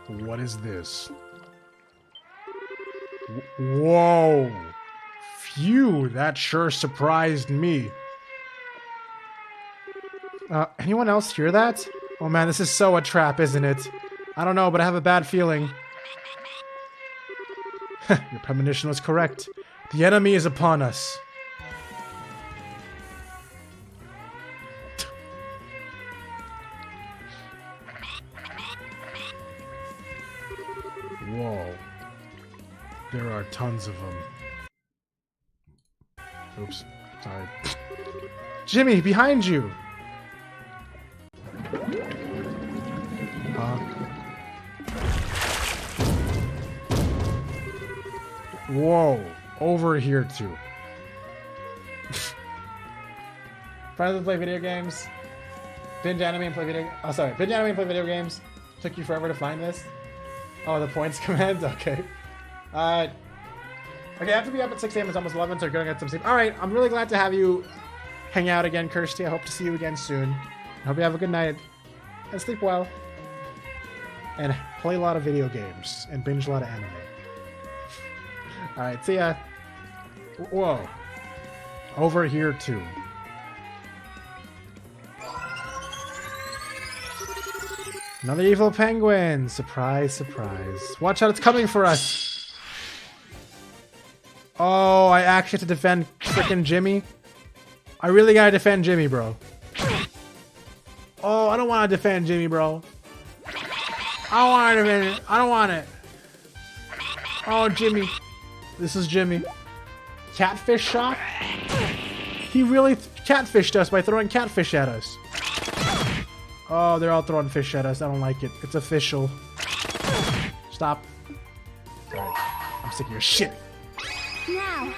S5: What is this? Whoa! Phew, that sure surprised me. Anyone else hear that? Oh man, this is so a trap, isn't it? I don't know, but I have a bad feeling. Your premonition was correct. The enemy is upon us. Whoa. There are tons of them. Oops. Sorry. Jimmy, behind you! Whoa. Over here, too. Friends that play video games. Binge anime and play video... Oh, sorry. Binge anime and play video games. Took you forever to find this? Oh, the points command? Okay. Okay, I have to be up at 6 a.m. It's almost 11, so we're going to get some sleep. Alright, I'm really glad to have you hang out again, Kirsty. I hope to see you again soon. I hope you have a good night. And sleep well. And play a lot of video games. And binge a lot of anime. Alright, see ya. Whoa. Over here, too. Another evil penguin. Surprise, surprise. Watch out, it's coming for us.
S1: Oh, I actually have to defend frickin' Jimmy. I really gotta defend Jimmy, bro. Oh, I don't want to defend Jimmy, bro. I don't want to defend it. I don't want it. Oh, Jimmy. This is Jimmy. Catfish shot? He really catfished us by throwing catfish at us. Oh, they're all throwing fish at us. I don't like it. It's official. Stop. Alright. I'm sick of your shit.
S4: Now,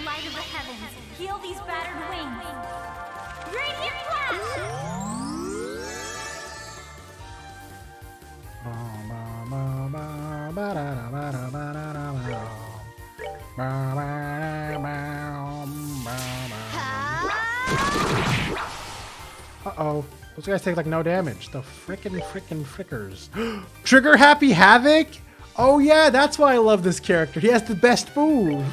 S4: light of the heavens, heal these battered wings. Radiant flash!
S1: Uh-oh. Those guys take like no damage. The frickin' frickers. Trigger Happy Havoc? Oh yeah, that's why I love this character. He has the best move.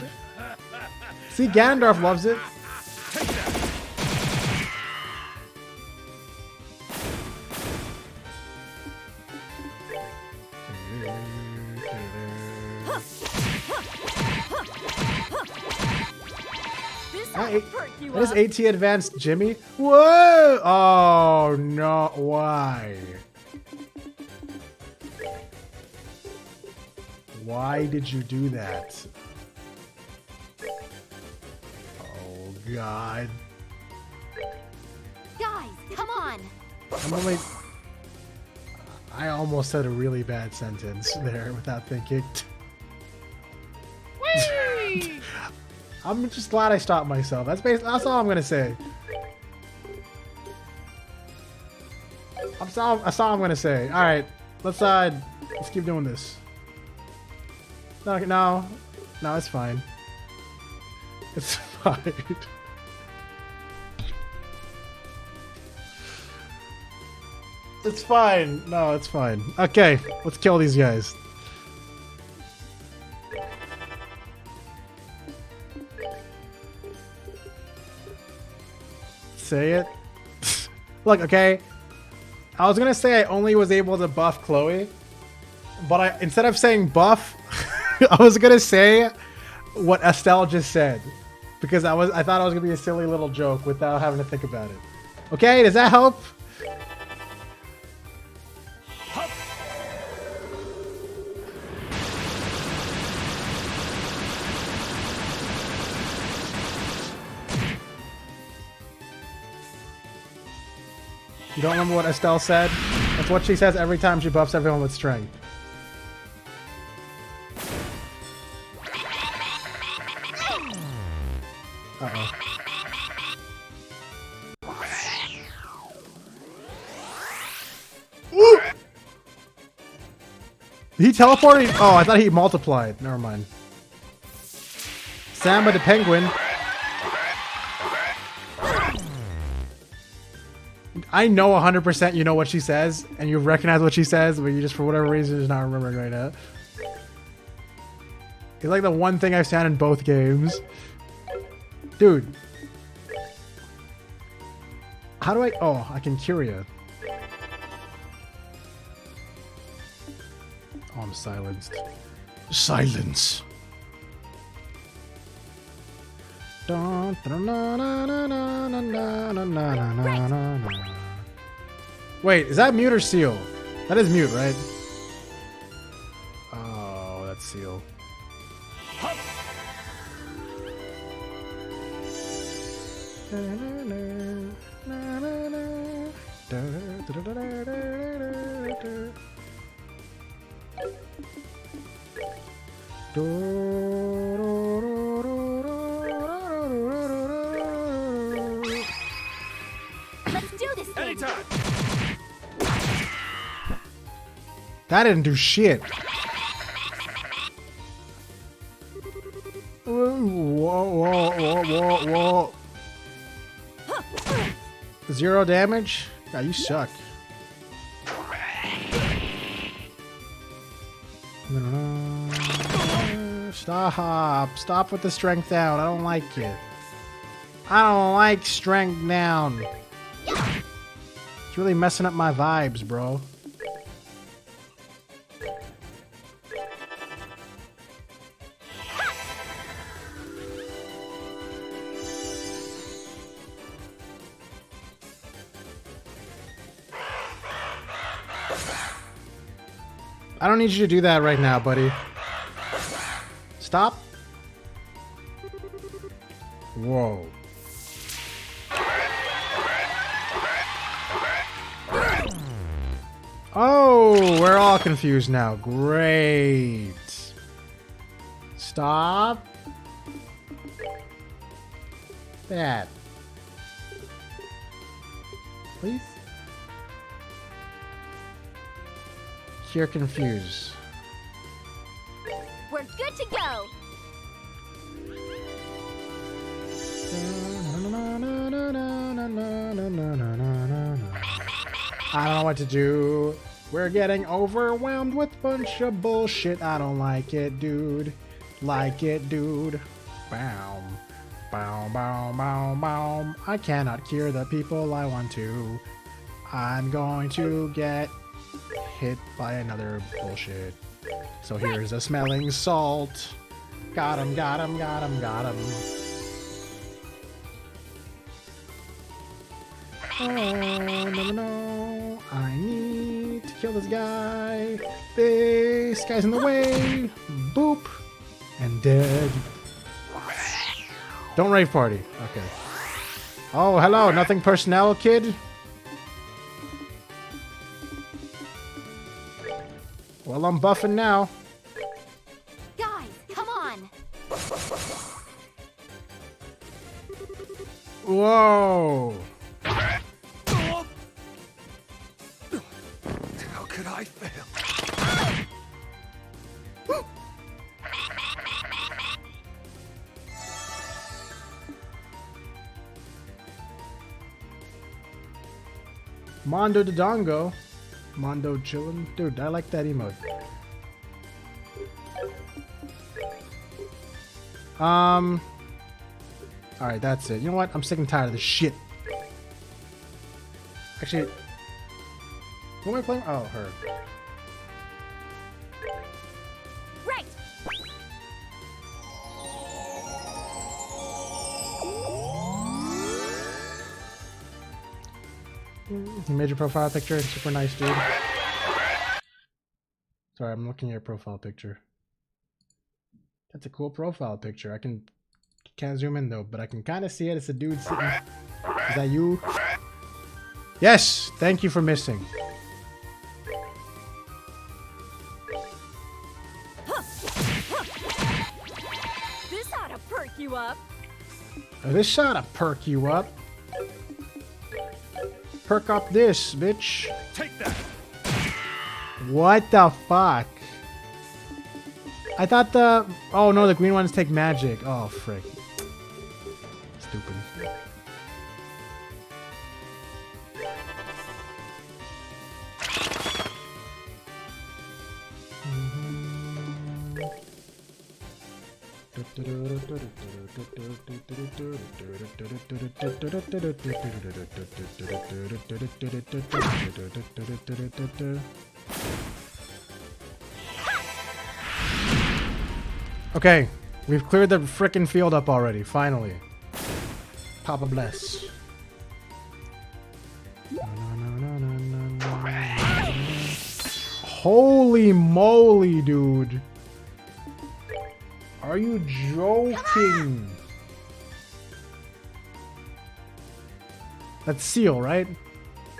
S1: See, Ganondorf loves it. That is AT Advanced Jimmy. Whoa! Oh no! Why? Why did you do that? Oh God!
S4: Guys, come on!
S1: I almost said a really bad sentence there without thinking. I'm just glad I stopped myself. That's all I'm gonna say. That's all I'm gonna say. All right, let's keep doing this. No, it's fine. It's fine. It's fine. No, it's fine. Okay, let's kill these guys. Say it. Look, okay. I was gonna say I only was able to buff Chloe, but instead of saying buff, I was gonna say what Estelle just said because I thought it was gonna be a silly little joke without having to think about it. Okay, does that help? You don't remember what Estelle said? That's what she says every time she buffs everyone with strength. Uh-oh. Ooh! He teleported? Oh, I thought he multiplied. Never mind. Samba the Penguin. I know 100% you know what she says, and you recognize what she says, but you just, for whatever reason, is not remembering right now. It's like the one thing I've found in both games. Dude. How do I... Oh, I can cure you. Oh, I'm silenced. Silence. Wait, is that mute or seal? That is mute, right? Oh, that's seal.
S4: Let's do this thing.
S3: Anytime.
S1: That didn't do shit. Whoa. 0 damage? Yeah, you suck. Stop with the strength down. I don't like it. I don't like strength down. It's really messing up my vibes, bro. I don't need you to do that right now, buddy. Stop. Whoa. Oh, we're all confused now. Great. Stop. That. Please? You're confused.
S4: We're good to go.
S1: I don't know what to do. We're getting overwhelmed with bunch of bullshit. I don't like it, dude. Like it, dude. Bow. Bow, bow, bow, bow. I cannot cure the people I want to. I'm going to get hit by another bullshit. So here's a smelling salt. Got him, got him, got him, got him. Oh, no, no. I need to kill this guy. This guy's in the way. Boop. And dead. Don't rave party. Okay. Oh, hello. Nothing personnel, kid. Well, I'm buffing now.
S4: Guys, come on.
S1: Whoa.
S3: How could I fail?
S1: Mondo Dodongo. Mondo chillin'. Dude, I like that emote. Alright, that's it. You know what? I'm sick and tired of this shit. Actually, who am I playing? Oh, her.
S4: Right.
S1: You made your profile picture. Super nice, dude. Sorry, I'm looking at your profile picture. That's a cool profile picture. Can't zoom in though, but I can kind of see it. It's a dude sitting. Is that you? Yes! Thank you for missing.
S9: This ought to perk you up.
S1: This ought to perk you up. Perk up this, bitch.
S3: Take that.
S1: What the fuck? I thought the... Oh no, the green ones take magic. Oh, frick. Stupid. Okay, we've cleared the frickin' field up already, finally. Papa bless. Holy moly, dude. Are you joking? That's seal, right?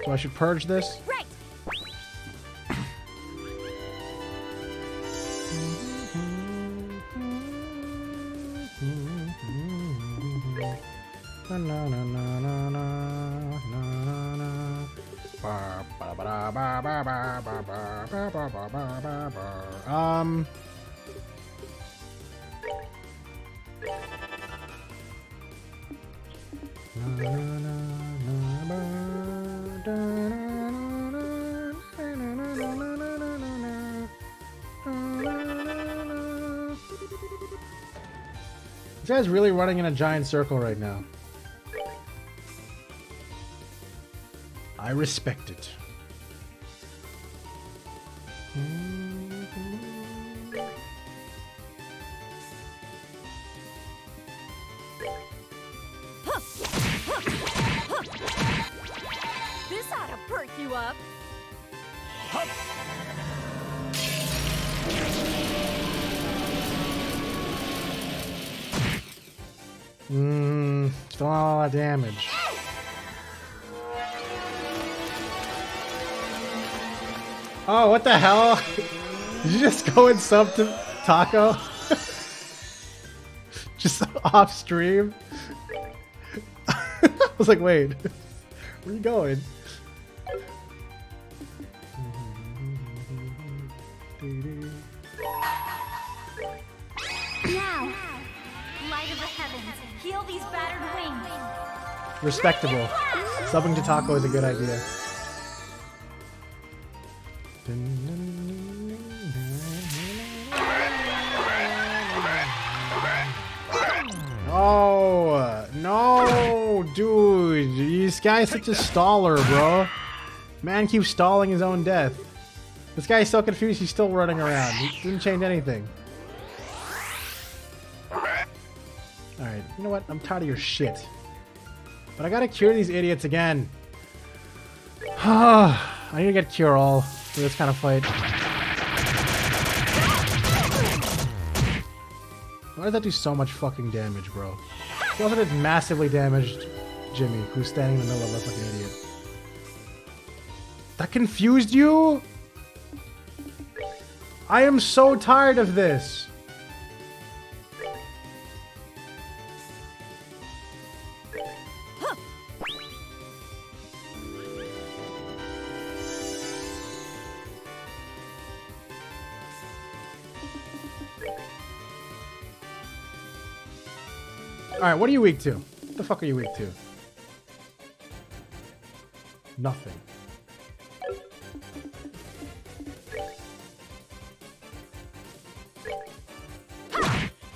S1: So I should purge this?
S4: Right.
S1: This guy's really running in a giant circle right now. I respect it.
S9: This ought to perk you up.
S5: Still not a lot of damage. Oh, what the hell? Did you just go and sub to Taco? Just off stream? I was like, wait, where are you going?
S4: Now, light of the heavens, heal these battered wings.
S5: Respectable. Subbing to Taco is a good idea. Oh, no, dude. This guy's such a staller, bro. Man keeps stalling his own death. This guy's so confused, he's still running around. He didn't change anything. Alright, you know what? I'm tired of your shit. But I gotta cure these idiots again. I need to get cure all for this kind of fight. Why does that do so much fucking damage, bro? He also did massively damaged Jimmy, who's standing in the middle of us like an idiot. That confused you? I am so tired of this. Alright, what are you weak to? What the fuck are you weak to? Nothing.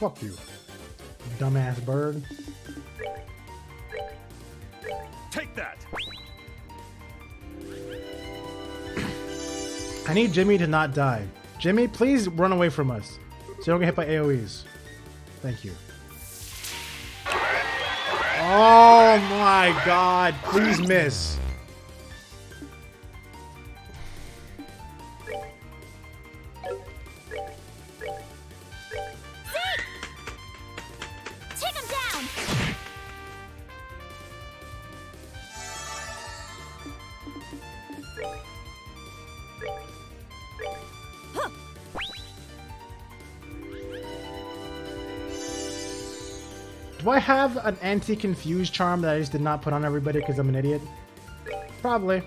S5: Fuck you, dumbass bird.
S3: Take that.
S5: I need Jimmy to not die. Jimmy, please run away from us so you don't get hit by AoEs. Thank you. Oh my god, please miss.
S4: Take him down!
S5: Do I have an anti-confuse charm that I just did not put on everybody because I'm an idiot? Probably.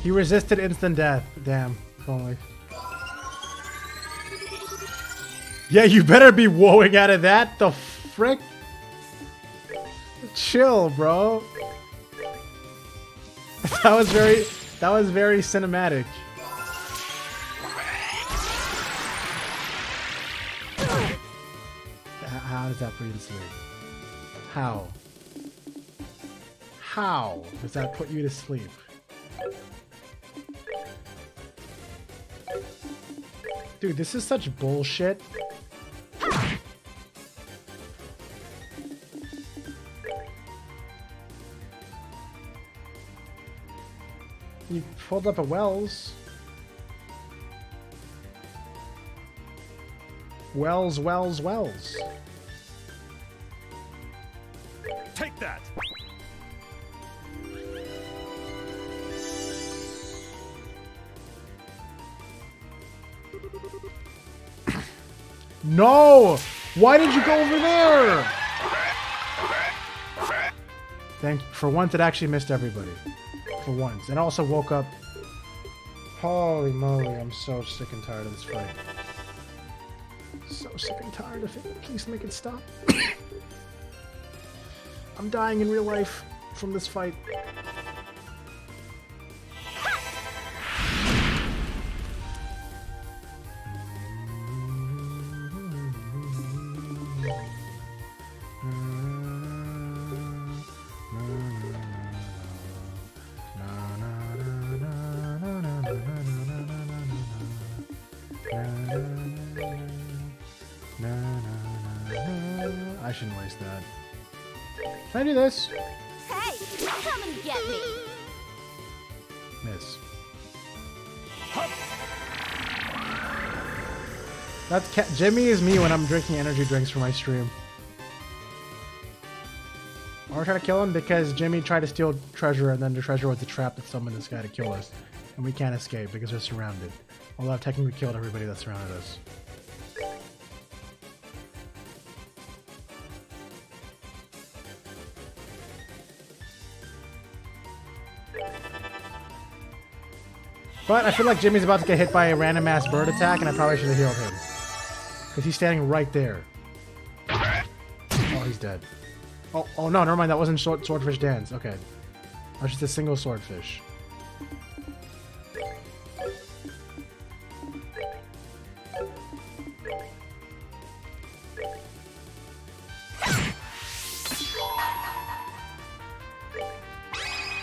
S5: He resisted instant death. Damn, if only. Yeah, you better be woeing out of that. The frick? Chill, bro. That was very cinematic. How does that put you to sleep? How? How does that put you to sleep? Dude, this is such bullshit. You pulled up a Wells. Wells.
S3: Take that.
S5: No! Why did you go over there? Thank you. For once, it actually missed everybody. For once. And also woke up. Holy moly, I'm so sick and tired of this fight. So sick and tired of it. Please make it stop. I'm dying in real life from this fight.
S1: I shouldn't waste that. Can I do this?
S4: Hey, come and get me.
S1: Miss. That's Jimmy is me when I'm drinking energy drinks for my stream. I want to try to kill him because Jimmy tried to steal treasure, and then the treasure was a trap that summoned this guy to kill us. And we can't escape because we're surrounded. Although I've technically killed everybody that surrounded us. But I feel like Jimmy's about to get hit by a random ass bird attack, and I probably should have healed him. Because he's standing right there. Oh, he's dead. Oh no, never mind. That wasn't Swordfish Dance. Okay. That was just a single swordfish.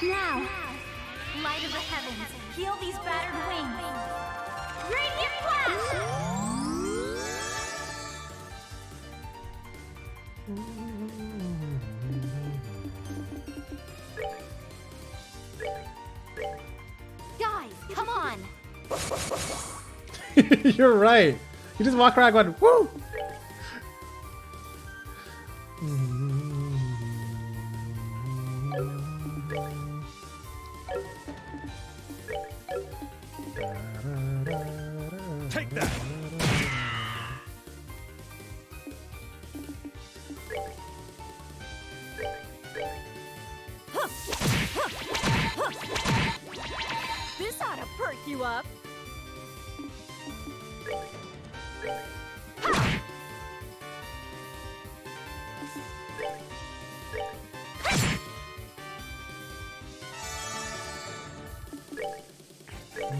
S4: Now, light of the heavens, heal these battered wings. Radiant flash! Guys, come on!
S1: You're right. You just walk around going, woo!
S3: Take that!
S9: This ought to perk you up.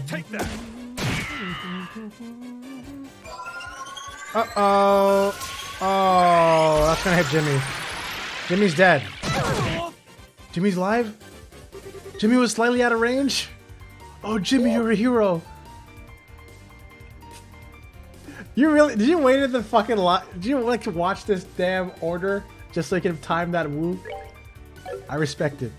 S3: Take that!
S1: Uh-oh. Oh, that's gonna hit Jimmy. Jimmy's dead. Jimmy's live? Jimmy was slightly out of range? Oh, Jimmy, you're a hero. You really... Did you wait at the fucking lot? Did you like to watch this damn order just so you can time that woo? I respect it.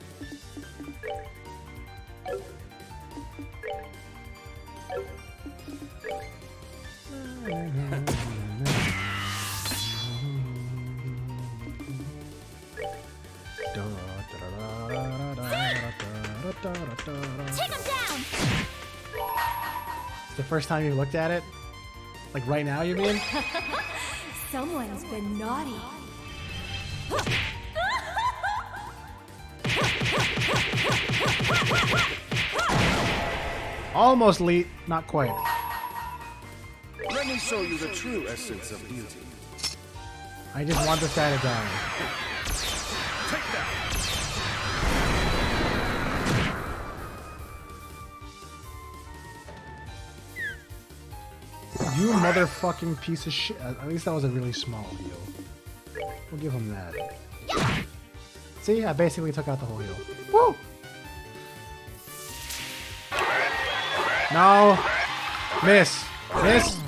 S4: Take him down!
S1: The first time you looked at it? Like right now, you mean?
S9: Someone's been naughty.
S1: Almost leet, not quite.
S2: Let me show you the true essence of beauty.
S1: I just want this guy to die.
S3: Take that!
S1: You motherfucking piece of shit. At least that was a really small heal. We'll give him that. See, I basically took out the whole heal. Woo! No! Miss! Miss!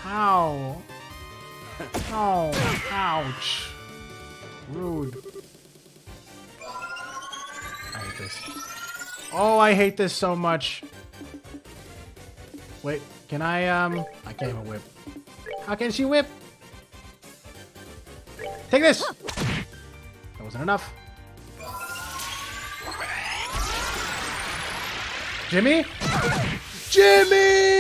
S1: How? Oh, ouch. Rude. I hate this. Oh, I hate this so much. Wait, can I can't even whip. How can she whip? Take this! That wasn't enough. Jimmy? Jimmy!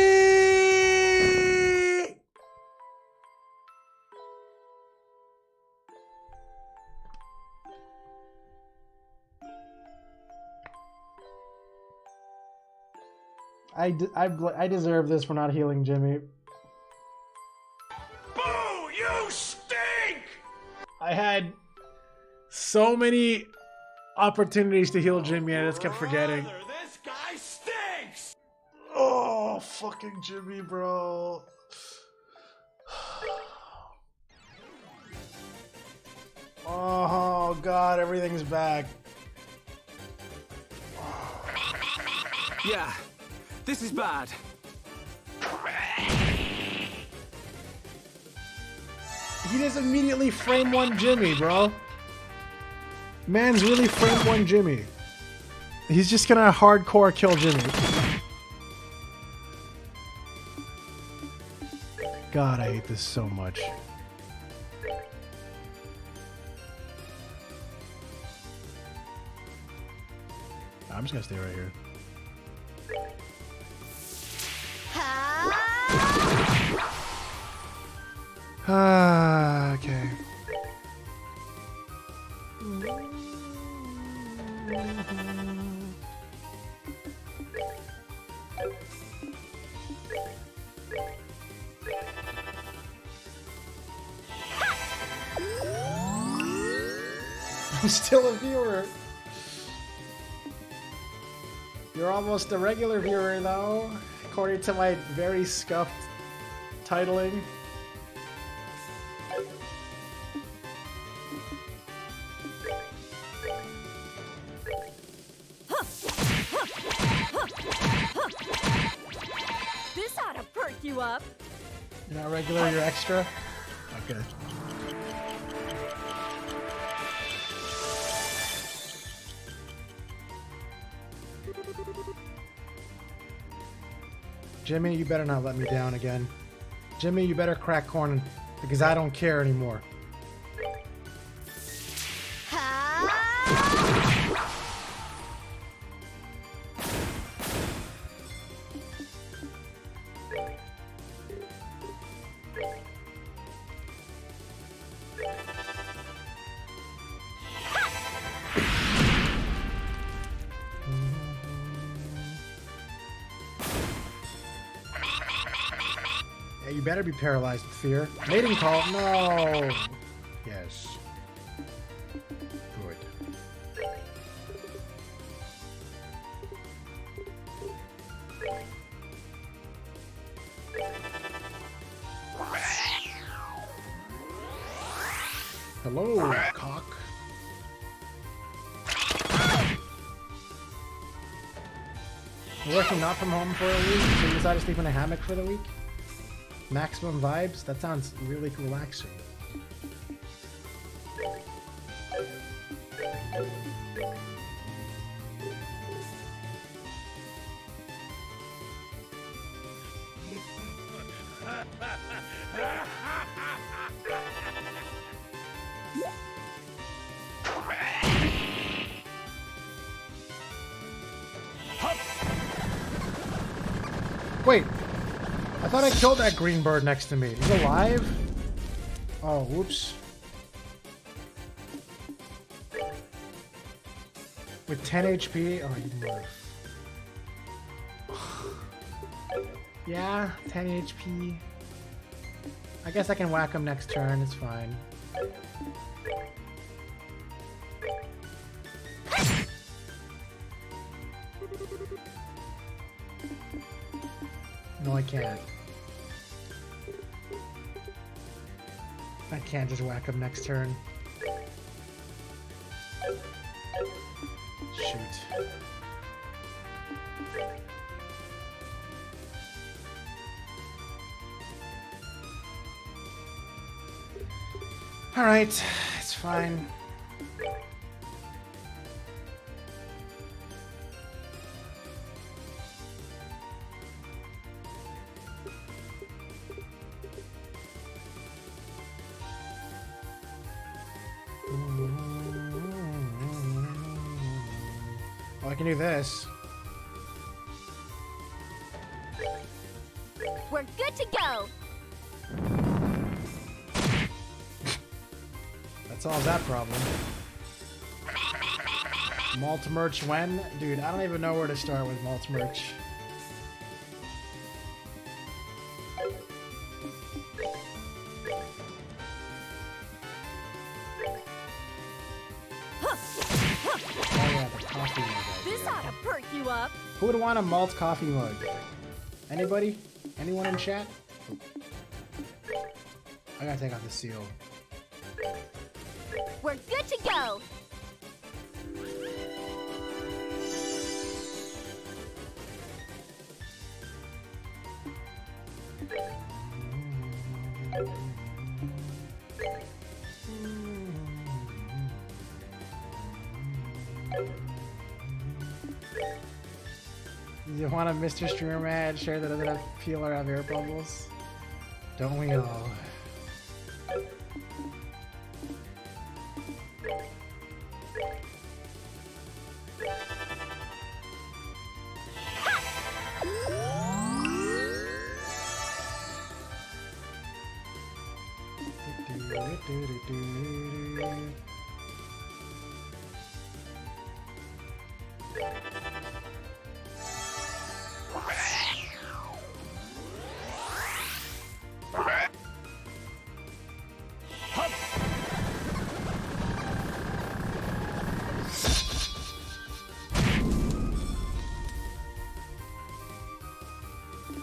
S1: I deserve this for not healing Jimmy.
S3: Boo! You stink!
S1: I had so many opportunities to heal Jimmy and I just kept forgetting.
S3: Brother, this guy stinks!
S1: Oh, fucking Jimmy, bro. Oh, God, everything's back.
S2: Yeah, this is bad.
S1: He just immediately frame one Jimmy, bro. Man's really frame one Jimmy. He's just gonna hardcore kill Jimmy. God, I hate this so much. I'm just gonna stay right here. Ah, okay. I'm still a viewer. You're almost a regular viewer, though, according to my very scuffed titling.
S9: This ought to perk you up.
S1: You're not regular, you're extra? Okay. Jimmy, you better not let me down again. Jimmy, you better crack corn because I don't care anymore. Yeah, you better be paralyzed with fear. Mating call? No. Yes. Good. Hello, cock. You're working not from home for a week, so you decide to sleep in a hammock for the week? Maximum vibes? That sounds really relaxing. Wait, I thought I killed that green bird next to me. He's alive? Oh, whoops. With 10 HP? Oh, you mother. Yeah, 10 HP. I guess I can whack him next turn, it's fine. No, I can't. I can't just whack him next turn. Shoot. Alright, it's fine. Oh, I can do this.
S9: We're good to go.
S1: That solves that problem. Malt merch when? Dude, I don't even know where to start with malt merch. Oh yeah, the coffee mug
S9: This
S1: idea.
S9: ought to perk you up.
S1: Who would want a malt coffee mug? Anybody? Anyone in chat? I gotta take out the seal.
S9: We're good to go.
S5: You want a Mr. Streamer ad shirt that doesn't have peel or have air bubbles? Don't we all?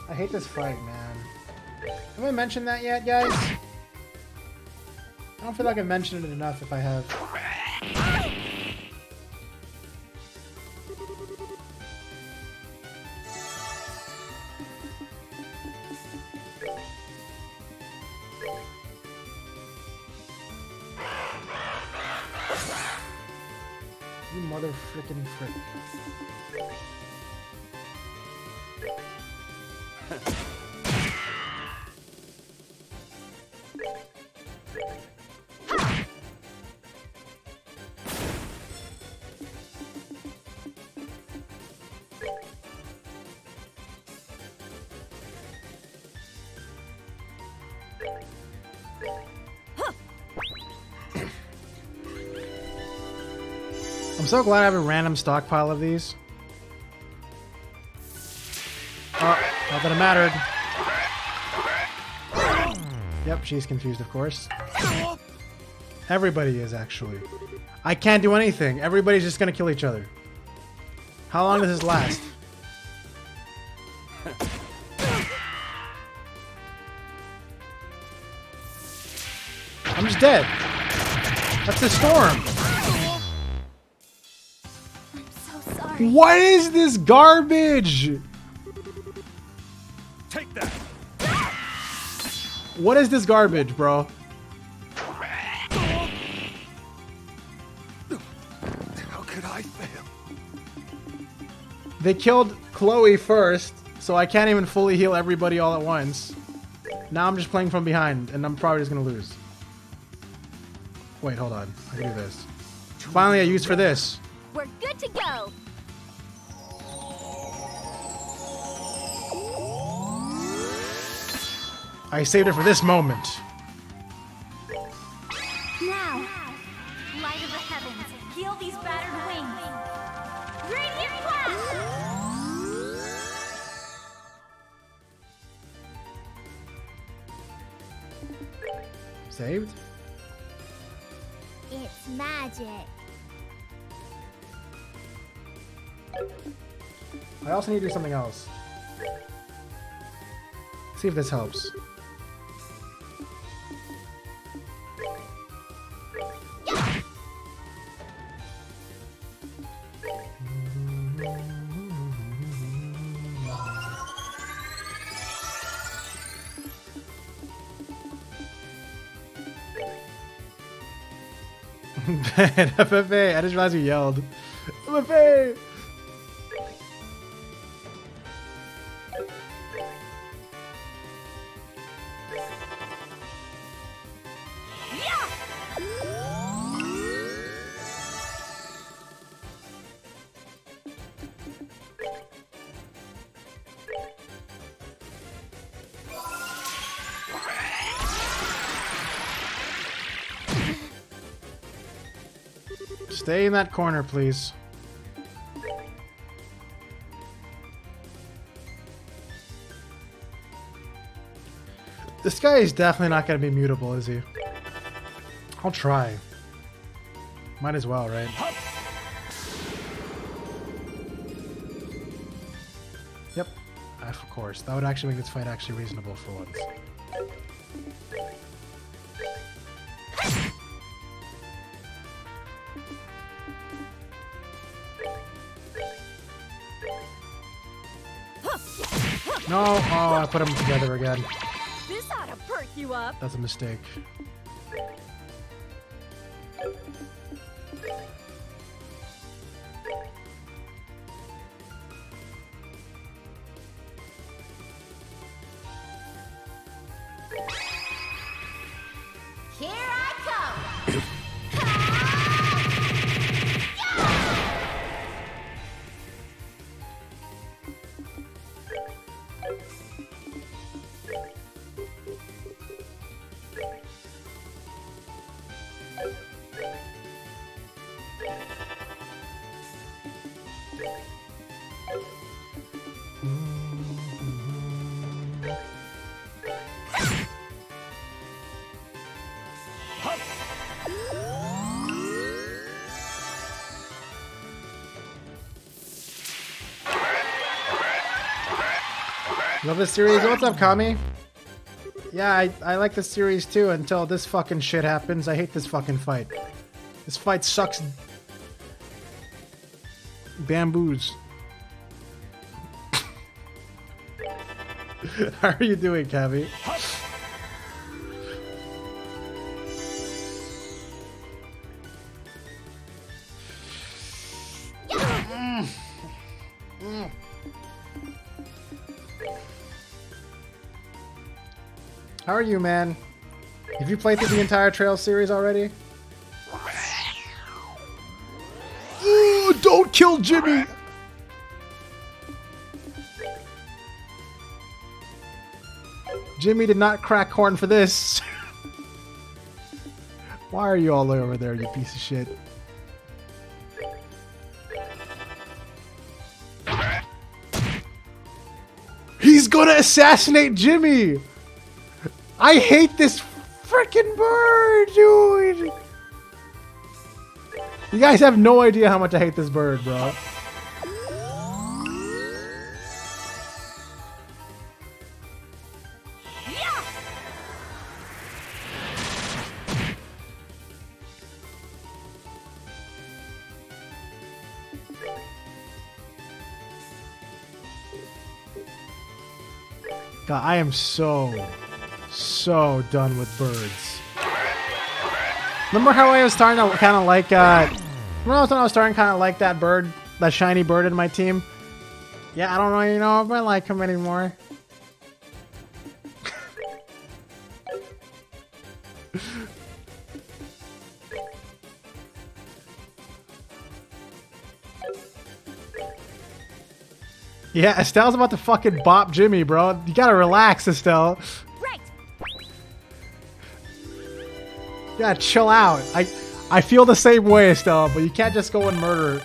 S5: I hate this fight, man. Have I mentioned that yet, guys? I don't feel like I've mentioned it enough if I have. You mother frickin' frick. I'm so glad I have a random stockpile of these. Oh, not that it mattered. Yep, she's confused, of course. Everybody is, actually. I can't do anything. Everybody's just gonna kill each other. How long does this last? I'm just dead. That's the storm. What is this garbage?
S3: Take that.
S5: What is this garbage, bro?
S2: How could I fail?
S5: They killed Chloe first, so I can't even fully heal everybody all at once. Now I'm just playing from behind, and I'm probably just gonna lose. Wait, hold on. I can do this. Finally, a use for this.
S4: We're good to go.
S5: I saved it for this moment.
S4: Now, light of the heavens, heal these battered wings. Radiant flash!
S5: Saved?
S4: It's magic.
S5: I also need to do something else. See if this helps. FFA, I just realized you yelled. FFA! Stay in that corner, please. This guy is definitely not going to be mutable, is he? I'll try. Might as well, right? Yep. Of course. That would actually make this fight actually reasonable for once. No! Oh, I put them together again.
S9: This ought to perk you up.
S5: That's a mistake.
S4: Here I come!
S5: Love this series. What's up, Kami? Yeah, I like this series too until this fucking shit happens. I hate this fucking fight. This fight sucks. Bamboos. How are you doing, Kami? How are you, man? Have you played through the entire Trail series already? Ooh, don't kill Jimmy! Jimmy did not crack corn for this. Why are you all over there, you piece of shit? He's gonna assassinate Jimmy! I hate this freaking bird, dude! You guys have no idea how much I hate this bird, bro. God, I am so done with birds. Remember how I was starting to kind of like, remember when I was starting to kind of like that bird, that shiny bird in my team? Yeah, I don't know, you know, if I like him anymore. Yeah, Estelle's about to fucking bop Jimmy, bro. You gotta relax, Estelle.
S4: Right!
S5: You gotta chill out. I feel the same way, Estelle, but you can't just go and murder.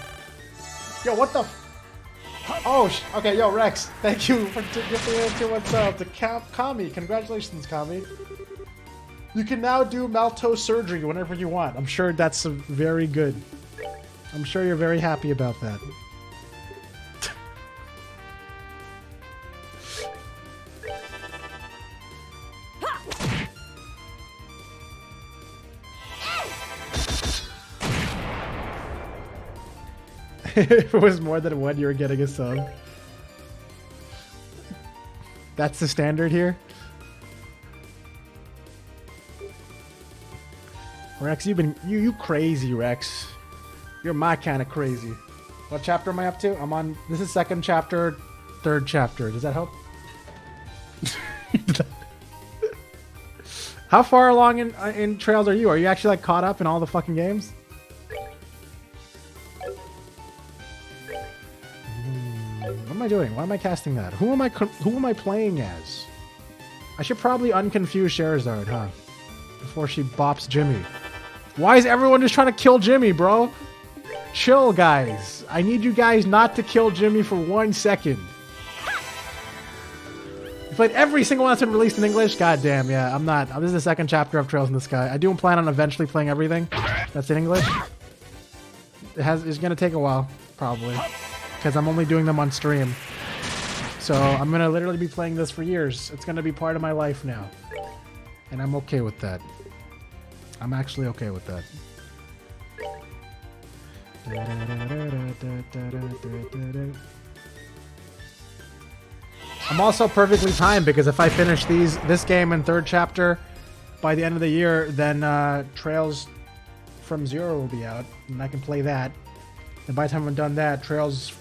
S5: Yo, what the? Oh, okay, yo, Rex. Thank you for gifting into what's up to Kami. Congratulations, Kami. You can now do Maltosier surgery whenever you want. I'm sure that's very good. I'm sure you're very happy about that. If it was more than one, you were getting a sub. That's the standard here. Rex, you crazy, Rex. You're my kind of crazy. What chapter am I up to? I'm on, this is second chapter, third chapter. Does that help? How far along in Trails are you? Are you actually like caught up in all the fucking games? What am I doing? Why am I casting that? Who am I playing as? I should probably unconfuse Sherazard, huh? Before she bops Jimmy. Why is everyone just trying to kill Jimmy, bro? Chill, guys. I need you guys not to kill Jimmy for 1 second. You played every single one that's been released in English? God damn, yeah. I'm not. This is the second chapter of Trails in the Sky. I do plan on eventually playing everything that's in English. It's gonna take a while, probably. Because I'm only doing them on stream. So I'm going to literally be playing this for years. It's going to be part of my life now. And I'm okay with that. I'm actually okay with that.
S1: I'm also perfectly timed because if I finish this game in 3rd chapter by the end of the year, then Trails from Zero will be out, and I can play that. And by the time I'm done that, Trails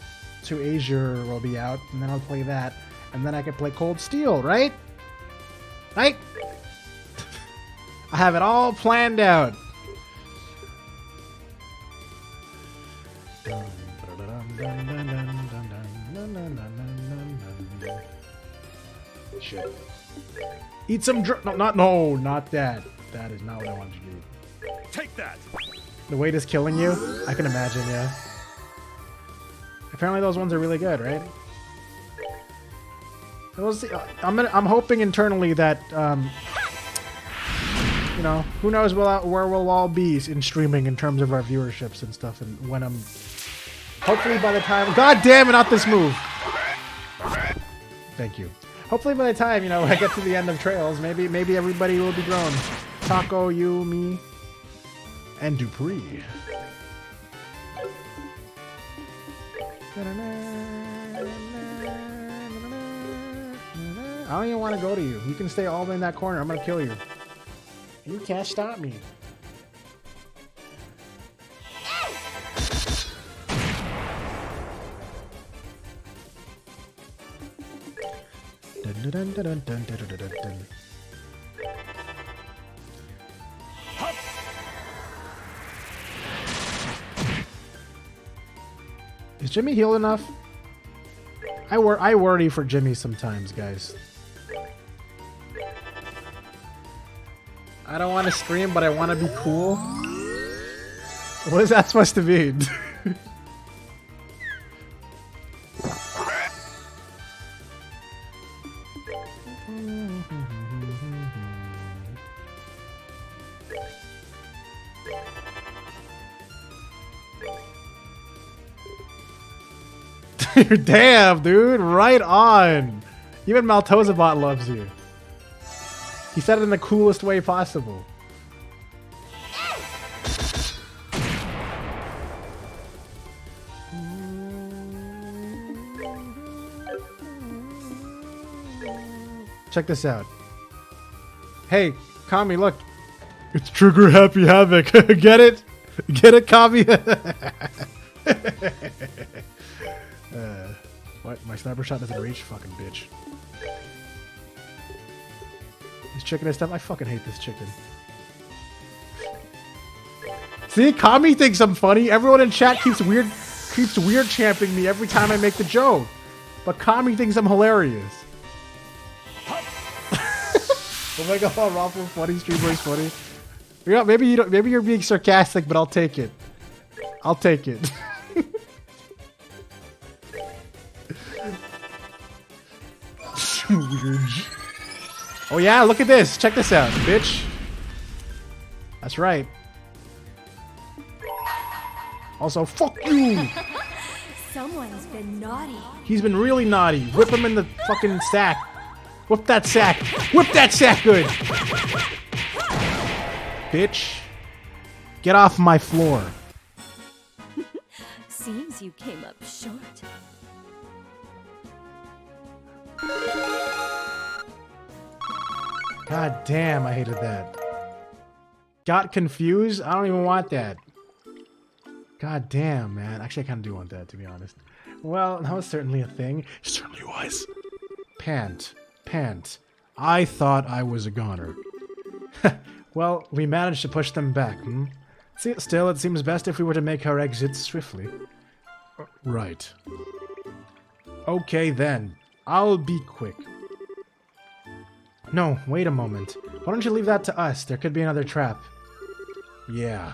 S1: to Asia will be out, and then I'll play that, and then I can play Cold Steel, right? Right? I have it all planned out. Shit. Eat some not that. That is not what I wanted to do.
S3: Take that.
S1: The weight is killing you? I can imagine, yeah. Apparently those ones are really good, right? I'm hoping internally that, you know, who knows where we'll all be in streaming in terms of our viewerships and stuff, and when I'm... Hopefully by the time... God damn it, not this move! Thank you. Hopefully by the time, you know, I get to the end of Trails, maybe everybody will be grown. Taco, you, me, and Dupree. I don't even want to go to you. You can stay all the way in that corner. I'm going to kill you. You can't stop me. Dun, dun, dun, dun, dun, dun, dun, dun, dun. Is Jimmy healed enough? I worry for Jimmy sometimes, guys. I don't want to scream, but I want to be cool. What is that supposed to mean? Damn, dude, right on. Even Maltosier loves you. He said it in the coolest way possible. Check this out. Hey, Kami, look. It's Trigger Happy Havoc. Get it? Get it, Kami? What? My sniper shot doesn't reach? Fucking bitch. This chicken and stuff? I fucking hate this chicken. See? Kami thinks I'm funny. Everyone in chat keeps weird champing me every time I make the joke. But Kami thinks I'm hilarious. Oh my god, Raffle funny, streamer is funny. Yeah, maybe you don't, maybe you're being sarcastic, but I'll take it. I'll take it. Weird. Oh yeah, look at this. Check this out, bitch. That's right. Also, fuck you.
S9: Someone's been naughty.
S1: He's been really naughty. Whip him in the fucking sack. Whip that sack. Whip that sack good. Bitch. Get off my floor.
S9: Seems you came up short.
S1: God damn, I hated that. Got confused? I don't even want that. God damn, man. Actually, I kind of do want that, to be honest. Well, that was certainly a thing. It certainly was. Pant. I thought I was a goner. Well, we managed to push them back, hmm? Still, it seems best if we were to make our exit swiftly. Right. Okay, then. I'll be quick. No, wait a moment. Why don't you leave that to us? There could be another trap. Yeah.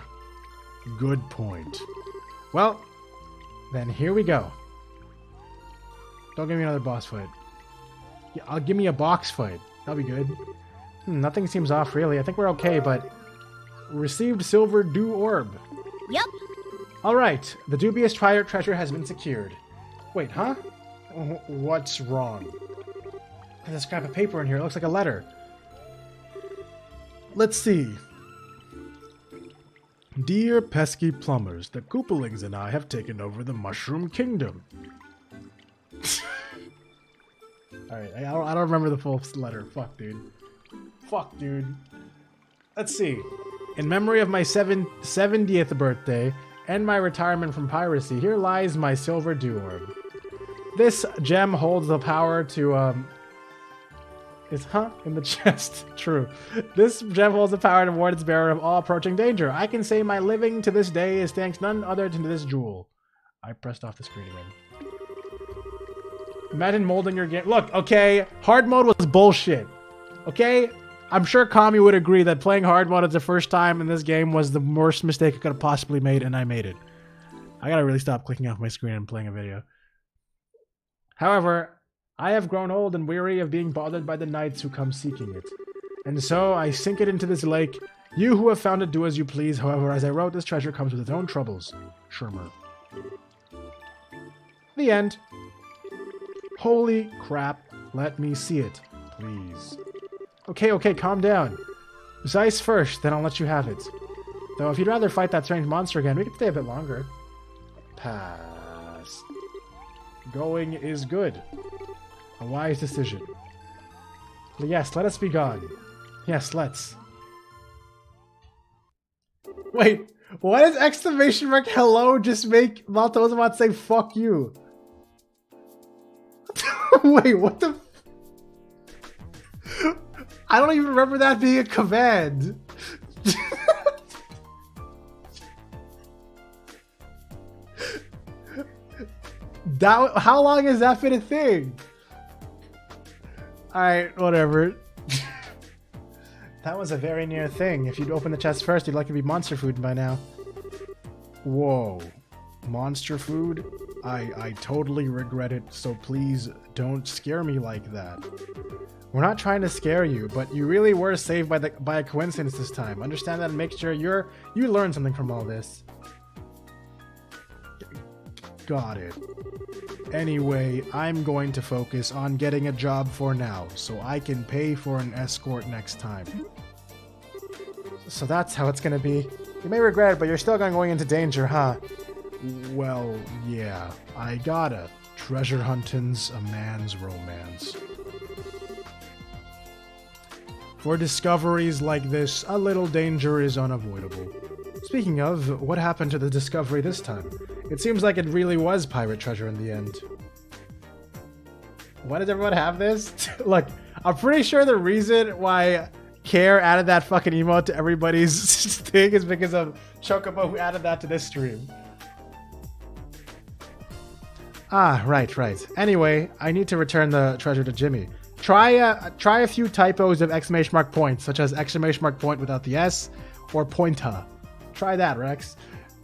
S1: Good point. Well, then here we go. Don't give me another boss fight. Yeah, give me a box fight. That'll be good. Nothing seems off, really. I think we're okay, but... Received silver dew orb.
S4: Yep.
S1: Alright, the dubious Triart treasure has been secured. Wait, huh? What's wrong? There's a scrap of paper in here. It looks like a letter. Let's see. Dear pesky plumbers, the Koopalings and I have taken over the Mushroom Kingdom. Alright, I don't remember the full letter. Fuck, dude. Fuck, dude. Let's see. In memory of my 70th birthday and my retirement from piracy, here lies my silver dew orb. This gem holds the power to, in the chest. True. This gem holds the power to ward its bearer of all approaching danger. I can say my living to this day is thanks none other than to this jewel. I pressed off the screen again. Imagine molding your game. Look, okay, hard mode was bullshit. Okay? I'm sure Kami would agree that playing hard mode as the first time in this game was the worst mistake I could have possibly made, and I made it. I gotta really stop clicking off my screen and playing a video. However, I have grown old and weary of being bothered by the knights who come seeking it. And so I sink it into this lake. You who have found it do as you please. However, as I wrote, this treasure comes with its own troubles. Shermer. The end. Holy crap. Let me see it, please. Okay, calm down. Zeiss first, then I'll let you have it. Though if you'd rather fight that strange monster again, we could stay a bit longer. Pass. Going is good. A wise decision. Yes, let us be gone. Yes, let's. Wait, why does exclamation mark hello just make Maltosier say fuck you? Wait, what the? I don't even remember that being a command. How long has that been a thing? Alright, whatever. That was a very near thing. If you'd open the chest first, you'd like to be monster food by now. Whoa. Monster food? I totally regret it, so please don't scare me like that. We're not trying to scare you, but you really were saved by a coincidence this time. Understand that and make sure you learn something from all this. Got it. Anyway, I'm going to focus on getting a job for now, so I can pay for an escort next time. So that's how it's gonna be. You may regret it, but you're still going into danger, huh? Well, yeah, I gotta. Treasure hunting's a man's romance. For discoveries like this, a little danger is unavoidable. Speaking of, what happened to the discovery this time? It seems like it really was pirate treasure in the end. Why does everyone have this? Look, I'm pretty sure the reason why Care added that fucking emote to everybody's thing is because of Chocobo, who added that to this stream. Ah, right. Anyway, I need to return the treasure to Jimmy. Try a few typos of exclamation mark points, such as exclamation mark point without the S, or pointa. Try that, Rex.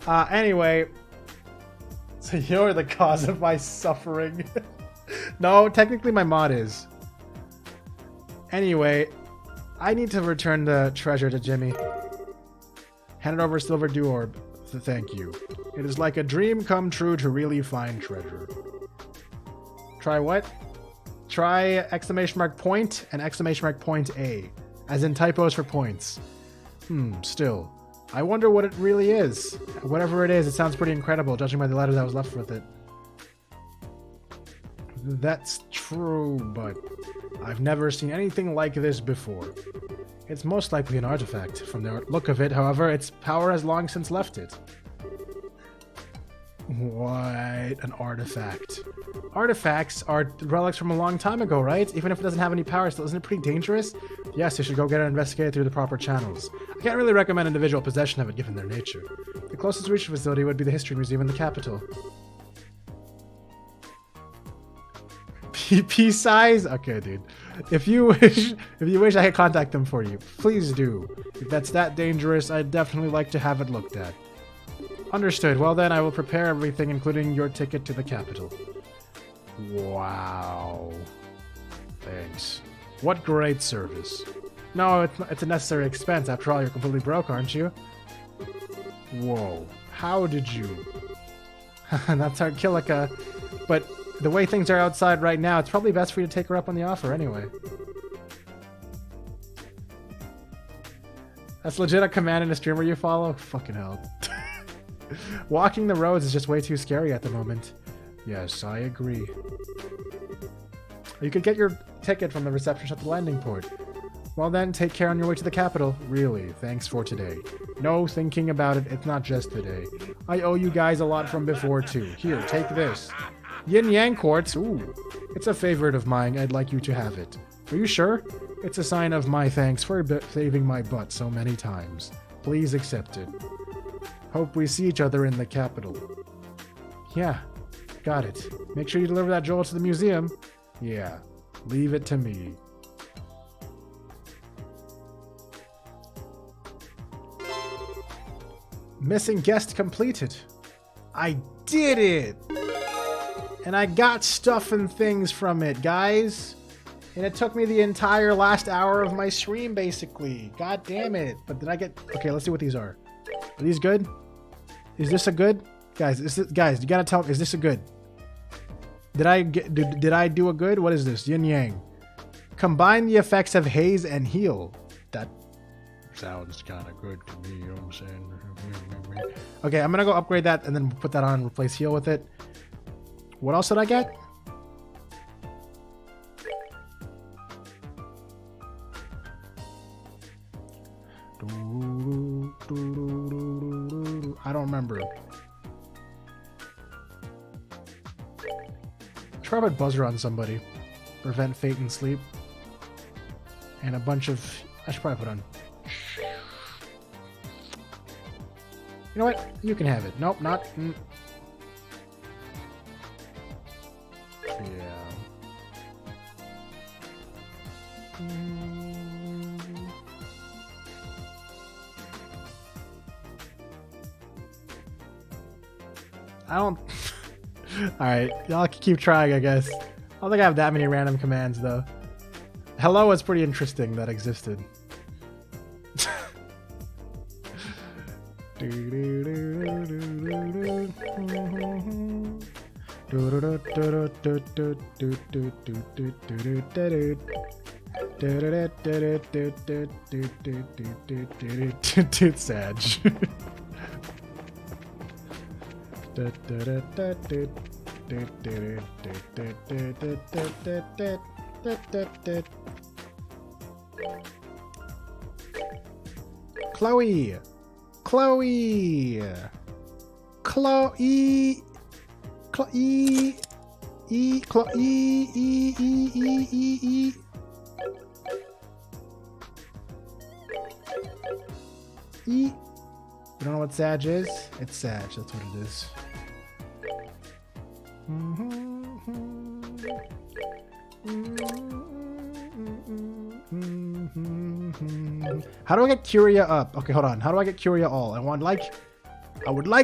S1: Anyway, so you're the cause of my suffering. No, technically my mod is. Anyway, I need to return the treasure to Jimmy. Hand it over Silver Dew Orb. Thank you. It is like a dream come true to really find treasure. Try what? Try exclamation mark point and exclamation mark point A, as in typos for points. Still. I wonder what it really is. Whatever it is, it sounds pretty incredible, judging by the letter that was left with it. That's true, but I've never seen anything like this before. It's most likely an artifact. From the look of it, however, its power has long since left it. What? An artifact. Artifacts are relics from a long time ago, right? Even if it doesn't have any power, still isn't it pretty dangerous? Yes, you should go get it investigated through the proper channels. I can't really recommend individual possession of it given their nature. The closest research facility would be the History Museum in the capital. PP size? Okay, dude. If you wish I could contact them for you, please do. If that's that dangerous, I'd definitely like to have it looked at. Understood. Well then, I will prepare everything, including your ticket to the capital. Wow. Thanks. What great service. No, it's a necessary expense. After all, you're completely broke, aren't you? Whoa. How did you? That's our Kilika. But the way things are outside right now, it's probably best for you to take her up on the offer anyway. That's legit a command in a streamer you follow? Fucking hell. Walking the roads is just way too scary at the moment. Yes, I agree.
S5: You could get your ticket from the receptionist at the landing port. Well then, take care on your way to the capital. Really, thanks for today. No thinking about it, it's not just today. I owe you guys a lot from before too. Here, take this. Yin Yang Quartz, ooh. It's a favorite of mine, I'd like you to have it. Are you sure? It's a sign of my thanks for saving my butt so many times. Please accept it. Hope we see each other in the capital. Yeah, got it. Make sure you deliver that jewel to the museum. Yeah, leave it to me. Missing guest completed. I did it! And I got stuff and things from it, guys. And it took me the entire last hour of my stream, basically. God damn it. But did I get... Okay, let's see what these are. Are these good? Is this a good? Guys, guys, you gotta tell me, is this a good? Did I do a good? What is this? Yin Yang. Combine the effects of haze and heal. That sounds kind of good to me, you know what I'm saying? Okay, I'm gonna go upgrade that and then put that on and replace heal with it. What else did I get? I don't remember. Try to put buzzer on somebody. Prevent fate and sleep. And a bunch of... I should probably put on... You know what? You can have it. Nope, not... Yeah. I don't... Alright, y'all keep trying, I guess. I don't think I have that many random commands, though. Hello is pretty interesting that existed. Sag. Chloe. Chloe. Chloe. Chloe. Chloe. You don't know what Sag is? It's Sag, that's what it is. How do I get Curia up? Okay, hold on. How do I get Curia all? I would like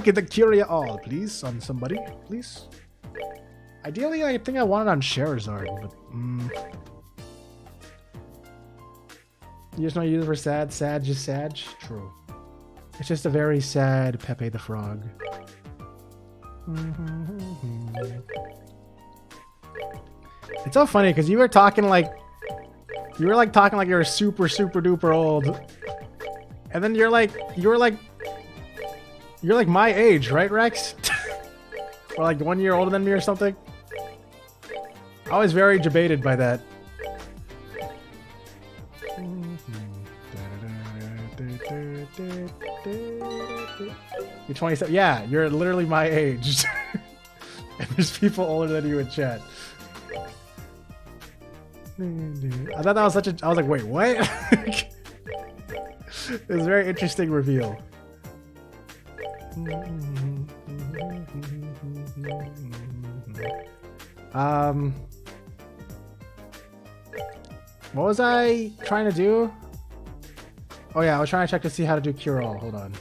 S5: the Curia all, please, on somebody, please. Ideally, I think I want it on Charizard, but you just want to use it for sad, Sag, just Sag? True. It's just a very sad Pepe the Frog. It's so funny because you were talking like you're super duper old, and then you're like my age, right, Rex? Or like 1 year older than me or something. I was very debated by that. You're 27. Yeah, you're literally my age. And there's people older than you in chat. I thought that was such a... I was like, wait, what? It was a very interesting reveal. What was I trying to do? Oh yeah, I was trying to check to see how to do Cure All. Hold on.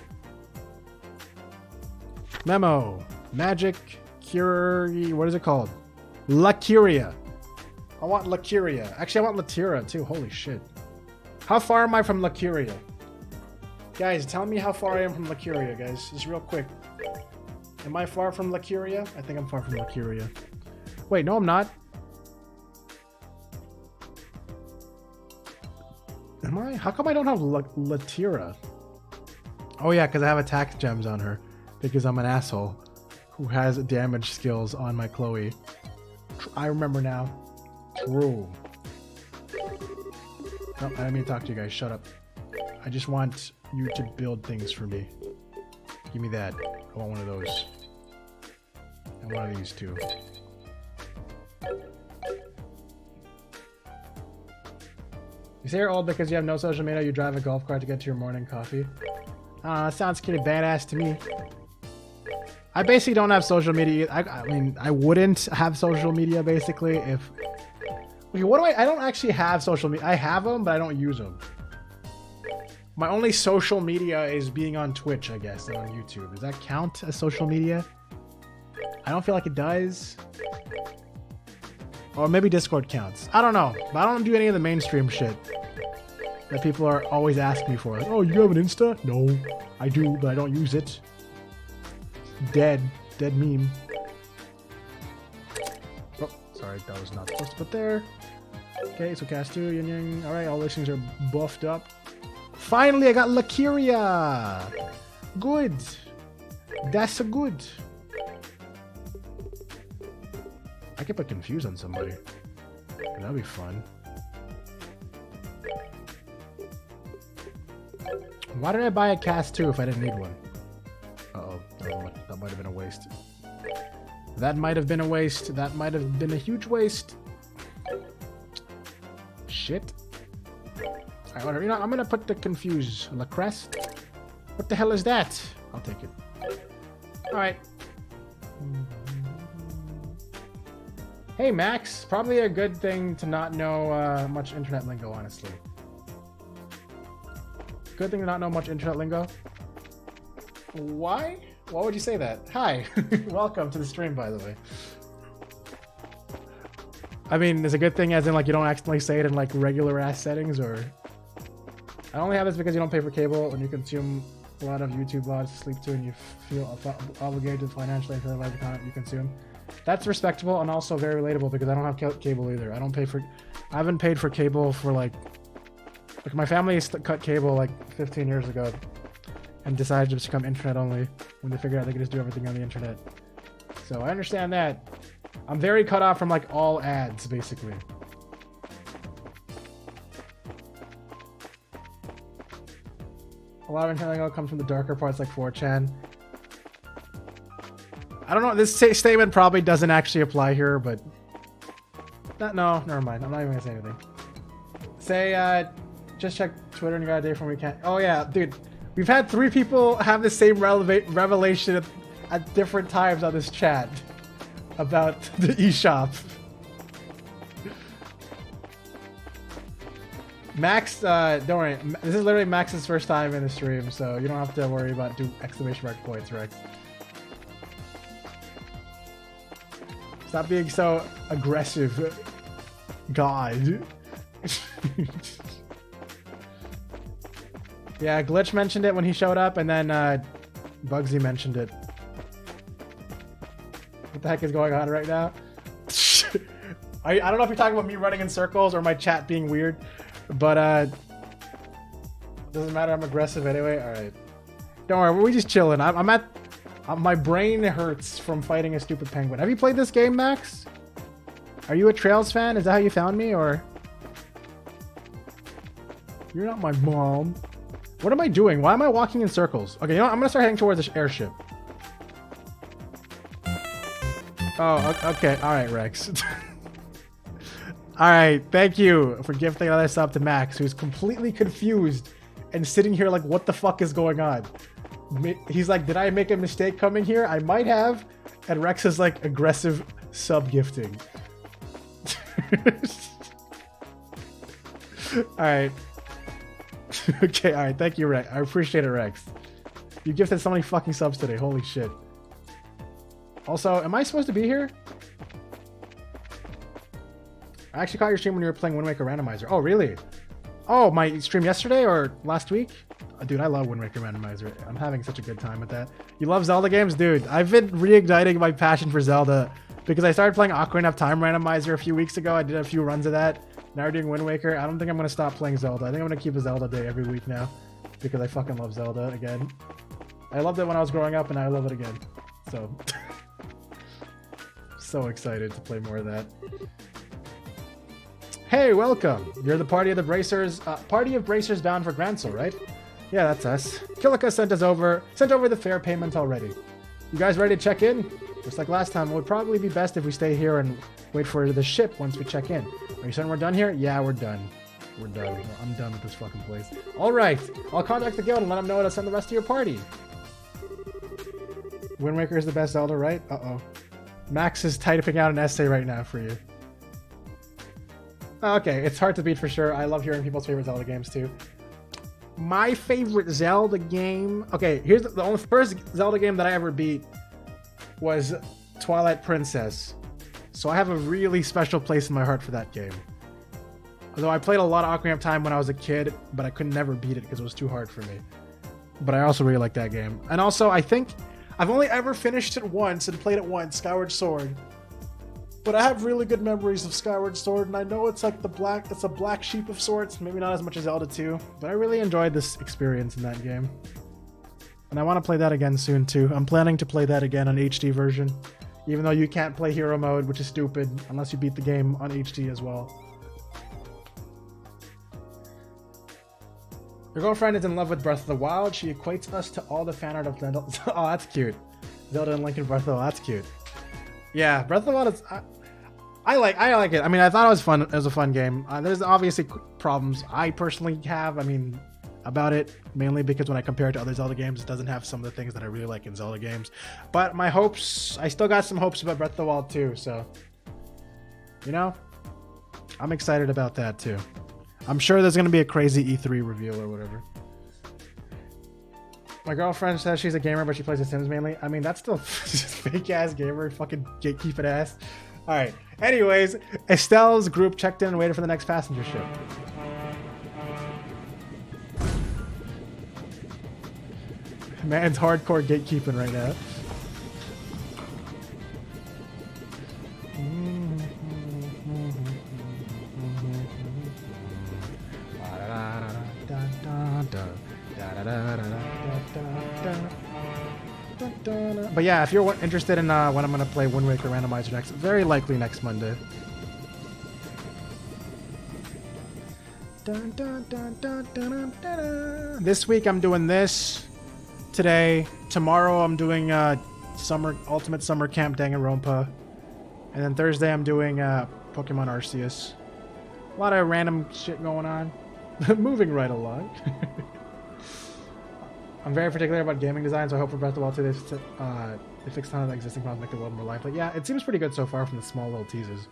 S5: Memo. Magic Cure... What is it called? Lacuria. I want Lacuria. Actually, I want Latira too. Holy shit. How far am I from Lacuria? Guys, tell me how far I am from Lacuria, guys. Just real quick. Am I far from Lacuria? I think I'm far from Lacuria. Wait, no, I'm not. Am I? How come I don't have Latira? Oh yeah, because I have attack gems on her. Because I'm an asshole who has damage skills on my Chloe. I remember now.
S1: True. No, I didn't mean to talk to you guys. Shut up. I just want you to build things for me. Give me that. I want one of those. And one of these too. You say you're old because you have no social media, you drive a golf cart to get to your morning coffee. That sounds kind of badass to me. I basically don't have social media. I mean, I wouldn't have social media basically if... Okay, what do I don't actually have social media. I have them, but I don't use them. My only social media is being on Twitch, I guess, and on YouTube. Does that count as social media? I don't feel like it does. Or maybe Discord counts. I don't know. But I don't do any of the mainstream shit that people are always asking me for. Like, oh, you have an Insta? No. I do, but I don't use it. Dead. Dead meme. Oh, sorry. That was not supposed to put there. Okay, so cast 2, yin yang. Alright, all these things are buffed up. Finally, I got Lakiria! Good. That's a good. I could put Confuse on somebody. That'd be fun. Why did I buy a cast 2 if I didn't need one? Uh-oh. That might have been a waste. That might have been a waste. That might have been a huge waste. Shit. Alright, whatever. You know, I'm gonna put the Confuse. La Crest? What the hell is that? I'll take it. Alright. Hey, Max. Probably a good thing to not know much internet lingo, honestly. Good thing to not know much internet lingo. Why? Why would you say that? Hi. Welcome to the stream, by the way. I mean, it's a good thing as in, like, you don't accidentally say it in, like, regular-ass settings, or... I only have this because you don't pay for cable, and you consume a lot of YouTube vlogs to sleep to, and you feel obligated financially for the live content you consume. That's respectable, and also very relatable, because I don't have cable either. I haven't paid for cable for, like my family cut cable, like, 15 years ago, and decided to become internet only, when they figured out they could just do everything on the internet. So, I understand that. I'm very cut off from, like, all ads, basically. A lot of internet lingo comes from the darker parts, like 4chan. I don't know, this statement probably doesn't actually apply here, but... No, never mind. I'm not even gonna say anything. Say, just check Twitter and you got a day from weekend. Oh yeah, dude. We've had 3 people have the same revelation at different times on this chat. About the eShop. Max, don't worry. This is literally Max's first time in the stream, so you don't have to worry about exclamation mark points, Rex. Stop being so aggressive. God. Yeah, Glitch mentioned it when he showed up, and then Bugsy mentioned it. What the heck is going on right now? I don't know if you're talking about me running in circles or my chat being weird, but doesn't matter. I'm aggressive anyway. All right, don't worry. We're just chilling. I'm at. My brain hurts from fighting a stupid penguin. Have you played this game, Max? Are you a Trails fan? Is that how you found me, or you're not my mom? What am I doing? Why am I walking in circles? Okay, you know what? I'm gonna start heading towards this airship. Oh, okay. All right, Rex. All right, thank you for gifting another sub to Max, who's completely confused and sitting here like, what the fuck is going on? He's like, did I make a mistake coming here? I might have. And Rex is like, aggressive sub gifting. All right. Okay, all right. Thank you, Rex. I appreciate it, Rex. You gifted so many fucking subs today. Holy shit. Also, am I supposed to be here? I actually caught your stream when you were playing Wind Waker Randomizer. Oh, really? Oh, my stream yesterday or last week? Dude, I love Wind Waker Randomizer. I'm having such a good time with that. You love Zelda games? Dude, I've been reigniting my passion for Zelda because I started playing Ocarina of Time Randomizer a few weeks ago. I did a few runs of that. Now we're doing Wind Waker. I don't think I'm going to stop playing Zelda. I think I'm going to keep a Zelda day every week now because I fucking love Zelda again. I loved it when I was growing up and I love it again. So... so excited to play more of that. Hey, welcome. You're the party of the bracers. Party of bracers bound for Gransel, right? Yeah, that's us. Kilika sent over the fare payment already. You guys ready to check in? Just like last time, it would probably be best if we stay here and wait for the ship once we check in. Are you certain we're done here? Yeah, we're done. We're done. I'm done with this fucking place. All right, I'll contact the guild and let them know to send the rest of your party. Wind Waker is the best Zelda, right? Uh-oh. Max is typing out an essay right now for you. Okay, it's hard to beat for sure. I love hearing people's favorite Zelda games too. My favorite Zelda game... Okay, here's the only first Zelda game that I ever beat was Twilight Princess. So I have a really special place in my heart for that game. Although I played a lot of Ocarina of Time when I was a kid, but I could never beat it because it was too hard for me. But I also really like that game. And also, I think I've only ever finished it once and played it once, Skyward Sword. But I have really good memories of Skyward Sword, and I know it's like it's a black sheep of sorts, maybe not as much as Zelda 2, but I really enjoyed this experience in that game. And I want to play that again soon too. I'm planning to play that again on HD version, even though you can't play hero mode, which is stupid, unless you beat the game on HD as well. Your girlfriend is in love with Breath of the Wild. She equates us to all the fan art of Zelda. Oh, that's cute. Zelda and Link in Breath of the Wild, that's cute. Yeah, Breath of the Wild is... I like it. I mean, I thought it was fun. It was a fun game. There's obviously problems I personally have. I mean, about it, mainly because when I compare it to other Zelda games, it doesn't have some of the things that I really like in Zelda games. But my hopes, I still got some hopes about Breath of the Wild too. So, you know, I'm excited about that too. I'm sure there's gonna be a crazy E3 reveal or whatever. My girlfriend says she's a gamer, but she plays The Sims mainly. I mean, that's still just fake ass gamer, fucking gatekeeping ass. All right. Anyways, Estelle's group checked in and waited for the next passenger ship. Man's hardcore gatekeeping right now. But yeah, if you're interested in when I'm going to play Wind Waker Randomizer next, very likely next Monday. This week I'm doing this. Today, tomorrow I'm doing Ultimate Summer Camp Danganronpa. And then Thursday I'm doing Pokemon Arceus. A lot of random shit going on. Moving right along. I'm very particular about gaming design, so I hope for Breath of the Wild 2 they fix some of the existing problems, make the world more lively. Yeah, it seems pretty good so far from the small little teasers.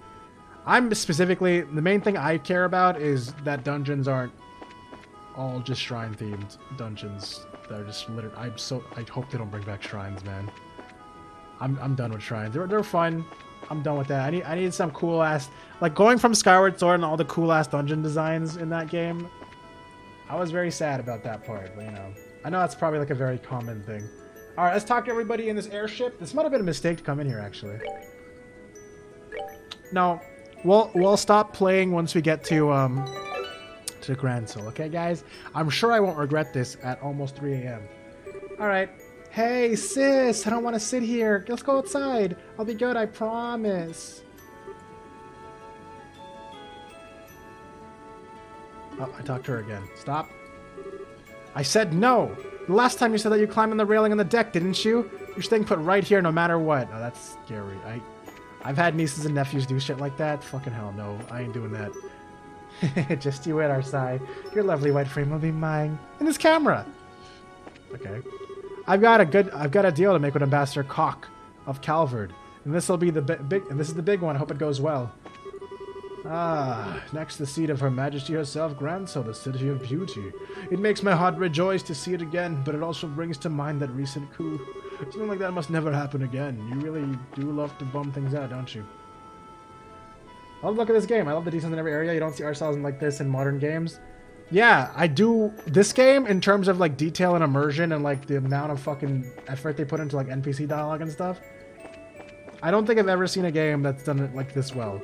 S1: The main thing I care about is that dungeons aren't all just shrine themed dungeons. They're just literally, I hope they don't bring back shrines, man. I'm done with shrines. They're fun. I'm done with that. I need some cool ass, like going from Skyward Sword and all the cool ass dungeon designs in that game. I was very sad about that part, but you know. I know that's probably like a very common thing. All right, let's talk to everybody in this airship. This might have been a mistake to come in here, actually. No, we'll stop playing once we get to Gransel, okay, guys? I'm sure I won't regret this at almost 3 a.m. All right. Hey, sis, I don't want to sit here. Let's go outside. I'll be good, I promise. Oh, I talked to her again. Stop. I said no. The last time you said that you climbed on the railing on the deck, didn't you? You're staying put right here no matter what. Oh, that's scary. I've had nieces and nephews do shit like that. Fucking hell no. I ain't doing that. Just you at our side. Your lovely white frame will be mine. In this camera. Okay. I've got a deal to make with Ambassador Cock of Calvard. And this will be the this is the big one. I hope it goes well. Ah, next the seat of Her Majesty herself, Gransel, the city of beauty. It makes my heart rejoice to see it again, but it also brings to mind that recent coup. Something like that must never happen again. You really do love to bum things out, don't you? I love the look at this game. I love the details in every area. You don't see ourselves in like this in modern games. Yeah, I do. This game, in terms of like detail and immersion and like the amount of fucking effort they put into like NPC dialogue and stuff, I don't think I've ever seen a game that's done it like this well.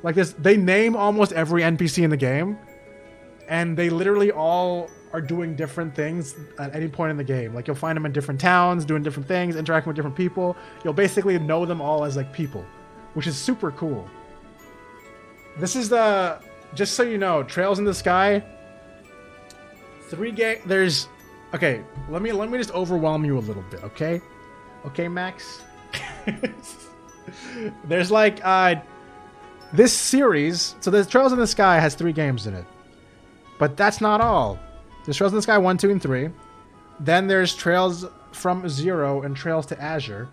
S1: Like this, they name almost every NPC in the game, and they literally all are doing different things at any point in the game. Like you'll find them in different towns, doing different things, interacting with different people. You'll basically know them all as like people, which is super cool. This is the, just so you know, Trails in the Sky. 3 game. There's, okay. Let me just overwhelm you a little bit, okay? Okay, Max. There's like this series. So the Trails in the Sky has 3 games in it, but that's not all. There's Trails in the Sky 1, 2, and 3. Then there's Trails from Zero and Trails to Azure,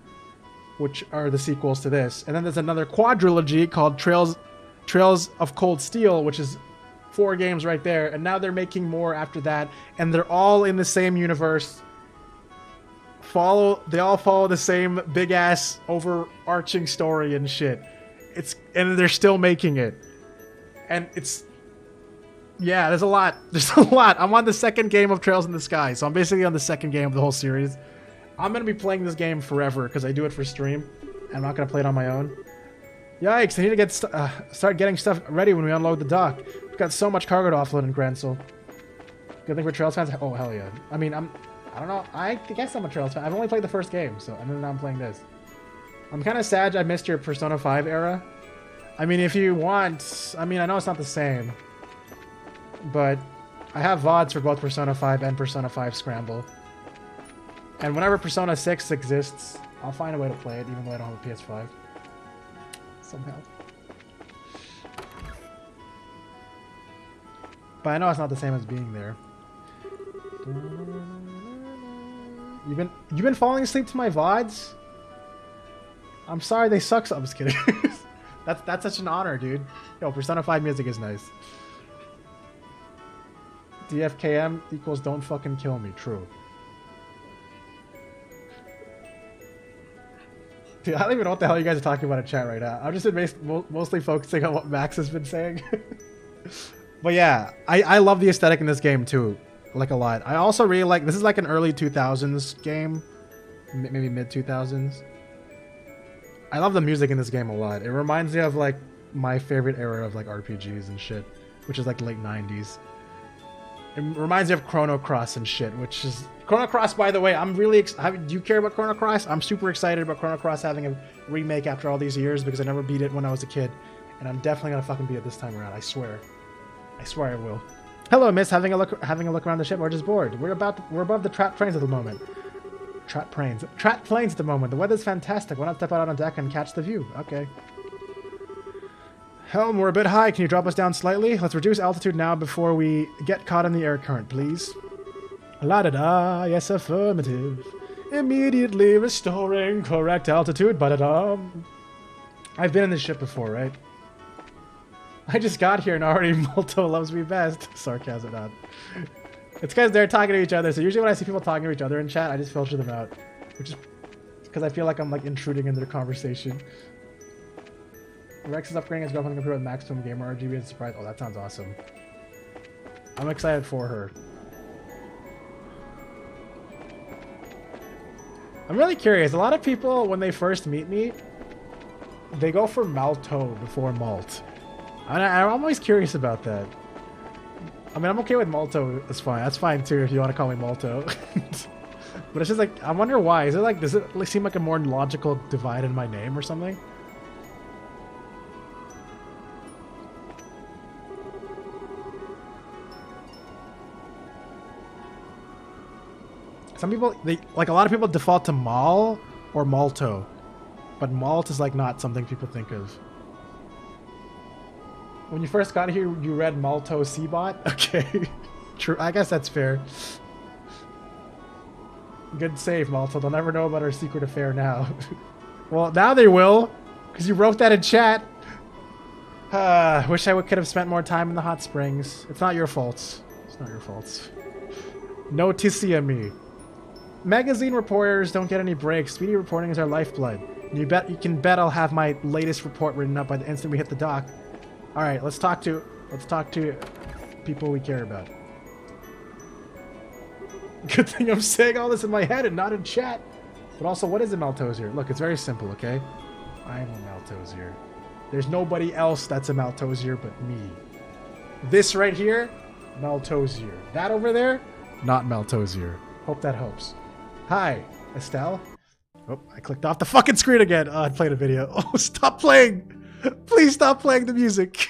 S1: which are the sequels to this. And then there's another quadrilogy called Trails of Cold Steel, which is 4 games right there. And now they're making more after that, and they're all in the same universe. They all follow the same big ass overarching story and shit. And they're still making it. And it's, yeah, there's a lot. There's a lot. I'm on the 2nd game of Trails in the Sky, so I'm basically on the 2nd game of the whole series. I'm gonna be playing this game forever because I do it for stream. I'm not gonna play it on my own. Yikes! I need to get start getting stuff ready when we unload the dock. We've got so much cargo to offload in Gransel. Good thing for Trails fans. Oh hell yeah! I mean, I don't know. I guess I'm a Trails fan. I've only played the first game, so and then now I'm playing this. I'm kind of sad I missed your Persona 5 era. I mean, if you want, I mean, I know it's not the same, but I have VODs for both Persona 5 and Persona 5 Scramble. And whenever Persona 6 exists, I'll find a way to play it, even though I don't have a PS5. Somehow. But I know it's not the same as being there. You've been falling asleep to my VODs? I'm sorry they suck, so I'm just kidding. That's such an honor, dude. Yo, Persona 5 music is nice. DFKM equals don't fucking kill me. True. Dude, I don't even know what the hell you guys are talking about in chat right now. I've just been mostly focusing on what Max has been saying. But yeah, I love the aesthetic in this game too. Like a lot. I also really like, this is like an early 2000s game. Maybe mid 2000s. I love the music in this game a lot. It reminds me of like my favorite era of like RPGs and shit, which is like late 90s. It reminds me of Chrono Cross and shit, which is... Chrono Cross, by the way, I'm really... do you care about Chrono Cross? I'm super excited about Chrono Cross having a remake after all these years because I never beat it when I was a kid. And I'm definitely gonna fucking beat it this time around, I swear. I swear I will. Hello, miss. Having a look around the ship or just bored? We're above the trapped planes at the moment. Trapped planes at the moment. The weather's fantastic. Why not step out on deck and catch the view? Okay. Helm, we're a bit high. Can you drop us down slightly? Let's reduce altitude now before we get caught in the air current, please. La-da-da, yes, affirmative. Immediately restoring correct altitude, ba-da-da. I've been in this ship before, right? I just got here and already Malto loves me best. Sarcasm not. It's because they're talking to each other, so usually when I see people talking to each other in chat, I just filter them out. Which is because I feel like I'm like intruding in their conversation. Rex is upgrading his girlfriend computer with maximum gamer RGB and surprise. Oh, that sounds awesome. I'm excited for her. I'm really curious. A lot of people, when they first meet me, they go for Malto before Malt. I'm always curious about that. I mean, I'm okay with Malto. That's fine. That's fine too if you want to call me Malto. But it's just like, I wonder why. Is it like, does it seem like a more logical divide in my name or something? Some people, like a lot of people default to Mal or Malto. But Malt is like not something people think of. When you first got here, you read Malto Seabot? Okay. True. I guess that's fair. Good save, Malto. They'll never know about our secret affair now. Well, now they will. Because you wrote that in chat. Wish I could have spent more time in the hot springs. It's not your fault. It's not your fault. Noticia me. Magazine reporters don't get any breaks. Speedy reporting is our lifeblood. You can bet I'll have my latest report written up by the instant we hit the dock. All right, let's talk to people we care about. Good thing I'm saying all this in my head and not in chat. But also, what is a Maltosier? Look, it's very simple, okay? I'm a Maltosier. There's nobody else that's a Maltosier but me. This right here, Maltosier. That over there, not Maltosier. Hope that helps. Hi, Estelle. Oh, I clicked off the fucking screen again. Oh, I played a video. Oh, stop playing. Please stop playing the music.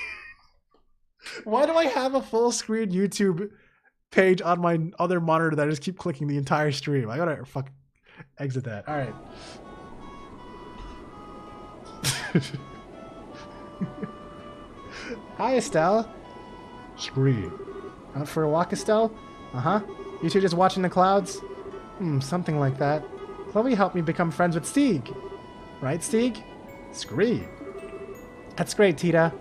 S5: Why do I have a full screen YouTube page on my other monitor that I just keep clicking the entire stream? I gotta fuck exit that. All right. Hi, Estelle. Scream. Out for a walk, Estelle? Uh-huh. You two just watching the clouds? Something like that. Chloe helped me become friends with Stieg. Right, Stieg? Scream. That's great, Tita.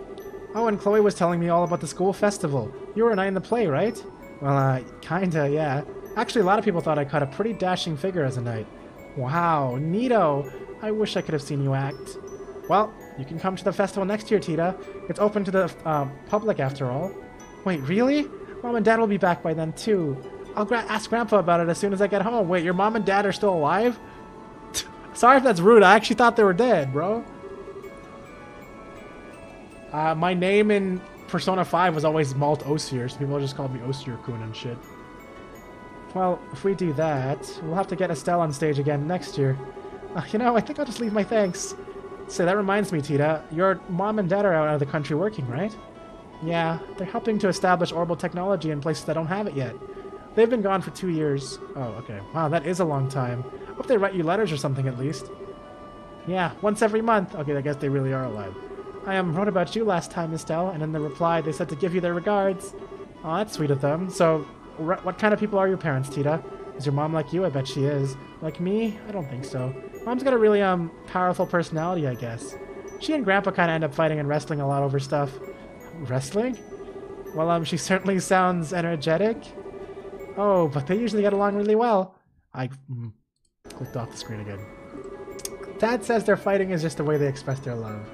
S5: Oh, and Chloe was telling me all about the school festival. You were a knight in the play, right? Well, kinda, yeah. Actually, a lot of people thought I cut a pretty dashing figure as a knight. Wow, neato. I wish I could have seen you act. Well, you can come to the festival next year, Tita. It's open to the public, after all. Wait, really? Mom and Dad will be back by then, too. I'll ask Grandpa about it as soon as I get home. Wait, your mom and dad are still alive? Sorry if that's rude. I actually thought they were dead, bro. My name in Persona 5 was always Maltosier, so people just called me Osier-kun and shit. Well, if we do that, we'll have to get Estelle on stage again next year. You know, I think I'll just leave my thanks. So that reminds me, Tita, your mom and dad are out of the country working, right? Yeah, they're helping to establish orbital technology in places that don't have it yet. They've been gone for 2 years. Oh, okay. Wow, that is a long time. Hope they write you letters or something at least. Yeah, once every month. Okay, I guess they really are alive. I wrote about you last time, Estelle, and in the reply they said to give you their regards. Oh, that's sweet of them. So, what kind of people are your parents, Tita? Is your mom like you? I bet she is. Like me? I don't think so. Mom's got a really, powerful personality, I guess. She and Grandpa kind of end up fighting and wrestling a lot over stuff. Wrestling? Well, she certainly sounds energetic. Oh, but they usually get along really well. I clicked off the screen again. Dad says their fighting is just the way they express their love.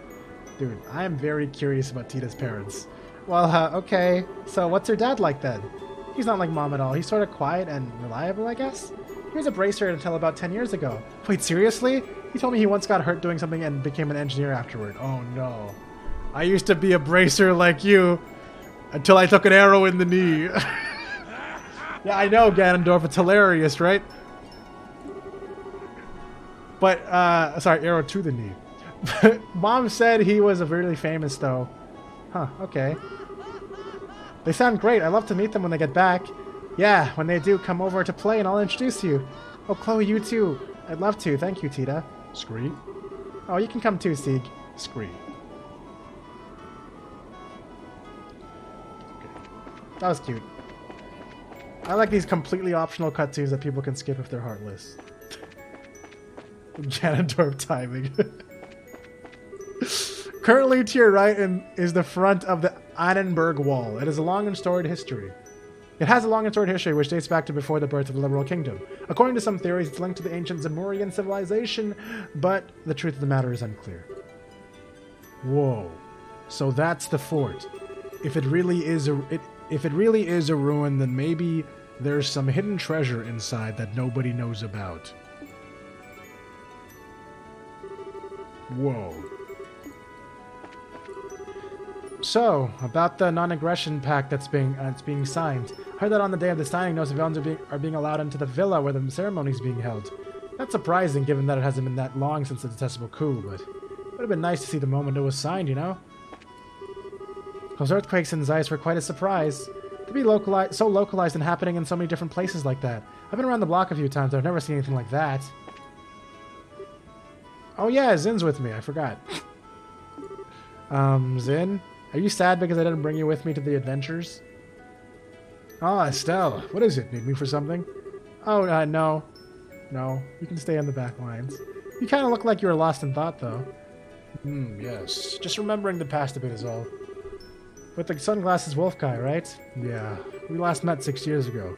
S5: Dude, I am very curious about Tita's parents. Well, okay. So what's her dad like then? He's not like Mom at all. He's sort of quiet and reliable, I guess. He was a bracer until about 10 years ago. Wait, seriously? He told me he once got hurt doing something and became an engineer afterward. Oh no. I used to be a bracer like you until I took an arrow in the knee. Yeah, I know, Ganondorf. It's hilarious, right? But, sorry, arrow to the knee. Mom said he was really famous, though. Huh, okay. They sound great. I'd love to meet them when they get back. Yeah, when they do, come over to play and I'll introduce you. Oh, Chloe, you too. I'd love to. Thank you, Tita. Scree. Oh, you can come too, Sieg. Scree. Okay. That was cute. I like these completely optional cutscenes that people can skip if they're heartless. Ganondorf timing. Currently to your right is the front of the Annenberg Wall. It has a long and storied history. Which dates back to before the birth of the Liberal Kingdom. According to some theories, it's linked to the ancient Zamurian civilization, but the truth of the matter is unclear. Whoa. So that's the fort. If it really is a ruin, then maybe there's some hidden treasure inside that nobody knows about. Whoa. So, about the non-aggression pact that's being signed. I heard that on the day of the signing, no civilians are being allowed into the villa where the ceremony is being held. That's surprising, given that it hasn't been that long since the detestable coup, but it would have been nice to see the moment it was signed, you know? Those earthquakes in Zeiss were quite a surprise. To be so localized and happening in so many different places like that. I've been around the block a few times, but I've never seen anything like that. Oh yeah, Zin's with me, I forgot. Zin? Are you sad because I didn't bring you with me to the adventures? Oh, Estelle, what is it? Need me for something? Oh, no. No, you can stay on the back lines. You kind of look like you were lost in thought, though. Yes. Just remembering the past a bit is all. With the sunglasses wolf guy, right? Yeah. We last met 6 years ago.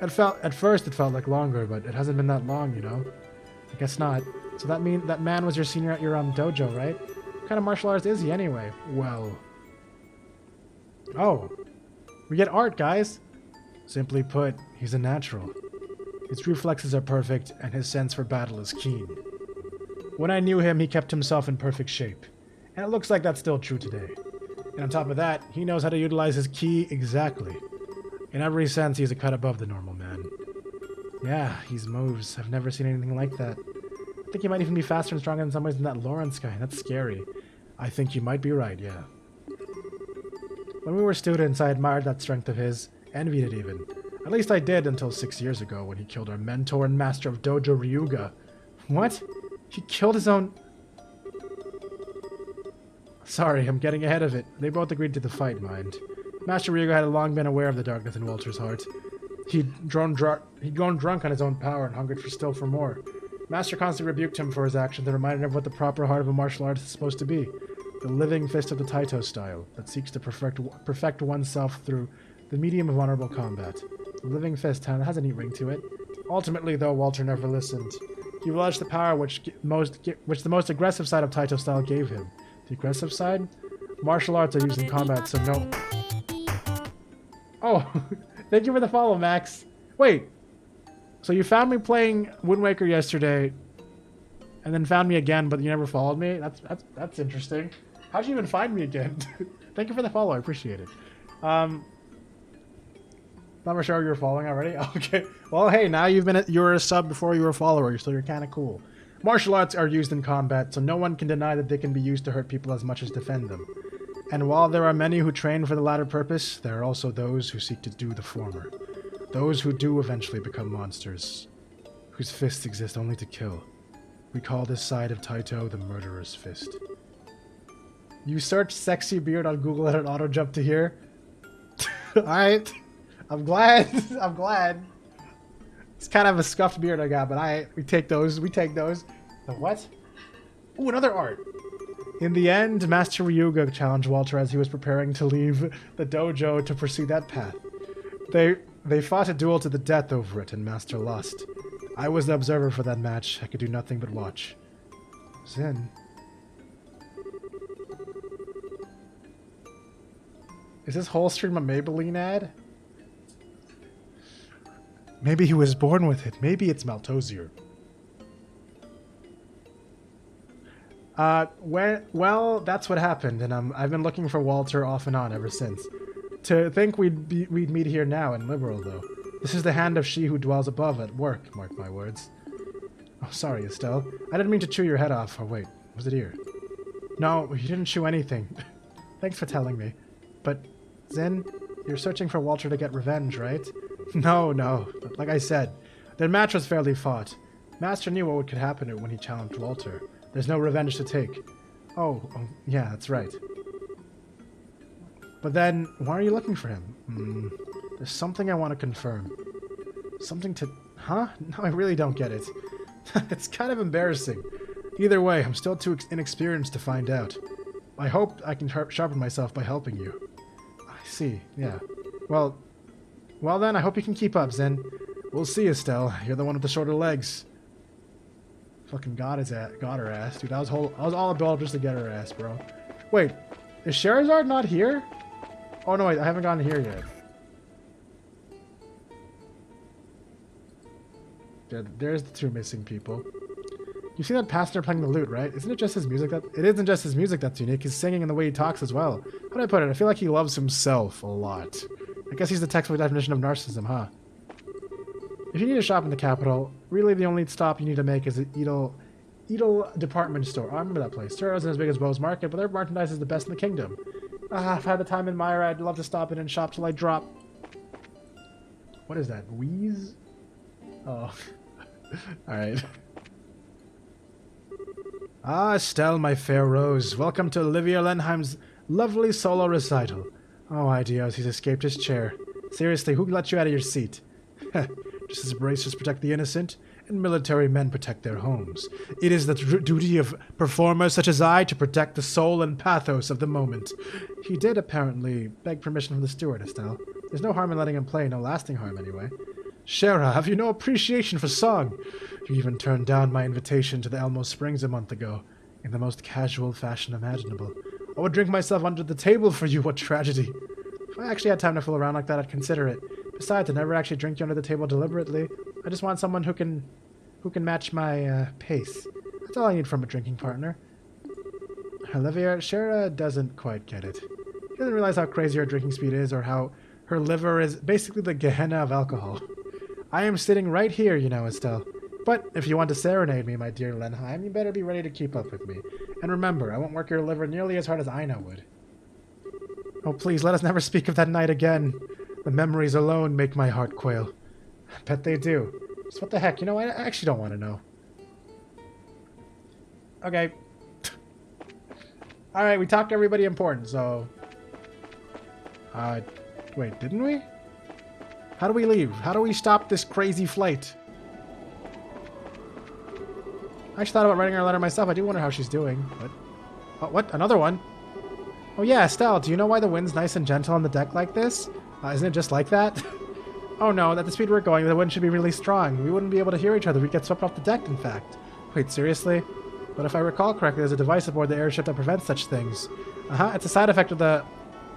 S5: At first it felt like longer, but it hasn't been that long, you know? I guess not. So that man was your senior at your dojo, right? What kind of martial arts is he anyway? Well... Oh. We get art, guys! Simply put, he's a natural. His reflexes are perfect, and his sense for battle is keen. When I knew him, he kept himself in perfect shape. And it looks like that's still true today. And on top of that, he knows how to utilize his ki exactly. In every sense, he's a cut above the normal man. Yeah, he's moves. I've never seen anything like that. I think he might even be faster and stronger in some ways than that Lawrence guy. That's scary. I think you might be right, yeah. When we were students, I admired that strength of his, envied it even. At least I did until 6 years ago when he killed our mentor and master of Dojo Ryuga. What? He killed his own... Sorry, I'm getting ahead of it. They both agreed to the fight, mind. Master Ryuga had long been aware of the darkness in Walter's heart. He'd grown drunk on his own power and hungered for more. Master constantly rebuked him for his actions and reminded him of what the proper heart of a martial artist is supposed to be. The living fist of the Taito style, that seeks to perfect oneself through the medium of honorable combat. The living fist has a neat ring to it. Ultimately, though, Walter never listened. He realized the power which the most aggressive side of Taito style gave him. The aggressive side? Martial arts are used in combat, so no... Oh, thank you for the follow, Max. Wait, so you found me playing Wind Waker yesterday, and then found me again, but you never followed me? That's interesting. How'd you even find me again? Thank you for the follow, I appreciate it. Not sure you were following already? Okay. Well, hey, now you were a sub before you were a follower, so you're kind of cool. Martial arts are used in combat, so no one can deny that they can be used to hurt people as much as defend them. And while there are many who train for the latter purpose, there are also those who seek to do the former. Those who do eventually become monsters, whose fists exist only to kill. We call this side of Taito the murderer's fist. You search sexy beard on Google and it auto-jump to here? Alright. I'm glad. I'm glad. It's kind of a scuffed beard I got, but we take those. We take those. The what? Ooh, another art. In the end, Master Ryuga challenged Walter as he was preparing to leave the dojo to pursue that path. They fought a duel to the death over it, and Master lost. I was the observer for that match. I could do nothing but watch. Zen. Is this whole stream a Maybelline ad? Maybe he was born with it. Maybe it's Maltosier. Well, that's what happened, and I've been looking for Walter off and on ever since. To think we'd meet here now in Liberal, though. This is the hand of she who dwells above at work, mark my words. Oh, sorry, Estelle. I didn't mean to chew your head off. Oh, wait. Was it here? No, you didn't chew anything. Thanks for telling me. But, Zen, you're searching for Walter to get revenge, right? No. Like I said, their match was fairly fought. Master knew what could happen when he challenged Walter. There's no revenge to take. Oh, yeah, that's right. But then, why are you looking for him? There's something I want to confirm. Something to... Huh? No, I really don't get it. It's kind of embarrassing. Either way, I'm still too inexperienced to find out. I hope I can sharpen myself by helping you. I see, yeah. Well then, I hope you can keep up, Zen. We'll see, Estelle. You're the one with the shorter legs. Fucking got her ass, dude. I was all about just to get her ass, bro. Wait, is Sherazard not here? Oh no, wait, I haven't gotten here yet. There's the two missing people. You see that passenger playing the lute, right? Isn't it just his music that... It isn't just his music that's unique. He's singing in the way he talks as well. How do I put it? I feel like he loves himself a lot. I guess he's the textbook definition of narcissism, huh? If you need a shop in the capital, really the only stop you need to make is the Edel department store. Oh, I remember that place. Sure, isn't as big as Bo's Market, but their merchandise is the best in the kingdom. If I had the time in Myra, I'd love to stop in and shop till I drop... What is that? Wheeze? Oh. Alright. Ah, Estelle, my fair rose. Welcome to Olivia Lenheim's lovely solo recital. Oh, ideas, he's escaped his chair. Seriously, who let you out of your seat? Just as bracers protect the innocent, and military men protect their homes. It is the duty of performers such as I to protect the soul and pathos of the moment. He did, apparently, beg permission from the steward, Estelle. There's no harm in letting him play, no lasting harm, anyway. Shara, have you no appreciation for song? You even turned down my invitation to the Elmo Springs a month ago, in the most casual fashion imaginable. I would drink myself under the table for you, what tragedy. If I actually had time to fool around like that, I'd consider it. Besides, I never actually drink you under the table deliberately. I just want someone who can match my pace. That's all I need from a drinking partner. Olivia, Shara doesn't quite get it. She doesn't realize how crazy her drinking speed is, or how her liver is basically the Gehenna of alcohol. I am sitting right here, you know, Estelle. But if you want to serenade me, my dear Lenheim, you better be ready to keep up with me. And remember, I won't work your liver nearly as hard as Aina would. Oh, please, let us never speak of that night again. The memories alone make my heart quail. I bet they do. So what the heck? You know, I actually don't want to know. Okay. Alright, we talked to everybody important, so... wait, didn't we? How do we leave? How do we stop this crazy flight? I actually thought about writing her a letter myself. I do wonder how she's doing, but... Oh, what? Another one? Oh yeah, Estelle, do you know why the wind's nice and gentle on the deck like this? Isn't it just like that? Oh no, at the speed we're going, the wind should be really strong. We wouldn't be able to hear each other. We'd get swept off the deck, in fact. Wait, seriously? But if I recall correctly, there's a device aboard the airship that prevents such things. It's a side effect of the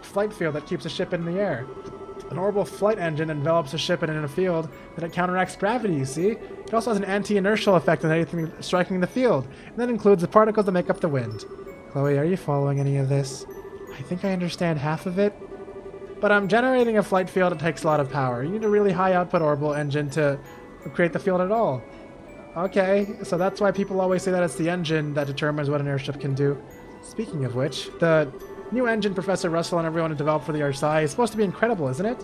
S5: flight field that keeps a ship in the air. An orbital flight engine envelops a ship in a field, then it counteracts gravity, you see? It also has an anti-inertial effect on anything striking the field, and that includes the particles that make up the wind. Chloe, are you following any of this? I think I understand half of it. But generating a flight field, it takes a lot of power. You need a really high output orbital engine to create the field at all. Okay, so that's why people always say that it's the engine that determines what an airship can do. Speaking of which, the new engine Professor Russell and everyone have developed for the RSI is supposed to be incredible, isn't it?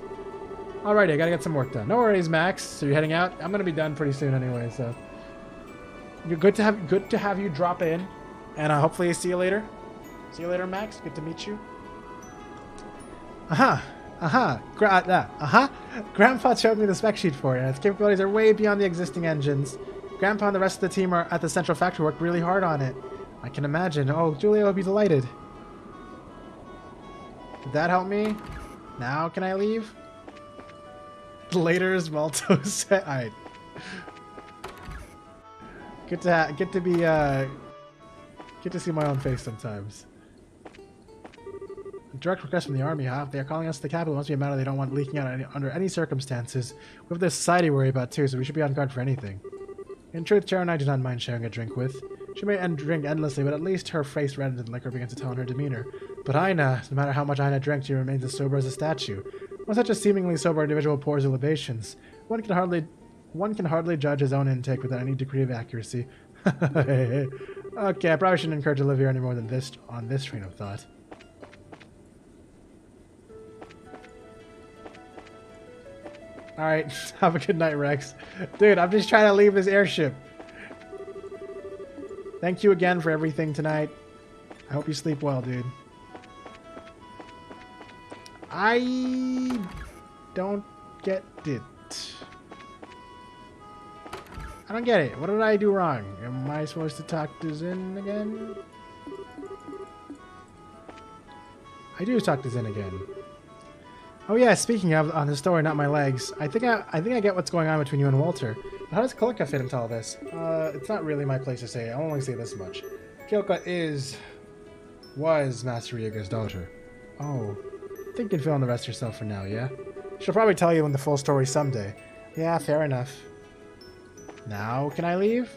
S5: Alrighty, I gotta get some work done. No worries, Max. So you're heading out? I'm gonna be done pretty soon anyway, so... You're good to have you drop in. And hopefully see you later. See you later, Max. Good to meet you. Grandpa showed me the spec sheet for it, and its capabilities are way beyond the existing engines. Grandpa and the rest of the team are at the central factory worked really hard on it. I can imagine. Oh, Julia will be delighted. Did that help me? Now can I leave? Later's Maltosier. Alright. Good to see my own face sometimes. A direct request from the army, huh? They are calling us to the capital. It must be a matter they don't want leaking out under any circumstances. We have the society to worry about too, so we should be on guard for anything. In truth, Chair and I do not mind sharing a drink with. She may drink endlessly, but at least her face reddened and liquor begins to tell on her demeanor. But Aina, no matter how much Aina drank, she remains as sober as a statue. When such a seemingly sober individual pours her libations, one can hardly judge his own intake without any degree of accuracy. Okay, I probably shouldn't encourage Olivia any more than this on this train of thought. Alright, have a good night, Rex. Dude, I'm just trying to leave this airship. Thank you again for everything tonight. I hope you sleep well, dude. I don't get it. I don't get it. What did I do wrong? Am I supposed to talk to Zin again? I do talk to Zin again. Oh yeah, speaking of on the story, not my legs. I think I get what's going on between you and Walter. But how does Kilka fit into all this? It's not really my place to say. I'll only say this much. Kilka was Master Ryuga's daughter. Oh. I think you can fill in the rest yourself for now, yeah? She'll probably tell you in the full story someday. Yeah, fair enough. Now, can I leave?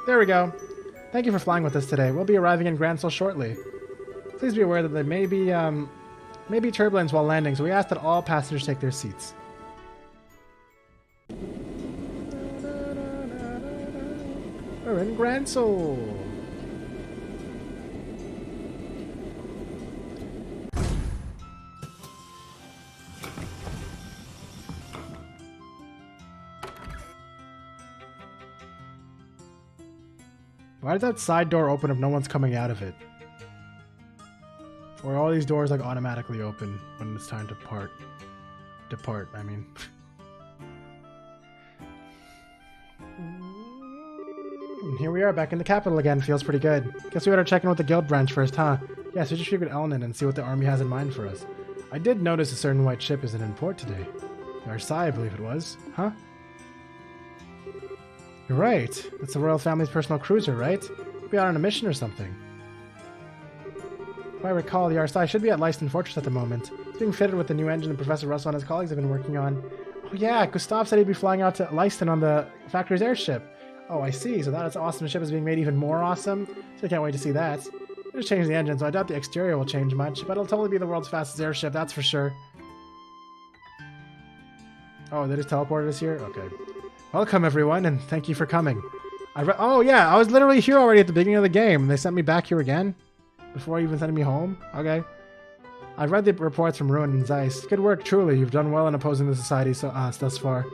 S5: There we go. Thank you for flying with us today. We'll be arriving in Gransel shortly. Please be aware that there may be turbulence while landing, so we ask that all passengers take their seats. We're in Gransel. Why did that side door open if no one's coming out of it? Or all these doors like automatically open when it's time to depart, I mean. And here we are back in the capital again. Feels pretty good. Guess we better check in with the guild branch first, huh? Yeah, so just speak with Elnan and see what the army has in mind for us. I did notice a certain white ship is in port today. Versailles, I believe it was. Huh? You're right. That's the royal family's personal cruiser, right? Be out on a mission or something. If I recall, the RSI should be at Leiston Fortress at the moment. It's being fitted with the new engine that Professor Russell and his colleagues have been working on. Oh yeah, Gustav said he'd be flying out to Leiston on the factory's airship. Oh, I see. So that awesome ship is being made even more awesome? So I can't wait to see that. They just changed the engine, so I doubt the exterior will change much, but it'll totally be the world's fastest airship, that's for sure. Oh, they just teleported us here? Okay. Welcome, everyone, and thank you for coming. Oh, yeah, I was literally here already at the beginning of the game. They sent me back here again? before even sending me home? Okay. I've read the reports from Ruin and Zeiss. Good work, truly. You've done well in opposing the society thus far.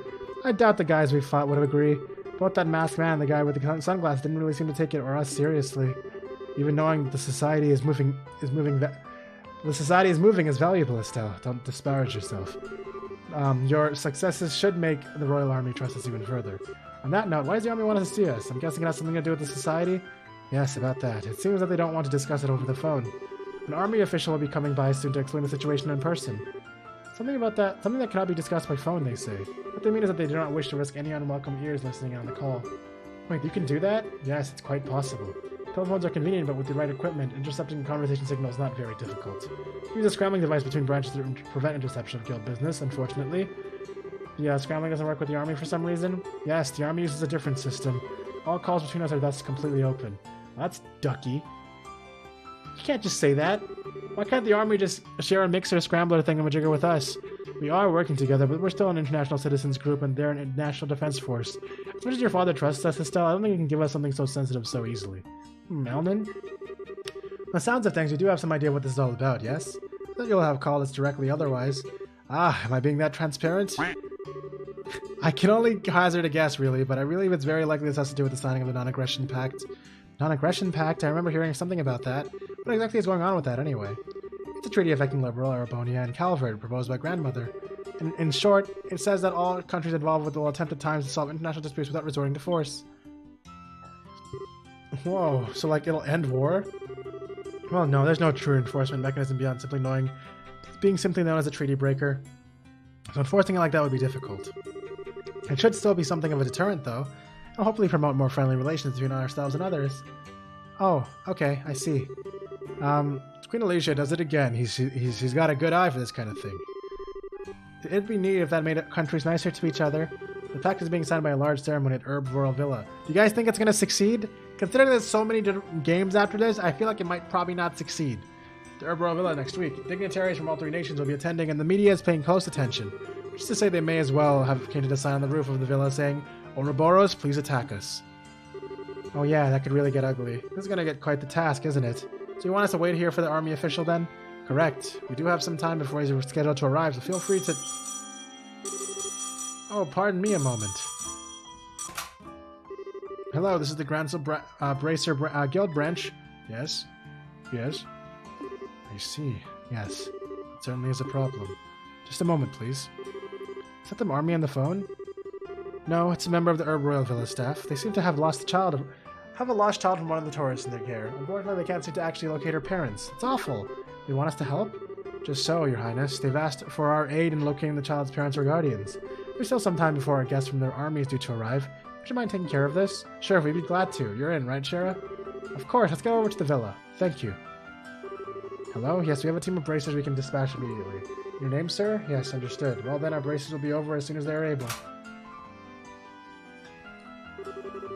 S5: I doubt the guys we fought would agree. Both that masked man and the guy with the sunglasses didn't really seem to take it or us seriously. Even knowing the society is moving is valuable, Estelle. Don't disparage yourself. Your successes should make the Royal Army trust us even further. On that note, why does the Army want us to see us? I'm guessing it has something to do with the society? Yes, about that. It seems that they don't want to discuss it over the phone. An Army official will be coming by soon to explain the situation in person. Something that cannot be discussed by phone, they say. What they mean is that they do not wish to risk any unwelcome ears listening on the call. Wait, you can do that? Yes, it's quite possible. Telephones are convenient, but with the right equipment, intercepting conversation signal is not very difficult. Use a scrambling device between branches to prevent interception of guild business, unfortunately. Yeah, scrambling doesn't work with the Army for some reason? Yes, the Army uses a different system. All calls between us are thus completely open. That's ducky. You can't just say that. Why can't the Army just share a mixer scrambler thingamajigger with us? We are working together, but we're still an international citizens group and they're a national defense force. As much as your father trusts us, Estelle, I don't think he can give us something so sensitive so easily. Melnin? On the sounds of things, you do have some idea what this is all about, yes? I thought you'll have called us directly otherwise. Ah, am I being that transparent? I can only hazard a guess, really, but I believe it's very likely this has to do with the signing of the Non-Aggression Pact. Non-Aggression Pact? I remember hearing something about that. What exactly is going on with that, anyway? It's a treaty affecting Liberal, Arabonia, and Calvert, proposed by Grandmother. In short, it says that all countries involved will attempt at times to solve international disputes without resorting to force. Whoa, so like it'll end war? Well, no, there's no true enforcement mechanism beyond being simply known as a treaty breaker. So enforcing it like that would be difficult. It should still be something of a deterrent, though, and hopefully promote more friendly relations between ourselves and others. Oh, okay, I see. Queen Alicia does it again. He's got a good eye for this kind of thing. It'd be neat if that made countries nicer to each other. The pact is being signed by a large ceremony at Herb Royal Villa. Do you guys think it's going to succeed? Considering there's so many games after this, I feel like it might probably not succeed. The Herb Royal Villa next week. Dignitaries from all three nations will be attending, and the media is paying close attention. Just to say they may as well have painted a sign on the roof of the villa saying, Ouroboros, please attack us. Oh yeah, that could really get ugly. This is going to get quite the task, isn't it? So you want us to wait here for the Army official then? Correct. We do have some time before he's scheduled to arrive, so feel free to... Oh, pardon me a moment. Hello, this is the Grancel Bracer Guild branch. Yes? Yes? I see. Yes. It certainly is a problem. Just a moment, please. Is that the Army on the phone? No, it's a member of the Herb Royal Villa staff. They seem to have lost a child from one of the tourists in their care. Unfortunately, they can't seem to actually locate her parents. It's awful. They want us to help? Just so, Your Highness. They've asked for our aid in locating the child's parents or guardians. There's still some time before our guests from their army is due to arrive. Would you mind taking care of this? Sure, we'd be glad to. You're in, right, Shara? Of course, let's go over to the villa. Thank you. Hello? Yes, we have a team of bracers we can dispatch immediately. Your name, sir? Yes, understood. Well then, our bracers will be over as soon as they are able.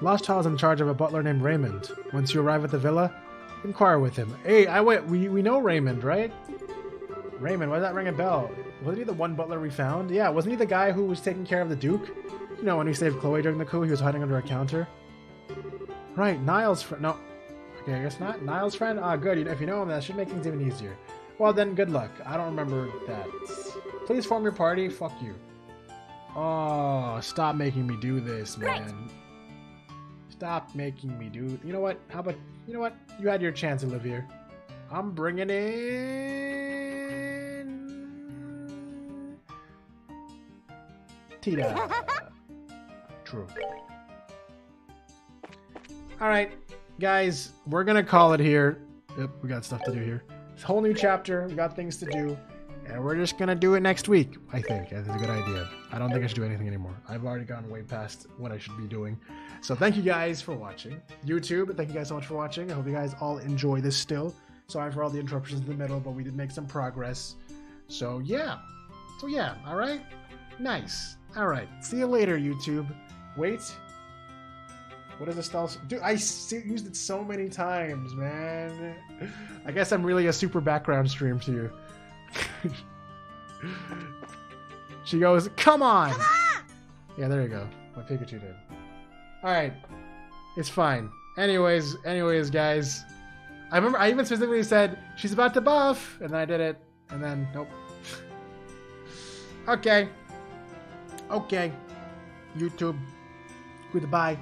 S5: Lost child is in charge of a butler named Raymond. Once you arrive at the villa, inquire with him. Hey, we know Raymond, right? Raymond, why does that ring a bell? Wasn't he the one butler we found? Yeah, wasn't he the guy who was taking care of the Duke? You know, when we saved Chloe during the coup, he was hiding under a counter. Right, Niall's friend. No. Okay, I guess not. Niall's friend? Ah, good. If you know him, that should make things even easier. Well, then, good luck. I don't remember that. Please form your party. Fuck you. Oh, stop making me do this, man. Stop making me do... You know what? How about... You know what? You had your chance, Olivier. I'm bringing in... Tita. True. Alright, guys. We're gonna call it here. Yep, we got stuff to do here. It's a whole new chapter. We got things to do. And we're just gonna do it next week, I think. That's a good idea. I don't think I should do anything anymore. I've already gone way past what I should be doing. So thank you guys for watching. YouTube, thank you guys so much for watching. I hope you guys all enjoy this still. Sorry for all the interruptions in the middle, but we did make some progress. So yeah. Alright? Nice. Alright. See you later, YouTube. Wait. What is Estelle? Dude, I used it so many times, man. I guess I'm really a super background stream to you. She goes, come on! Come on! Yeah, there you go. My Pikachu did. Alright. It's fine. Anyways, guys. I remember I even specifically said, she's about to buff, and then I did it, and then, nope. Okay. Okay. YouTube. Goodbye.